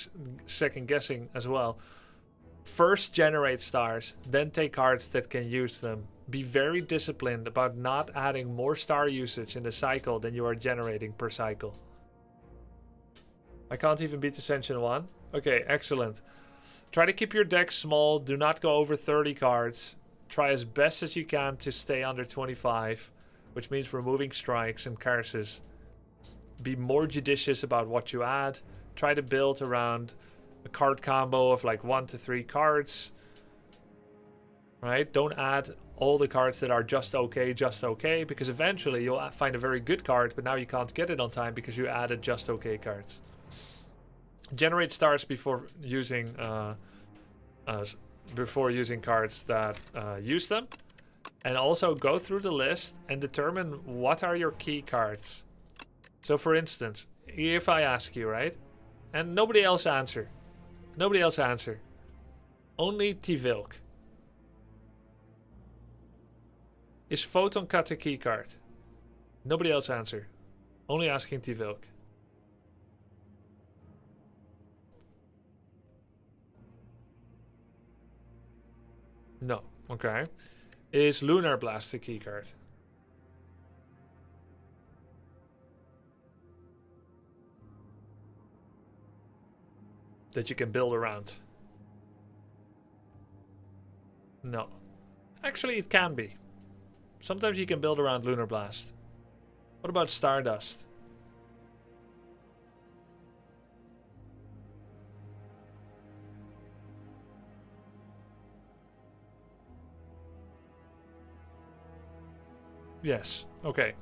second guessing as well. First generate stars, then take cards that can use them. Be very disciplined about not adding more star usage in the cycle than you are generating per cycle. I can't even beat Ascension 1. Okay, excellent. Try to keep your deck small. Do not go over 30 cards. Try as best as you can to stay under 25. Which means removing strikes and curses. Be more judicious about what you add. Try to build around a card combo of like 1 to 3 cards. Right? Don't add all the cards that are just okay, because eventually you'll find a very good card, but now you can't get it on time because you added just okay cards. Generate stars before using cards that use them. And also go through the list and determine what are your key cards. So for instance, if I ask you, right? And nobody else answer. Nobody else answer. Only T-Vilk. Is Photon Cut a key card? Nobody else answer. Only asking T-Vilk. No. Okay. Is Lunar Blast the key card? That you can build around? No. Actually, it can be. Sometimes you can build around Lunar Blast. What about Stardust? Yes. Okay.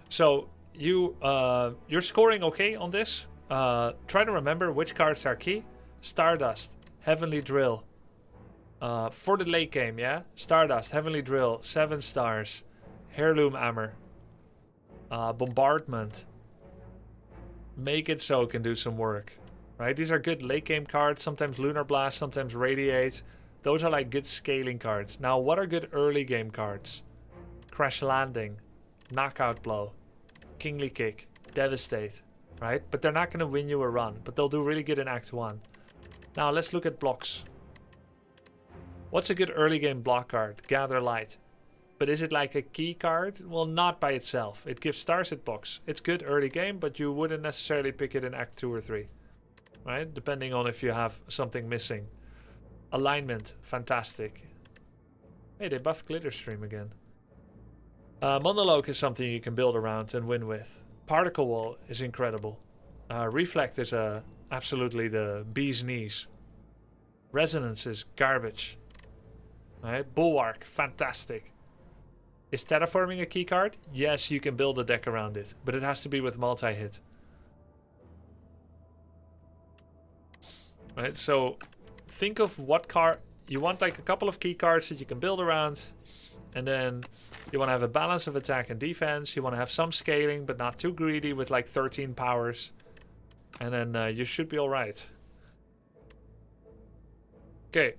So you're scoring okay on this. Try to remember which cards are key. Stardust, Heavenly Drill. For the late game, yeah. Stardust, Heavenly Drill, 7 stars. Heirloom Hammer. Bombardment. Make It So can do some work. Right? These are good late game cards. Sometimes Lunar Blast, sometimes Radiate. Those are like good scaling cards. Now, what are good early game cards? Crash Landing, Knockout Blow, Kingly Kick, Devastate, right? But they're not going to win you a run, but they'll do really good in Act 1. Now let's look at blocks. What's a good early game block card? Gather Light. But is it like a key card? Well, not by itself. It gives stars hitbox. It's good early game, but you wouldn't necessarily pick it in Act 2 or 3, right? Depending on if you have something missing. Alignment, fantastic. Hey, they buffed Glitterstream again. Monologue is something you can build around and win with. Particle Wall is incredible. Reflect is absolutely the bee's knees. Resonance is garbage. Right? Bulwark, fantastic. Is Terraforming a key card? Yes, you can build a deck around it, but it has to be with multi-hit. Right, so think of what card you want, like a couple of key cards that you can build around, and then you want to have a balance of attack and defense. You want to have some scaling, but not too greedy with like 13 powers, and then you should be all right. Okay,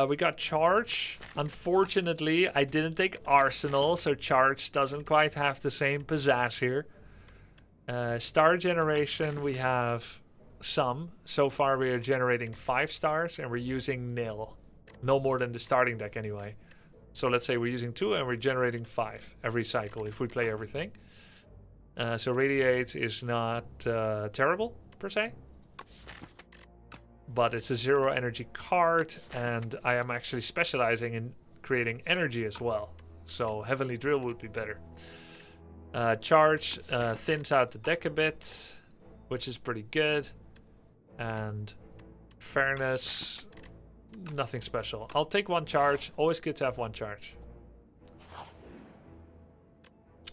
we got charge. Unfortunately, I didn't take arsenal, so charge doesn't quite have the same pizzazz here. Star generation, we have some. So far we are generating 5 stars and we're using nil. No more than the starting deck anyway. So let's say we're using 2 and we're generating 5 every cycle if we play everything. So radiate is not terrible per se. But it's a 0 energy card and I am actually specializing in creating energy as well. So Heavenly Drill would be better. Charge thins out the deck a bit, which is pretty good. And fairness, nothing special. I'll take 1 charge. Always good to have 1 charge.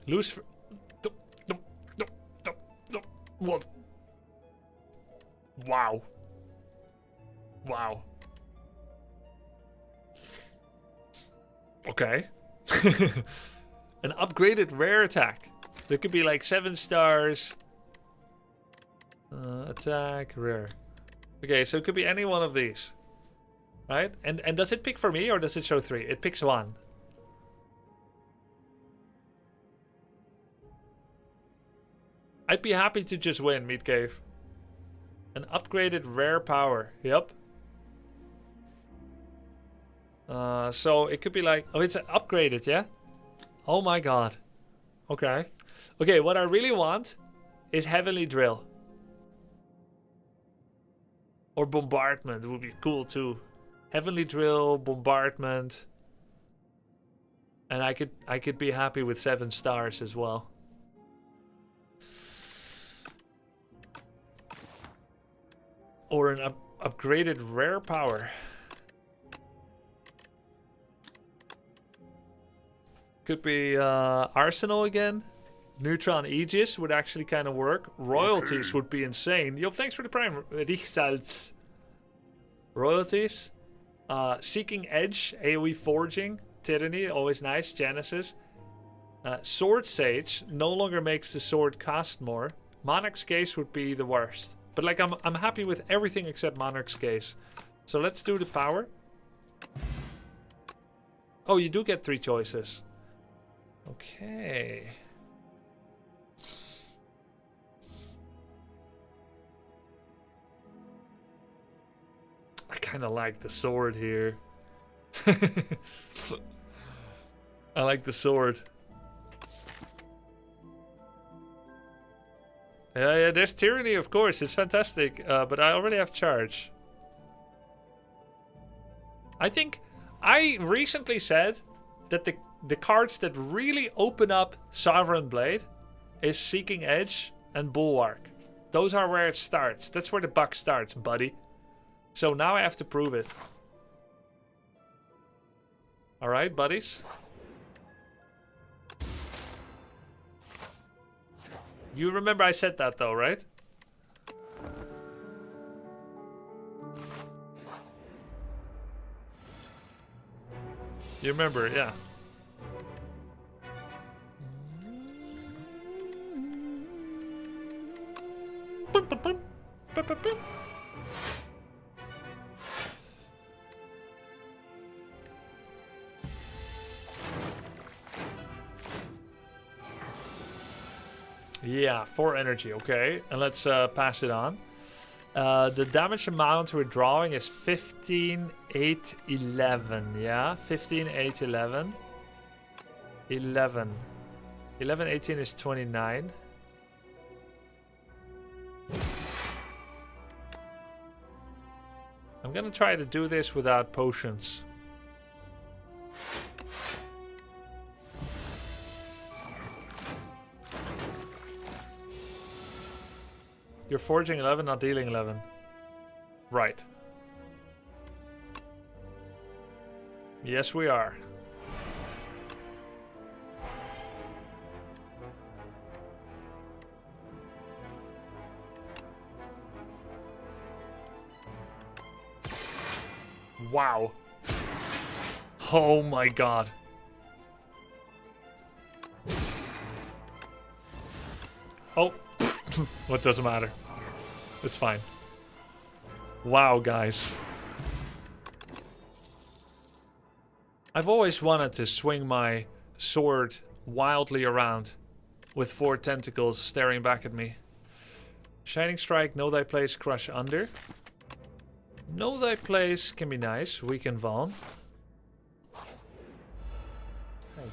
Lose. What? Wow. Wow. Okay. An upgraded rare attack. There could be like 7 stars. Attack, rare. Okay, so it could be any one of these. Right? And does it pick for me or does it show 3? It picks 1. I'd be happy to just win, Meat Cave. An upgraded rare power. Yep. So it could be like... Oh, it's upgraded, yeah? Oh my god. Okay. Okay, what I really want is Heavenly Drill. Or Bombardment would be cool too. Heavenly Drill, Bombardment. And I could be happy with 7 stars as well. Or an upgraded rare power. Could be Arsenal again. Neutron Aegis would actually kind of work. Royalties would be insane. Yo, thanks for the prime. Results. Royalties. Seeking Edge. AoE Forging. Tyranny. Always nice. Genesis. Sword Sage. No longer makes the sword cost more. Monarch's Gaze would be the worst. But like I'm happy with everything except Monarch's Gaze. So let's do the power. Oh, you do get 3 choices. Okay. I kind of like the sword here. I like the sword. Yeah, there's Tyranny, of course. It's fantastic. But I already have charge. I think I recently said that the cards that really open up Sovereign Blade is Seeking Edge and Bulwark. Those are where it starts. That's where the buck starts, buddy. So now I have to prove it. Alright, buddies. You remember I said that though, right? You remember, yeah. Yeah, 4 energy, okay. And let's pass it on. The damage amount we're drawing is 15, 8, 11, yeah? 15, 8, 11. 11. 11, 18 is 29. I'm gonna try to do this without potions. You're forging 11, not dealing 11. Right. Yes, we are. Wow. Oh my god. Oh. What doesn't matter. It's fine. Wow, guys. I've always wanted to swing my sword wildly around with 4 tentacles staring back at me. Shining Strike, Know Thy Place, Crush Under. Know Thy Place can be nice. Weaken Vaughn. Hey,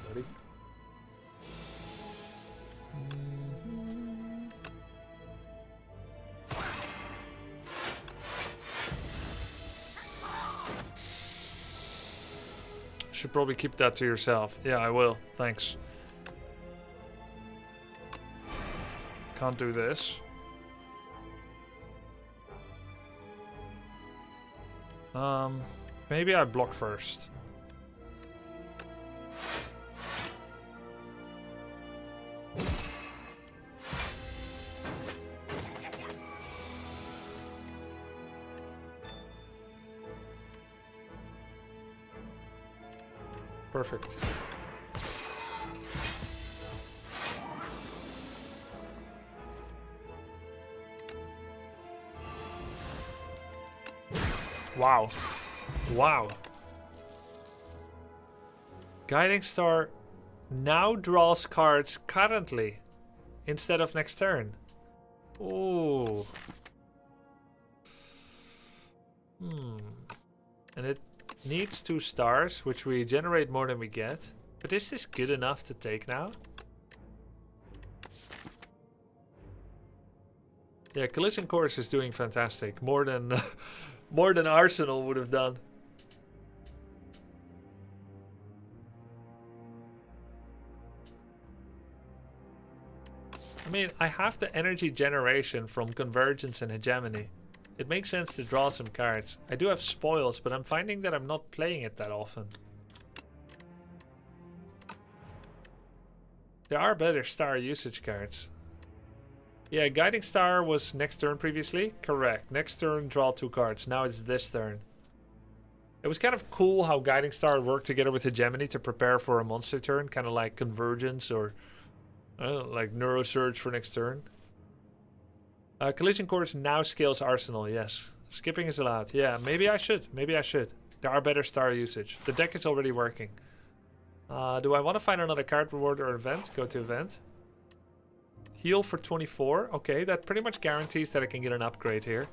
buddy. Should probably keep that to yourself. Yeah, I will. Thanks. Can't do this. Maybe I block first. Perfect. Wow. Wow. Guiding Star now draws cards currently instead of next turn. Ooh. And it needs 2 stars, which we generate more than we get. But is this good enough to take now? Yeah, Collision Course is doing fantastic. More than more than Arsenal would have done. I mean, I have the energy generation from Convergence and Hegemony. It makes sense to draw some cards. I do have spoils, but I'm finding that I'm not playing it that often. There are better star usage cards. Yeah, Guiding Star was next turn previously. Correct. Next turn, draw 2 cards. Now it's this turn. It was kind of cool how Guiding Star worked together with Hegemony to prepare for a monster turn. Kind of like Convergence or like Neurosurge for next turn. Collision Course now scales Arsenal, yes. Skipping is allowed. Yeah, maybe I should. Maybe I should. There are better star usage. The deck is already working. Do I want to find another card reward or event? Go to event. Heal for 24. Okay, that pretty much guarantees that I can get an upgrade here.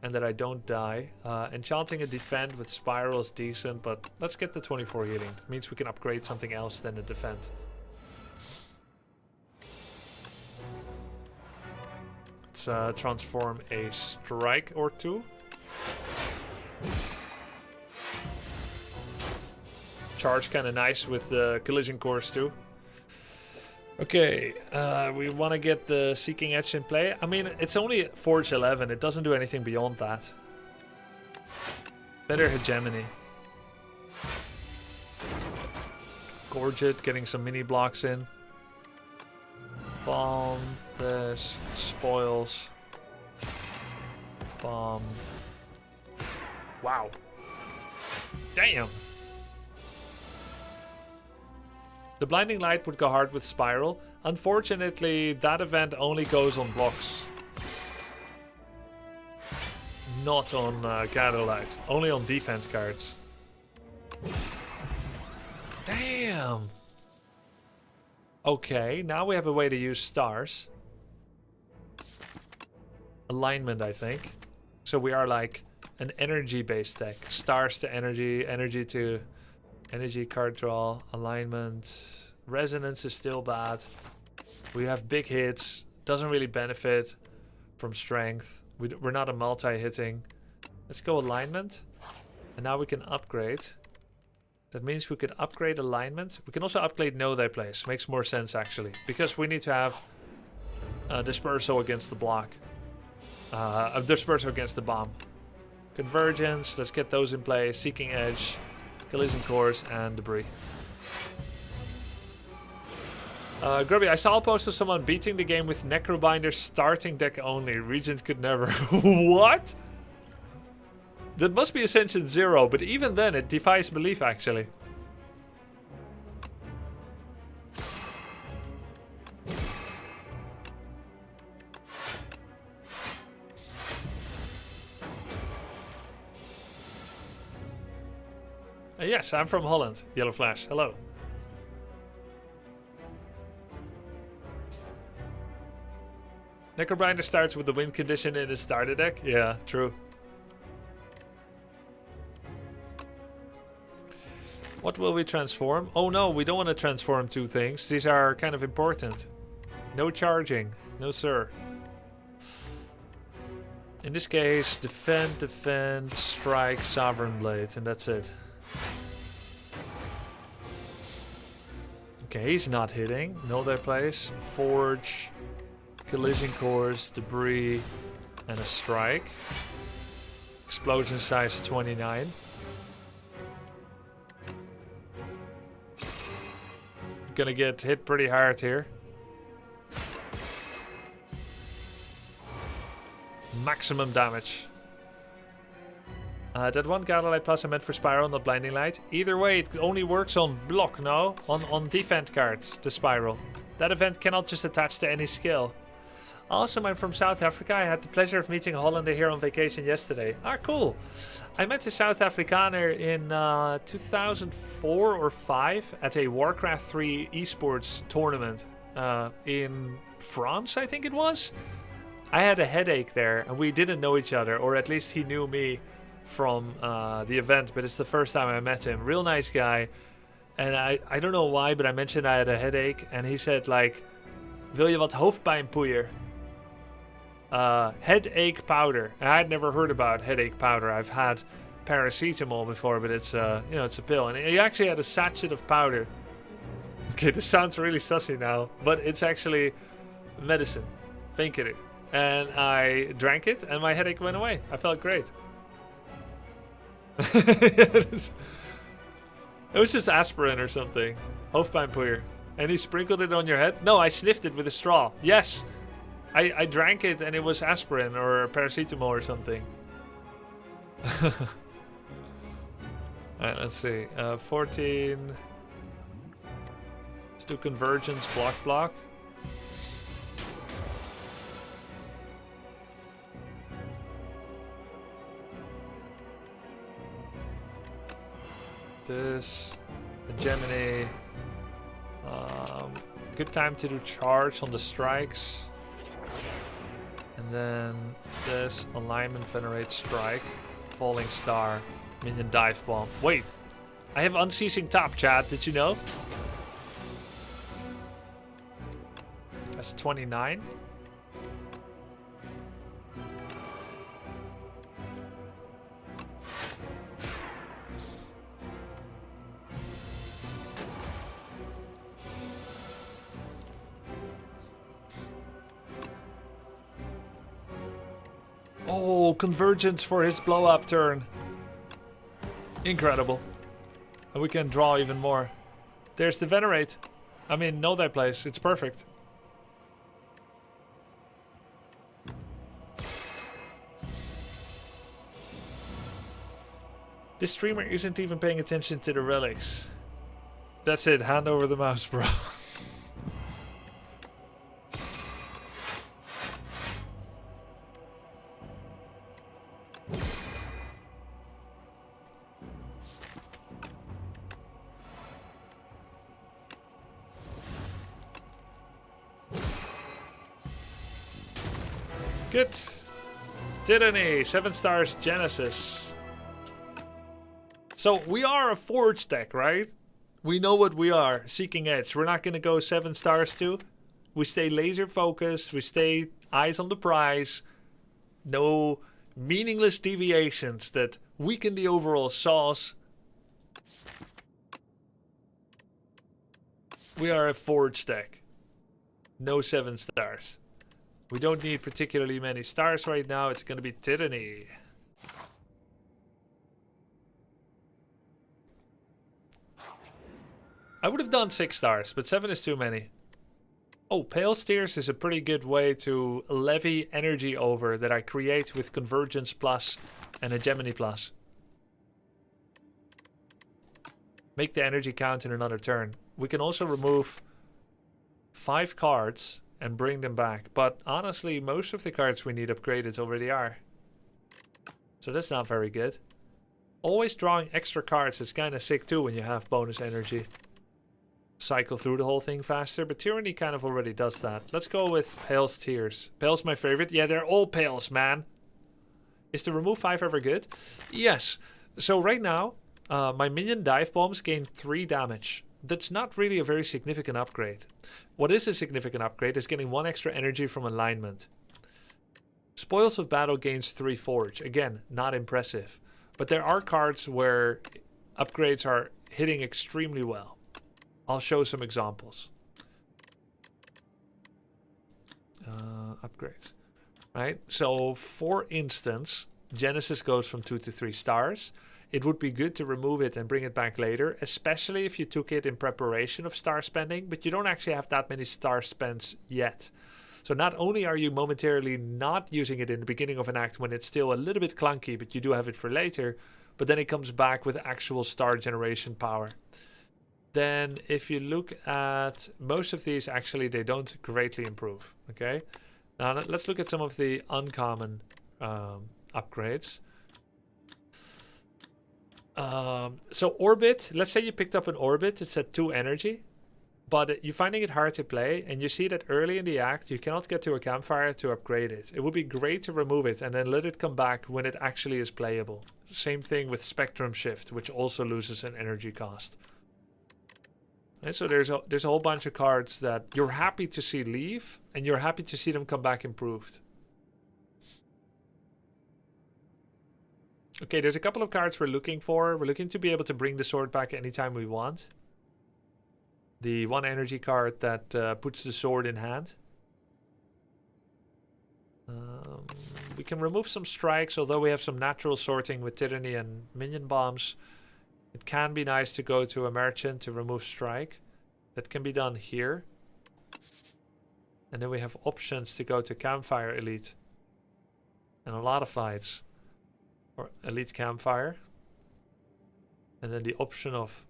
And that I don't die. Enchanting a defend with Spiral is decent, but let's get the 24 healing. It means we can upgrade something else than a defend. Let's transform a strike or 2. Charge kind of nice with the Collision Course too. Okay, we want to get the Seeking Edge in play. I mean, it's only Forge 11. It doesn't do anything beyond that. Better Hegemony. Gorge it, getting some mini blocks in. Bomb this, spoils. Bomb. Wow. Damn. The Blinding Light would go hard with Spiral. Unfortunately, that event only goes on blocks. Not on Gather Light. Only on defense cards. Damn. Okay, now we have a way to use stars. Alignment, I think. So we are like an energy-based deck. Stars to energy, energy to energy card draw, alignment. Resonance is still bad. We have big hits. Doesn't really benefit from strength. We're not a multi-hitting. Let's go alignment. And now we can upgrade. That means we could upgrade alignment. We can also upgrade Know Thy Place. Makes more sense actually. Because we need to have Dispersal against the block. Dispersal against the bomb. Convergence. Let's get those in play. Seeking Edge. Collision Course and Debris. Grubby, I saw a post of someone beating the game with Necrobinder starting deck only. Regents could never. What? That must be Ascension 0, but even then it defies belief actually. Yes, I'm from Holland. Yellow Flash, hello. Necrobinder starts with the win condition in his starter deck. Yeah, true. What will we transform? Oh no, we don't want to transform two things. These are kind of important. No charging. No sir. In this case, defend, defend, strike, Sovereign Blade, and that's it. Okay, he's not hitting. Know their place. Forge, collision cores, debris, and a strike. Explosion size 29. Gonna get hit pretty hard here. Maximum damage. That one Gather Plus I meant for Spiral, not Blinding Light. Either way, it only works on block, no? On defend cards, the Spiral. That event cannot just attach to any skill. Awesome, I'm from South Africa. I had the pleasure of meeting a Hollander here on vacation yesterday. Ah, cool. I met a South Afrikaner in 2004 or 5 at a Warcraft 3 esports tournament in France, I think it was. I had a headache there, and we didn't know each other, or at least he knew me from the event, but it's the first time I met him. Real nice guy. And I don't know why, but I mentioned I had a headache, and he said like, wil je wat hoofdpijnpoeier? Headache powder. And I had never heard about headache powder. I've had paracetamol before, but it's you know, it's a pill. And he actually had a sachet of powder. Okay, this sounds really sussy now, but it's actually medicine, painkiller. And I drank it, and my headache went away. I felt great. It was just aspirin or something. Hoofdpijnpoeier. And he sprinkled it on your head? No, I sniffed it with a straw. Yes. I drank it and it was aspirin or paracetamol or something. Alright, let's see. 14. Let's do convergence, block. This, the Gemini. Good time to do charge on the strikes. And then this alignment, venerate, strike, falling star, minion dive bomb. Wait, I have unceasing top, chat. Did you know? That's 29. Oh, convergence for his blow up turn. Incredible. And we can draw even more. There's the venerate. I mean, know that place. It's perfect. This streamer isn't even paying attention to the relics. That's it. Hand over the mouse, bro. Good. Tyranny, 7 stars Genesis. So we are a Forge deck, right? We know what we are, Seeking Edge. We're not going to go 7 stars too. We stay laser focused. We stay eyes on the prize. No meaningless deviations that weaken the overall sauce. We are a Forge deck. No 7 stars. We don't need particularly many stars right now. It's going to be Tyranny. I would have done 6 stars, but 7 is too many. Oh, Pale Steers is a pretty good way to levy energy over that I create with Convergence plus and a Gemini Plus. Make the energy count in another turn. We can also remove 5 cards and bring them back. But honestly, most of the cards we need upgraded already are. So that's not very good. Always drawing extra cards is kind of sick too when you have bonus energy. Cycle through the whole thing faster, but Tyranny kind of already does that. Let's go with Pale's Tears. Pale's my favorite. Yeah, they're all Pales, man. Is the remove 5 ever good? Yes. So right now, my minion dive bombs gain 3 damage. That's not really a very significant upgrade. What is a significant upgrade is getting 1 extra energy from alignment. Spoils of Battle gains 3 forge. Again, not impressive. But there are cards where upgrades are hitting extremely well. I'll show some examples. Upgrades. Right? So, for instance, Genesis goes from 2 to 3 stars. It would be good to remove it and bring it back later, especially if you took it in preparation of star spending, but you don't actually have that many star spends yet. So not only are you momentarily not using it in the beginning of an act when it's still a little bit clunky, but you do have it for later, but then it comes back with actual star generation power. Then if you look at most of these, actually they don't greatly improve. Okay, now let's look at some of the uncommon upgrades. So Orbit, let's say you picked up an Orbit, it's at 2 energy, but you're finding it hard to play, and you see that early in the act you cannot get to a campfire to upgrade it. It would be great to remove it and then let it come back when it actually is playable. Same thing with Spectrum Shift, which also loses an energy cost. And so there's a whole bunch of cards that you're happy to see leave, and you're happy to see them come back improved. Okay, there's a couple of cards we're looking for. We're looking to be able to bring the sword back anytime we want. The 1 energy card that puts the sword in hand. We can remove some strikes, although we have some natural sorting with Tyranny and minion bombs. It can be nice to go to a merchant to remove strike. That can be done here. And then we have options to go to Campfire Elite. And a lot of fights. Or Elite Campfire. And then the option of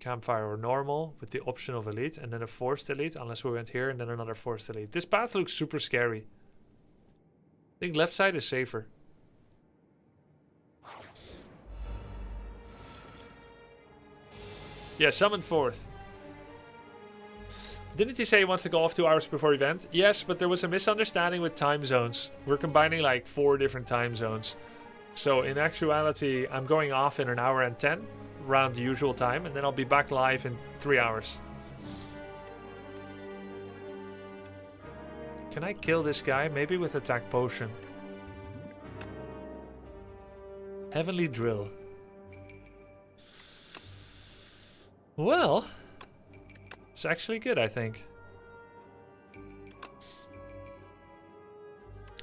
Campfire or normal with the option of Elite. And then a Forced Elite, unless we went here, and then another Forced Elite. This path looks super scary. I think left side is safer. Yeah, summon 4th. Didn't he say he wants to go off 2 hours before event? Yes, but there was a misunderstanding with time zones. We're combining like 4 different time zones. So in actuality, I'm going off in 1 hour and 10 around the usual time, and then I'll be back live in 3 hours. Can I kill this guy? Maybe with attack potion. Heavenly Drill. Well, it's actually good, I think.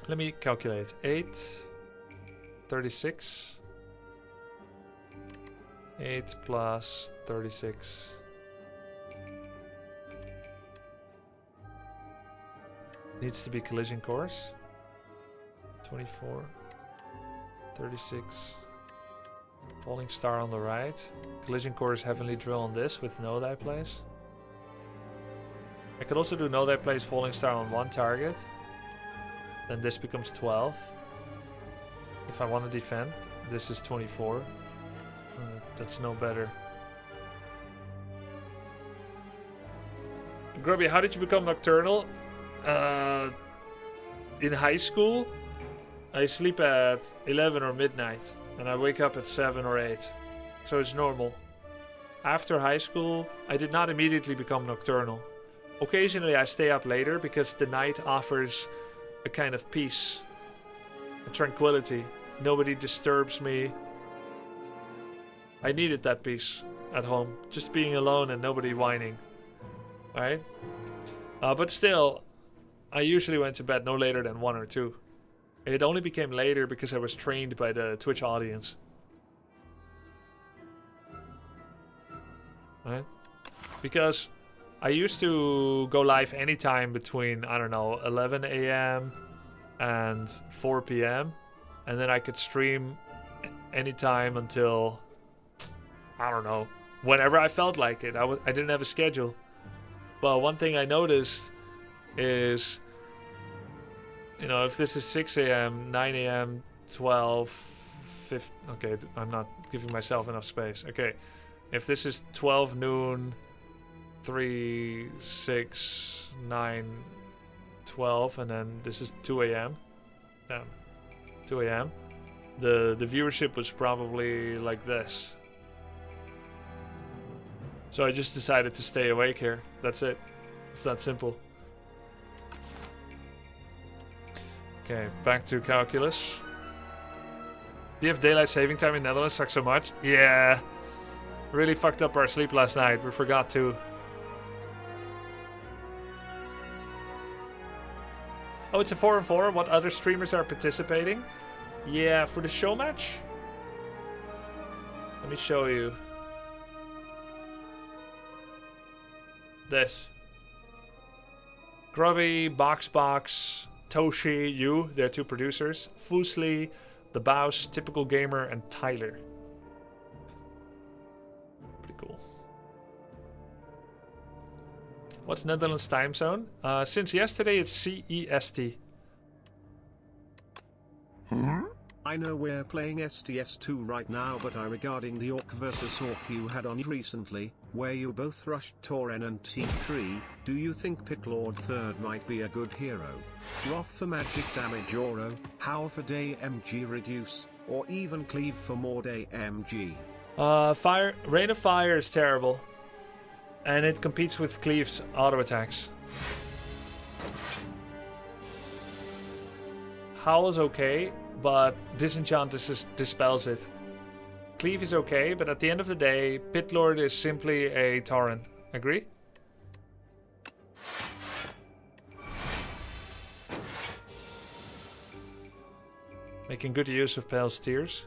Let me calculate. 8, 36. 8 plus 36. Needs to be collision course. 24. 36. Falling Star on the right. Collision course, Heavenly Drill on this with no die place. I could also do no die place, Falling Star on 1 target. Then this becomes 12. If I want to defend, this is 24. That's no better. Grubby, how did you become nocturnal? In high school, I sleep at 11 or midnight. And I wake up at 7 or 8. So it's normal. After high school, I did not immediately become nocturnal. Occasionally I stay up later because the night offers a kind of peace. A tranquility. Nobody disturbs me. I needed that peace at home. Just being alone and nobody whining. Alright? But still, I usually went to bed no later than 1 or 2. It only became later because I was trained by the Twitch audience. Right? Because I used to go live anytime between, I don't know, 11 a.m. and 4 p.m. and then I could stream anytime until, I don't know, whenever I felt like it. I didn't have a schedule. But one thing I noticed is, you know, if this is 6 a.m., 9 a.m., 12, 15, okay, I'm not giving myself enough space. Okay, if this is 12 noon, 3, 6, 9, 12, and then this is 2 a.m. Damn, 2 a.m. The viewership was probably like this. So I just decided to stay awake here. That's it. It's that simple. Okay, back to calculus. Do you have daylight saving time in Netherlands? Sucks so much. Yeah. Really fucked up our sleep last night. We forgot to. Oh, it's a 4-on-4. What other streamers are participating? Yeah, for the show match? Let me show you. This. Grubby, Boxbox, Toshi, you, they're 2 producers. Fusli, The Baus, Typical Gamer, and Tyler. Pretty cool. What's Netherlands time zone? Since yesterday it's CEST.
I know we're playing STS2 right now, but regarding the Orc vs Orc you had on recently, where you both rushed Tauren and T3, do you think Pit Lord 3rd might be a good hero? Roth for magic damage Oro, Howl for day MG reduce, or even Cleave for more day MG?
Rain of Fire is terrible. And it competes with Cleave's auto attacks. Howl is okay, but Disenchant dispels it. Cleave is okay, but at the end of the day, Pit Lord is simply a Tauren. Agree? Making good use of Pale's Tears.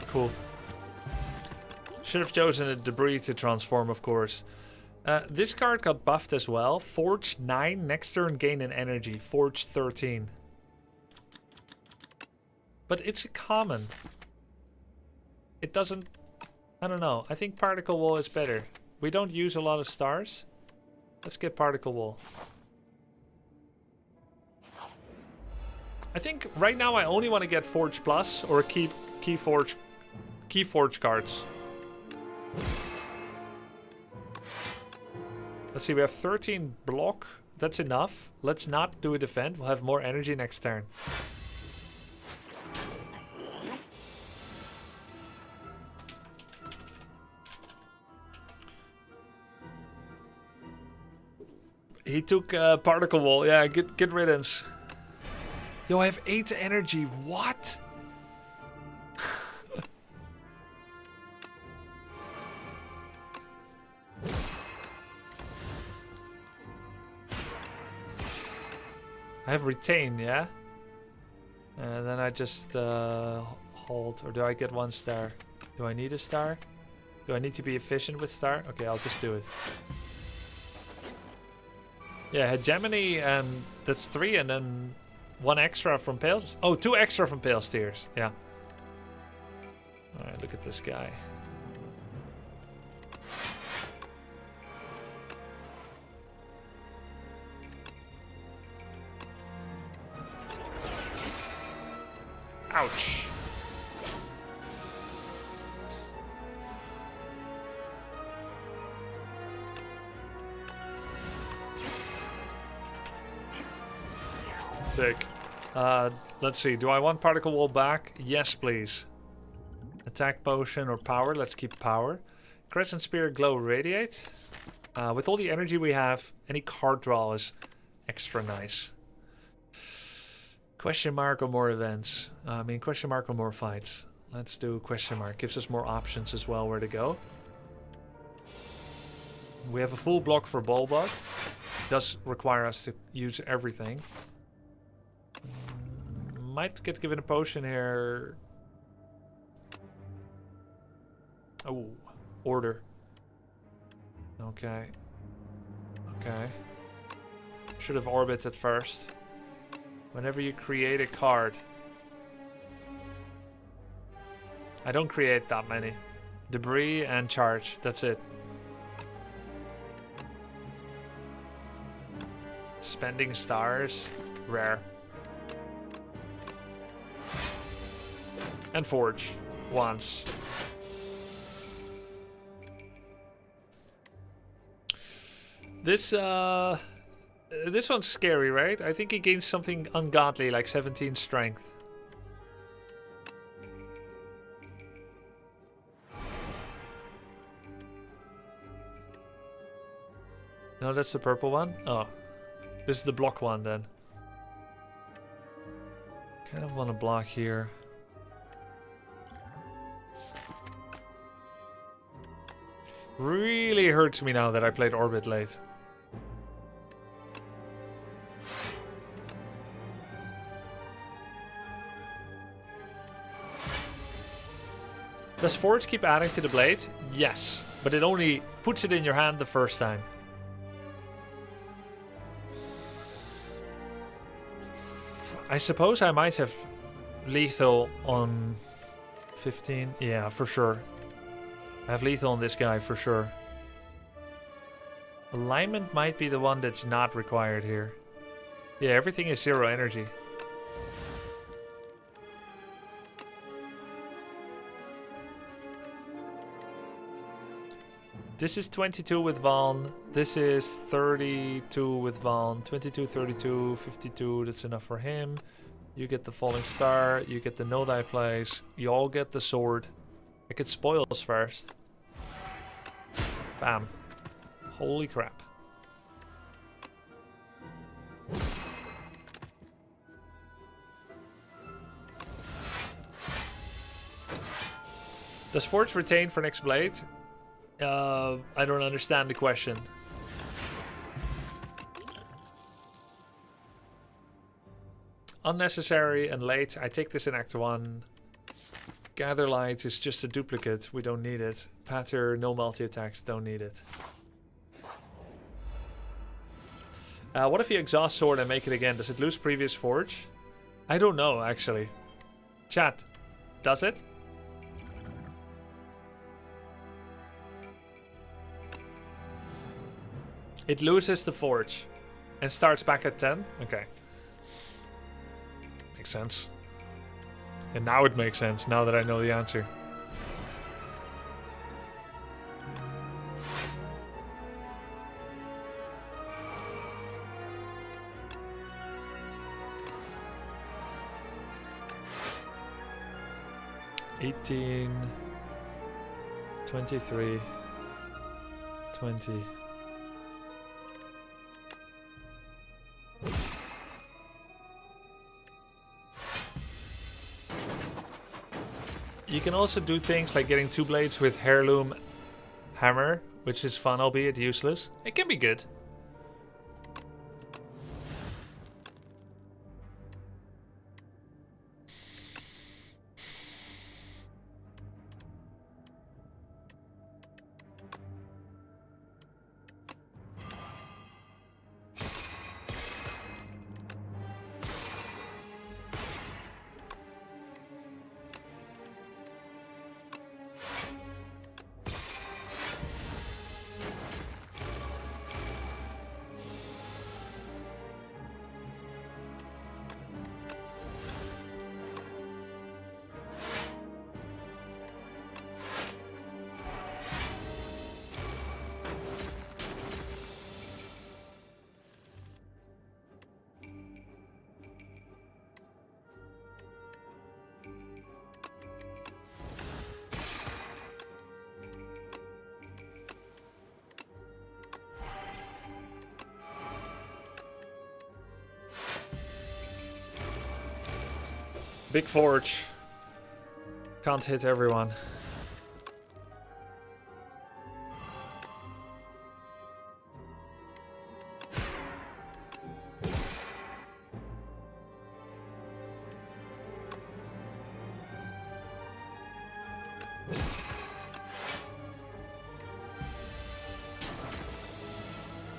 Cool. Should have chosen a debris to transform, of course. This card got buffed as well. Forge 9, next turn gain an energy. Forge 13. But it's a common. It doesn't... I don't know. I think Particle Wall is better. We don't use a lot of stars. Let's get Particle Wall. I think right now I only want to get Forge Plus or Key Forge cards. Let's see, we have 13 block. That's enough. Let's not do a defend. We'll have more energy next turn. He took Particle Wall. Yeah, good riddance. Yo, I have 8 energy. What? I have retain, yeah? And then I just hold. Or do I get 1 star? Do I need a star? Do I need to be efficient with star? Okay, I'll just do it. Yeah, hegemony, and that's 3, and then 1 extra from Pales. Oh, 2 extra from Pale Steers. Yeah. Alright, look at this guy. Ouch. Sick. Let's see. Do I want Particle Wall back? Yes, please. Attack Potion or Power. Let's keep Power. Crescent Spear, Glow, Radiate. With all the energy we have, any card draw is extra nice. Question mark or more events? I mean, question mark or more fights? Let's do question mark. Gives us more options as well where to go. We have a full block for Bulbug. Does require us to use everything. Might get given a potion here. Oh, order. Okay. Okay. Should have orbited first. Whenever you create a card. I don't create that many. Debris and charge. That's it. Spending stars. Rare. And forge. Once. This one's scary, right? I think he gains something ungodly, like 17 strength. No, that's the purple one? Oh. This is the block one, then. Kind of want to block here. Really hurts me now that I played Orbit late. Does Forge keep adding to the blade? Yes, but it only puts it in your hand the first time. I suppose I might have lethal on 15. Yeah, for sure. I have lethal on this guy for sure. Alignment might be the one that's not required here. Yeah, everything is 0 energy. This is 22 with Vaughn. This is 32 with Vaughn. 22, 32, 52. That's enough for him. You get the falling star. You get the node I place. You all get the sword. I could spoils first. Bam. Holy crap. Does Forge retain for next blade? I don't understand the question. Unnecessary and late. I take this in Act 1. Gather Light is just a duplicate. We don't need it. Patter, no multi-attacks. Don't need it. What if you exhaust sword and make it again? Does it lose previous forge? I don't know, actually. Chat. Does it? It loses the forge and starts back at 10? Okay. Makes sense. And now it makes sense, now that I know the answer. $18, 23, 20. You can also do things like getting 2 blades with Heirloom Hammer, which is fun, albeit useless. It can be good. Big forge. Can't hit everyone.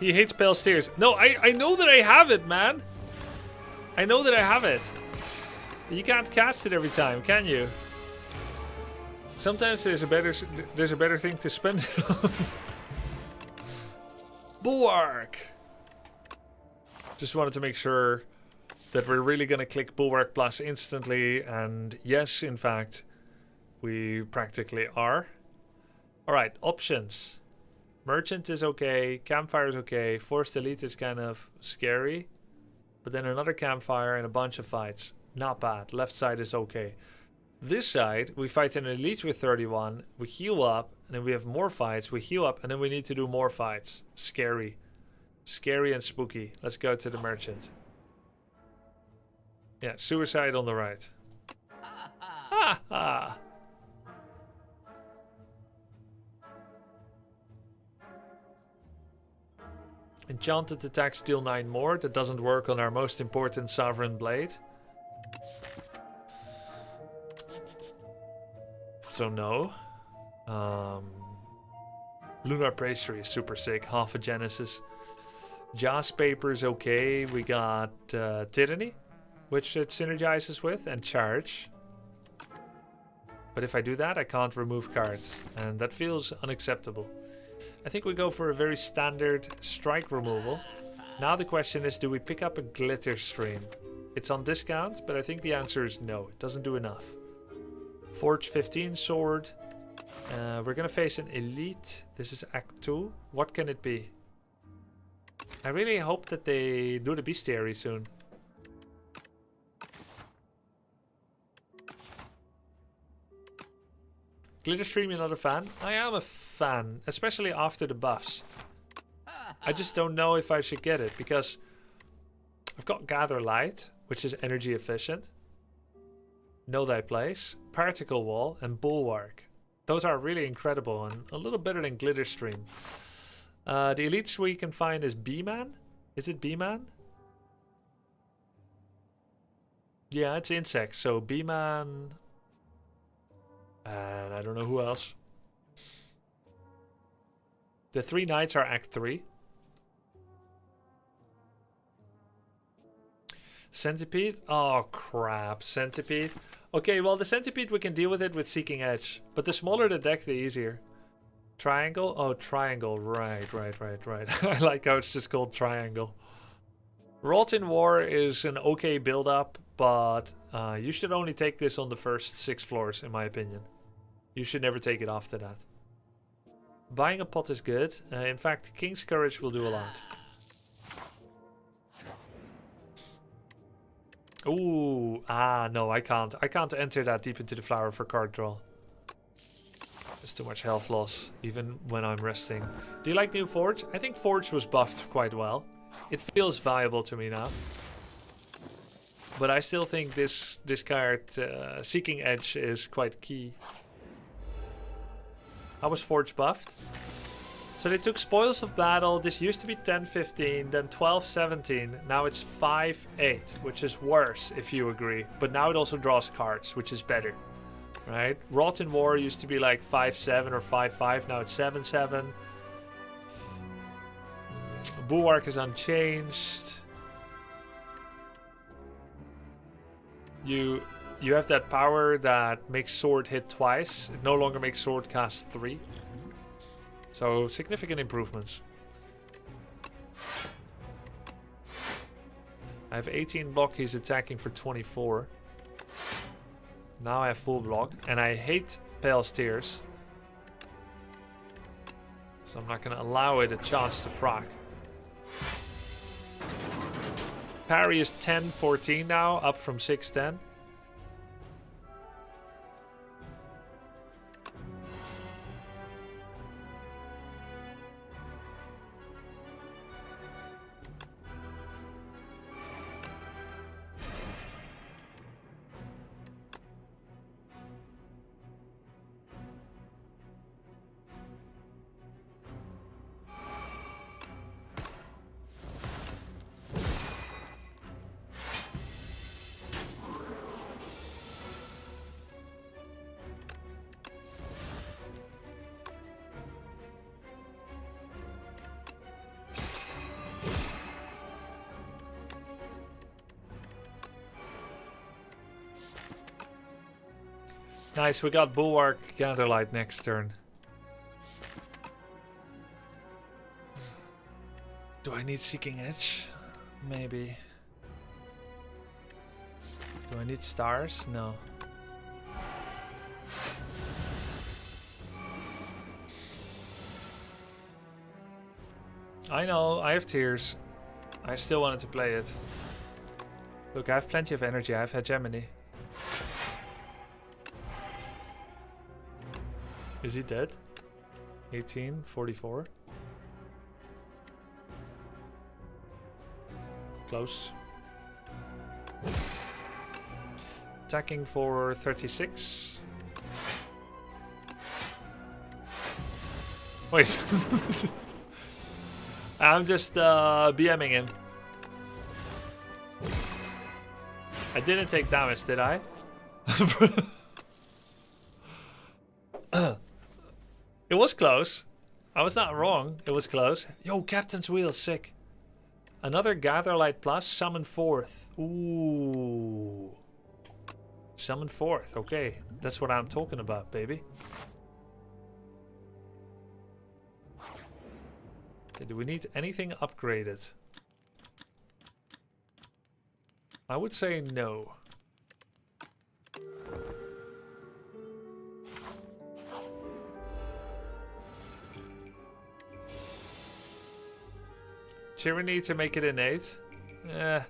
He hates pale steers. No, I know that I have it, man. I know that I have it. You can't cast it every time, can you? Sometimes there's a better thing to spend it on. Bulwark. Just wanted to make sure that we're really gonna click Bulwark Plus instantly, and yes, in fact, we practically are. All right, options. Merchant is okay, campfire is okay, forced elite is kind of scary, but then another campfire and a bunch of fights. Not bad. Left side is okay. This side, we fight an elite with 31, we heal up, and then we have more fights, we heal up, and then we need to do more fights. Scary. Scary and spooky. Let's go to the merchant. Yeah, suicide on the right. Ha ha! Enchanted attacks deal 9 more. That doesn't work on our most important Sovereign Blade. So no. Lunar Pastry is super sick. Half a Genesis. Jas Paper is okay. We got Tyranny, which it synergizes with, and Charge. But if I do that, I can't remove cards. And that feels unacceptable. I think we go for a very standard strike removal. Now the question is, do we pick up a glitter stream? It's on discount, but I think the answer is no. It doesn't do enough. Forge 15 sword. We're gonna face an elite. This is Act 2. What can it be? I really hope that they do the bestiary soon. Glitter stream, you're not a fan? I am a fan, especially after the buffs. I just don't know if I should get it, because I've got Gather Light, which is energy efficient. Know Thy Place, Particle Wall, and Bulwark. Those are really incredible and a little better than Glitter Stream. The elites we can find is B-Man. Is it B-Man? Yeah, it's insects. So B-Man. And I don't know who else. The 3 knights are Act 3. Centipede? Oh crap, Centipede. Okay, well the Centipede we can deal with it with Seeking Edge. But the smaller the deck, the easier. Triangle? Oh, Triangle. Right. I like how it's just called Triangle. Rotten War is an okay build-up, but you should only take this on the first 6 floors, in my opinion. You should never take it after that. Buying a pot is good. In fact, King's Courage will do a lot. Ooh, no, I can't. I can't enter that deep into the flower for card draw. There's too much health loss, even when I'm resting. Do you like new Forge? I think Forge was buffed quite well. It feels viable to me now. But I still think this card, Seeking Edge, is quite key. How was Forge buffed? So they took Spoils of Battle. This used to be 10-15, then 12-17. Now it's 5-8, which is worse, if you agree. But now it also draws cards, which is better. Right? Rotten War used to be like 5-7 or 5-5. Now it's 7-7. Bulwark is unchanged. You have that power that makes sword hit twice. It no longer makes sword cast 3. So significant improvements. I have 18 block, he's attacking for 24. Now I have full block, and I hate Pale Steers. So I'm not gonna allow it a chance to proc. Parry is 10-14 now, up from 6-10. Nice, we got Bulwark Gatherlight next turn. Do I need Seeking Edge? Maybe. Do I need stars? No. I know, I have tears. I still wanted to play it. Look, I have plenty of energy. I have hegemony. Is he dead? 18, 44. Close. Attacking for 36. Wait. I'm just BMing him. I didn't take damage, did I? It was close. I was not wrong. It was close. Yo, Captain's Wheel, sick. Another Gatherlight plus, summon 4th. Ooh. Summon 4th, okay. That's what I'm talking about, baby. Okay, do we need anything upgraded? I would say no. Tyranny to make it innate? Eh.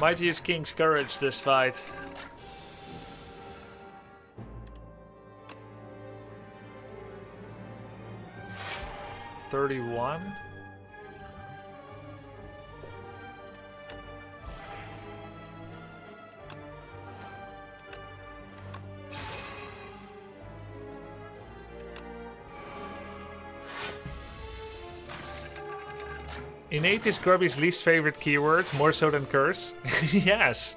Might use King's Courage this fight. $31. Innate is Grubby's least favorite keyword, more so than curse. Yes.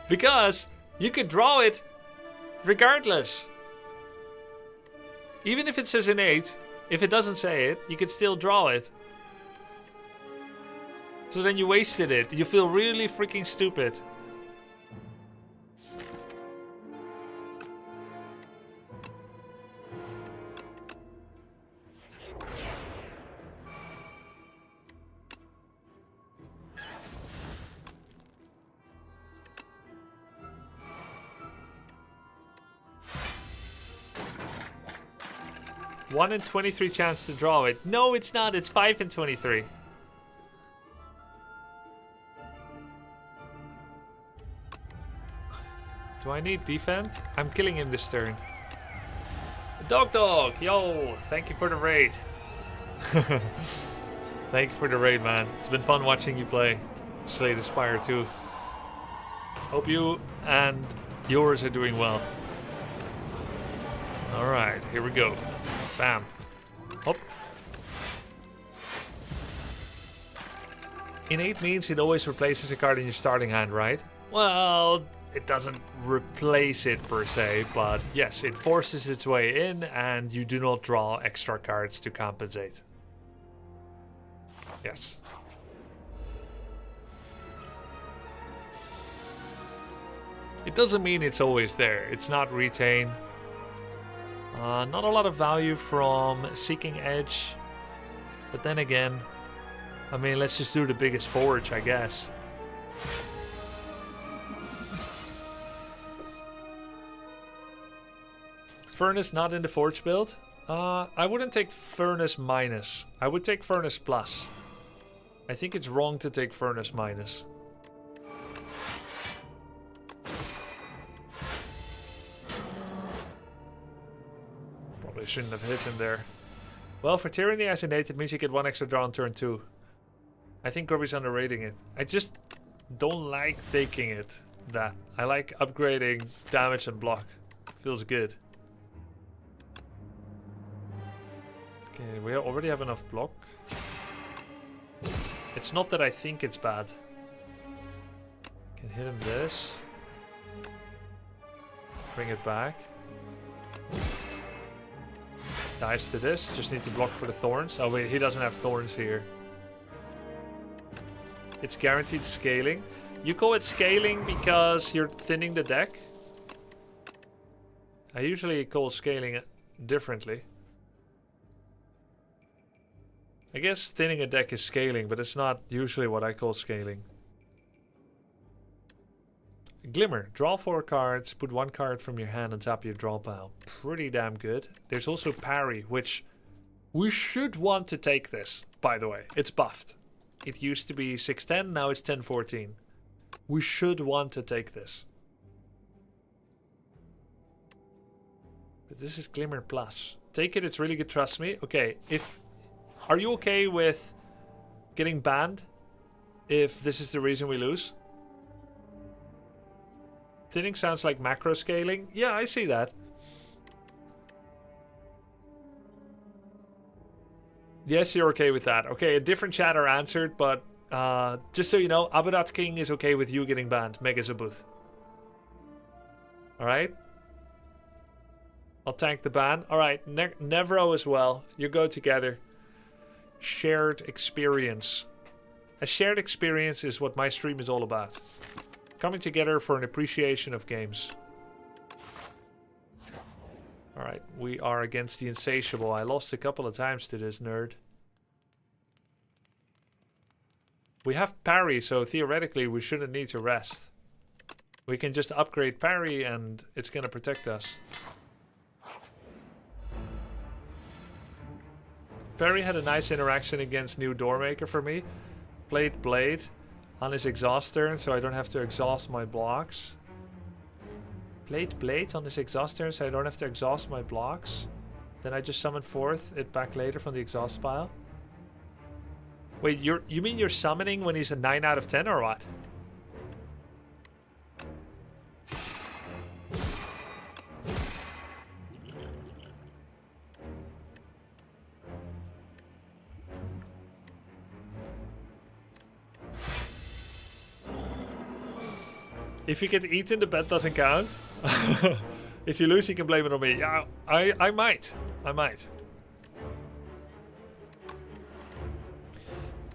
Because you could draw it regardless. Even if it says innate, if it doesn't say it, you could still draw it. So then you wasted it. You feel really freaking stupid. One in 23 chance to draw it. No, it's not. It's 5 in 23. Do I need defense? I'm killing him this turn. Dog, yo, thank you for the raid. Thank you for the raid, man. It's been fun watching you play Slay the Spire 2. Hope you and yours are doing well. Alright, here we go. Bam. Hop. Innate means it always replaces a card in your starting hand, right? Well, it doesn't replace it per se, but yes, it forces its way in and you do not draw extra cards to compensate. Yes. It doesn't mean it's always there. It's not retain. Not a lot of value from Seeking Edge. But then again, I mean, let's just do the biggest forge, I guess. Furnace not in the forge build? I wouldn't take Furnace minus. I would take Furnace plus. I think it's wrong to take Furnace minus. Probably shouldn't have hit him there. Well, for Tyranny as innate, it means you get 1 extra draw on turn 2. I think Grubby's underrating it. I just don't like taking it. That I like upgrading damage and block. Feels good. Okay, we already have enough block. It's not that I think it's bad. Can hit him this. Bring it back. Dice to this. Just need to block for the thorns. Oh wait, he doesn't have thorns here. It's guaranteed scaling. You call it scaling because you're thinning the deck? I usually call scaling it differently. I guess thinning a deck is scaling, but it's not usually what I call scaling. Glimmer. Draw 4 cards, put 1 card from your hand on top of your draw pile. Pretty damn good. There's also Parry, which we should want to take this, by the way. It's buffed. It used to be 610, now it's 1014. We should want to take this. But this is Glimmer Plus. Take it, it's really good, trust me. Okay, are you okay with getting banned if this is the reason we lose? Thinning sounds like macro scaling. Yeah, I see that. Yes, you're okay with that. Okay, a different chatter answered, but just so you know, Abadat King is okay with you getting banned. Megazabuth. Alright? I'll tank the ban. Alright, Nevro as well. You go together. Shared experience. A shared experience is what my stream is all about. Coming together for an appreciation of games. Alright, we are against the Insatiable. I lost a couple of times to this nerd. We have Parry, so theoretically we shouldn't need to rest. We can just upgrade Parry and it's gonna protect us. Parry had a nice interaction against New Doormaker for me. Played Blade on his exhaust turn, so I don't have to exhaust my blocks. Played Blade on his exhaust turn, so I don't have to exhaust my blocks. Then I just summon forth it back later from the exhaust pile. Wait, you mean you're summoning when he's a 9 out of 10 or what? If you get eaten, the bet doesn't count. If you lose, you can blame it on me. Yeah, I might.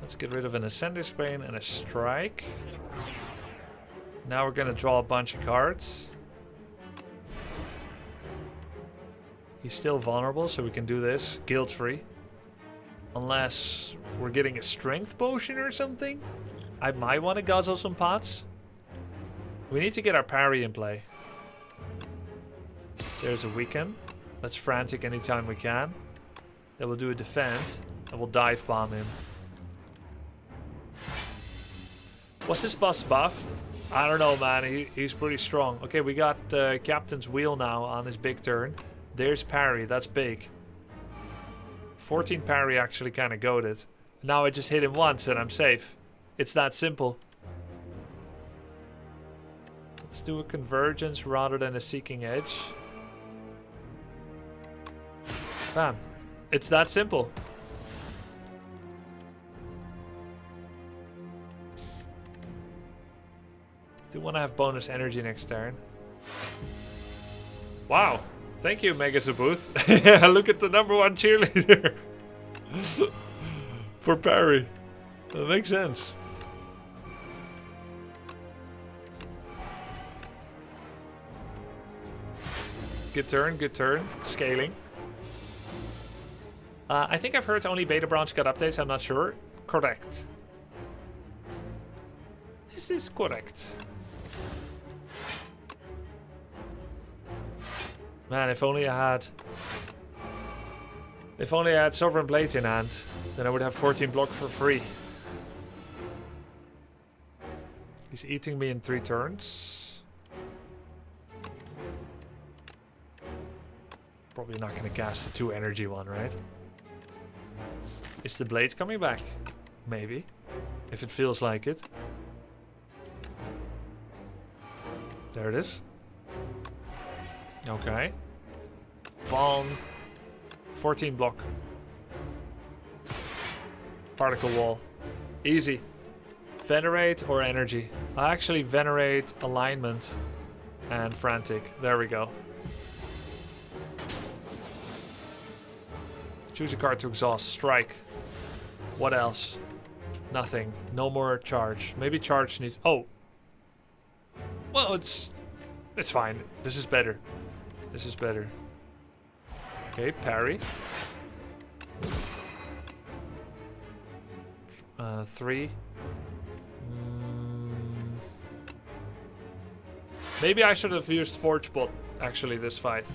Let's get rid of an Ascender's Bane and a Strike. Now we're gonna draw a bunch of cards. He's still vulnerable, so we can do this guilt-free. Unless we're getting a Strength Potion or something. I might want to guzzle some pots. We need to get our parry in play. There's a weaken. Let's frantic anytime we can. Then we'll do a defend. And we'll dive bomb him. Was this boss buffed? I don't know, man. He's pretty strong. Okay, we got Captain's Wheel now on his big turn. There's parry. That's big. 14 parry actually kind of goated. Now I just hit him once and I'm safe. It's that simple. Let's do a Convergence rather than a Seeking Edge. Bam. It's that simple. Do want to have bonus energy next turn. Wow. Thank you, Megazabuth. Yeah, look at the #1 cheerleader. For parry. That makes sense. Good turn, good turn. Scaling. I think I've heard only Beta Branch got updates, I'm not sure. Correct. This is correct. Man, if only I had Sovereign Blade in hand, then I would have 14 block for free. He's eating me in 3 turns. Probably not gonna cast the 2 energy one, right? Is the blade coming back? Maybe. If it feels like it. There it is. Okay. Von. 14 block. Particle wall. Easy. Venerate or energy? I actually venerate alignment. And Frantic. There we go. Choose a card to exhaust. Strike. What else? Nothing. No more charge. Maybe charge needs... Oh! Well, it's fine. This is better. This is better. Okay, parry. 3. Maybe I should have used Forge Bot, actually, this fight.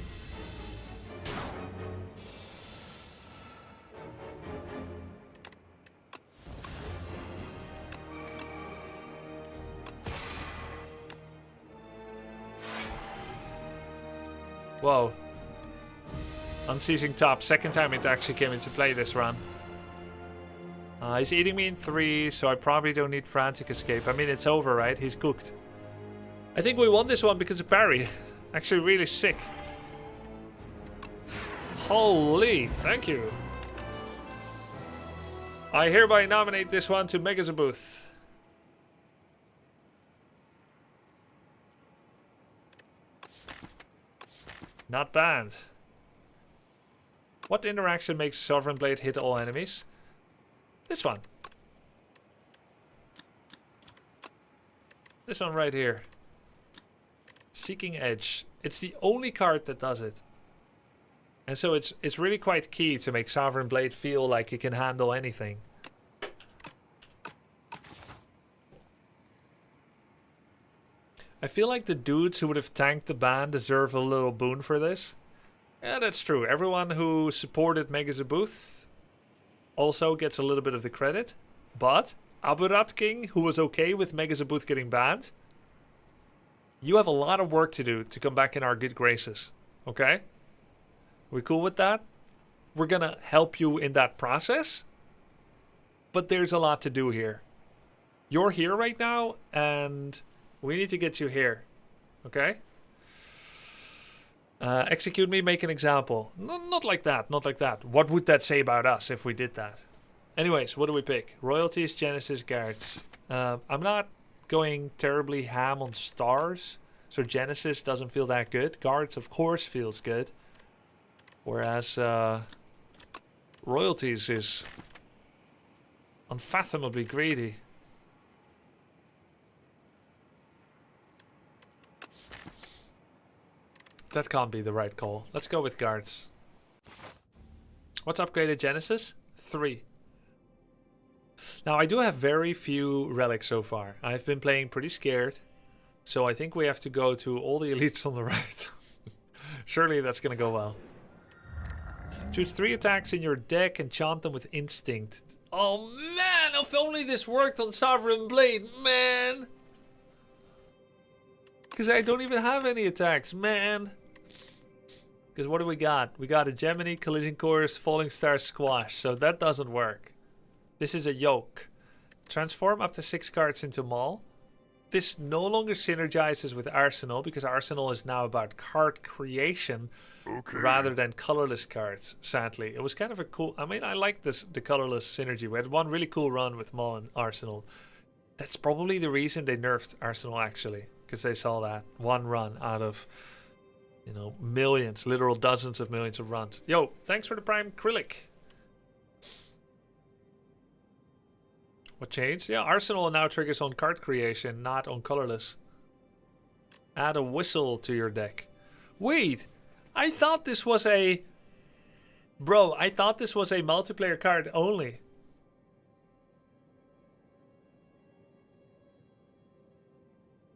Whoa. Unceasing top. Second time it actually came into play this run. He's eating me in 3, so I probably don't need Frantic Escape. I mean, it's over, right? He's cooked. I think we won this one because of parry. Actually really sick. Holy, thank you. I hereby nominate this one to Megazabuth. Not bad. What interaction makes Sovereign Blade hit all enemies? This one. This one right here. Seeking Edge. It's the only card that does it. And so it's really quite key to make Sovereign Blade feel like it can handle anything. I feel like the dudes who would have tanked the ban deserve a little boon for this. Yeah, that's true. Everyone who supported Megazabuth also gets a little bit of the credit. But Aburat King, who was okay with Megazabuth getting banned, you have a lot of work to do to come back in our good graces. Okay? We cool with that? We're gonna help you in that process. But there's a lot to do here. You're here right now, and we need to get you here. Okay? Execute me, make an example. No, not like that, not like that. What would that say about us if we did that? Anyways, what do we pick? Royalties, Genesis, Guards. I'm not going terribly ham on stars, so Genesis doesn't feel that good. Guards, of course, feels good. Whereas Royalties is unfathomably greedy. That can't be the right call. Let's go with Guards. What's upgraded Genesis? 3. Now, I do have very few relics so far. I've been playing pretty scared. So I think we have to go to all the elites on the right. Surely that's going to go well. Choose 3 attacks in your deck and chant them with Instinct. Oh man, if only this worked on Sovereign Blade, man! Because I don't even have any attacks, man! Because what do we got? We got a Gemini, Collision Course, Falling Star, Squash. So that doesn't work. This is a yoke. Transform up to 6 cards into Maul. This no longer synergizes with Arsenal because Arsenal is now about card creation rather than colorless cards, sadly. It was kind of a cool... I mean, I like the colorless synergy. We had one really cool run with Maul and Arsenal. That's probably the reason they nerfed Arsenal, actually. Because they saw that. One run out of... you know, millions, literal dozens of millions of runs. Yo, thanks for the Prime Relic. What changed? Yeah, Arsenal now triggers on card creation, not on colorless. Add a whistle to your deck. Wait, I thought this was a... Bro, I thought this was a multiplayer card only.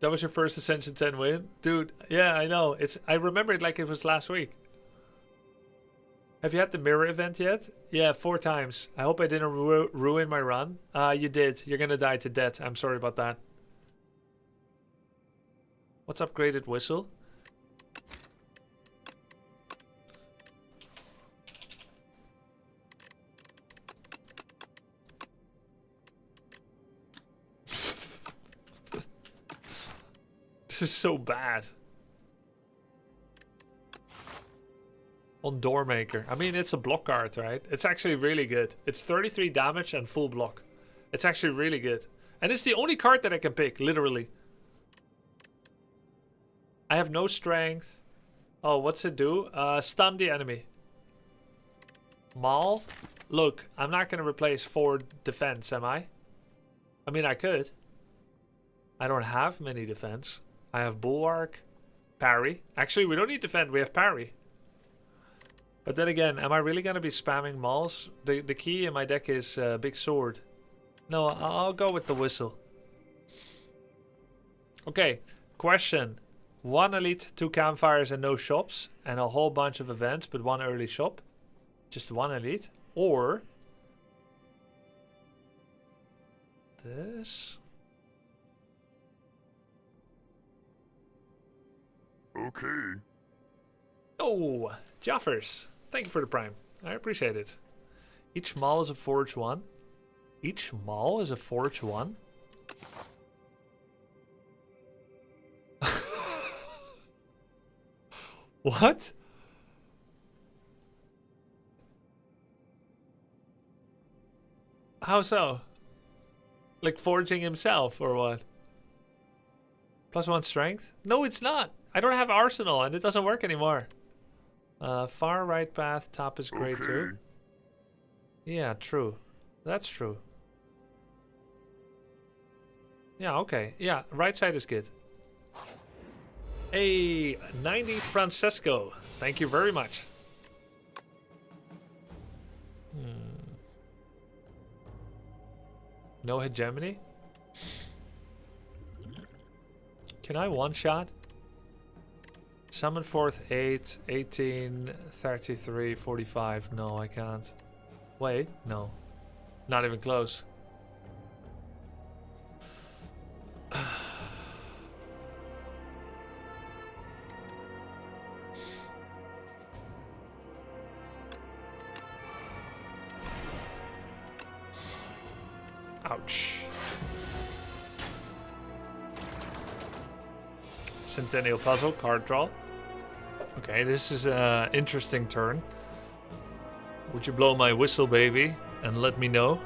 That was your first Ascension 10 win? Dude, yeah, I know. I remember it like it was last week. Have you had the mirror event yet? Yeah, 4 times. I hope I didn't ruin my run. You did. You're gonna die to death. I'm sorry about that. What's upgraded whistle? This is so bad. On Doormaker. I mean, it's a block card, right? It's actually really good. It's 33 damage and full block. It's actually really good. And it's the only card that I can pick, literally. I have no strength. Oh, what's it do? Stun the enemy. Maul? Look, I'm not going to replace 4 defense, am I? I mean, I could. I don't have many defense. I have Bulwark, parry. Actually, we don't need defend, we have parry. But then again, am I really going to be spamming mauls? The key in my deck is big sword. No, I'll go with the whistle. Okay, question. 1 elite, 2 campfires and no shops. And a whole bunch of events, but 1 early shop. Just 1 elite. Or this.
Okay.
Oh, Jaffers. Thank you for the prime. I appreciate it. Each mall is a forge 1. Each mall is a forge 1. What? How so? Like forging himself or what? +1 strength? No, it's not. I don't have arsenal and it doesn't work anymore. Far right path, top is great too. Yeah, true. That's true. Yeah, okay. Yeah, right side is good. Hey, 90 Francesco. Thank you very much. No hegemony? Can I one-shot? Summon 4th 8, 18, 33, 45. No, I can't. Wait, no. Not even close. Ouch. Centennial puzzle, card draw. Okay, this is an interesting turn. Would you blow my whistle, baby, and let me know?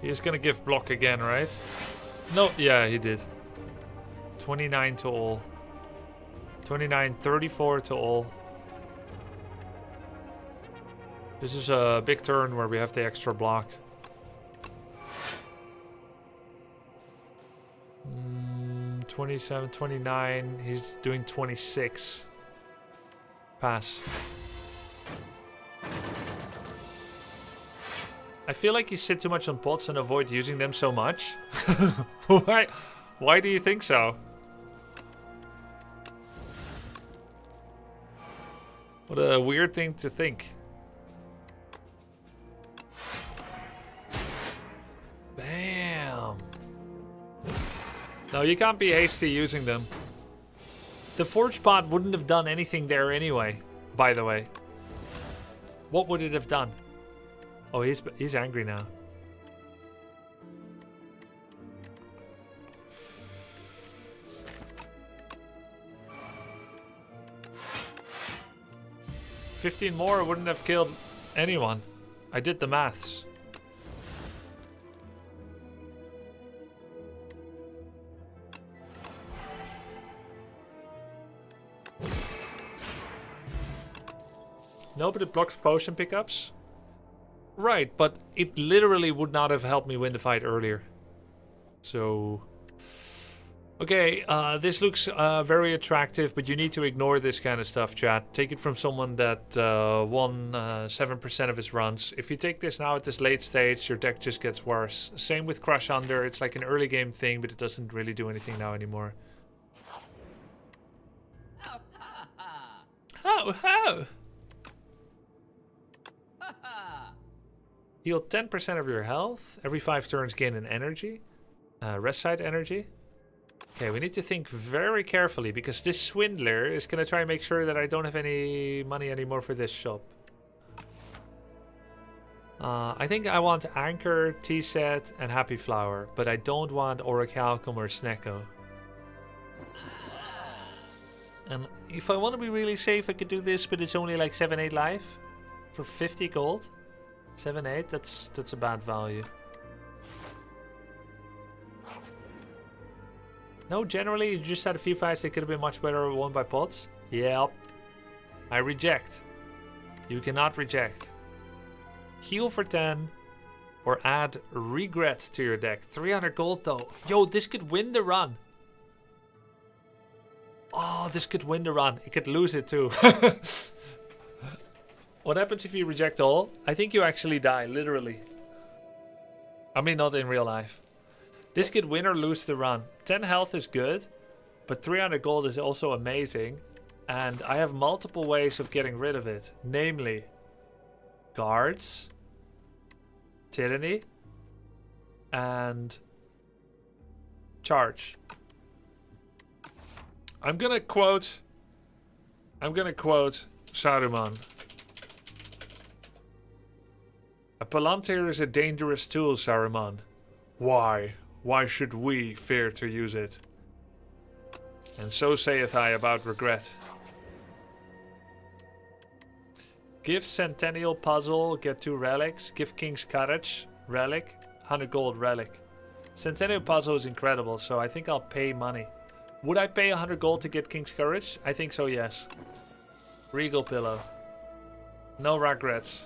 He's gonna give block again, right? No, yeah, he did. 29 to all. 29, 34 to all. This is a big turn where we have the extra block. 27, 29. He's doing 26. Pass. I feel like you sit too much on pots and avoid using them so much. Why do you think so? What a weird thing to think. Bam. No, you can't be hasty using them. The forge pot wouldn't have done anything there anyway, by the way. What would it have done? Oh, he's angry now. $15 more wouldn't have killed anyone. I did the maths. No, but it blocks potion pickups. Right, but it literally would not have helped me win the fight earlier. So... Okay, this looks very attractive, but you need to ignore this kind of stuff, chat. Take it from someone that won 7% of his runs. If you take this now at this late stage, your deck just gets worse. Same with Crush Under. It's like an early game thing, but it doesn't really do anything now anymore. Ho, ho! Heal 10% of your health. Every 5 turns gain an energy. Rest side energy. Okay, we need to think very carefully because this swindler is going to try and make sure that I don't have any money anymore for this shop. I think I want Anchor, T-Set, and Happy Flower, but I don't want Orichalcum or Snecko. And if I want to be really safe, I could do this, but it's only like 7-8 life for 50 gold. 7-8, that's a bad value. No, generally you just had a few fights that could have been much better won by pots. Yep. I reject. You cannot reject. Heal for 10 or add regret to your deck. 300 gold though. Yo, this could win the run. Oh, this could win the run. It could lose it too. What happens if you reject all? I think you actually die, literally. I mean, not in real life. This could win or lose the run. 10 health is good, but 300 gold is also amazing. And I have multiple ways of getting rid of it. Namely, guards, tyranny, and charge. I'm gonna quote Saruman. A palantir is a dangerous tool, Saruman. Why? Why should we fear to use it? And so saith I about regret. Give Centennial Puzzle, get 2 relics. Give King's Courage, relic, 100 gold relic. Centennial Puzzle is incredible, so I think I'll pay money. Would I pay 100 gold to get King's Courage? I think so, yes. Regal Pillow. No regrets.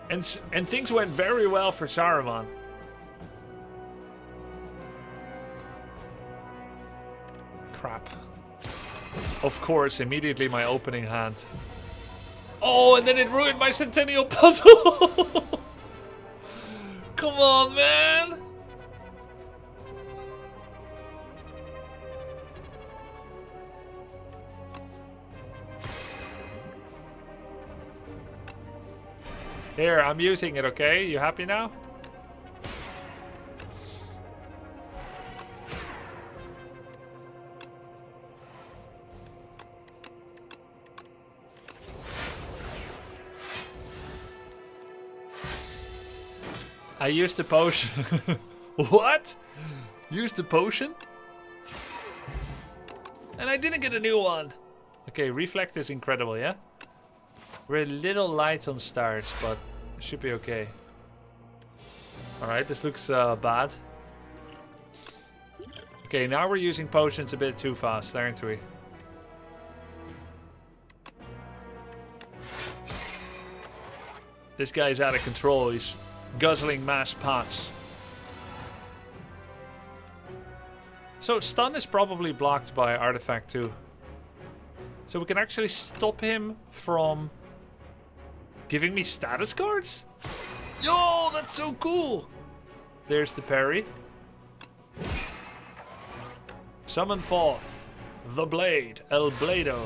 And things went very well for Saruman. Crap. Of course, immediately my opening hand. Oh, and then it ruined my Centennial Puzzle! Come on, man! Here, I'm using it, okay? You happy now? I used the potion. What? Used the potion? And I didn't get a new one. Okay, Reflect is incredible, yeah? We're a little light on stars, but it should be okay. Alright, this looks bad. Okay, now we're using potions a bit too fast, aren't we? This guy's out of control. He's guzzling mass pots. So stun is probably blocked by artifact too. So we can actually stop him from giving me status cards? Yo, that's so cool! There's the parry. Summon forth the blade, El Blado.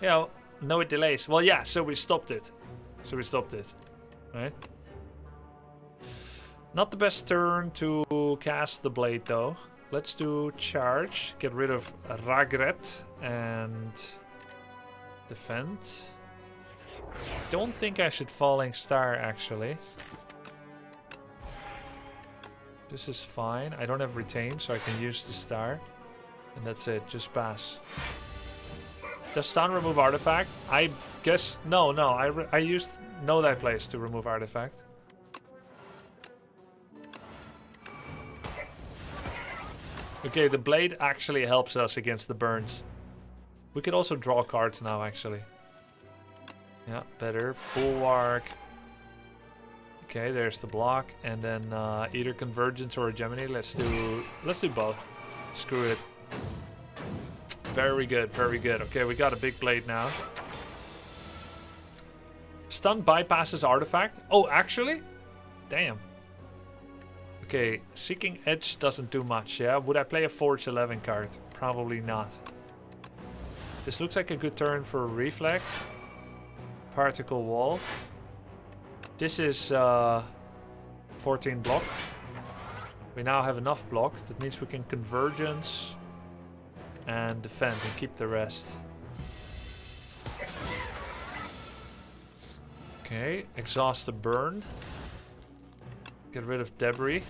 Yeah, no, it delays. Well, yeah, so we stopped it. Right? Not the best turn to cast the blade though. Let's do charge, get rid of regret and defend. Don't think I should Falling Star actually. This is fine. I don't have retain, so I can use the star. And that's it, just pass. Does stun remove artifact? I guess, no, I used Know Thy Place to remove artifact. Okay, the blade actually helps us against the burns. We could also draw cards now, actually. Yeah, better. Bulwark. Okay, there's the block, and then either Convergence or a Gemini. Let's do both. Screw it. Very good, very good. Okay, we got a big blade now. Stun bypasses artifact. Oh, actually? Damn. Okay, Seeking Edge doesn't do much, yeah? Would I play a Forge 11 card? Probably not. This looks like a good turn for Reflect. Particle Wall. This is 14 block. We now have enough block. That means we can Convergence and defend and keep the rest. Okay, exhaust the burn. Get rid of debris.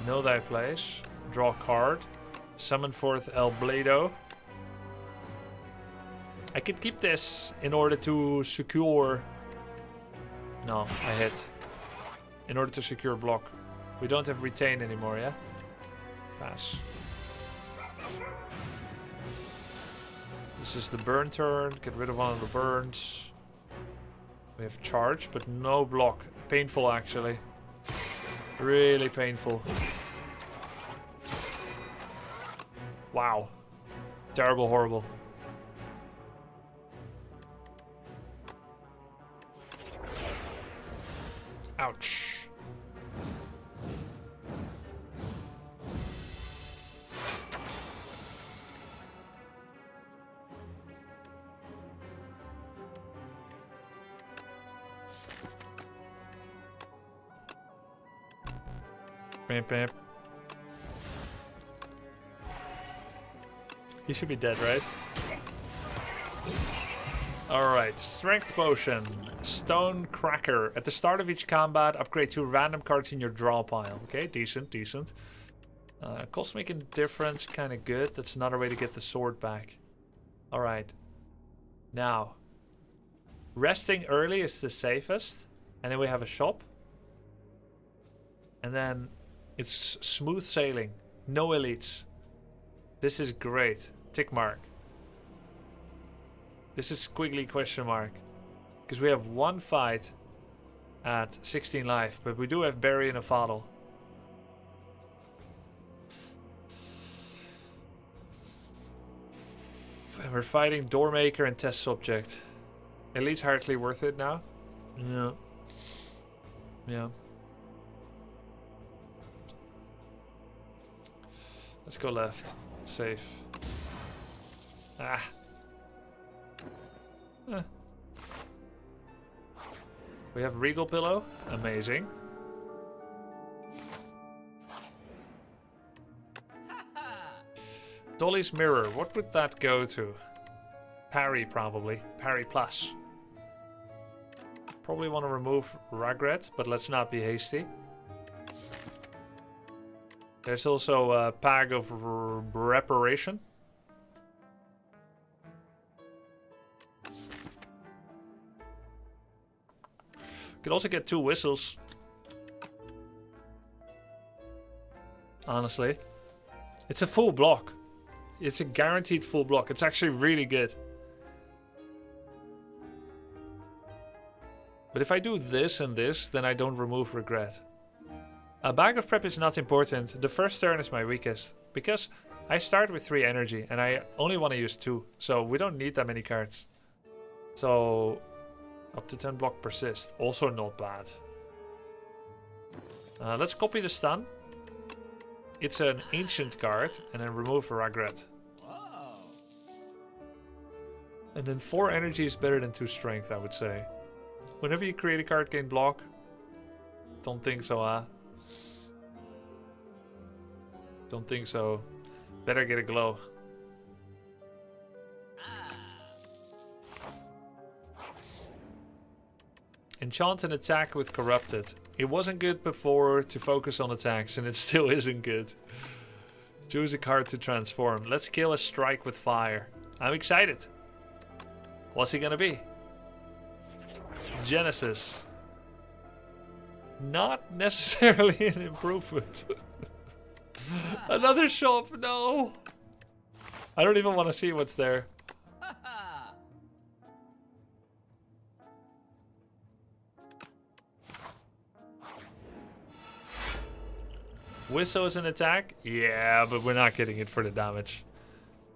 Know thy place. Draw a card. Summon forth El Blado. I could keep this in order to secure... No, I hit. In order to secure block. We don't have retain anymore, yeah? Pass. This is the burn turn. Get rid of one of the burns. We have charge, but no block. Painful, actually. Really painful. Wow. Terrible, horrible. Ouch. Bam, bam. He should be dead, right? Alright, strength potion. Stone cracker. At the start of each combat, upgrade 2 random cards in your draw pile. Okay, decent, decent. Cosmic Indifference, kind of good. That's another way to get the sword back. Alright. Now. Resting early is the safest. And then we have a shop. And then it's smooth sailing. No elites. This is great. Tick mark. This is squiggly question mark. Because we have one fight at 16 life. But we do have Barry and a Fadal. And we're fighting Doormaker and Test Subject. Elite's hardly worth it now. Yeah. Yeah. Let's go left. Safe. Ah. We have Regal Pillow. Amazing. Dolly's Mirror. What would that go to? Parry, probably. Parry plus. Probably want to remove Regret, but let's not be hasty. There's also a pack of Reparation. Could also get 2 whistles. Honestly. It's a full block. It's a guaranteed full block. It's actually really good. But if I do this and this, then I don't remove Regret. A bag of prep is not important. The first turn is my weakest. Because I start with 3 energy and I only want to use 2. So we don't need that many cards. So up to 10 block persist. Also not bad. Let's copy the stun. It's an ancient card and then remove a Regret. And then 4 energy is better than 2 strength, I would say. Whenever you create a card, gain block. Don't think so, huh? Don't think so. Better get a glow. Enchant an attack with Corrupted. It wasn't good before to focus on attacks, and it still isn't good. Choose a card to transform. Let's kill a strike with fire. I'm excited. What's he gonna be? Genesis. Not necessarily an improvement. Another shop, no. I don't even want to see what's there. Whistle is an attack? Yeah, but we're not getting it for the damage.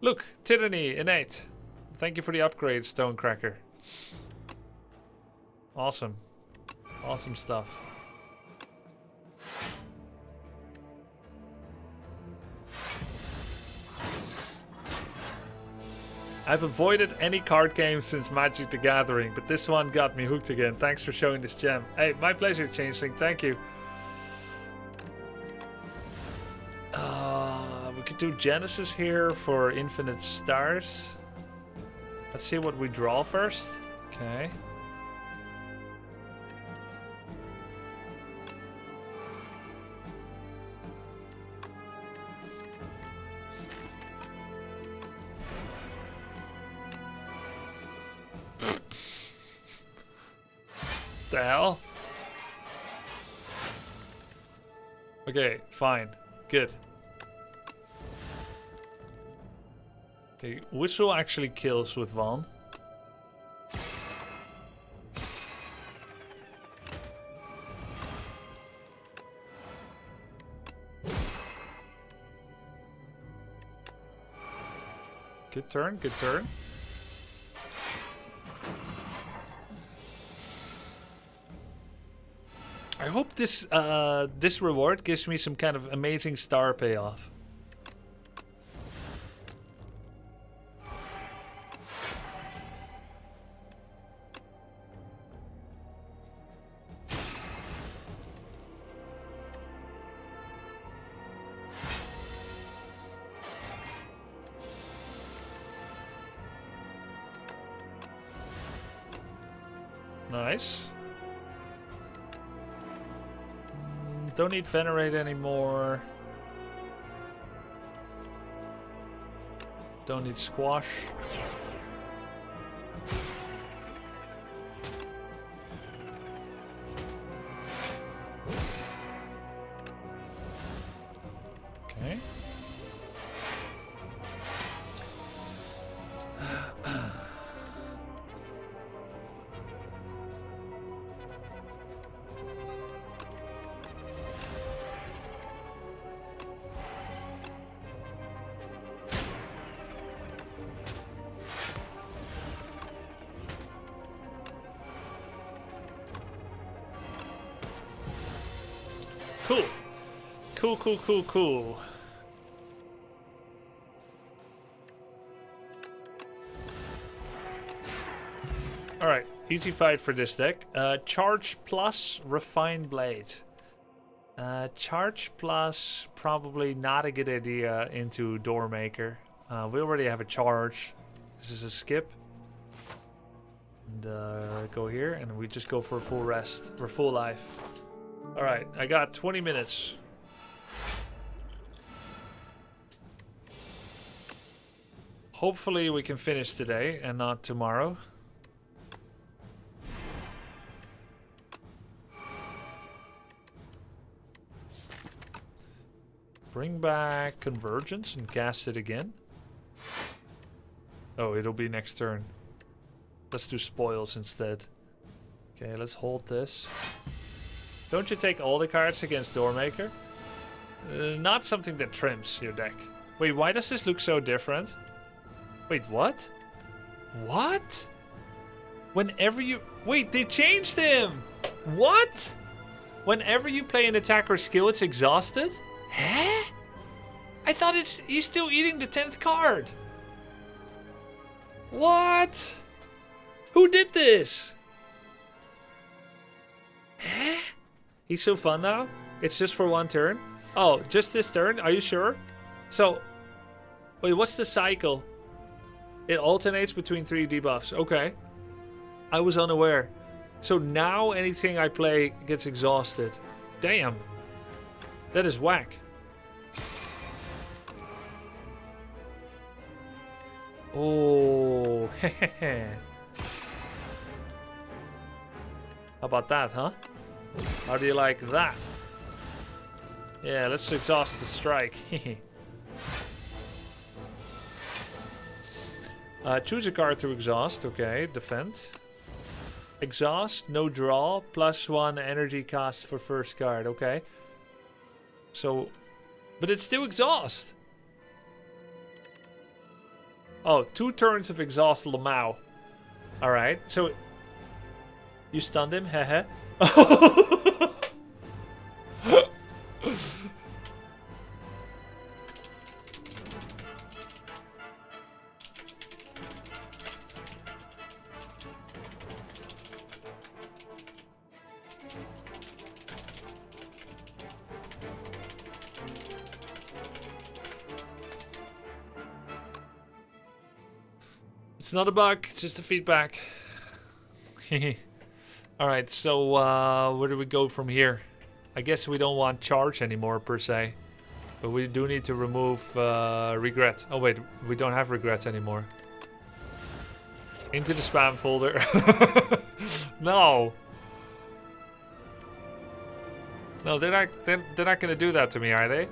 Look, Tyranny, innate. Thank you for the upgrade, Stonecracker. Awesome. Awesome stuff. I've avoided any card game since Magic the Gathering, but this one got me hooked again. Thanks for showing this gem. Hey, my pleasure, Changeling. Thank you. We could do Genesis here for Infinite Stars. Let's see what we draw first. Okay. The hell? Okay, fine. Good. Okay, Whistle actually kills with Van. Good turn, good turn. I hope this this reward gives me some kind of amazing star payoff. Nice. Don't need Venerate anymore. Don't need Squash. Okay. Cool. Cool, cool, cool, cool. Alright, easy fight for this deck. Charge plus Refined Blade. Charge plus, probably not a good idea into Doormaker. We already have a charge. This is a skip. And go here, and we just go for a full rest, or full life. Alright, I got 20 minutes. Hopefully we can finish today and not tomorrow. Bring back Convergence and cast it again. Oh, it'll be next turn. Let's do Spoils instead. Okay, let's hold this. Don't you take all the cards against Doormaker? Not something that trims your deck. Wait, why does this look so different? Wait, what? What? Whenever you... Wait, they changed him! What? Whenever you play an attacker skill, it's exhausted? Huh? I thought he's still eating the 10th card. What? Who did this? Huh? He's so fun now? It's just for one turn? Oh, just this turn? Are you sure? So, wait, what's the cycle? It alternates between 3 debuffs. Okay. I was unaware. So now anything I play gets exhausted. Damn. That is whack. Oh. How about that, huh? How do you like that? Yeah, let's exhaust the strike. Choose a card to exhaust. Okay, defend. Exhaust, no draw, +1 energy cost for first card. Okay. So, but it's still exhaust. Oh, 2 turns of exhaust Lamau. Alright, so you stunned him, heh. It's not a bug, it's just a feedback. Alright, so where do we go from here? I guess we don't want charge anymore per se. But we do need to remove regret. Oh wait, we don't have regrets anymore. Into the spam folder. No. No, they're not gonna do that to me, are they?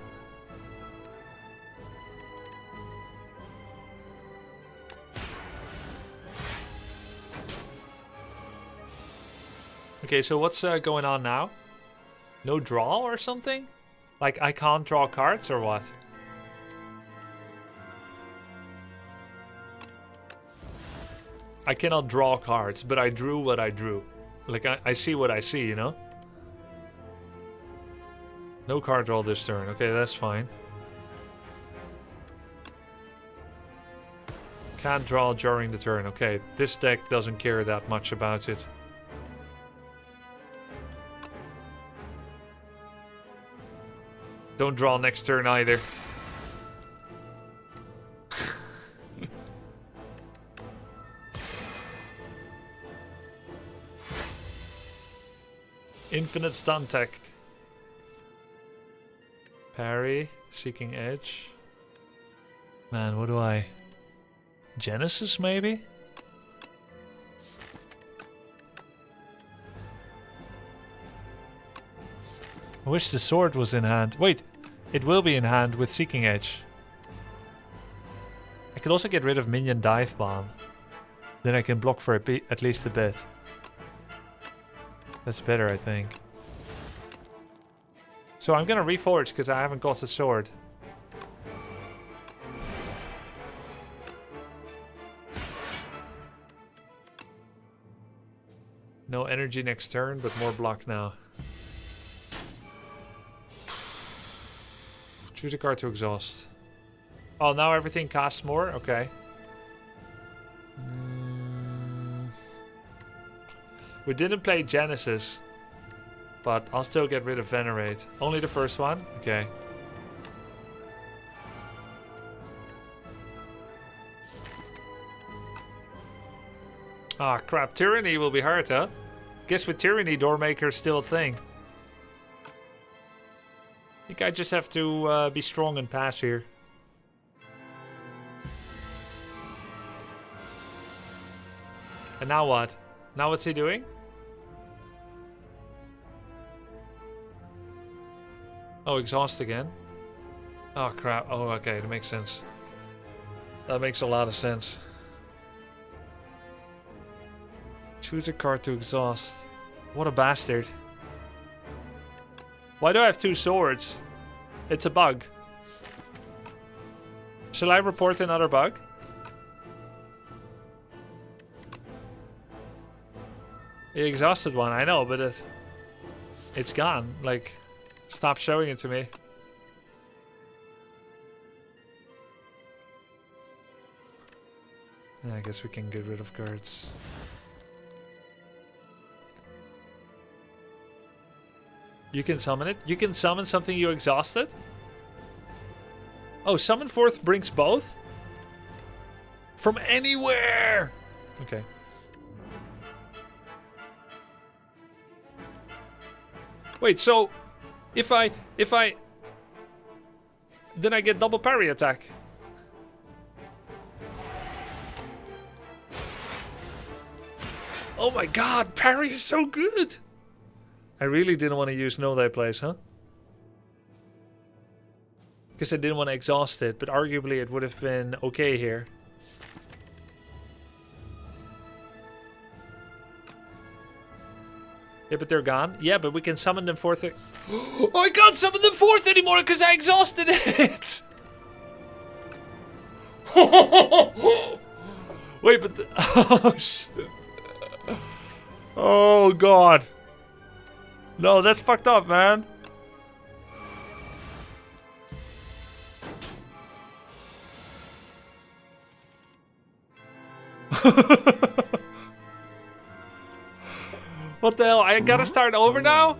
Okay, so what's going on now? No draw or something? Like I can't draw cards or what? I cannot draw cards, but I drew what I drew. Like I see what I see, you know? No card draw this turn. Okay, that's fine. Can't draw during the turn. Okay, this deck doesn't care that much about it. Don't draw next turn either. Infinite stun tech. Parry, seeking edge. Man, what do I... Genesis, maybe? I wish the sword was in hand. Wait, it will be in hand with seeking edge. I could also get rid of minion dive bomb. Then I can block for a bit, at least a bit. That's better, I think. So I'm gonna reforge because I haven't got the sword. No energy next turn, but more block now. Choose a card to exhaust. Oh, now everything costs more? Okay. We didn't play Genesis, but I'll still get rid of Venerate. Only the first one? Okay. Ah, crap. Tyranny will be hard, huh? Guess with Tyranny, Doormaker's still a thing. I think I just have to be strong and pass here. And now what? Now what's he doing? Oh, exhaust again. Oh, crap. Oh, okay. That makes sense. That makes a lot of sense. Choose a card to exhaust. What a bastard. Why do I have two swords? It's a bug. Shall I report another bug? The exhausted one, I know, but it's gone. Like, stop showing it to me. I guess we can get rid of cards. You can summon it? You can summon something you exhausted? Oh, summon forth brings both? From anywhere! Okay. Wait, so if I then I get double parry attack. Oh my god, parry is so good! I really didn't want to use Know Thy Place, huh? Because I didn't want to exhaust it, but arguably it would have been okay here. Yeah, but they're gone. Yeah, but we can summon them forth. Oh, I can't summon them forth anymore because I exhausted it! Wait, but... oh, shit. Oh, God. No, that's fucked up, man. What the hell? I gotta start over now?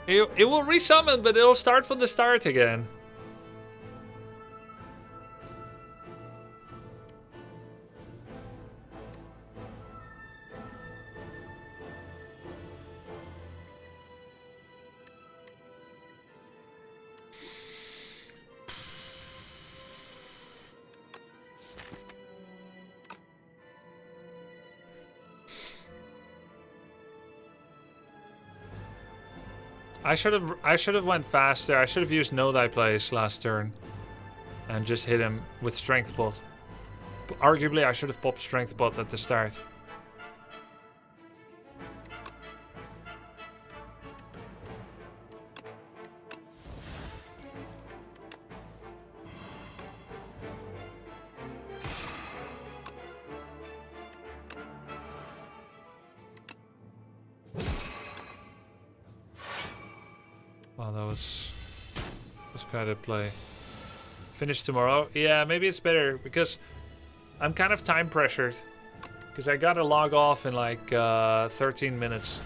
It will resummon, but it'll start from the start again. I should have went faster. I should have used Know Thy Place last turn. And just hit him with Strength Bot. Arguably, I should have popped Strength Bot at the start. Wow, that was quite a play. Finish tomorrow? Yeah, maybe it's better because I'm kind of time pressured. Because I gotta log off in like 13 minutes.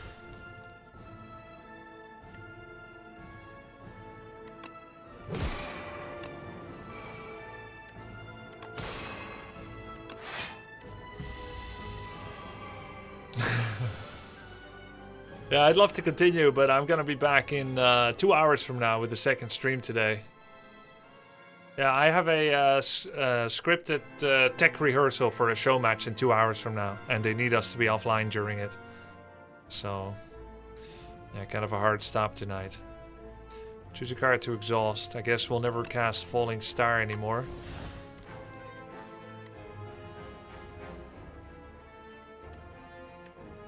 Yeah, I'd love to continue, but I'm gonna be back in 2 hours from now with the second stream today. Yeah, I have a scripted tech rehearsal for a show match in 2 hours from now, and they need us to be offline during it. So, yeah, kind of a hard stop tonight. Choose a card to exhaust. I guess we'll never cast Falling Star anymore.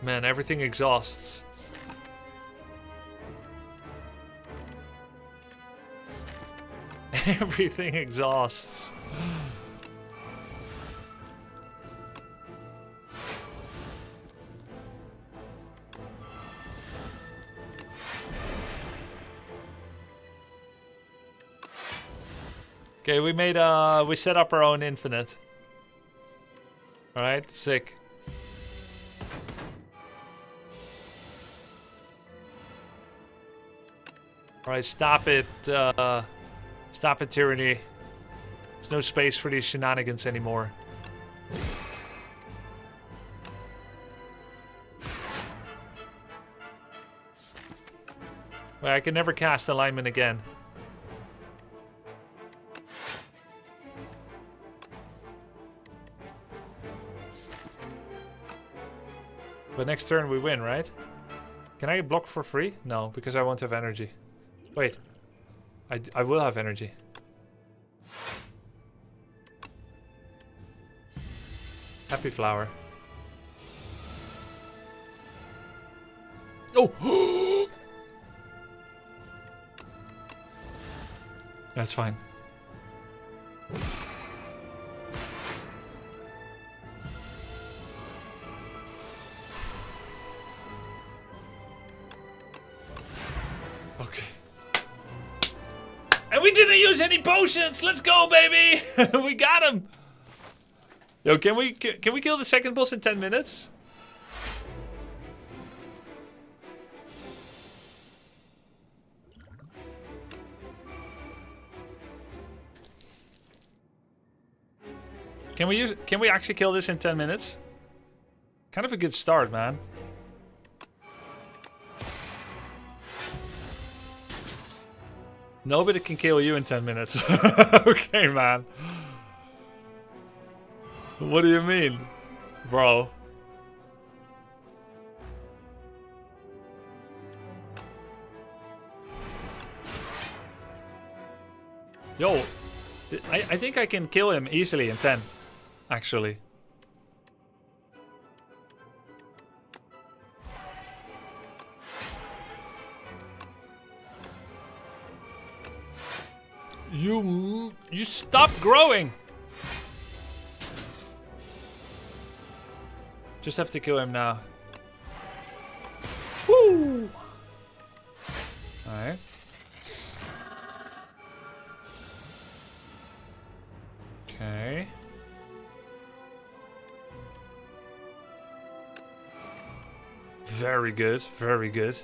Man, everything exhausts. Everything exhausts. Okay, we set up our own infinite. Alright, sick. Alright, stop it. Stop it, tyranny. There's no space for these shenanigans anymore. Wait, I can never cast alignment again. But next turn we win, right? Can I block for free? No, because I won't have energy. Wait. I will have energy. Happy flower. Oh! That's fine. Okay. And we didn't use any potions. Let's go, baby. We got him. Yo, can we kill the second boss in 10 minutes? Can we actually kill this in 10 minutes? Kind of a good start, man. Nobody can kill you in 10 minutes. Okay, man. What do you mean, bro? Yo, I think I can kill him easily in 10, actually. You stop growing. Just have to kill him now. Woo! Alright. Okay. Very good, very good.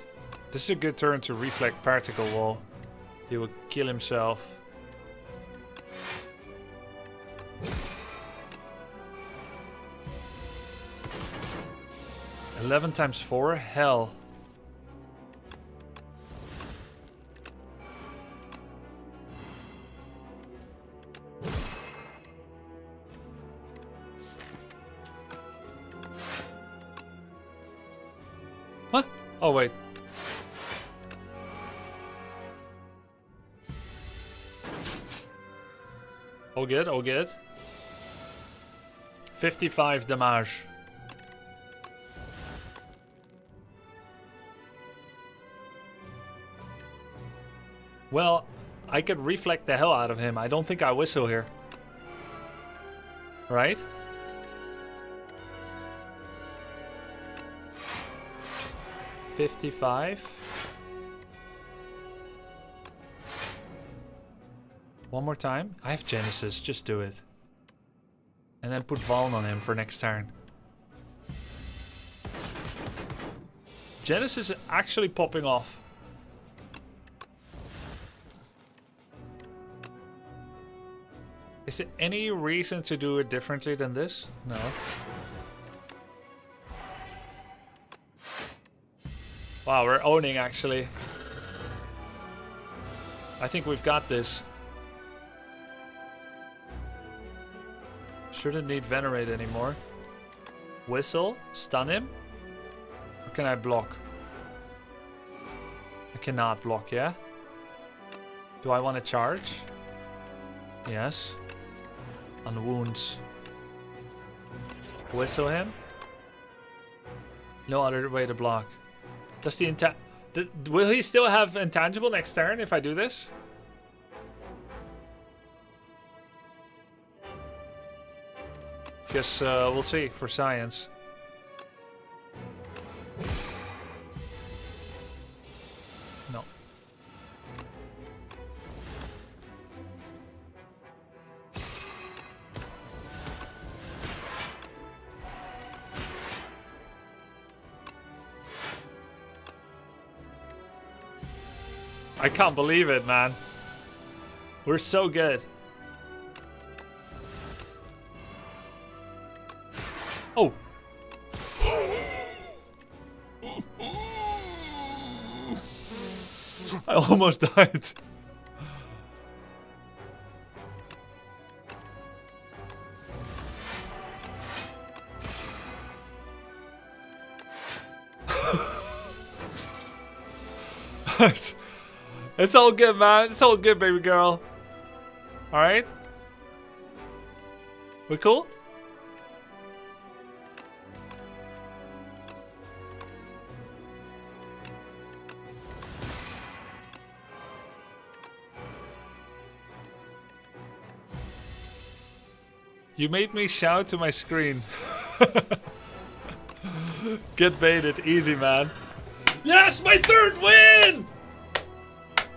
This is a good turn to reflect particle wall. He will kill himself. 11 times 4? Hell. What? Oh, wait. All good, all good. 55 damage. Well, I could reflect the hell out of him. I don't think I whistle here. Right? $55. One more time. I have Genesis. Just do it. And then put Valen on him for next turn. Genesis is actually popping off. Is there any reason to do it differently than this? No. Wow, we're owning actually. I think we've got this. Shouldn't need Venerate anymore. Whistle, stun him. Or can I block? I cannot block, yeah? Do I want to charge? Yes. On wounds. Whistle him. No other way to block. Does the will he still have intangible next turn if I do this? Guess we'll see for science. No. I can't believe it, man. We're so good. Oh. I almost died. It's all good, man. It's all good, baby girl. Alright? We cool? You made me shout to my screen. Get baited. Easy, man. Yes, my third win!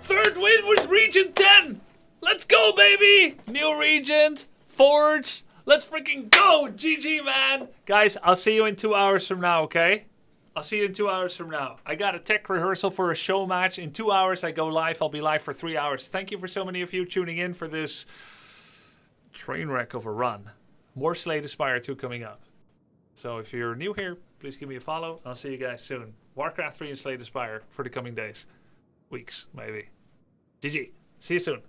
Third win with Region 10! Let's go, baby! New Regent, Forge. Let's freaking go! GG, man! Guys, I'll see you in 2 hours from now, okay? I'll see you in 2 hours from now. I got a tech rehearsal for a show match. In 2 hours, I go live. I'll be live for 3 hours. Thank you for so many of you tuning in for this train wreck of a run. More Slay the Spire 2 coming up. So if you're new here, please give me a follow. I'll see you guys soon. Warcraft 3 and Slay the Spire for the coming days. Weeks, maybe. GG. See you soon.